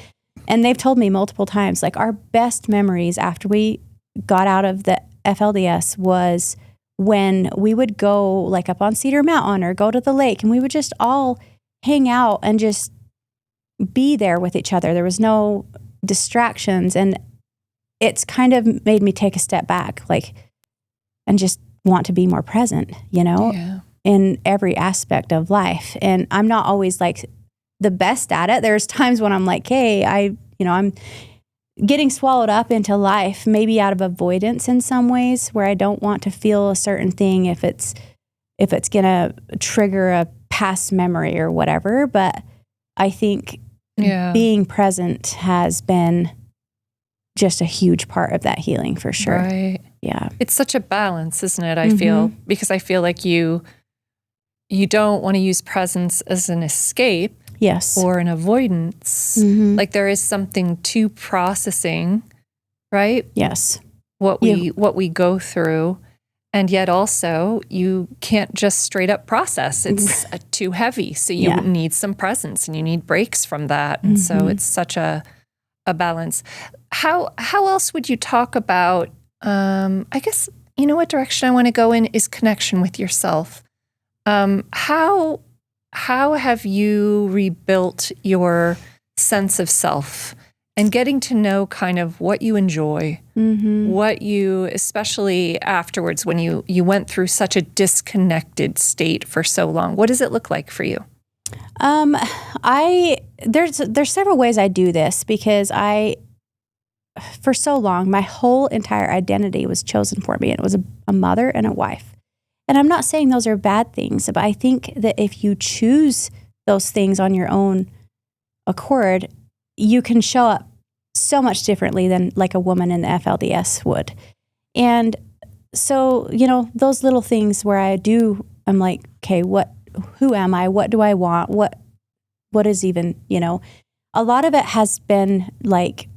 And they've told me multiple times, like, our best memories after we got out of the FLDS was when we would go like up on Cedar Mountain or go to the lake, and we would just all hang out and just be there with each other. There was no distractions, and it's kind of made me take a step back, like, and just want to be more present, you know, in every aspect of life. And I'm not always like the best at it. There's times when I'm like, hey, I'm getting swallowed up into life, maybe out of avoidance in some ways, where I don't want to feel a certain thing if it's going to trigger a past memory or whatever. But I think being present has been just a huge part of that healing for sure. Right. Yeah. It's such a balance, isn't it? I feel, because I feel like you don't want to use presence as an escape. Yes. Or an avoidance. Like there is something to processing, right? Yes. What we go through. And yet also you can't just straight up process. It's too heavy. So you need some presence, and you need breaks from that. And so it's such a balance. How else would you talk about, I guess, you know, what direction I want to go in is connection with yourself. How have you rebuilt your sense of self and getting to know kind of what you enjoy, what you, especially afterwards when you went through such a disconnected state for so long? What does it look like for you? There's several ways I do this, because for so long, my whole entire identity was chosen for me. It was a mother and a wife. And I'm not saying those are bad things, but I think that if you choose those things on your own accord, you can show up so much differently than like a woman in the FLDS would. And so, you know, those little things where I'm like, okay, who am I? What do I want? What is even, you know, a lot of it has been like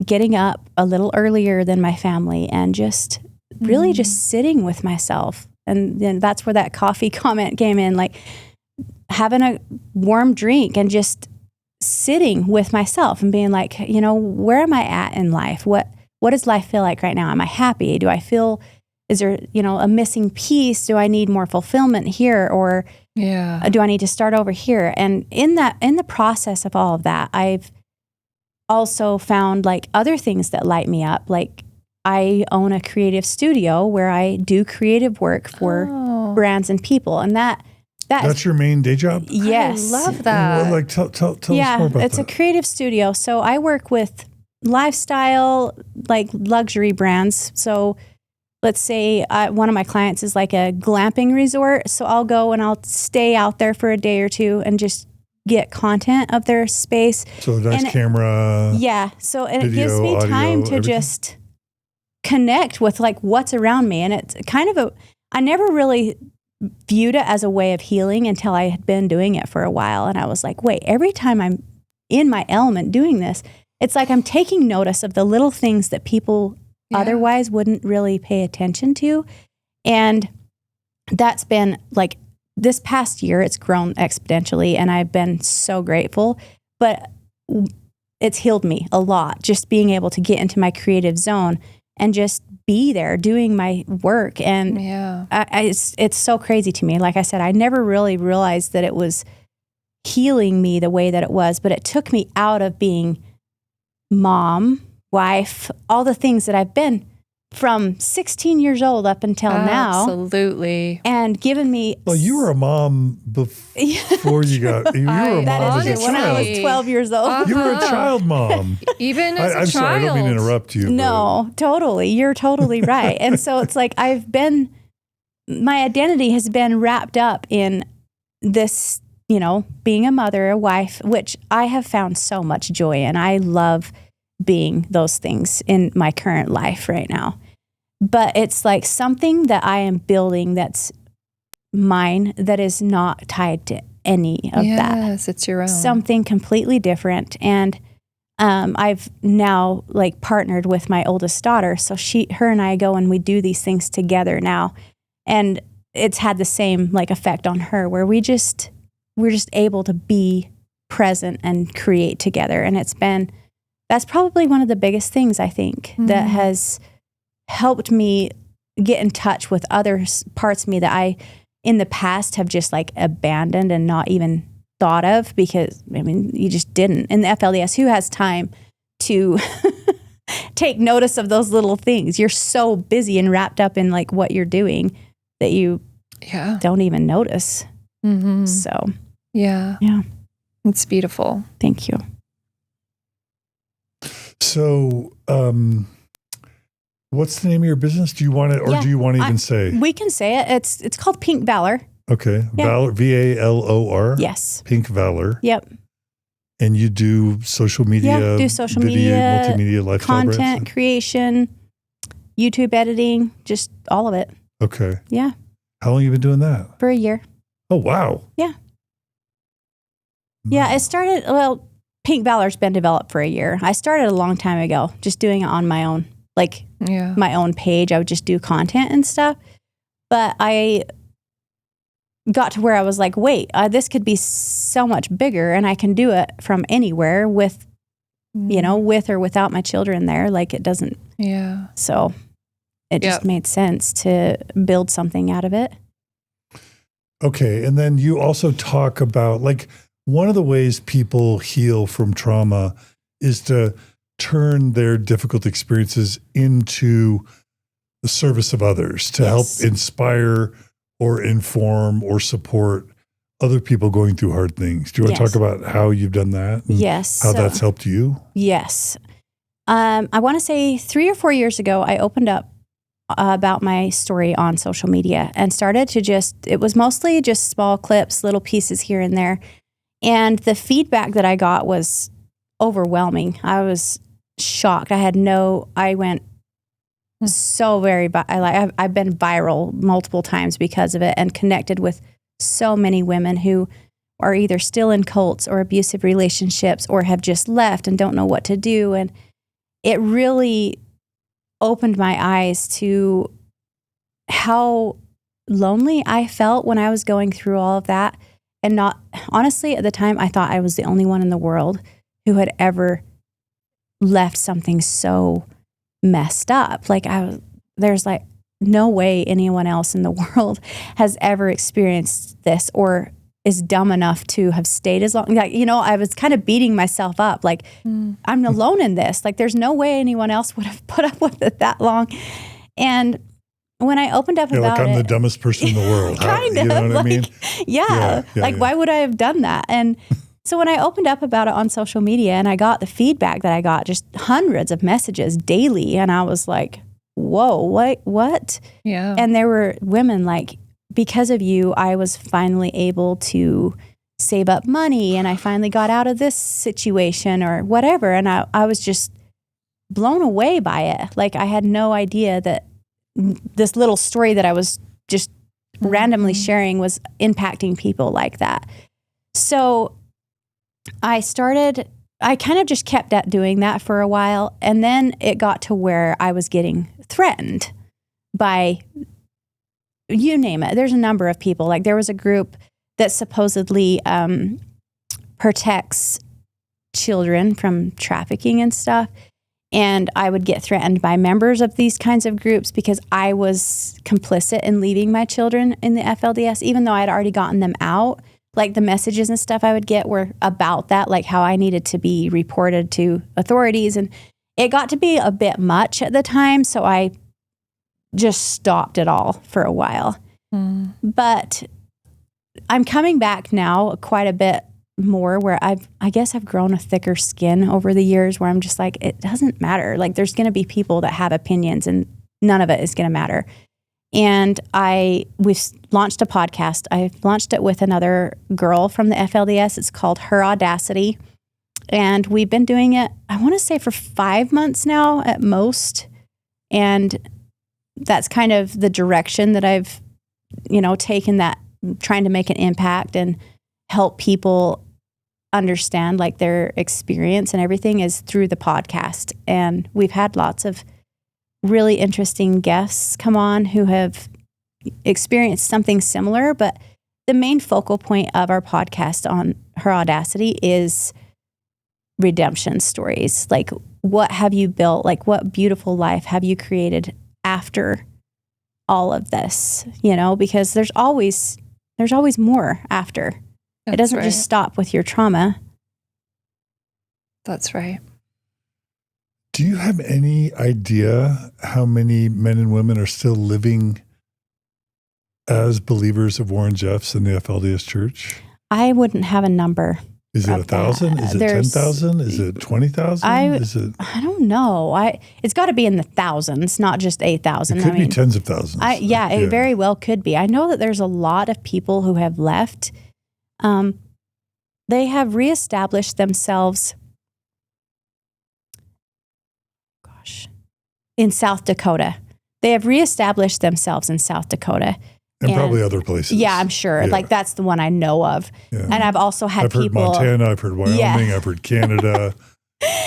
getting up a little earlier than my family and just really just sitting with myself. And then that's where that coffee comment came in, like having a warm drink and just sitting with myself and being like, you know, where am I at in life? What does life feel like right now? Am I happy? Do I feel, is there, you know, a missing piece? Do I need more fulfillment here? Or do I need to start over here? And in the process of all of that, I've also found like other things that light me up. Like I own a creative studio where I do creative work for brands and people. And that's your main day job? Yes. I love that. Well, like tell us more about that. It's a creative studio. So I work with lifestyle, like luxury brands. So let's say one of my clients is like a glamping resort. So I'll go and I'll stay out there for a day or two and just get content of their space. So nice camera. Yeah. So and video, it gives me audio, time to everything? just connect with like what's around me. And it's kind of I never really viewed it as a way of healing until I had been doing it for a while. And I was like, wait, every time I'm in my element doing this, it's like I'm taking notice of the little things that people otherwise wouldn't really pay attention to. And that's been like this past year, it's grown exponentially and I've been so grateful, but it's healed me a lot just being able to get into my creative zone and just be there doing my work. And it's so crazy to me. Like I said, I never really realized that it was healing me the way that it was, but it took me out of being mom, wife, all the things that I've been from 16 years old up until now. Absolutely. And given me... Well, you were a mom before you got... You were a that mom is as a true. When I was 12 years old. You were a child mom. Even as a I'm child. sorry, I don't mean to interrupt you. No, totally. You're totally right. And so it's like my identity has been wrapped up in this, being a mother, a wife, which I have found so much joy in. I love being those things in my current life right now. But it's like something that I am building that's mine that is not tied to any of that. Yes, it's your own. Something completely different. And I've now like partnered with my oldest daughter. So her and I go and we do these things together now. And it's had the same like effect on her where we're just able to be present and create together. And that's probably one of the biggest things I think that has helped me get in touch with other parts of me that I in the past have just like abandoned and not even thought of because you just didn't. In the FLDS, who has time to take notice of those little things? You're so busy and wrapped up in like what you're doing that you don't even notice. Mm-hmm. So yeah, it's beautiful. Thank you. So, what's the name of your business? Do you want it, or do you want to even say? We can say it. It's called Pink Valor. Okay, Valor, VALOR. Yes. Pink Valor. Yep. And you do social media. Yeah, do social video, media, multimedia, lifestyle content brands? creation, YouTube editing, just all of it. Okay. Yeah. How long have you been doing that? For a year. Oh, wow. Yeah. Yeah, it started, Pink Valor's been developed for a year. I started a long time ago, just doing it on my own, my own page. I would just do content and stuff. But I got to where I was like, wait, this could be so much bigger and I can do it from anywhere with, with or without my children there. Like it doesn't. Yeah. So it just made sense to build something out of it. Okay. And then you also talk about one of the ways people heal from trauma is to turn their difficult experiences into the service of others, to help inspire or inform or support other people going through hard things. Do you want to talk about how you've done that? Yes. How that's helped you? Yes. I want to say 3 or 4 years ago, I opened up about my story on social media and started to it was mostly just small clips, little pieces here and there. And the feedback that I got was overwhelming. I was shocked. I went so very, I've been viral multiple times because of it and connected with so many women who are either still in cults or abusive relationships or have just left and don't know what to do. And it really opened my eyes to how lonely I felt when I was going through all of that. And honestly, at the time, I thought I was the only one in the world who had ever left something so messed up. There's no way anyone else in the world has ever experienced this or is dumb enough to have stayed as long. I was kind of beating myself up. I'm alone in this. There's no way anyone else would have put up with it that long. And when I opened up about I'm it, the dumbest person in the world. kind of. You know what I mean? Yeah. Why would I have done that? And so when I opened up about it on social media and I got the feedback that I got, just hundreds of messages daily, and I was like, whoa, what? Yeah. And there were women like, because of you, I was finally able to save up money and I finally got out of this situation or whatever. And I was just blown away by it. Like I had no idea that this little story that I was just randomly sharing was impacting people like that. So I kind of just kept at doing that for a while. And then it got to where I was getting threatened by, you name it. There's a number of people. Like there was a group that supposedly protects children from trafficking and stuff. And I would get threatened by members of these kinds of groups because I was complicit in leaving my children in the FLDS, even though I'd already gotten them out. Like the messages and stuff I would get were about that, like how I needed to be reported to authorities. And it got to be a bit much at the time. So I just stopped it all for a while. But I'm coming back now quite a bit more where I guess I've grown a thicker skin over the years where I'm just like, it doesn't matter. Like there's going to be people that have opinions and none of it is going to matter. And we've launched a podcast. I launched it with another girl from the FLDS. It's called Her Audacity. And we've been doing it, I want to say for 5 months now at most. And that's kind of the direction that I've, taken, that trying to make an impact and help people understand like their experience and everything is through the podcast. And we've had lots of really interesting guests come on who have experienced something similar, but the main focal point of our podcast on Her Audacity is redemption stories. Like, what have you built? Like, what beautiful life have you created after all of this? Because there's always more after. It doesn't just stop with your trauma. That's right. Do you have any idea how many men and women are still living as believers of Rulan Jeffs in the FLDS Church? I wouldn't have a number. Is it 1,000? Is it 10,000? Is it 20,000? I don't know. It's got to be in the thousands, not just 8,000. It could be tens of thousands. It very well could be. I know that there's a lot of people who have left. They have reestablished themselves, in South Dakota. They have reestablished themselves in South Dakota. And probably other places. Yeah, I'm sure. Yeah. Like that's the one I know of. Yeah. And I've also had people. I've heard Montana, I've heard Wyoming, I've heard Canada.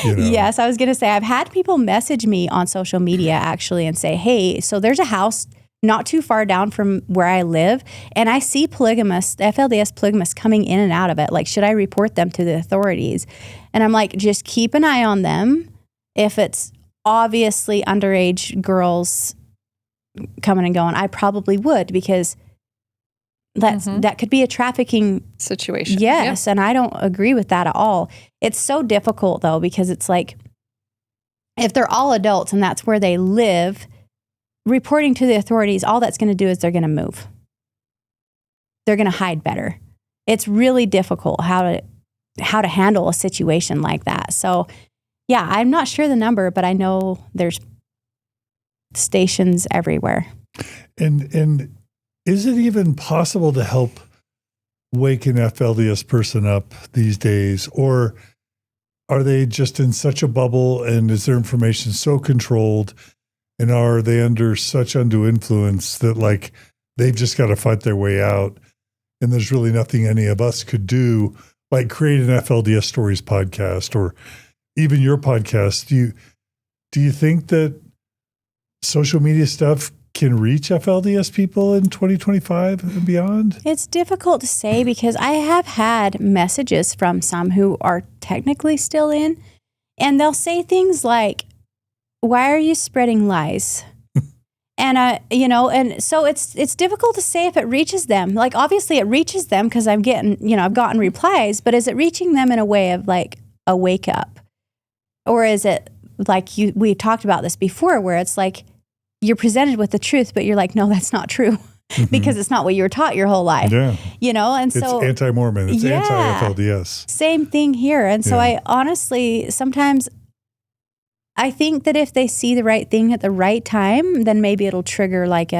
Yes, I was going to say, I've had people message me on social media actually and say, hey, so there's a house not too far down from where I live, and I see FLDS polygamists coming in and out of it. Like, should I report them to the authorities? And I'm like, just keep an eye on them. If it's obviously underage girls coming and going, I probably would, because that could be a trafficking situation. Yes, and I don't agree with that at all. It's so difficult though, because it's like, if they're all adults and that's where they live, reporting to the authorities, all that's going to do is they're going to move. They're going to hide better. It's really difficult how to handle a situation like that. So, yeah, I'm not sure the number, but I know there's stations everywhere. And is it even possible to help wake an FLDS person up these days, or are they just in such a bubble, and is their information so controlled, and are they under such undue influence that like they've just got to fight their way out, and there's really nothing any of us could do, like create an FLDS Stories podcast or even your podcast? Do you think that social media stuff can reach FLDS people in 2025 and beyond? It's difficult to say, because I have had messages from some who are technically still in, and they'll say things like, why are you spreading lies? And and so it's difficult to say if it reaches them. Like, obviously it reaches them because I've gotten replies, but is it reaching them in a way of like a wake up? Or is it like we've talked about this before, where it's like you're presented with the truth, but you're like, no, that's not true, because it's not what you were taught your whole life. Yeah. And so it's anti-Mormon, it's anti-FLDS. Same thing here. And so I honestly, sometimes I think that if they see the right thing at the right time, then maybe it'll trigger like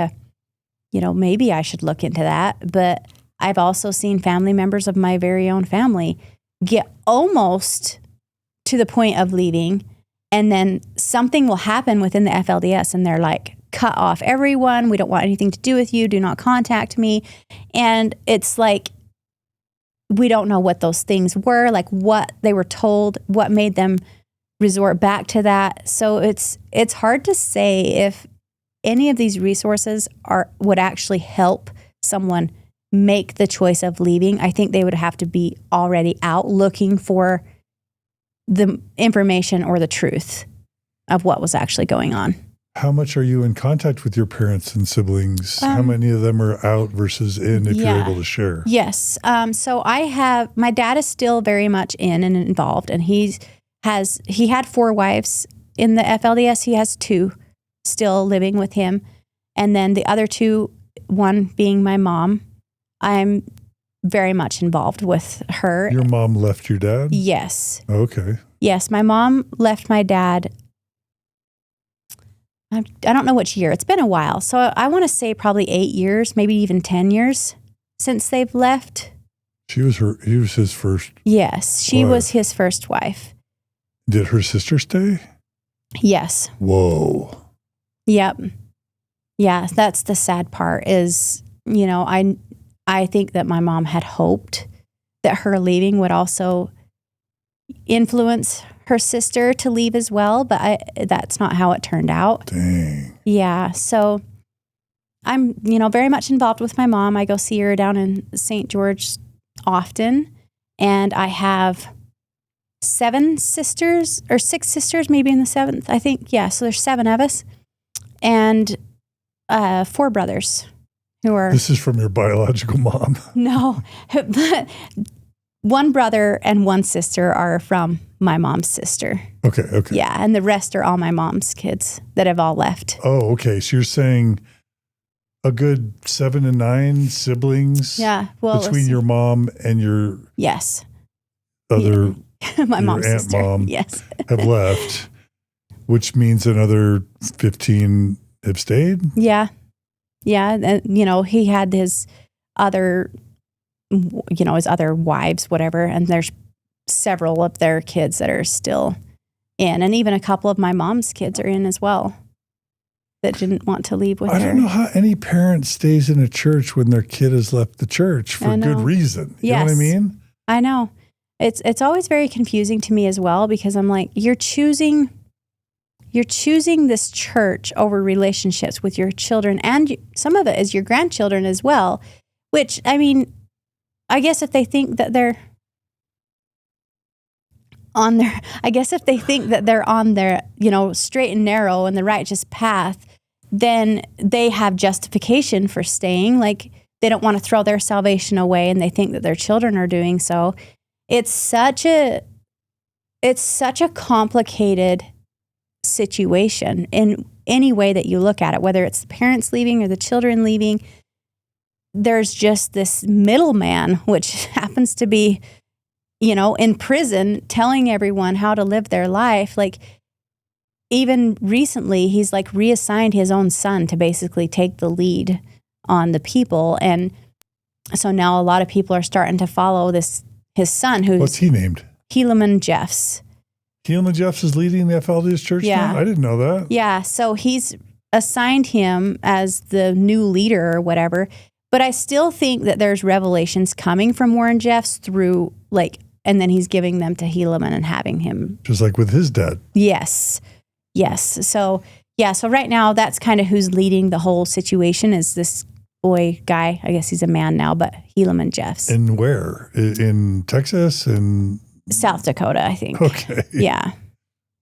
maybe I should look into that. But I've also seen family members of my very own family get almost to the point of leaving, and then something will happen within the FLDS and they're like, cut off everyone. We don't want anything to do with you. Do not contact me. And it's like, we don't know what those things were, like what they were told, what made them resort back to that. So it's hard to say if any of these resources would actually help someone make the choice of leaving. I think they would have to be already out looking for the information or the truth of what was actually going on. How much are you in contact with your parents and siblings? How many of them are out versus in, if you're able to share? Yes. So my dad is still very much in and involved, and he had 4 wives in the FLDS. He has 2 still living with him. And then the other 2, one being my mom, I'm very much involved with her. Your mom left your dad? Yes. Okay. Yes. My mom left my dad. I don't know which year. It's been a while. So I want to say probably 8 years, maybe even 10 years since they've left. He was his first. Yes. She was his first wife. Did her sister stay? Yes. Whoa. Yep. Yeah. That's the sad part is, I think that my mom had hoped that her leaving would also influence her sister to leave as well, but that's not how it turned out. Dang. Yeah. So I'm, very much involved with my mom. I go see her down in St. George often. And I have 7 sisters or 6 sisters, maybe in the 7th, I think. Yeah. So there's 7 of us and 4 brothers who are. This is from your biological mom. No, but 1 brother and 1 sister are from my mom's sister. Okay. Yeah, and the rest are all my mom's kids that have all left. Oh, okay. So you're saying a good 7 and 9 siblings? Yeah. Well, between your mom and your other my mom's aunt sister. Mom yes, have left, which means another 15 have stayed? Yeah. And, he had his other wives, whatever, and there's several of their kids that are still in, and even a couple of my mom's kids are in as well that didn't want to leave with her. I don't know how any parent stays in a church when their kid has left the church for good reason. You know what I mean? I know. It's always very confusing to me as well, because I'm like, you're choosing this church over relationships with your children, and some of it is your grandchildren as well, which, I mean, I guess if they think that they're on their straight and narrow and the righteous path, then they have justification for staying. Like, they don't want to throw their salvation away, and they think that their children are doing so. It's such a complicated situation in any way that you look at it, whether it's the parents leaving or the children leaving. There's just this middleman, which happens to be, in prison, telling everyone how to live their life. Like, even recently, he's like reassigned his own son to basically take the lead on the people. And so now a lot of people are starting to follow his son, what's he named? Rulan Jeffs. Rulan Jeffs is leading the FLDS Church now? I didn't know that. Yeah, so he's assigned him as the new leader or whatever. But I still think that there's revelations coming from Rulan Jeffs through, and then he's giving them to Helaman and having him. Just like with his dad. Yes. So right now that's kind of who's leading the whole situation is this boy guy. I guess he's a man now, but Rulan Jeffs. And where? In Texas? In South Dakota, I think. Okay. Yeah.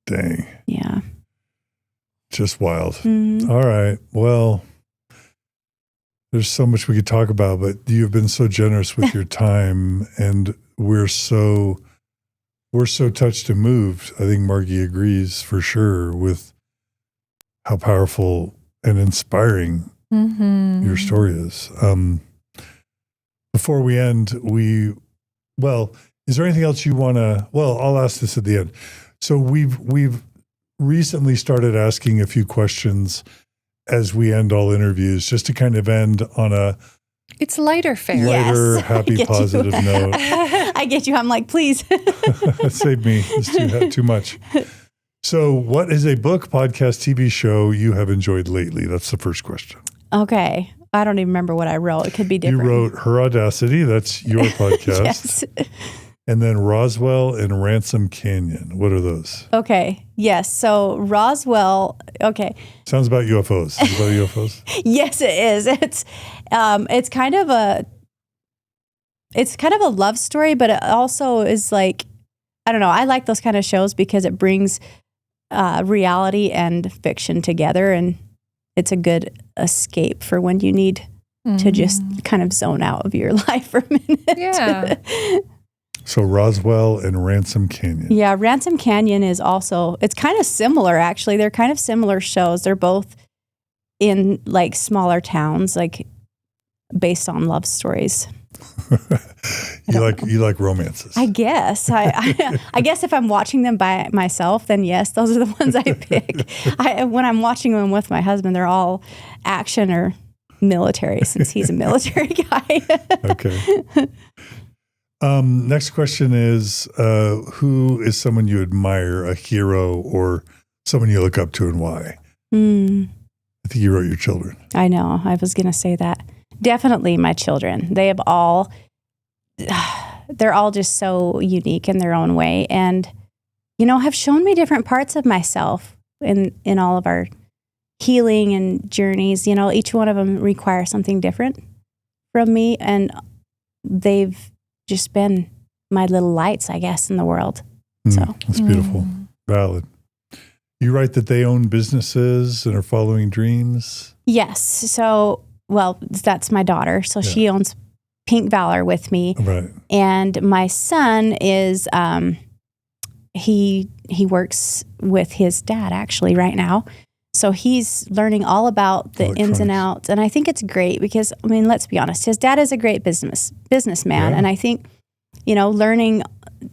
Dang. Yeah. Just wild. Mm-hmm. All right. Well, there's so much we could talk about, but you've been so generous with your time, and we're so touched and moved. I think Margie agrees for sure with how powerful and inspiring your story is. Before we end, is there anything else you want to? Well, I'll ask this at the end. So we've recently started asking a few questions as we end all interviews, just to kind of end on a It's lighter fare. lighter, Yes. happy, positive note. I get you. I'm like, please. Save me. It's too much. So what is a book, podcast, TV show you have enjoyed lately? That's the first question. Okay. I don't even remember what I wrote. It could be different. You wrote Her Audacity. That's your podcast. Yes. And then Roswell and Ransom Canyon. What are those? Okay. Yes. So Roswell. Okay. Sounds about UFOs. Is it about UFOs? Yes, it is. It's kind of a love story, but it also is like, I don't know. I like those kind of shows because it brings reality and fiction together, and it's a good escape for when you need to just kind of zone out of your life for a minute. Yeah. So Roswell and Ransom Canyon. Yeah, Ransom Canyon is also, it's kind of similar actually. They're kind of similar shows. They're both in like smaller towns, like based on love stories. You like romances. I guess. I guess if I'm watching them by myself, then yes, those are the ones I pick. When I'm watching them with my husband, they're all action or military, since he's a military guy. Okay. Next question is, who is someone you admire, a hero, or someone you look up to, and why? I think you wrote your children. I know. I was going to say that. Definitely my children. They have they're all just so unique in their own way, and, have shown me different parts of myself in all of our healing and journeys. Each one of them requires something different from me, and they've just been my little lights, I guess, in the world. So that's beautiful. Valid. You write that they own businesses and are following dreams? Yes. So, well, that's my daughter. So she owns Pink Valor with me. Right. And my son is, he works with his dad actually right now. So he's learning all about the ins and outs. And I think it's great because, let's be honest, his dad is a great businessman. Yeah. And I think, learning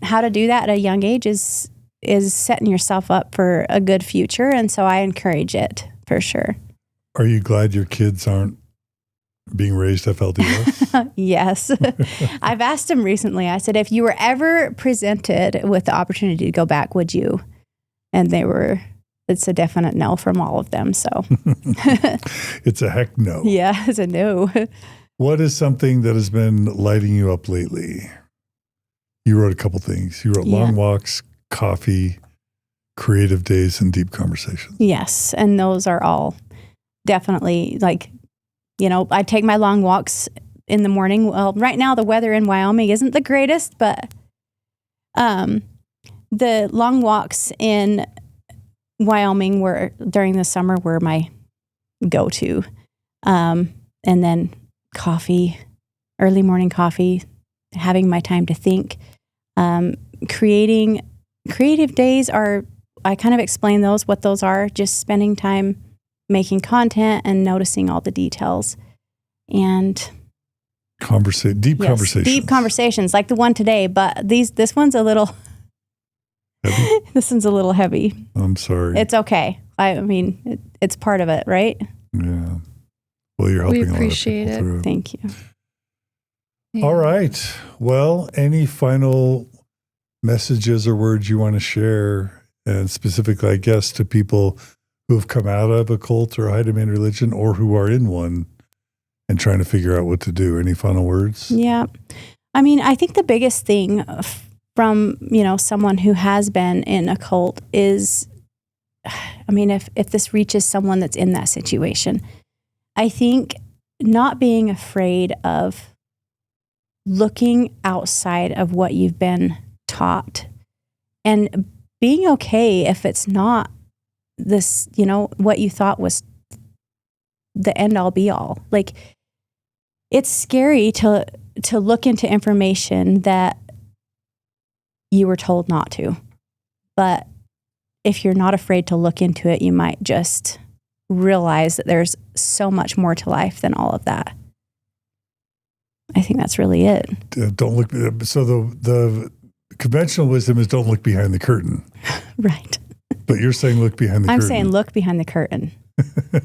how to do that at a young age is setting yourself up for a good future. And so I encourage it for sure. Are you glad your kids aren't being raised FLDS? Yes. I've asked him recently, I said, if you were ever presented with the opportunity to go back, would you? And it's a definite no from all of them. So It's a heck no. Yeah, it's a no. What is something that has been lighting you up lately? You wrote a couple things. You wrote long walks, coffee, creative days, and deep conversations. Yes. And those are all definitely I take my long walks in the morning. Well, right now the weather in Wyoming isn't the greatest, but the long walks in Wyoming during the summer were my go-to. And then coffee, early morning coffee, having my time to think. Creative days I kind of explain what those are, just spending time making content and noticing all the details. And deep conversations. Deep conversations like the one today, but this one's a little heavy? This one's a little heavy. I'm sorry. It's okay. It's part of it, right? Yeah. Well, you're helping We appreciate a lot of people through. Thank you. Yeah. All right. Well, any final messages or words you want to share, and specifically, I guess, to people who have come out of a cult or a high demand religion, or who are in one and trying to figure out what to do? Any final words? Yeah. I think the biggest thing from, someone who has been in a cult is, if this reaches someone that's in that situation, I think not being afraid of looking outside of what you've been taught and being okay if it's not this, what you thought was the end all be all. Like, it's scary to look into information that you were told not to. But if you're not afraid to look into it, you might just realize that there's so much more to life than all of that. I think that's really it. Don't look. So the conventional wisdom is don't look behind the curtain. Right. But you're saying look behind the curtain. I'm saying look behind the curtain.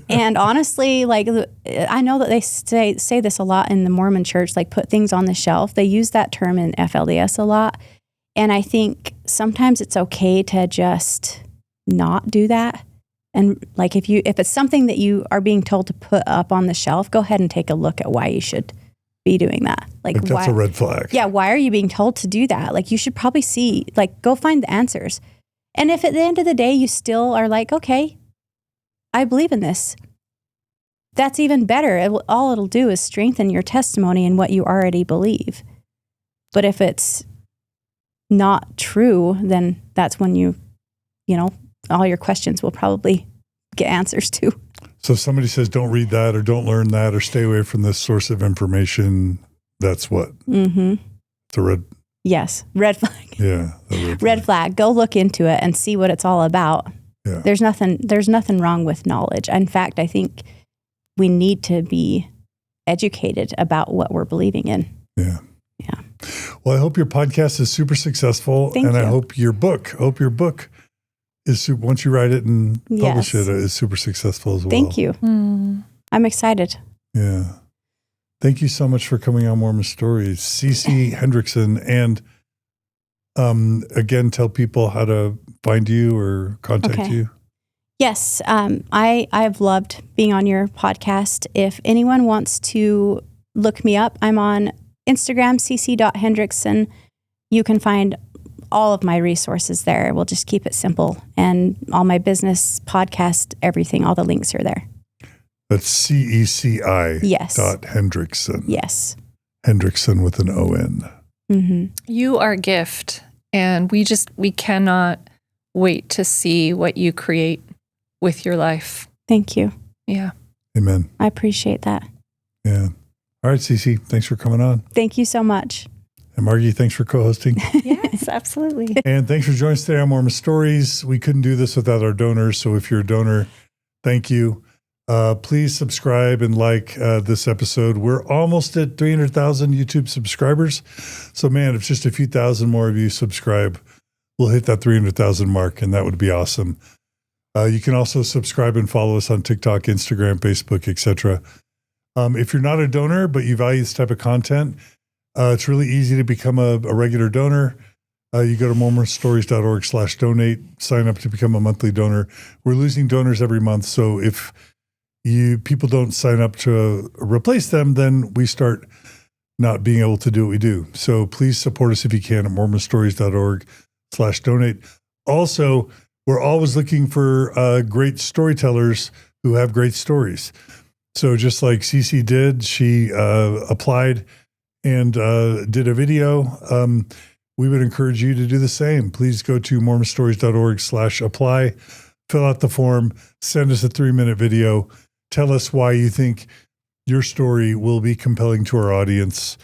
And honestly, like, I know that they say this a lot in the Mormon church, like put things on the shelf. They use that term in FLDS a lot. And I think sometimes it's okay to just not do that. And like, if it's something that you are being told to put up on the shelf, go ahead and take a look at why you should be doing that. Like that's a red flag. Yeah. Why are you being told to do that? Like, you should probably go find the answers. And if at the end of the day, you still are like, okay, I believe in this, that's even better. All it'll do is strengthen your testimony and what you already believe. But if it's not true, then that's when you know, all your questions will probably get answers to. So if somebody says, don't read that or don't learn that or stay away from this source of information, that's what? Mm-hmm. It's a red. Yes. Red flag. Yeah. Red flag. Go look into it and see what it's all about. Yeah. There's nothing wrong with knowledge. In fact, I think we need to be educated about what we're believing in. Yeah. Yeah. Well, I hope your podcast is super successful. Thank you. I hope your book is once you write it and publish it, is super successful as well. Thank you. I'm excited. Yeah. Thank you so much for coming on Mormon Stories, Ceci Hendrickson. And again, tell people how to find you or contact you. Yes. I've loved being on your podcast. If anyone wants to look me up, I'm on Instagram, cc.hendrickson. You can find all of my resources there. We'll just keep it simple. And all my business, podcast, everything, all the links are there. That's CECI. Yes. Hendrickson. Yes. Hendrickson with an O-N. Mm-hmm. You are a gift, and we cannot wait to see what you create with your life. Thank you. Yeah. Amen. I appreciate that. Yeah. All right, Ceci, thanks for coming on. Thank you so much. And Margie, thanks for co-hosting. Yes, absolutely. And thanks for joining us today on Mormon Stories. We couldn't do this without our donors. So if you're a donor, thank you. Please subscribe and like this episode. We're almost at 300,000 YouTube subscribers. So man, if just a few thousand more of you subscribe, we'll hit that 300,000 mark, and that would be awesome. You can also subscribe and follow us on TikTok, Instagram, Facebook, etc. If you're not a donor, but you value this type of content, it's really easy to become a regular donor. You go to mormonstories.org/donate, sign up to become a monthly donor. We're losing donors every month. So if people don't sign up to replace them, then we start not being able to do what we do. So please support us if you can at mormonstories.org/donate. Also, we're always looking for great storytellers who have great stories. So just like Ceci did, she applied and did a video. We would encourage you to do the same. Please go to mormonstories.org/apply, fill out the form, send us a 3-minute video. Tell us why you think your story will be compelling to our audience,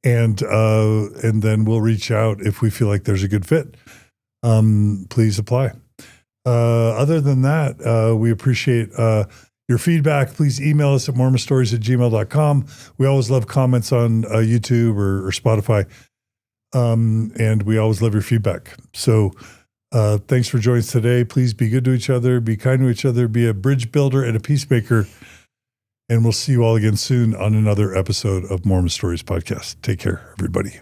and then we'll reach out if we feel like there's a good fit. Please apply. Other than that, we appreciate your feedback. Please email us at mormonstories@gmail.com. We always love comments on YouTube or Spotify, and we always love your feedback. So thanks for joining us today. Please be good to each other, be kind to each other, be a bridge builder and a peacemaker. And we'll see you all again soon on another episode of Mormon Stories Podcast. Take care, everybody.